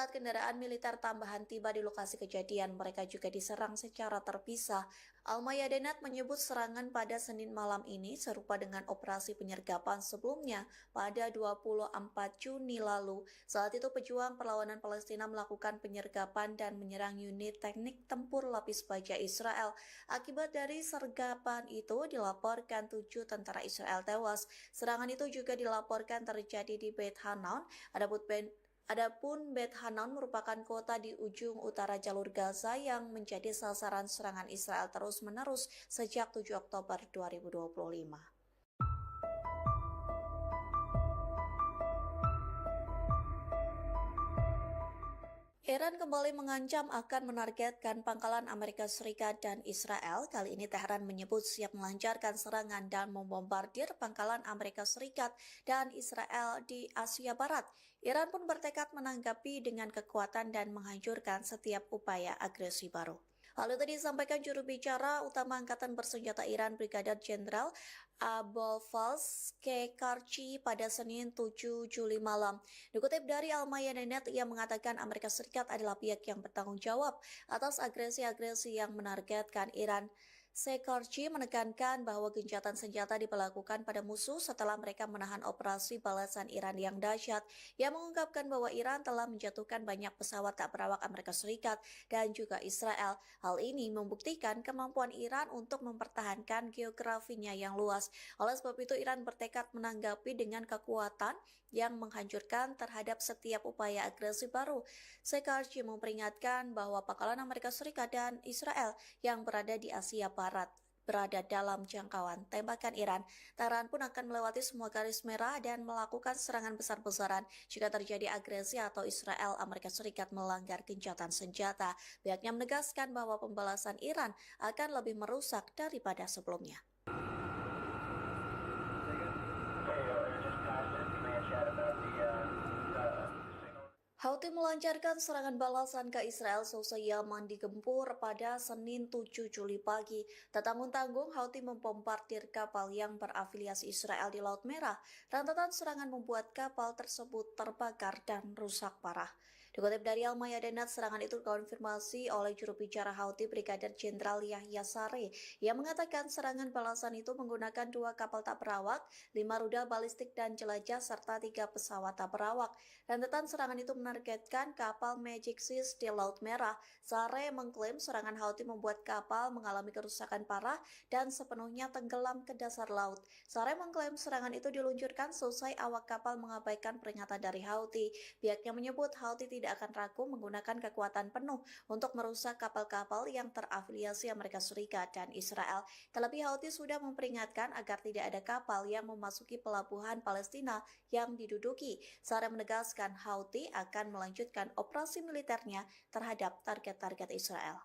kendaraan militer tambahan tiba di lokasi kejadian, mereka juga diserang secara terpisah. Al-Mayadinat menyebut serangan pada Senin malam ini serupa dengan operasi penyergapan sebelumnya pada 24 Juni lalu. Saat itu pejuang perlawanan Palestina melakukan penyergapan dan menyerang unit teknik tempur lapis baja Israel. Akibat dari sergapan itu dilaporkan 7 tentara Israel tewas. Serangan itu juga dilaporkan terjadi di Beit Hanan. Adapun Beit Hanan merupakan kota di ujung utara jalur Gaza yang menjadi sasaran serangan Israel terus-menerus sejak 7 Oktober 2025. Iran kembali mengancam akan menargetkan pangkalan Amerika Serikat dan Israel. Kali ini Tehran menyebut siap melancarkan serangan dan membombardir pangkalan Amerika Serikat dan Israel di Asia Barat. Iran pun bertekad menanggapi dengan kekuatan dan menghancurkan setiap upaya agresi baru. Hal itu disampaikan juru bicara utama Angkatan Bersenjata Iran Brigadir Jenderal Abolfazl Kekarchi pada Senin 7 Juli malam. Dikutip dari Al-Mayadinat, ia mengatakan Amerika Serikat adalah pihak yang bertanggung jawab atas agresi-agresi yang menargetkan Iran. Kekarchi menekankan bahwa gencatan senjata diberlakukan pada musuh setelah mereka menahan operasi balasan Iran yang dahsyat. Ia mengungkapkan bahwa Iran telah menjatuhkan banyak pesawat tak berawak Amerika Serikat dan juga Israel. Hal ini membuktikan kemampuan Iran untuk mempertahankan geografinya yang luas. Oleh sebab itu, Iran bertekad menanggapi dengan kekuatan yang menghancurkan terhadap setiap upaya agresi baru. Kekarchi memperingatkan bahwa pangkalan Amerika Serikat dan Israel yang berada di Asia Barat berada dalam jangkauan tembakan Iran. Tehran pun akan melewati semua garis merah dan melakukan serangan besar-besaran jika terjadi agresi atau Israel Amerika Serikat melanggar gencatan senjata. Pihaknya menegaskan bahwa pembalasan Iran akan lebih merusak daripada sebelumnya. Houthi melancarkan serangan balasan ke Israel seusai Yaman digempur pada Senin 7 Juli pagi. Tak tanggung-tanggung, Houthi membombardir kapal yang berafiliasi Israel di Laut Merah. Rentetan serangan membuat kapal tersebut terbakar dan rusak parah. Dikutip dari Al-Mayadinat, serangan itu dikonfirmasi oleh juru bicara Houthi Brigadir Jenderal Yahya Saree yang mengatakan serangan balasan itu menggunakan 2 kapal tak berawak, 5 rudal balistik dan jelajah, serta 3 pesawat tak berawak. Rentetan serangan itu menargetkan kapal Magic Seas di Laut Merah. Saree mengklaim serangan Houthi membuat kapal mengalami kerusakan parah dan sepenuhnya tenggelam ke dasar laut. Saree mengklaim serangan itu diluncurkan selesai awak kapal mengabaikan peringatan dari Houthi. Pihaknya menyebut Houthi tidak akan ragu menggunakan kekuatan penuh untuk merusak kapal-kapal yang terafiliasi Amerika Serikat dan Israel. Terlebih Houthi sudah memperingatkan agar tidak ada kapal yang memasuki pelabuhan Palestina yang diduduki. Saree menegaskan Houthi akan melanjutkan operasi militernya terhadap target-target Israel.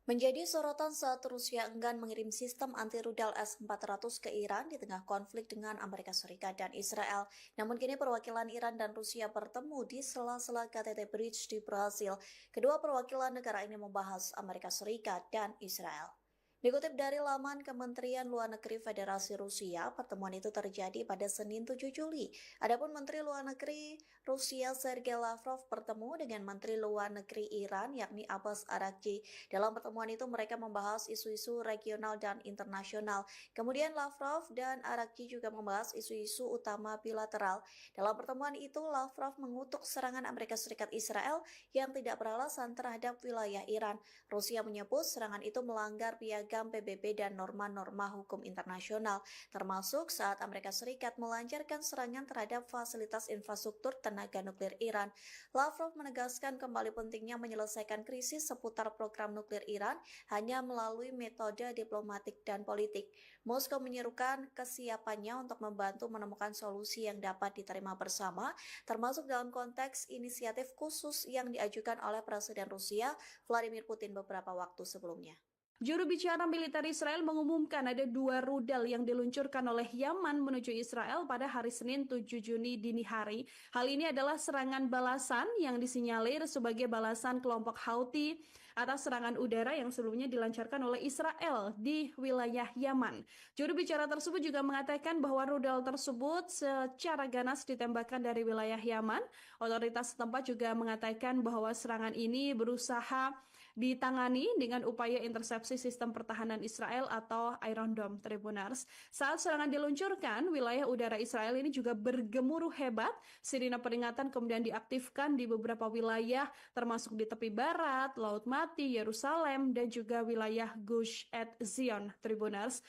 Menjadi sorotan saat Rusia enggan mengirim sistem anti-rudal S-400 ke Iran di tengah konflik dengan Amerika Serikat dan Israel. Namun kini perwakilan Iran dan Rusia bertemu di sela-sela KTT Bridge di Brasil. Kedua perwakilan negara ini membahas Amerika Serikat dan Israel. Dikutip dari laman Kementerian Luar Negeri Federasi Rusia, pertemuan itu terjadi pada Senin 7 Juli. Adapun Menteri Luar Negeri Rusia Sergei Lavrov bertemu dengan Menteri Luar Negeri Iran yakni Abbas Araghchi. Dalam pertemuan itu mereka membahas isu-isu regional dan internasional. Kemudian Lavrov dan Araghchi juga membahas isu-isu utama bilateral. Dalam pertemuan itu Lavrov mengutuk serangan Amerika Serikat Israel yang tidak beralasan terhadap wilayah Iran. Rusia menyebut serangan itu melanggar piagam PBB dan norma-norma hukum internasional, termasuk saat Amerika Serikat melancarkan serangan terhadap fasilitas infrastruktur tenaga nuklir Iran. Lavrov menegaskan kembali pentingnya menyelesaikan krisis seputar program nuklir Iran hanya melalui metode diplomatik dan politik. Moskow menyerukan kesiapannya untuk membantu menemukan solusi yang dapat diterima bersama, termasuk dalam konteks inisiatif khusus yang diajukan oleh Presiden Rusia Vladimir Putin beberapa waktu sebelumnya. Juru bicara militer Israel mengumumkan ada 2 rudal yang diluncurkan oleh Yaman menuju Israel pada hari Senin 7 Juni dini hari. Hal ini adalah serangan balasan yang disinyalir sebagai balasan kelompok Houthi atas serangan udara yang sebelumnya dilancarkan oleh Israel di wilayah Yaman. Juru bicara tersebut juga mengatakan bahwa rudal tersebut secara ganas ditembakkan dari wilayah Yaman. Otoritas setempat juga mengatakan bahwa serangan ini berusaha ditangani dengan upaya intersepsi sistem pertahanan Israel atau Iron Dome Tribunars. Saat serangan diluncurkan, wilayah udara Israel ini juga bergemuruh hebat. Sirine peringatan kemudian diaktifkan di beberapa wilayah, termasuk di tepi barat, Laut Mati, Yerusalem, dan juga wilayah Gush Etzion Tribunars.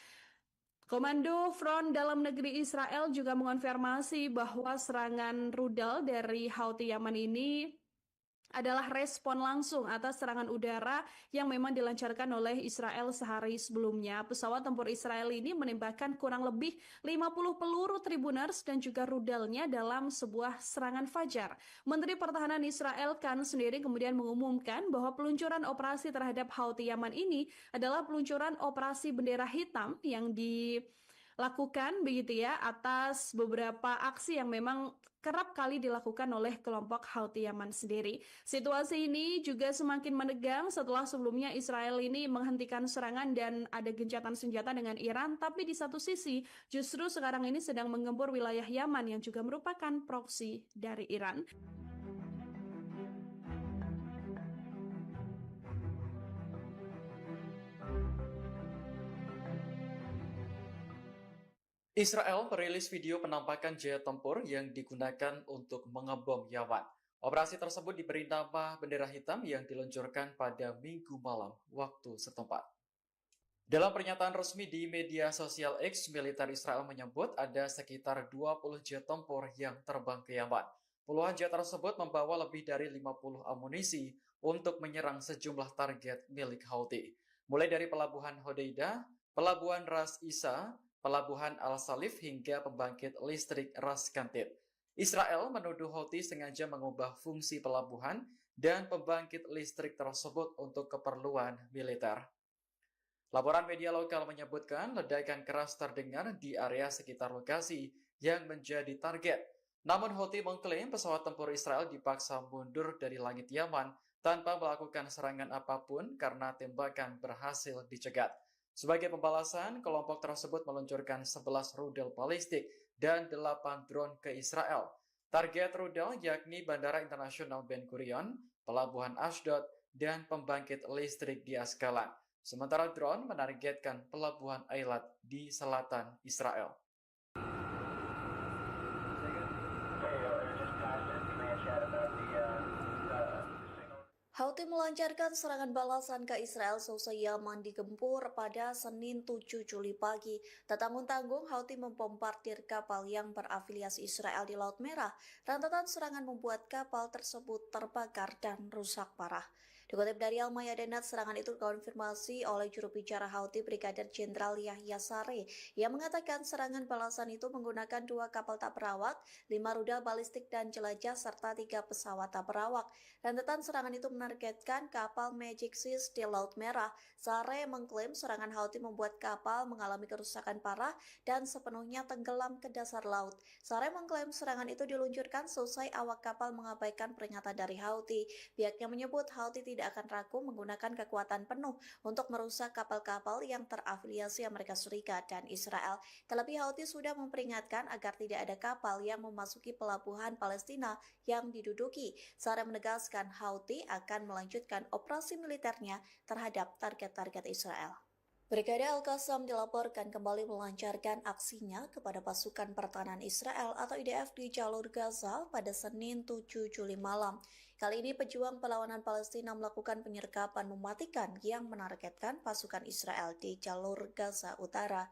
Komando Front Dalam Negeri Israel juga mengonfirmasi bahwa serangan rudal dari Houthi Yaman ini adalah respon langsung atas serangan udara yang memang dilancarkan oleh Israel sehari sebelumnya. Pesawat tempur Israel ini menembakkan kurang lebih 50 peluru Tribunars dan juga rudalnya dalam sebuah serangan fajar. Menteri Pertahanan Israel Kan sendiri kemudian mengumumkan bahwa peluncuran operasi terhadap Houthi Yaman ini adalah peluncuran operasi bendera hitam yang dilakukan begitu ya atas beberapa aksi yang memang kerap kali dilakukan oleh kelompok Houthi Yaman sendiri. Situasi ini juga semakin menegang setelah sebelumnya Israel ini menghentikan serangan dan ada gencatan senjata dengan Iran, tapi di satu sisi justru sekarang ini sedang menggempur wilayah Yaman yang juga merupakan proksi dari Iran. Israel merilis video penampakan jet tempur yang digunakan untuk mengebom Yaman. Operasi tersebut diberi nama bendera hitam yang diluncurkan pada Minggu malam waktu setempat. Dalam pernyataan resmi di media sosial X, militer Israel menyebut ada sekitar 20 jet tempur yang terbang ke Yaman. Puluhan jet tersebut membawa lebih dari 50 amunisi untuk menyerang sejumlah target milik Houthi, mulai dari pelabuhan Hodeidah, pelabuhan Ras Isa, pelabuhan Al-Salif hingga pembangkit listrik Ras Kantib. Israel menuduh Houthi sengaja mengubah fungsi pelabuhan dan pembangkit listrik tersebut untuk keperluan militer. Laporan media lokal menyebutkan ledakan keras terdengar di area sekitar lokasi yang menjadi target. Namun Houthi mengklaim pesawat tempur Israel dipaksa mundur dari langit Yaman tanpa melakukan serangan apapun karena tembakan berhasil dicegat. Sebagai pembalasan, kelompok tersebut meluncurkan 11 rudal balistik dan 8 drone ke Israel. Target rudal yakni Bandara Internasional Ben Gurion, Pelabuhan Ashdod, dan pembangkit listrik di Askalan. Sementara drone menargetkan Pelabuhan Eilat di selatan Israel. Houthi melancarkan serangan balasan ke Israel seusai Yaman digempur pada Senin 7 Juli pagi. Tak tanggung-tanggung, Houthi membombardir kapal yang berafiliasi Israel di Laut Merah. Rentetan serangan membuat kapal tersebut terbakar dan rusak parah. Dikutip dari Al-Mayadinat, serangan itu dikonfirmasi oleh juru bicara Houthi Brigadir Jenderal Yahya Saree yang mengatakan serangan balasan itu menggunakan 2 kapal tak berawak, 5 rudal balistik dan jelajah, serta 3 pesawat tak berawak. Rentetan serangan itu menargetkan kapal Magic Seas di Laut Merah. Saree mengklaim serangan Houthi membuat kapal mengalami kerusakan parah dan sepenuhnya tenggelam ke dasar laut. Saree mengklaim serangan itu diluncurkan seusai awak kapal mengabaikan peringatan dari Houthi. Pihaknya menyebut Houthi tidak akan ragu menggunakan kekuatan penuh untuk merusak kapal-kapal yang terafiliasi Amerika Serikat dan Israel. Terlebih Houthi sudah memperingatkan agar tidak ada kapal yang memasuki pelabuhan Palestina yang diduduki. Saree menegaskan Houthi akan melanjutkan operasi militernya terhadap target-target Israel. Brigade Al-Qassam dilaporkan kembali melancarkan aksinya kepada pasukan pertahanan Israel atau IDF di jalur Gaza pada Senin 7 Juli malam. Kali ini pejuang perlawanan Palestina melakukan penyergapan mematikan yang menargetkan pasukan Israel di jalur Gaza Utara.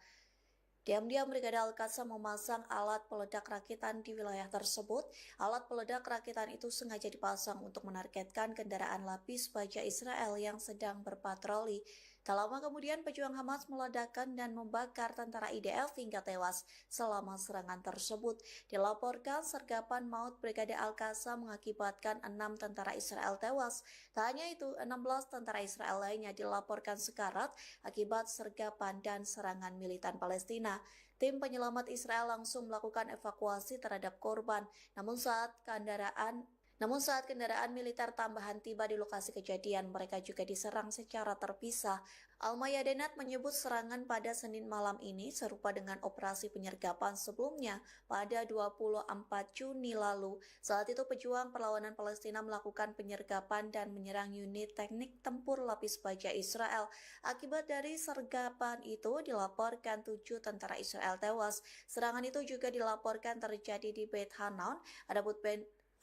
Diam-diam Brigade Al-Qassam memasang alat peledak rakitan di wilayah tersebut. Alat peledak rakitan itu sengaja dipasang untuk menargetkan kendaraan lapis baja Israel yang sedang berpatroli. Tak lama kemudian pejuang Hamas meledakkan dan membakar tentara IDF hingga tewas selama serangan tersebut. Dilaporkan sergapan maut Brigade Al-Qassam mengakibatkan 6 tentara Israel tewas. Tak hanya itu, 16 tentara Israel lainnya dilaporkan sekarat akibat sergapan dan serangan militan Palestina. Tim penyelamat Israel langsung melakukan evakuasi terhadap korban. Namun saat kendaraan militer tambahan tiba di lokasi kejadian, mereka juga diserang secara terpisah. Al-Mayadinat menyebut serangan pada Senin malam ini serupa dengan operasi penyergapan sebelumnya pada 24 Juni lalu. Saat itu pejuang perlawanan Palestina melakukan penyergapan dan menyerang unit teknik tempur lapis baja Israel. Akibat dari sergapan itu dilaporkan 7 tentara Israel tewas. Serangan itu juga dilaporkan terjadi di Beit Hanan.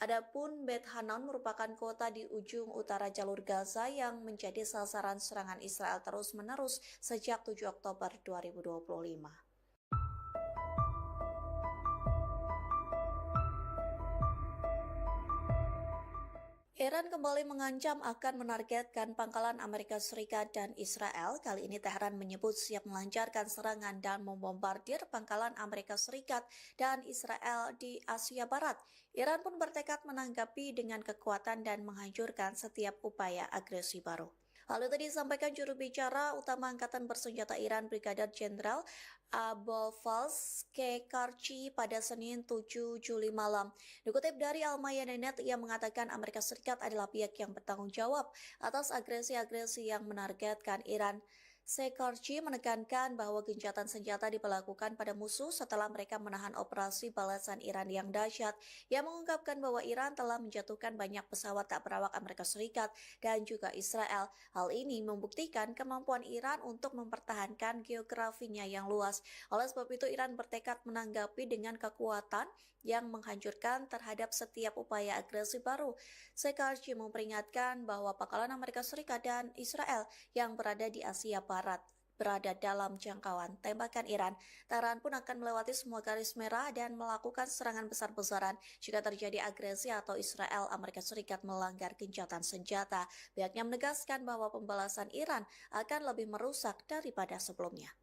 Adapun Beit Hanan merupakan kota di ujung utara jalur Gaza yang menjadi sasaran serangan Israel terus-menerus sejak 7 Oktober 2025. Iran kembali mengancam akan menargetkan pangkalan Amerika Serikat dan Israel. Kali ini Tehran menyebut siap melancarkan serangan dan membombardir pangkalan Amerika Serikat dan Israel di Asia Barat. Iran pun bertekad menanggapi dengan kekuatan dan menghancurkan setiap upaya agresi baru. Hal itu disampaikan juru bicara utama Angkatan Bersenjata Iran Brigadir Jenderal Abolfazl Kekarchi pada Senin 7 Juli malam. Dikutip dari Al-Mayadinat, ia mengatakan Amerika Serikat adalah pihak yang bertanggung jawab atas agresi-agresi yang menargetkan Iran. Kekarchi menekankan bahwa gencatan senjata diberlakukan pada musuh setelah mereka menahan operasi balasan Iran yang dahsyat. Ia mengungkapkan bahwa Iran telah menjatuhkan banyak pesawat tak berawak Amerika Serikat dan juga Israel. Hal ini membuktikan kemampuan Iran untuk mempertahankan geografinya yang luas. Oleh sebab itu, Iran bertekad menanggapi dengan kekuatan yang menghancurkan terhadap setiap upaya agresi baru. Kekarchi memperingatkan bahwa pangkalan Amerika Serikat dan Israel yang berada di Asia Barat berada dalam jangkauan tembakan Iran. Tehran pun akan melewati semua garis merah dan melakukan serangan besar-besaran jika terjadi agresi atau Israel Amerika Serikat melanggar gencatan senjata. Pihaknya menegaskan bahwa pembalasan Iran akan lebih merusak daripada sebelumnya.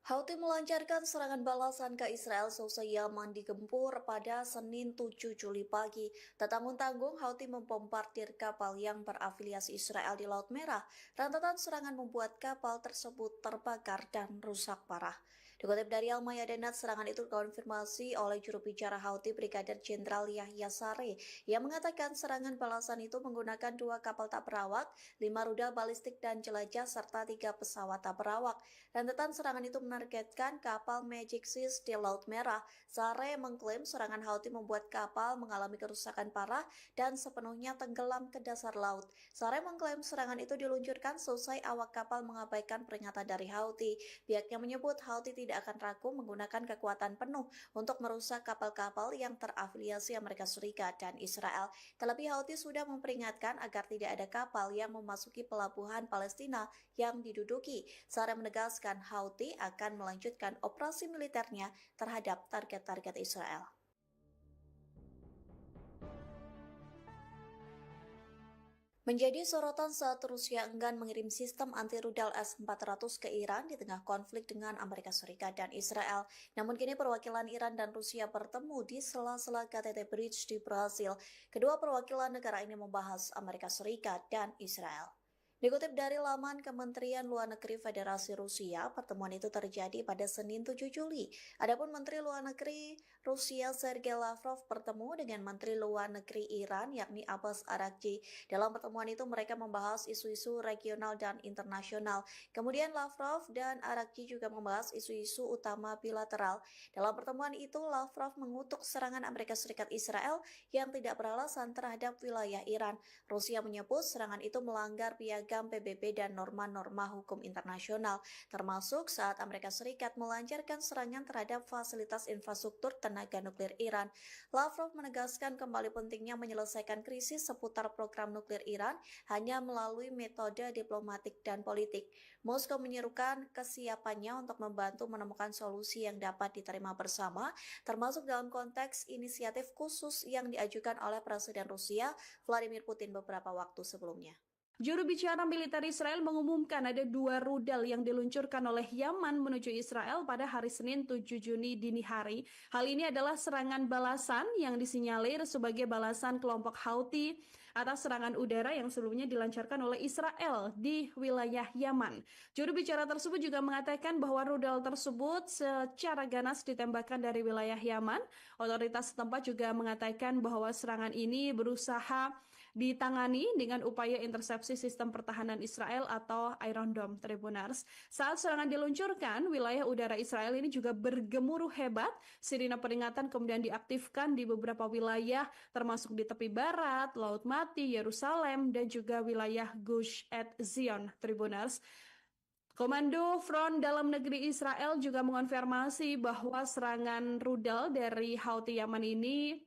Houthi melancarkan serangan balasan ke Israel seusai Yaman digempur pada Senin 7 Juli pagi. Tak tanggung-tanggung, Houthi membombardir kapal yang berafiliasi Israel di Laut Merah. Rentetan serangan membuat kapal tersebut terbakar dan rusak parah. Dikutip dari Al Mayadinat, serangan itu dikonfirmasi oleh juru bicara Houthi Brigadir Jenderal Yahya Saree yang mengatakan serangan balasan itu menggunakan 2 kapal tak berawak, 5 rudal balistik dan jelajah, serta 3 pesawat tak berawak. Rentetan serangan itu menargetkan kapal Magic Seas di Laut Merah. Saree mengklaim serangan Houthi membuat kapal mengalami kerusakan parah dan sepenuhnya tenggelam ke dasar laut. Saree mengklaim serangan itu diluncurkan selesai awak kapal mengabaikan peringatan dari Houthi. Pihaknya menyebut Houthi tidak akan ragu menggunakan kekuatan penuh untuk merusak kapal-kapal yang terafiliasi Amerika Serikat dan Israel. Terlebih Houthi sudah memperingatkan agar tidak ada kapal yang memasuki pelabuhan Palestina yang diduduki. Saree menegaskan Houthi akan melanjutkan operasi militernya terhadap target-target Israel. Menjadi sorotan saat Rusia enggan mengirim sistem anti-rudal S-400 ke Iran di tengah konflik dengan Amerika Serikat dan Israel. Namun kini perwakilan Iran dan Rusia bertemu di sela-sela KTT Bridge di Brasil. Kedua perwakilan negara ini membahas Amerika Serikat dan Israel. Dikutip dari laman Kementerian Luar Negeri Federasi Rusia, pertemuan itu terjadi pada Senin 7 Juli. Adapun Menteri Luar Negeri Rusia Sergei Lavrov bertemu dengan Menteri Luar Negeri Iran yakni Abbas Araghchi. Dalam pertemuan itu mereka membahas isu-isu regional dan internasional. Kemudian Lavrov dan Araghchi juga membahas isu-isu utama bilateral. Dalam pertemuan itu Lavrov mengutuk serangan Amerika Serikat Israel yang tidak beralasan terhadap wilayah Iran. Rusia menyebut serangan itu melanggar piagam PBB dan norma-norma hukum internasional, termasuk saat Amerika Serikat melancarkan serangan terhadap fasilitas infrastruktur tenaga nuklir Iran. Lavrov menegaskan kembali pentingnya menyelesaikan krisis seputar program nuklir Iran hanya melalui metode diplomatik dan politik. Moskow menyerukan kesiapannya untuk membantu menemukan solusi yang dapat diterima bersama, termasuk dalam konteks inisiatif khusus yang diajukan oleh Presiden Rusia Vladimir Putin beberapa waktu sebelumnya. Juru bicara militer Israel mengumumkan ada 2 rudal yang diluncurkan oleh Yaman menuju Israel pada hari Senin 7 Juni dini hari. Hal ini adalah serangan balasan yang disinyalir sebagai balasan kelompok Houthi atas serangan udara yang sebelumnya dilancarkan oleh Israel di wilayah Yaman. Juru bicara tersebut juga mengatakan bahwa rudal tersebut secara ganas ditembakkan dari wilayah Yaman. Otoritas setempat juga mengatakan bahwa serangan ini berusaha ditangani dengan upaya intersepsi sistem pertahanan Israel atau Iron Dome, Tribunars. Saat serangan diluncurkan, wilayah udara Israel ini juga bergemuruh hebat. Sirine peringatan kemudian diaktifkan di beberapa wilayah, termasuk di tepi barat, Laut Mati, Yerusalem, dan juga wilayah Gush Etzion, Tribunars. Komando Front Dalam Negeri Israel juga mengonfirmasi bahwa serangan rudal dari Houthi Yaman ini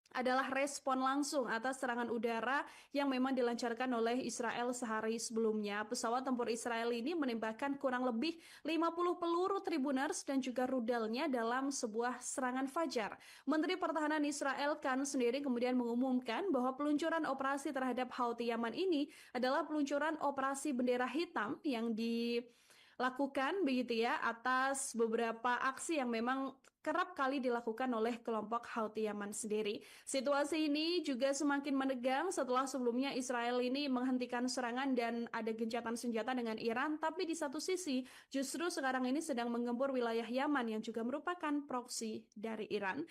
adalah respon langsung atas serangan udara yang memang dilancarkan oleh Israel sehari sebelumnya. Pesawat tempur Israel ini menembakkan kurang lebih 50 peluru Tribunars dan juga rudalnya dalam sebuah serangan fajar. Menteri Pertahanan Israel Katz sendiri kemudian mengumumkan bahwa peluncuran operasi terhadap Houthi Yaman ini adalah peluncuran operasi bendera hitam yang dilakukan begitu ya atas beberapa aksi yang memang kerap kali dilakukan oleh kelompok Houthi Yaman sendiri. Situasi ini juga semakin menegang setelah sebelumnya Israel ini menghentikan serangan dan ada gencatan senjata dengan Iran, tapi di satu sisi justru sekarang ini sedang menggempur wilayah Yaman yang juga merupakan proksi dari Iran.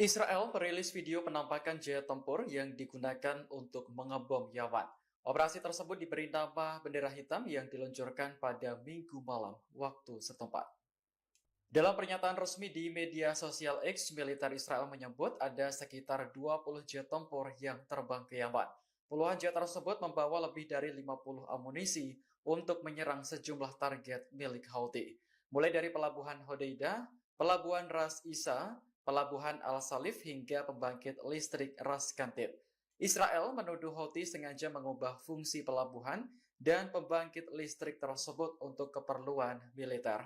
Israel merilis video penampakan jet tempur yang digunakan untuk mengebom Yaman. Operasi tersebut diberi nama bendera hitam yang diluncurkan pada Minggu malam waktu setempat. Dalam pernyataan resmi di media sosial X, militer Israel menyebut ada sekitar 20 jet tempur yang terbang ke Yaman. Puluhan jet tersebut membawa lebih dari 50 amunisi untuk menyerang sejumlah target milik Houthi, mulai dari pelabuhan Hodeidah, pelabuhan Ras Isa, pelabuhan Al-Salif hingga pembangkit listrik Ras Kantib. Israel menuduh Houthi sengaja mengubah fungsi pelabuhan dan pembangkit listrik tersebut untuk keperluan militer.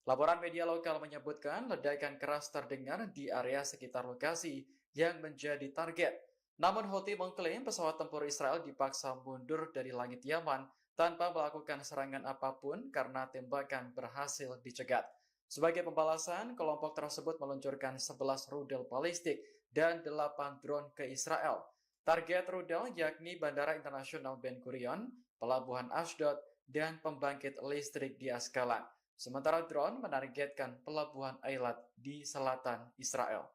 Laporan media lokal menyebutkan ledakan keras terdengar di area sekitar lokasi yang menjadi target. Namun Houthi mengklaim pesawat tempur Israel dipaksa mundur dari langit Yaman tanpa melakukan serangan apapun karena tembakan berhasil dicegat. Sebagai pembalasan, kelompok tersebut meluncurkan 11 rudal balistik dan 8 drone ke Israel. Target rudal yakni Bandara Internasional Ben Gurion, Pelabuhan Ashdod, dan pembangkit listrik di Askalan. Sementara drone menargetkan Pelabuhan Eilat di selatan Israel.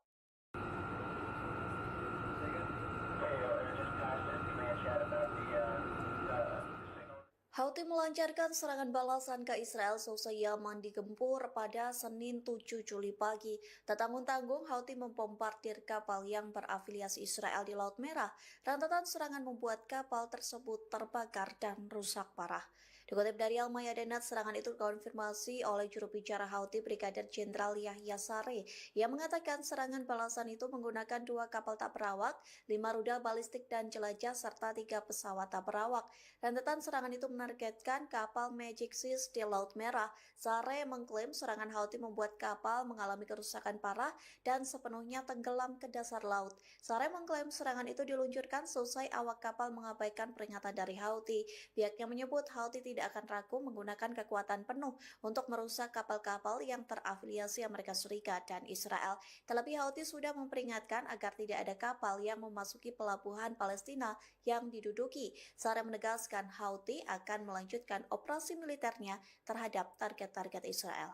Houthi melancarkan serangan balasan ke Israel seusai Yaman digempur pada Senin 7 Juli pagi. Tak tanggung-tanggung, Houthi membombardir kapal yang berafiliasi Israel di Laut Merah. Rentetan serangan membuat kapal tersebut terbakar dan rusak parah. Dikutip dari Al-Mayadinat, serangan itu dikonfirmasi oleh juru bicara Houthi Brigadir Jenderal Yahya Saree yang mengatakan serangan balasan itu menggunakan 2 kapal tak berawak, 5 rudal balistik dan jelajah, serta 3 pesawat tak berawak. Rentetan serangan itu menargetkan kapal Magic Seas di Laut Merah. Saree mengklaim serangan Houthi membuat kapal mengalami kerusakan parah dan sepenuhnya tenggelam ke dasar laut. Saree mengklaim serangan itu diluncurkan seusai awak kapal mengabaikan peringatan dari Houthi. Pihaknya menyebut Houthi tidak akan ragu menggunakan kekuatan penuh untuk merusak kapal-kapal yang terafiliasi Amerika Serikat dan Israel. Terlebih Houthi sudah memperingatkan agar tidak ada kapal yang memasuki pelabuhan Palestina yang diduduki. Saree menegaskan Houthi akan melanjutkan operasi militernya terhadap target-target Israel.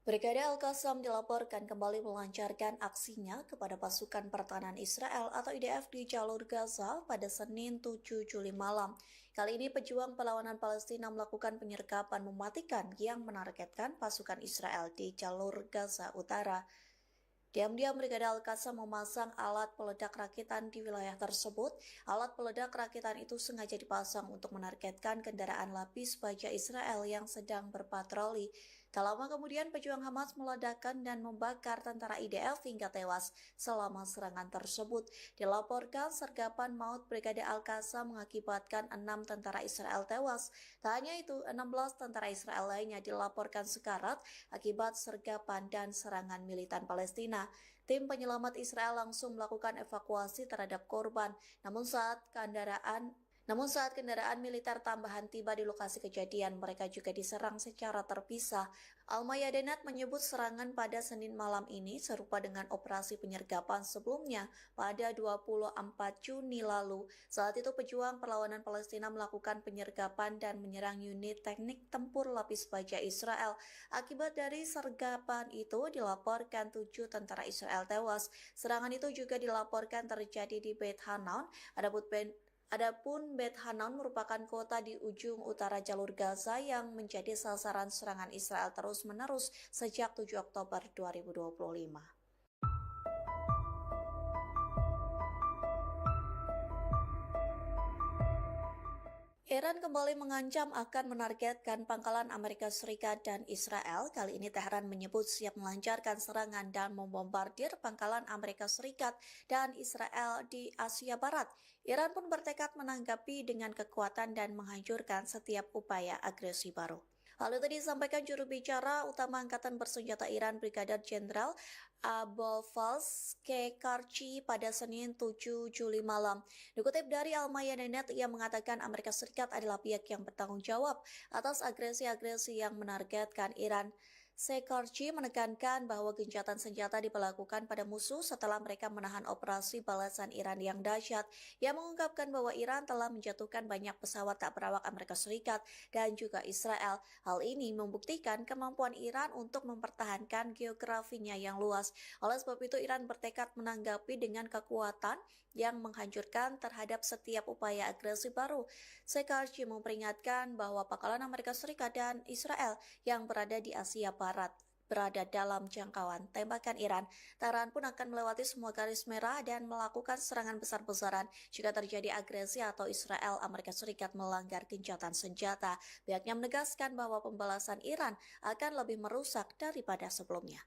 Brigade Al-Qassam dilaporkan kembali melancarkan aksinya kepada pasukan pertahanan Israel atau IDF di jalur Gaza pada Senin 7 Juli malam. Kali ini pejuang perlawanan Palestina melakukan penyergapan mematikan yang menargetkan pasukan Israel di jalur Gaza Utara. Diam-diam Brigade Al-Qassam memasang alat peledak rakitan di wilayah tersebut. Alat peledak rakitan itu sengaja dipasang untuk menargetkan kendaraan lapis baja Israel yang sedang berpatroli. Tak lama kemudian pejuang Hamas meledakkan dan membakar tentara IDF hingga tewas selama serangan tersebut. Dilaporkan sergapan maut Brigade Al-Qassam mengakibatkan 6 tentara Israel tewas. Tak hanya itu, 16 tentara Israel lainnya dilaporkan sekarat akibat sergapan dan serangan militan Palestina. Tim penyelamat Israel langsung melakukan evakuasi terhadap korban. Namun saat kendaraan militer tambahan tiba di lokasi kejadian, mereka juga diserang secara terpisah. Al-Mayadinat menyebut serangan pada Senin malam ini serupa dengan operasi penyergapan sebelumnya pada 24 Juni lalu. Saat itu pejuang perlawanan Palestina melakukan penyergapan dan menyerang unit teknik tempur lapis baja Israel. Akibat dari sergapan itu dilaporkan 7 tentara Israel tewas. Serangan itu juga dilaporkan terjadi di Beit Hanan. Adapun Beit Hanan merupakan kota di ujung utara jalur Gaza yang menjadi sasaran serangan Israel terus-menerus sejak 7 Oktober 2025. Iran kembali mengancam akan menargetkan pangkalan Amerika Serikat dan Israel. Kali ini Tehran menyebut siap melancarkan serangan dan membombardir pangkalan Amerika Serikat dan Israel di Asia Barat. Iran pun bertekad menanggapi dengan kekuatan dan menghancurkan setiap upaya agresi baru. Hal itu disampaikan juru bicara utama Angkatan Bersenjata Iran Brigadir Jenderal Abolfazl Kekarchi pada Senin 7 Juli malam. Dikutip dari Al-Mayadinat, ia mengatakan Amerika Serikat adalah pihak yang bertanggung jawab atas agresi-agresi yang menargetkan Iran. Kekarchi menekankan bahwa gencatan senjata diberlakukan pada musuh setelah mereka menahan operasi balasan Iran yang dahsyat. Ia mengungkapkan bahwa Iran telah menjatuhkan banyak pesawat tak berawak Amerika Serikat dan juga Israel. Hal ini membuktikan kemampuan Iran untuk mempertahankan geografinya yang luas. Oleh sebab itu, Iran bertekad menanggapi dengan kekuatan yang menghancurkan terhadap setiap upaya agresi baru. Kekarchi memperingatkan bahwa pangkalan Amerika Serikat dan Israel yang berada di Asia Barat berada dalam jangkauan tembakan Iran. Tehran pun akan melewati semua garis merah dan melakukan serangan besar-besaran jika terjadi agresi atau Israel Amerika Serikat melanggar gencatan senjata. Pihaknya menegaskan bahwa pembalasan Iran akan lebih merusak daripada sebelumnya.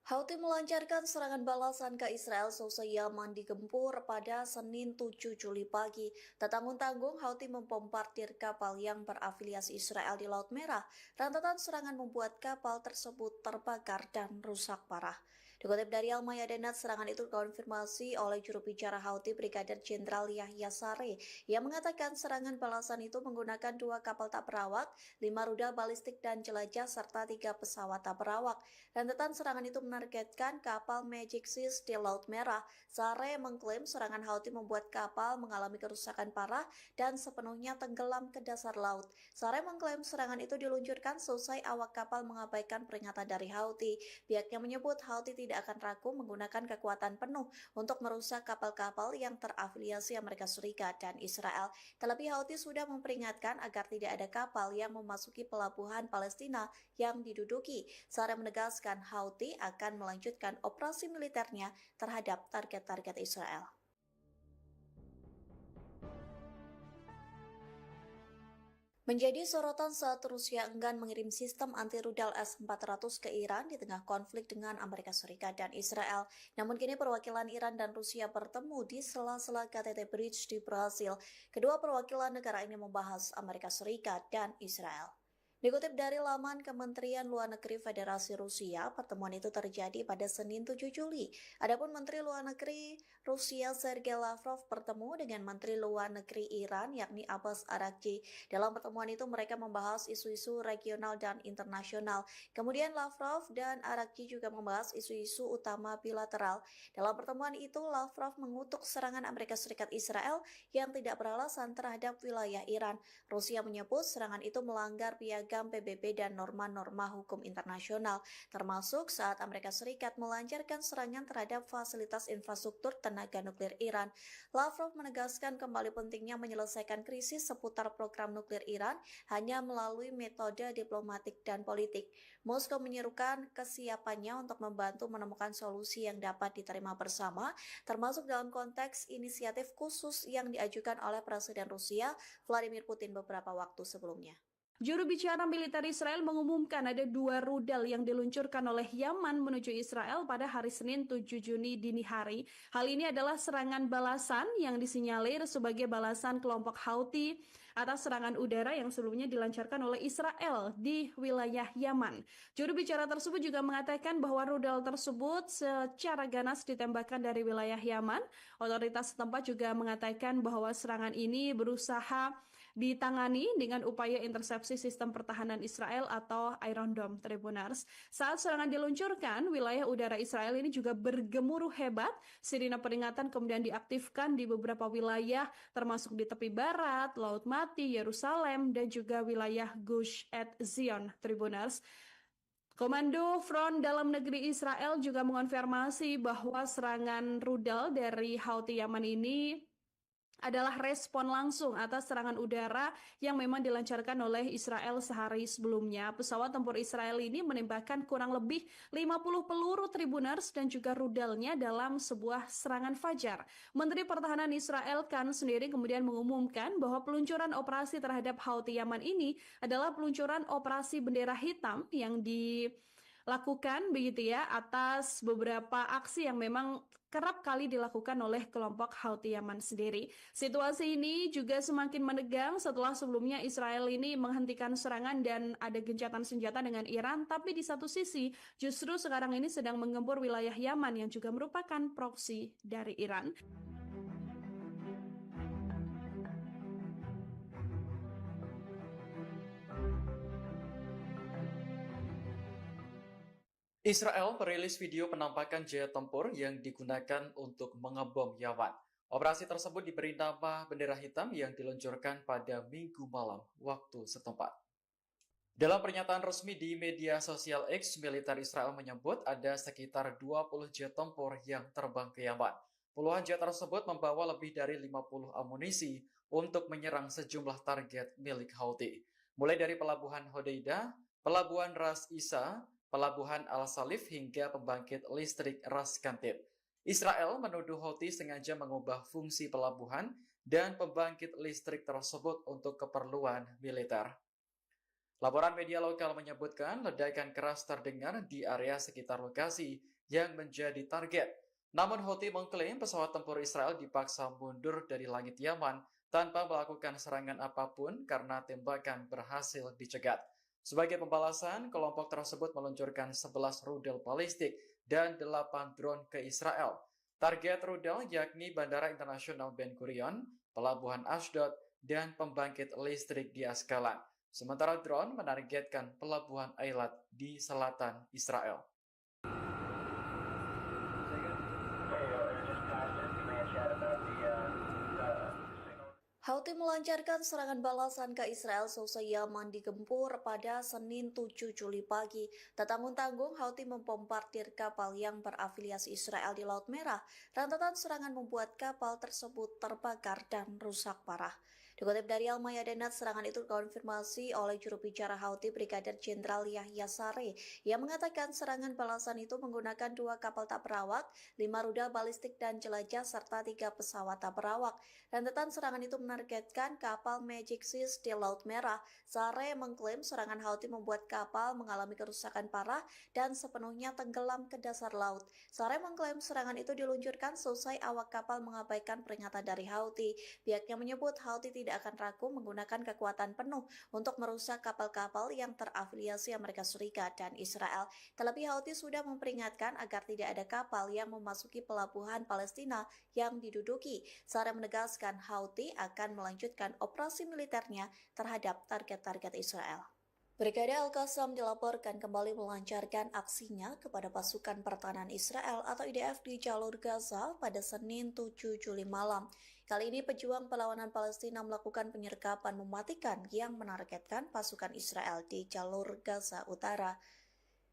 Houthi melancarkan serangan balasan ke Israel seusai Yaman digempur pada Senin 7 Juli pagi. Tak tanggung-tanggung, Houthi membombardir kapal yang berafiliasi Israel di Laut Merah. Rentetan serangan membuat kapal tersebut terbakar dan rusak parah. Dikutip dari Al Mayadeen, serangan itu dikonfirmasi oleh juru bicara Houthi Brigadir Jenderal Yahya Saree yang mengatakan serangan balasan itu menggunakan 2 kapal tak berawak, 5 rudal balistik dan jelajah, serta 3 pesawat tak berawak. Rentetan serangan itu menargetkan kapal Magic Seas di Laut Merah. Saree mengklaim serangan Houthi membuat kapal mengalami kerusakan parah dan sepenuhnya tenggelam ke dasar laut. Saree mengklaim serangan itu diluncurkan selesai awak kapal mengabaikan peringatan dari Houthi. Pihaknya menyebut Houthi tidak akan ragu menggunakan kekuatan penuh untuk merusak kapal-kapal yang terafiliasi Amerika Serikat dan Israel. Terlebih Houthi sudah memperingatkan agar tidak ada kapal yang memasuki pelabuhan Palestina yang diduduki. Saree menegaskan Houthi akan melanjutkan operasi militernya terhadap target-target Israel. Menjadi sorotan saat Rusia enggan mengirim sistem anti-rudal S-400 ke Iran di tengah konflik dengan Amerika Serikat dan Israel. Namun kini perwakilan Iran dan Rusia bertemu di sela-sela KTT Bridge di Brasil. Kedua perwakilan negara ini membahas Amerika Serikat dan Israel. Dikutip dari laman Kementerian Luar Negeri Federasi Rusia, pertemuan itu terjadi pada Senin 7 Juli. Adapun Menteri Luar Negeri Rusia Sergei Lavrov bertemu dengan Menteri Luar Negeri Iran yakni Abbas Araghchi. Dalam pertemuan itu mereka membahas isu-isu regional dan internasional. Kemudian Lavrov dan Araghchi juga membahas isu-isu utama bilateral. Dalam pertemuan itu Lavrov mengutuk serangan Amerika Serikat Israel yang tidak beralasan terhadap wilayah Iran. Rusia menyebut serangan itu melanggar piagam PBB dan norma-norma hukum internasional, termasuk saat Amerika Serikat melancarkan serangan terhadap fasilitas infrastruktur tenaga nuklir Iran. Lavrov menegaskan kembali pentingnya menyelesaikan krisis seputar program nuklir Iran hanya melalui metode diplomatik dan politik. Moskow menyerukan kesiapannya untuk membantu menemukan solusi yang dapat diterima bersama, termasuk dalam konteks inisiatif khusus yang diajukan oleh Presiden Rusia Vladimir Putin beberapa waktu sebelumnya. Juru bicara militer Israel mengumumkan ada 2 rudal yang diluncurkan oleh Yaman menuju Israel pada hari Senin 7 Juni dini hari. Hal ini adalah serangan balasan yang disinyalir sebagai balasan kelompok Houthi atas serangan udara yang sebelumnya dilancarkan oleh Israel di wilayah Yaman. Juru bicara tersebut juga mengatakan bahwa rudal tersebut secara ganas ditembakkan dari wilayah Yaman. Otoritas setempat juga mengatakan bahwa serangan ini berusaha ditangani dengan upaya intersepsi sistem pertahanan Israel atau Iron Dome, Tribunars. Saat serangan diluncurkan, wilayah udara Israel ini juga bergemuruh hebat. Sirine peringatan kemudian diaktifkan di beberapa wilayah, termasuk di tepi barat, Laut Mati, Yerusalem, dan juga wilayah Gush Etzion, Tribunars. Komando Front Dalam Negeri Israel juga mengonfirmasi bahwa serangan rudal dari Houthi Yaman ini adalah respon langsung atas serangan udara yang memang dilancarkan oleh Israel sehari sebelumnya. Pesawat tempur Israel ini menembakkan kurang lebih 50 peluru Tribunars dan juga rudalnya dalam sebuah serangan fajar. Menteri Pertahanan Israel Katz sendiri kemudian mengumumkan bahwa peluncuran operasi terhadap Houthi Yaman ini adalah peluncuran operasi bendera hitam yang dilakukan begitu ya atas beberapa aksi yang memang kerap kali dilakukan oleh kelompok Houthi Yaman sendiri. Situasi ini juga semakin menegang setelah sebelumnya Israel ini menghentikan serangan dan ada gencatan senjata dengan Iran, tapi di satu sisi justru sekarang ini sedang menggempur wilayah Yaman yang juga merupakan proksi dari Iran. Israel merilis video penampakan jet tempur yang digunakan untuk mengebom Yaman. Operasi tersebut diberi nama bendera hitam yang diluncurkan pada Minggu malam waktu setempat. Dalam pernyataan resmi di media sosial X, militer Israel menyebut ada sekitar 20 jet tempur yang terbang ke Yaman. Puluhan jet tersebut membawa lebih dari 50 amunisi untuk menyerang sejumlah target milik Houthi, mulai dari pelabuhan Hodeidah, pelabuhan Ras Isa, pelabuhan Al-Salif hingga pembangkit listrik Ras Kantib. Israel menuduh Houthi sengaja mengubah fungsi pelabuhan dan pembangkit listrik tersebut untuk keperluan militer. Laporan media lokal menyebutkan ledakan keras terdengar di area sekitar lokasi yang menjadi target. Namun Houthi mengklaim pesawat tempur Israel dipaksa mundur dari langit Yaman tanpa melakukan serangan apapun karena tembakan berhasil dicegat. Sebagai pembalasan, kelompok tersebut meluncurkan 11 rudal balistik dan 8 drone ke Israel. Target rudal yakni Bandara Internasional Ben Gurion, Pelabuhan Ashdod, dan pembangkit listrik di Askalan. Sementara drone menargetkan Pelabuhan Eilat di selatan Israel. Houthi melancarkan serangan balasan ke Israel seusai Yaman digempur pada Senin 7 Juli pagi. Tak tanggung-tanggung, Houthi membombardir kapal yang berafiliasi Israel di Laut Merah. Rentetan serangan membuat kapal tersebut terbakar dan rusak parah. Dikutip dari Al-Mayadinat, serangan itu dikonfirmasi oleh juru bicara Houthi Brigadir Jenderal Yahya Saree yang mengatakan serangan balasan itu menggunakan 2 kapal tak berawak, 5 rudal balistik dan jelajah, serta 3 pesawat tak berawak. Rentetan serangan itu menargetkan kapal Magic Seas di Laut Merah. Saree mengklaim serangan Houthi membuat kapal mengalami kerusakan parah dan sepenuhnya tenggelam ke dasar laut. Saree mengklaim serangan itu diluncurkan seusai awak kapal mengabaikan peringatan dari Houthi. Pihaknya menyebut Houthi tidak akan ragu menggunakan kekuatan penuh untuk merusak kapal-kapal yang terafiliasi Amerika Serikat dan Israel. Terlebih Houthi sudah memperingatkan agar tidak ada kapal yang memasuki pelabuhan Palestina yang diduduki. Saree menegaskan Houthi akan melanjutkan operasi militernya terhadap target-target Israel. Brigade Al-Qassam dilaporkan kembali melancarkan aksinya kepada pasukan pertahanan Israel atau IDF di jalur Gaza pada Senin 7 Juli malam. Kali ini pejuang perlawanan Palestina melakukan penyergapan mematikan yang menargetkan pasukan Israel di jalur Gaza Utara.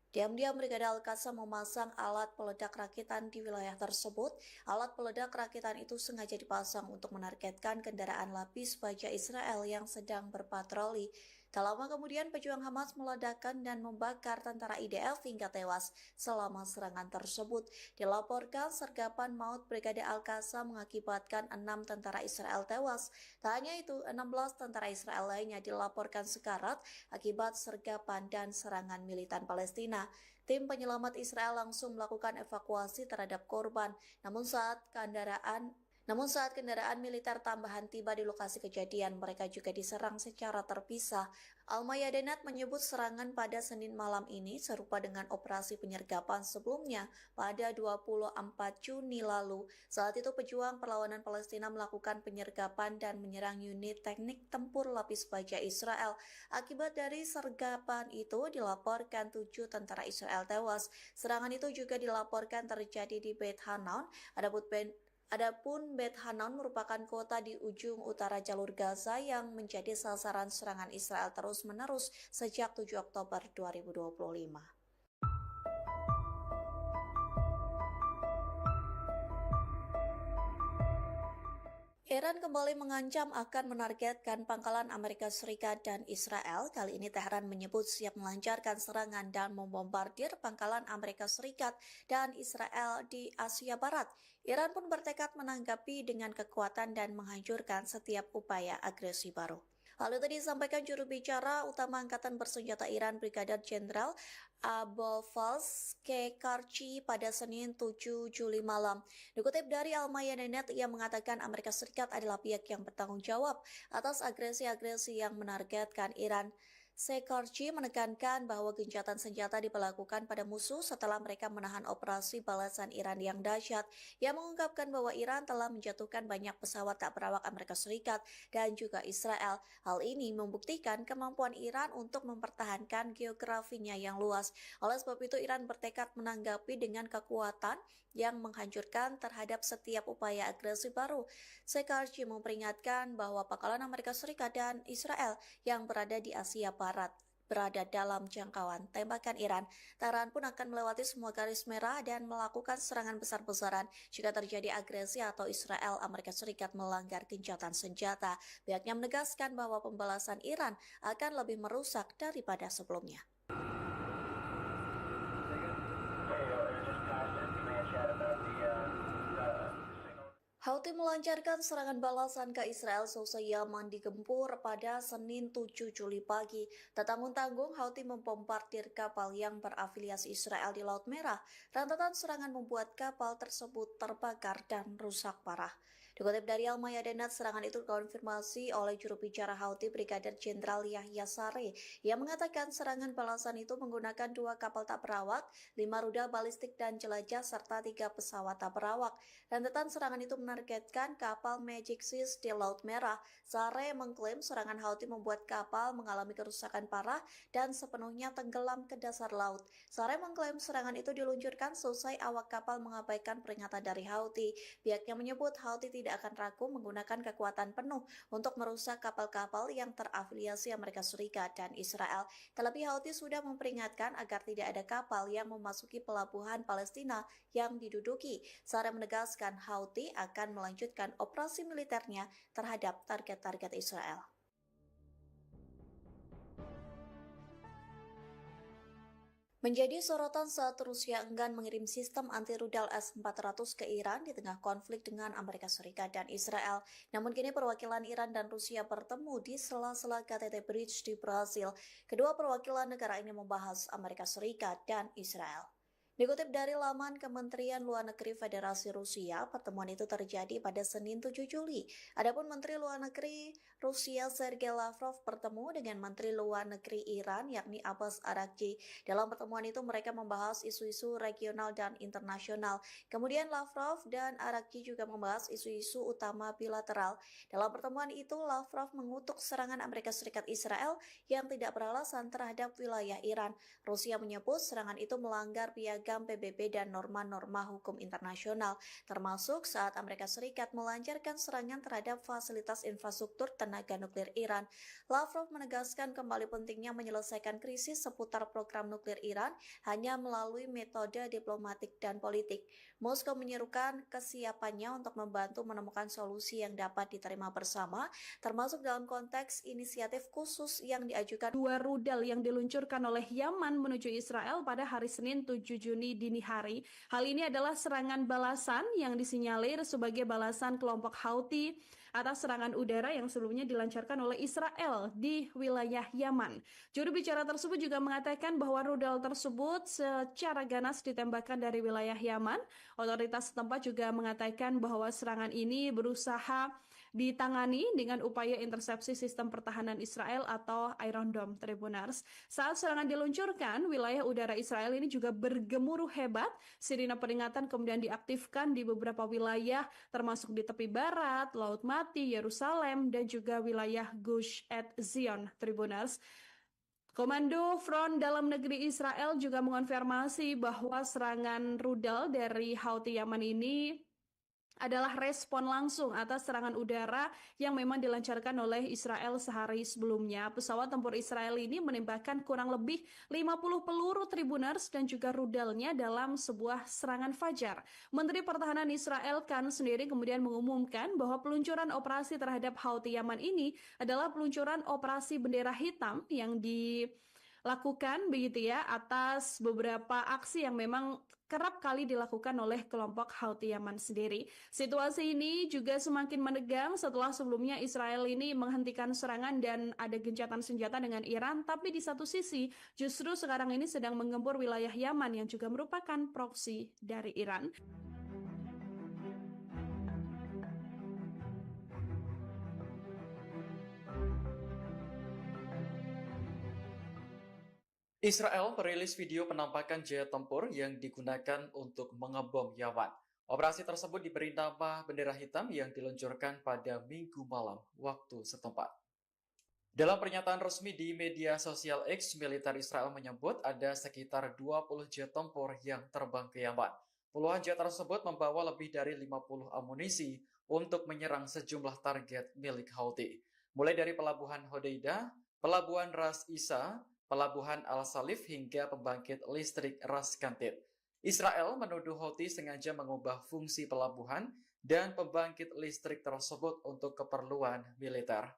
Diam-diam Brigade Al-Qassam memasang alat peledak rakitan di wilayah tersebut. Alat peledak rakitan itu sengaja dipasang untuk menargetkan kendaraan lapis baja Israel yang sedang berpatroli. Tak lama kemudian pejuang Hamas meledakkan dan membakar tentara IDF hingga tewas selama serangan tersebut. Dilaporkan sergapan maut Brigade Al-Qassam mengakibatkan 6 tentara Israel tewas. Tak hanya itu, 16 tentara Israel lainnya dilaporkan sekarat akibat sergapan dan serangan militan Palestina. Tim penyelamat Israel langsung melakukan evakuasi terhadap korban. Namun saat kendaraan militer tambahan tiba di lokasi kejadian, mereka juga diserang secara terpisah. Al-Mayadinat menyebut serangan pada Senin malam ini serupa dengan operasi penyergapan sebelumnya pada 24 Juni lalu. Saat itu pejuang perlawanan Palestina melakukan penyergapan dan menyerang unit teknik tempur lapis baja Israel. Akibat dari sergapan itu dilaporkan 7 tentara Israel tewas. Serangan itu juga dilaporkan terjadi di Beit Hanan. Adapun Beit Hanan merupakan kota di ujung utara jalur Gaza yang menjadi sasaran serangan Israel terus-menerus sejak 7 Oktober 2025. Iran kembali mengancam akan menargetkan pangkalan Amerika Serikat dan Israel. Kali ini Tehran menyebut siap melancarkan serangan dan membombardir pangkalan Amerika Serikat dan Israel di Asia Barat. Iran pun bertekad menanggapi dengan kekuatan dan menghancurkan setiap upaya agresi baru. Hal itu disampaikan juru bicara utama Angkatan Bersenjata Iran Brigadir Jenderal Abolfazl Kekarchi pada Senin 7 Juli malam. Dikutip dari Al-Mayadinat, ia mengatakan Amerika Serikat adalah pihak yang bertanggung jawab atas agresi-agresi yang menargetkan Iran. Kekarchi menekankan bahwa gencatan senjata diberlakukan pada musuh setelah mereka menahan operasi balasan Iran yang dahsyat. Ia mengungkapkan bahwa Iran telah menjatuhkan banyak pesawat tak berawak Amerika Serikat dan juga Israel. Hal ini membuktikan kemampuan Iran untuk mempertahankan geografinya yang luas. Oleh sebab itu, Iran bertekad menanggapi dengan kekuatan yang menghancurkan terhadap setiap upaya agresi baru. Kekarchi memperingatkan bahwa pangkalan Amerika Serikat dan Israel yang berada di Asia Barat berada dalam jangkauan tembakan Iran. Tehran pun akan melewati semua garis merah dan melakukan serangan besar-besaran jika terjadi agresi atau Israel Amerika Serikat melanggar gencatan senjata. Pihaknya menegaskan bahwa pembalasan Iran akan lebih merusak daripada sebelumnya. Houthi melancarkan serangan balasan ke Israel seusai Yaman digempur pada Senin 7 Juli pagi. Tak tanggung-tanggung, Houthi membombardir kapal yang berafiliasi Israel di Laut Merah. Rentetan serangan membuat kapal tersebut terbakar dan rusak parah. Dikutip dari Al Mayadeen, serangan itu dikonfirmasi oleh juru bicara Houthi Brigadir Jenderal Yahya Saree yang mengatakan serangan balasan itu menggunakan 2 kapal tak berawak, 5 rudal balistik dan jelajah, serta 3 pesawat tak berawak. Rentetan serangan itu menargetkan kapal Magic Seas di Laut Merah. Saree mengklaim serangan Houthi membuat kapal mengalami kerusakan parah dan sepenuhnya tenggelam ke dasar laut. Saree mengklaim serangan itu diluncurkan selesai awak kapal mengabaikan peringatan dari Houthi. Pihaknya menyebut Houthi tidak akan ragu menggunakan kekuatan penuh untuk merusak kapal-kapal yang terafiliasi Amerika Serikat dan Israel. Terlebih Houthi sudah memperingatkan agar tidak ada kapal yang memasuki pelabuhan Palestina yang diduduki. Saree menegaskan Houthi akan melanjutkan operasi militernya terhadap target-target Israel. Menjadi sorotan saat Rusia enggan mengirim sistem anti-rudal S-400 ke Iran di tengah konflik dengan Amerika Serikat dan Israel. Namun kini perwakilan Iran dan Rusia bertemu di sela-sela KTT Bridge di Brasil. Kedua perwakilan negara ini membahas Amerika Serikat dan Israel. Dikutip dari laman Kementerian Luar Negeri Federasi Rusia, pertemuan itu terjadi pada Senin 7 Juli. Adapun Menteri Luar Negeri Rusia Sergei Lavrov bertemu dengan Menteri Luar Negeri Iran yakni Abbas Araghchi. Dalam pertemuan itu mereka membahas isu-isu regional dan internasional. Kemudian Lavrov dan Araghchi juga membahas isu-isu utama bilateral. Dalam pertemuan itu Lavrov mengutuk serangan Amerika Serikat Israel yang tidak beralasan terhadap wilayah Iran. Rusia menyebut serangan itu melanggar piagam PBB dan norma-norma hukum internasional, termasuk saat Amerika Serikat melancarkan serangan terhadap fasilitas infrastruktur tenaga nuklir Iran. Lavrov menegaskan kembali pentingnya menyelesaikan krisis seputar program nuklir Iran hanya melalui metode diplomatik dan politik. Moskow menyerukan kesiapannya untuk membantu menemukan solusi yang dapat diterima bersama, termasuk dalam konteks inisiatif khusus yang diajukan 2 rudal yang diluncurkan oleh Yaman menuju Israel pada hari Senin 7 Juni dini hari. Hal ini adalah serangan balasan yang disinyalir sebagai balasan kelompok Houthi atas serangan udara yang sebelumnya dilancarkan oleh Israel di wilayah Yaman. Juru bicara tersebut juga mengatakan bahwa rudal tersebut secara ganas ditembakkan dari wilayah Yaman. Otoritas setempat juga mengatakan bahwa serangan ini berusaha ditangani dengan upaya intersepsi sistem pertahanan Israel atau Iron Dome, Tribunars. Saat serangan diluncurkan, wilayah udara Israel ini juga bergemuruh hebat. Sirine peringatan kemudian diaktifkan di beberapa wilayah, termasuk di tepi barat, Laut Mati, Yerusalem, dan juga wilayah Gush Etzion, Tribunars. Komando Front Dalam Negeri Israel juga mengonfirmasi bahwa serangan rudal dari Houthi Yaman ini adalah respon langsung atas serangan udara yang memang dilancarkan oleh Israel sehari sebelumnya. Pesawat tempur Israel ini menembakkan kurang lebih 50 peluru Tribunars dan juga rudalnya dalam sebuah serangan fajar. Menteri Pertahanan Israel Katz sendiri kemudian mengumumkan bahwa peluncuran operasi terhadap Houthi Yaman ini adalah peluncuran operasi bendera hitam yang dilakukan begitu ya atas beberapa aksi yang memang kerap kali dilakukan oleh kelompok Houthi Yaman sendiri. Situasi ini juga semakin menegang setelah sebelumnya Israel ini menghentikan serangan dan ada gencatan senjata dengan Iran, tapi di satu sisi justru sekarang ini sedang menggempur wilayah Yaman yang juga merupakan proksi dari Iran. Israel merilis video penampakan jet tempur yang digunakan untuk mengebom Yaman. Operasi tersebut diberi nama bendera hitam yang diluncurkan pada Minggu malam waktu setempat. Dalam pernyataan resmi di media sosial X, militer Israel menyebut ada sekitar 20 jet tempur yang terbang ke Yaman. Puluhan jet tersebut membawa lebih dari 50 amunisi untuk menyerang sejumlah target milik Houthi, mulai dari pelabuhan Hodeidah, pelabuhan Ras Isa, pelabuhan Al-Salif hingga pembangkit listrik Ras Kantid. Israel menuduh Houthi sengaja mengubah fungsi pelabuhan dan pembangkit listrik tersebut untuk keperluan militer.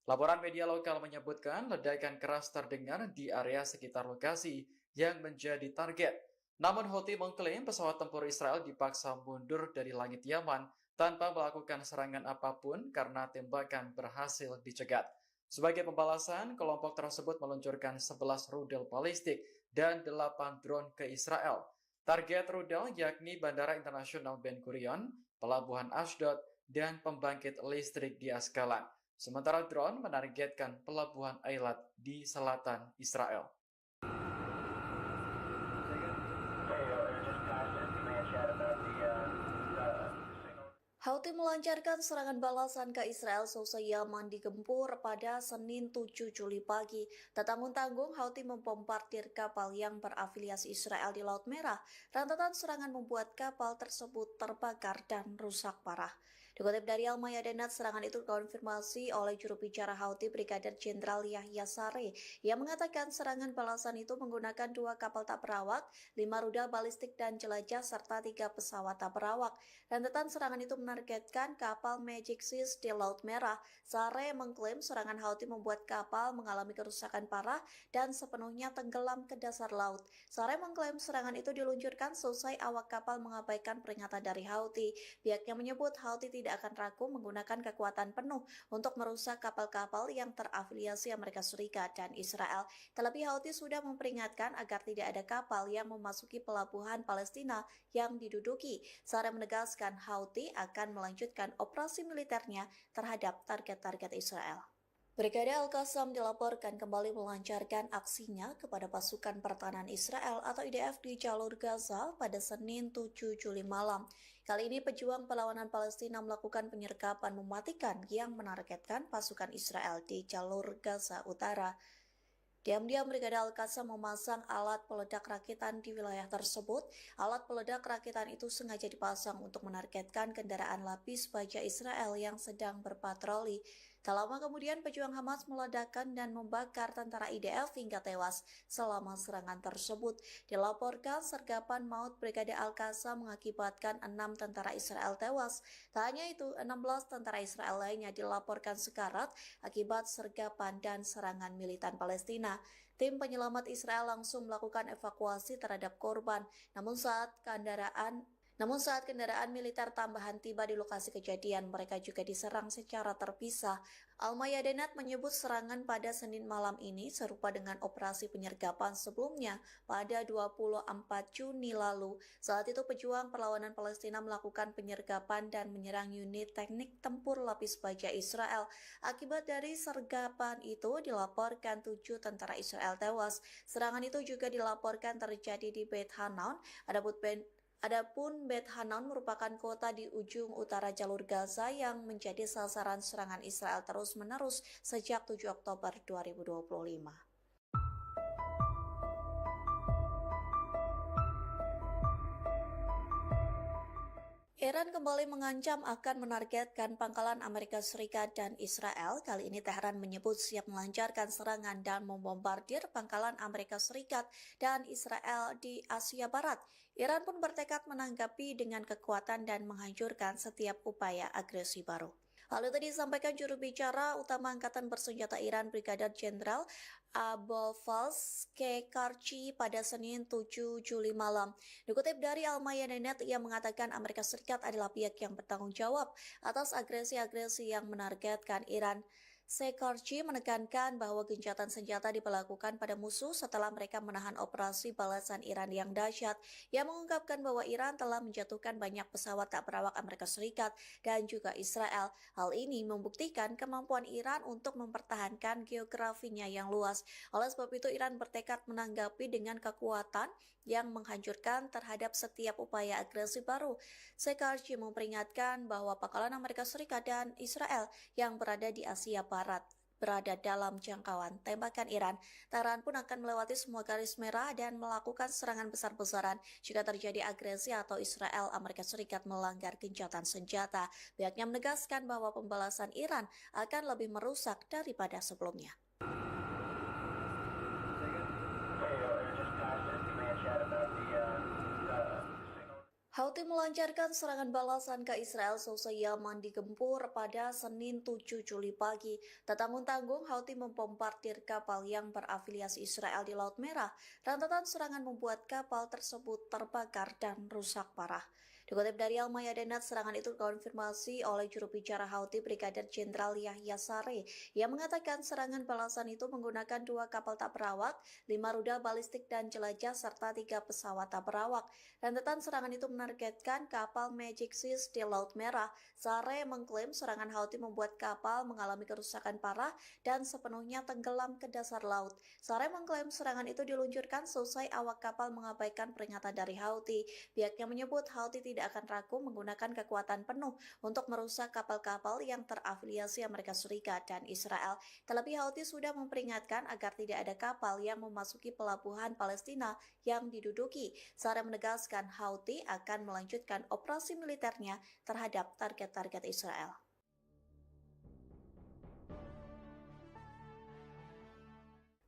Laporan media lokal menyebutkan ledakan keras terdengar di area sekitar lokasi yang menjadi target. Namun Houthi mengklaim pesawat tempur Israel dipaksa mundur dari langit Yaman tanpa melakukan serangan apapun karena tembakan berhasil dicegat. Sebagai pembalasan, kelompok tersebut meluncurkan 11 rudal balistik dan 8 drone ke Israel. Target rudal yakni Bandara Internasional Ben Gurion, Pelabuhan Ashdod, dan pembangkit listrik di Askalan. Sementara drone menargetkan pelabuhan Eilat di selatan Israel. Houthi melancarkan serangan balasan ke Israel seusai Yaman digempur pada Senin 7 Juli pagi. Tak tanggung-tanggung, Houthi membombardir kapal yang berafiliasi Israel di Laut Merah. Rentetan serangan membuat kapal tersebut terbakar dan rusak parah. Dikutip dari Al-Mayadinat, serangan itu dikonfirmasi oleh juru bicara Houthi Brigadir Jenderal Yahya Saree yang mengatakan serangan balasan itu menggunakan 2 kapal tak berawak, 5 rudal balistik dan jelajah, serta 3 pesawat tak berawak. Rentetan serangan itu menargetkan kapal Magic Seas di Laut Merah. Saree mengklaim serangan Houthi membuat kapal mengalami kerusakan parah dan sepenuhnya tenggelam ke dasar laut. Saree mengklaim serangan itu diluncurkan selesai awak kapal mengabaikan peringatan dari Houthi. Pihaknya menyebut Houthi tidak akan ragu menggunakan kekuatan penuh untuk merusak kapal-kapal yang terafiliasi Amerika Serikat dan Israel. Terlebih Houthi sudah memperingatkan agar tidak ada kapal yang memasuki pelabuhan Palestina yang diduduki. Saree menegaskan Houthi akan melanjutkan operasi militernya terhadap target-target Israel. Brigade Al-Qassam dilaporkan kembali melancarkan aksinya kepada pasukan pertahanan Israel atau IDF di jalur Gaza pada Senin 7 Juli malam. Kali ini pejuang perlawanan Palestina melakukan penyergapan mematikan yang menargetkan pasukan Israel di jalur Gaza Utara. Diam-diam Brigade Al-Qassam memasang alat peledak rakitan di wilayah tersebut. Alat peledak rakitan itu sengaja dipasang untuk menargetkan kendaraan lapis baja Israel yang sedang berpatroli. Tak lama kemudian pejuang Hamas meledakkan dan membakar tentara IDF hingga tewas selama serangan tersebut. Dilaporkan sergapan maut Brigade Al-Qassam mengakibatkan 6 tentara Israel tewas. Tak hanya itu, 16 tentara Israel lainnya dilaporkan sekarat akibat sergapan dan serangan militan Palestina. Tim penyelamat Israel langsung melakukan evakuasi terhadap korban. Namun saat kendaraan militer tambahan tiba di lokasi kejadian, mereka juga diserang secara terpisah. Al-Mayadinat menyebut serangan pada Senin malam ini serupa dengan operasi penyergapan sebelumnya pada 24 Juni lalu. Saat itu pejuang perlawanan Palestina melakukan penyergapan dan menyerang unit teknik tempur lapis baja Israel. Akibat dari sergapan itu dilaporkan 7 tentara Israel tewas. Serangan itu juga dilaporkan terjadi di Beit Hanan. Adapun Beit Hanan merupakan kota di ujung utara jalur Gaza yang menjadi sasaran serangan Israel terus-menerus sejak 7 Oktober 2025. Iran kembali mengancam akan menargetkan pangkalan Amerika Serikat dan Israel. Kali ini Tehran menyebut siap melancarkan serangan dan membombardir pangkalan Amerika Serikat dan Israel di Asia Barat. Iran pun bertekad menanggapi dengan kekuatan dan menghancurkan setiap upaya agresi baru. Hal itu disampaikan juru bicara utama Angkatan Bersenjata Iran Brigadir Jenderal Abolfazl Kekarchi pada Senin 7 Juli malam. Dikutip dari Al-Mayadinat, ia mengatakan Amerika Serikat adalah pihak yang bertanggung jawab atas agresi-agresi yang menargetkan Iran. Kekarchi menekankan bahwa gencatan senjata diberlakukan pada musuh setelah mereka menahan operasi balasan Iran yang dahsyat. Ia mengungkapkan bahwa Iran telah menjatuhkan banyak pesawat tak berawak Amerika Serikat dan juga Israel. Hal ini membuktikan kemampuan Iran untuk mempertahankan geografinya yang luas. Oleh sebab itu, Iran bertekad menanggapi dengan kekuatan yang menghancurkan terhadap setiap upaya agresi baru. Kekarchi memperingatkan bahwa pangkalan Amerika Serikat dan Israel yang berada di Asia Barat berada dalam jangkauan tembakan Iran. Tehran pun akan melewati semua garis merah dan melakukan serangan besar-besaran jika terjadi agresi atau Israel Amerika Serikat melanggar gencatan senjata. Pihaknya menegaskan bahwa pembalasan Iran akan lebih merusak daripada sebelumnya. Houthi melancarkan serangan balasan ke Israel seusai Yaman digempur pada Senin 7 Juli pagi. Tak tanggung-tanggung, Houthi membombardir kapal yang berafiliasi Israel di Laut Merah. Rentetan serangan membuat kapal tersebut terbakar dan rusak parah. Dikutip dari Al Mayadinat, serangan itu dikonfirmasi oleh juru bicara Houthi Brigadir Jenderal Yahya Saree yang mengatakan serangan balasan itu menggunakan 2 kapal tak berawak, 5 rudal balistik dan jelajah, serta 3 pesawat tak berawak. Rentetan serangan itu menargetkan kapal Magic Seas di Laut Merah. Saree mengklaim serangan Houthi membuat kapal mengalami kerusakan parah dan sepenuhnya tenggelam ke dasar laut. Saree mengklaim serangan itu diluncurkan selesai awak kapal mengabaikan peringatan dari Houthi. Pihaknya menyebut Houthi tidak akan ragu menggunakan kekuatan penuh untuk merusak kapal-kapal yang terafiliasi Amerika Serikat dan Israel. Terlebih Houthi sudah memperingatkan agar tidak ada kapal yang memasuki pelabuhan Palestina yang diduduki. Saree menegaskan Houthi akan melanjutkan operasi militernya terhadap target-target Israel.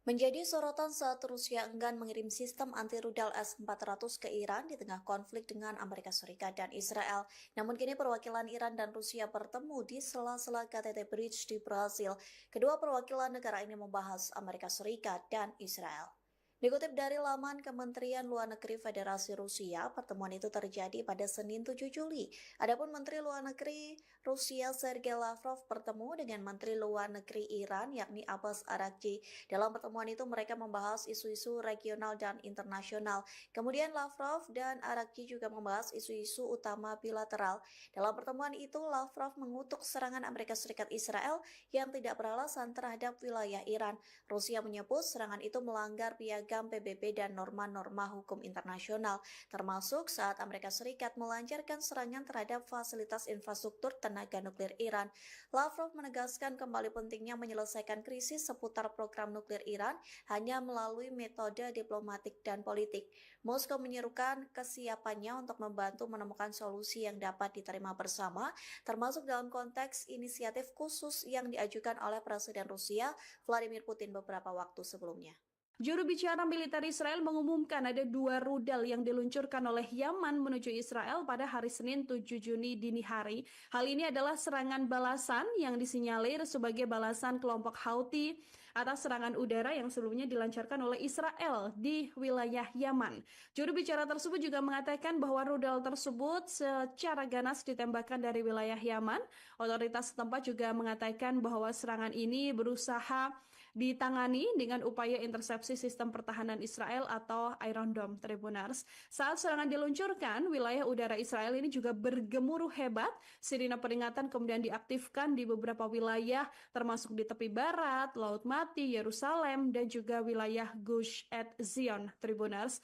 Menjadi sorotan saat Rusia enggan mengirim sistem anti-rudal S-400 ke Iran di tengah konflik dengan Amerika Serikat dan Israel. Namun kini perwakilan Iran dan Rusia bertemu di sela-sela KTT Bridge di Brasil. Kedua perwakilan negara ini membahas Amerika Serikat dan Israel. Dikutip dari laman Kementerian Luar Negeri Federasi Rusia, pertemuan itu terjadi pada Senin 7 Juli. Adapun Menteri Luar Negeri Rusia Sergei Lavrov bertemu dengan Menteri Luar Negeri Iran yakni Abbas Araghchi. Dalam pertemuan itu mereka membahas isu-isu regional dan internasional. Kemudian Lavrov dan Araghchi juga membahas isu-isu utama bilateral. Dalam pertemuan itu Lavrov mengutuk serangan Amerika Serikat Israel yang tidak beralasan terhadap wilayah Iran. Rusia menyebut serangan itu melanggar piagam PBB dan norma-norma hukum internasional, termasuk saat Amerika Serikat melancarkan serangan terhadap fasilitas infrastruktur tenaga nuklir Iran. Lavrov menegaskan kembali pentingnya menyelesaikan krisis seputar program nuklir Iran hanya melalui metode diplomatik dan politik. Moskow menyerukan kesiapannya untuk membantu menemukan solusi yang dapat diterima bersama, termasuk dalam konteks inisiatif khusus yang diajukan oleh Presiden Rusia Vladimir Putin beberapa waktu sebelumnya. Juru bicara militer Israel mengumumkan ada 2 rudal yang diluncurkan oleh Yaman menuju Israel pada hari Senin 7 Juni dini hari. Hal ini adalah serangan balasan yang disinyalir sebagai balasan kelompok Houthi atas serangan udara yang sebelumnya dilancarkan oleh Israel di wilayah Yaman. Juru bicara tersebut juga mengatakan bahwa rudal tersebut secara ganas ditembakkan dari wilayah Yaman. Otoritas setempat juga mengatakan bahwa serangan ini berusaha ditangani dengan upaya intersepsi sistem pertahanan Israel atau Iron Dome, Tribunars. Saat serangan diluncurkan, wilayah udara Israel ini juga bergemuruh hebat. Sirine peringatan kemudian diaktifkan di beberapa wilayah, termasuk di tepi barat, Laut Mati, Yerusalem, dan juga wilayah Gush Etzion, Tribunars.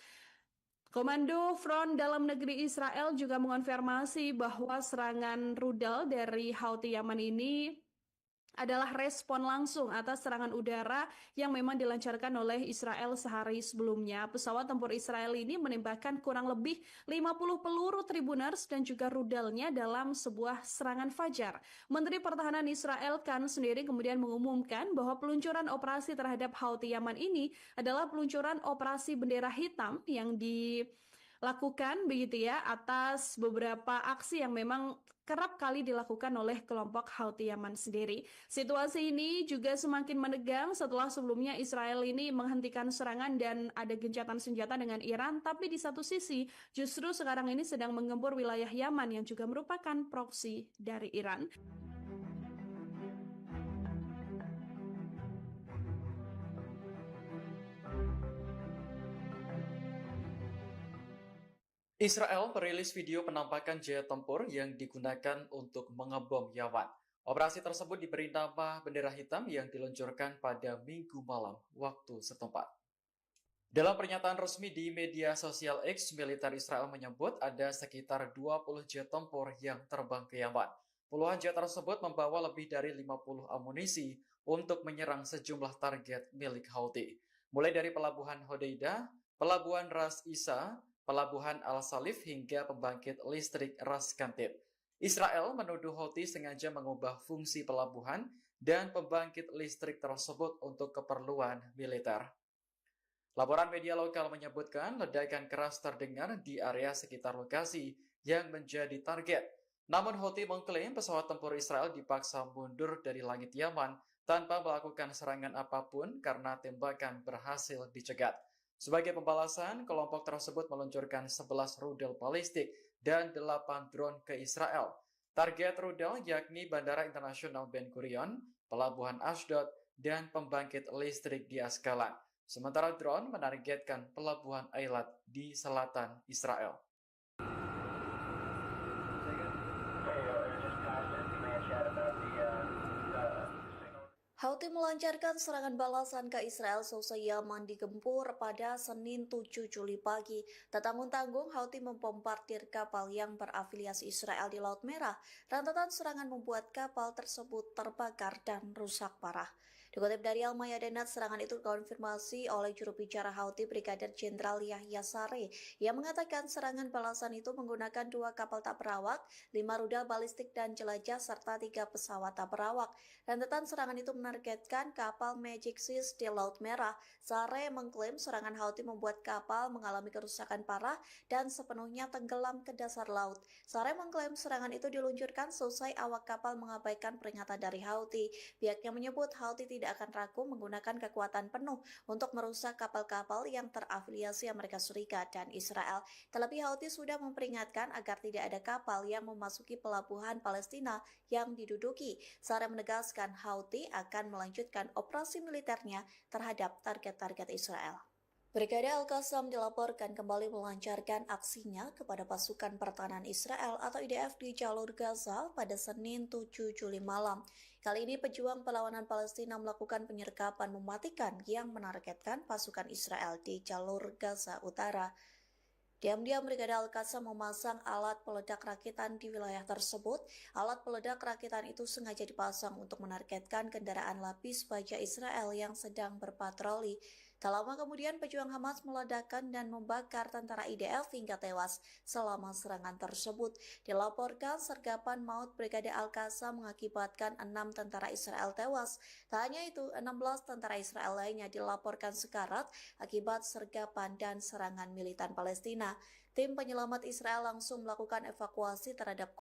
Komando Front Dalam Negeri Israel juga mengonfirmasi bahwa serangan rudal dari Houthi Yaman ini adalah respon langsung atas serangan udara yang memang dilancarkan oleh Israel sehari sebelumnya. Pesawat tempur Israel ini menembakkan kurang lebih 50 peluru Tribunars dan juga rudalnya dalam sebuah serangan fajar. Menteri Pertahanan Israel Kan sendiri kemudian mengumumkan bahwa peluncuran operasi terhadap Houthi Yaman ini adalah peluncuran operasi bendera hitam yang dilakukan begitu ya atas beberapa aksi yang memang kerap kali dilakukan oleh kelompok Houthi Yaman sendiri. Situasi ini juga semakin menegang setelah sebelumnya Israel ini menghentikan serangan dan ada gencatan senjata dengan Iran, tapi di satu sisi justru sekarang ini sedang menggempur wilayah Yaman yang juga merupakan proksi dari Iran. Israel merilis video penampakan jet tempur yang digunakan untuk mengebom Yaman. Operasi tersebut diberi nama bendera hitam yang diluncurkan pada Minggu malam waktu setempat. Dalam pernyataan resmi di media sosial X, militer Israel menyebut ada sekitar 20 jet tempur yang terbang ke Yaman. Puluhan jet tersebut membawa lebih dari 50 amunisi untuk menyerang sejumlah target milik Houthi, mulai dari pelabuhan Hodeidah, pelabuhan Ras Isa, pelabuhan Al-Salif hingga pembangkit listrik Ras Kantib. Israel menuduh Houthi sengaja mengubah fungsi pelabuhan dan pembangkit listrik tersebut untuk keperluan militer. Laporan media lokal menyebutkan ledakan keras terdengar di area sekitar lokasi yang menjadi target. Namun Houthi mengklaim pesawat tempur Israel dipaksa mundur dari langit Yaman tanpa melakukan serangan apapun karena tembakan berhasil dicegat. Sebagai pembalasan, kelompok tersebut meluncurkan 11 rudal balistik dan 8 drone ke Israel. Target rudal yakni Bandara Internasional Ben Gurion, Pelabuhan Ashdod, dan pembangkit listrik di Askalan. Sementara drone menargetkan Pelabuhan Eilat di selatan Israel. Houthi melancarkan serangan balasan ke Israel seusai Yaman digempur pada Senin 7 Juli pagi. Tak tanggung-tanggung, Houthi membombardir kapal yang berafiliasi Israel di Laut Merah. Rentetan serangan membuat kapal tersebut terbakar dan rusak parah. Dikutip dari Al-Mayadinat, serangan itu dikonfirmasi oleh juru bicara Houthi Brigadir Jenderal Yahya Saree yang mengatakan serangan balasan itu menggunakan 2 kapal tak berawak, 5 rudal balistik dan jelajah, serta 3 pesawat tak berawak. Rentetan serangan itu menargetkan kapal Magic Seas di Laut Merah. Saree mengklaim serangan Houthi membuat kapal mengalami kerusakan parah dan sepenuhnya tenggelam ke dasar laut. Saree mengklaim serangan itu diluncurkan seusai awak kapal mengabaikan peringatan dari Houthi. Pihaknya menyebut Houthi tidak akan ragu menggunakan kekuatan penuh untuk merusak kapal-kapal yang terafiliasi Amerika Serikat dan Israel. Terlebih Houthi sudah memperingatkan agar tidak ada kapal yang memasuki pelabuhan Palestina yang diduduki. Saree menegaskan Houthi akan melanjutkan operasi militernya terhadap target-target Israel. Brigade Al-Qassam dilaporkan kembali melancarkan aksinya kepada pasukan pertahanan Israel atau IDF di jalur Gaza pada Senin 7 Juli malam. Kali ini pejuang perlawanan Palestina melakukan penyergapan mematikan yang menargetkan pasukan Israel di jalur Gaza Utara. Diam-diam Brigade Al-Qassam memasang alat peledak rakitan di wilayah tersebut. Alat peledak rakitan itu sengaja dipasang untuk menargetkan kendaraan lapis baja Israel yang sedang berpatroli. Tak lama kemudian pejuang Hamas meledakkan dan membakar tentara IDF hingga tewas selama serangan tersebut. Dilaporkan sergapan maut Brigade Al-Qassam mengakibatkan 6 tentara Israel tewas. Tak hanya itu, 16 tentara Israel lainnya dilaporkan sekarat akibat sergapan dan serangan militan Palestina. Tim penyelamat Israel langsung melakukan evakuasi terhadap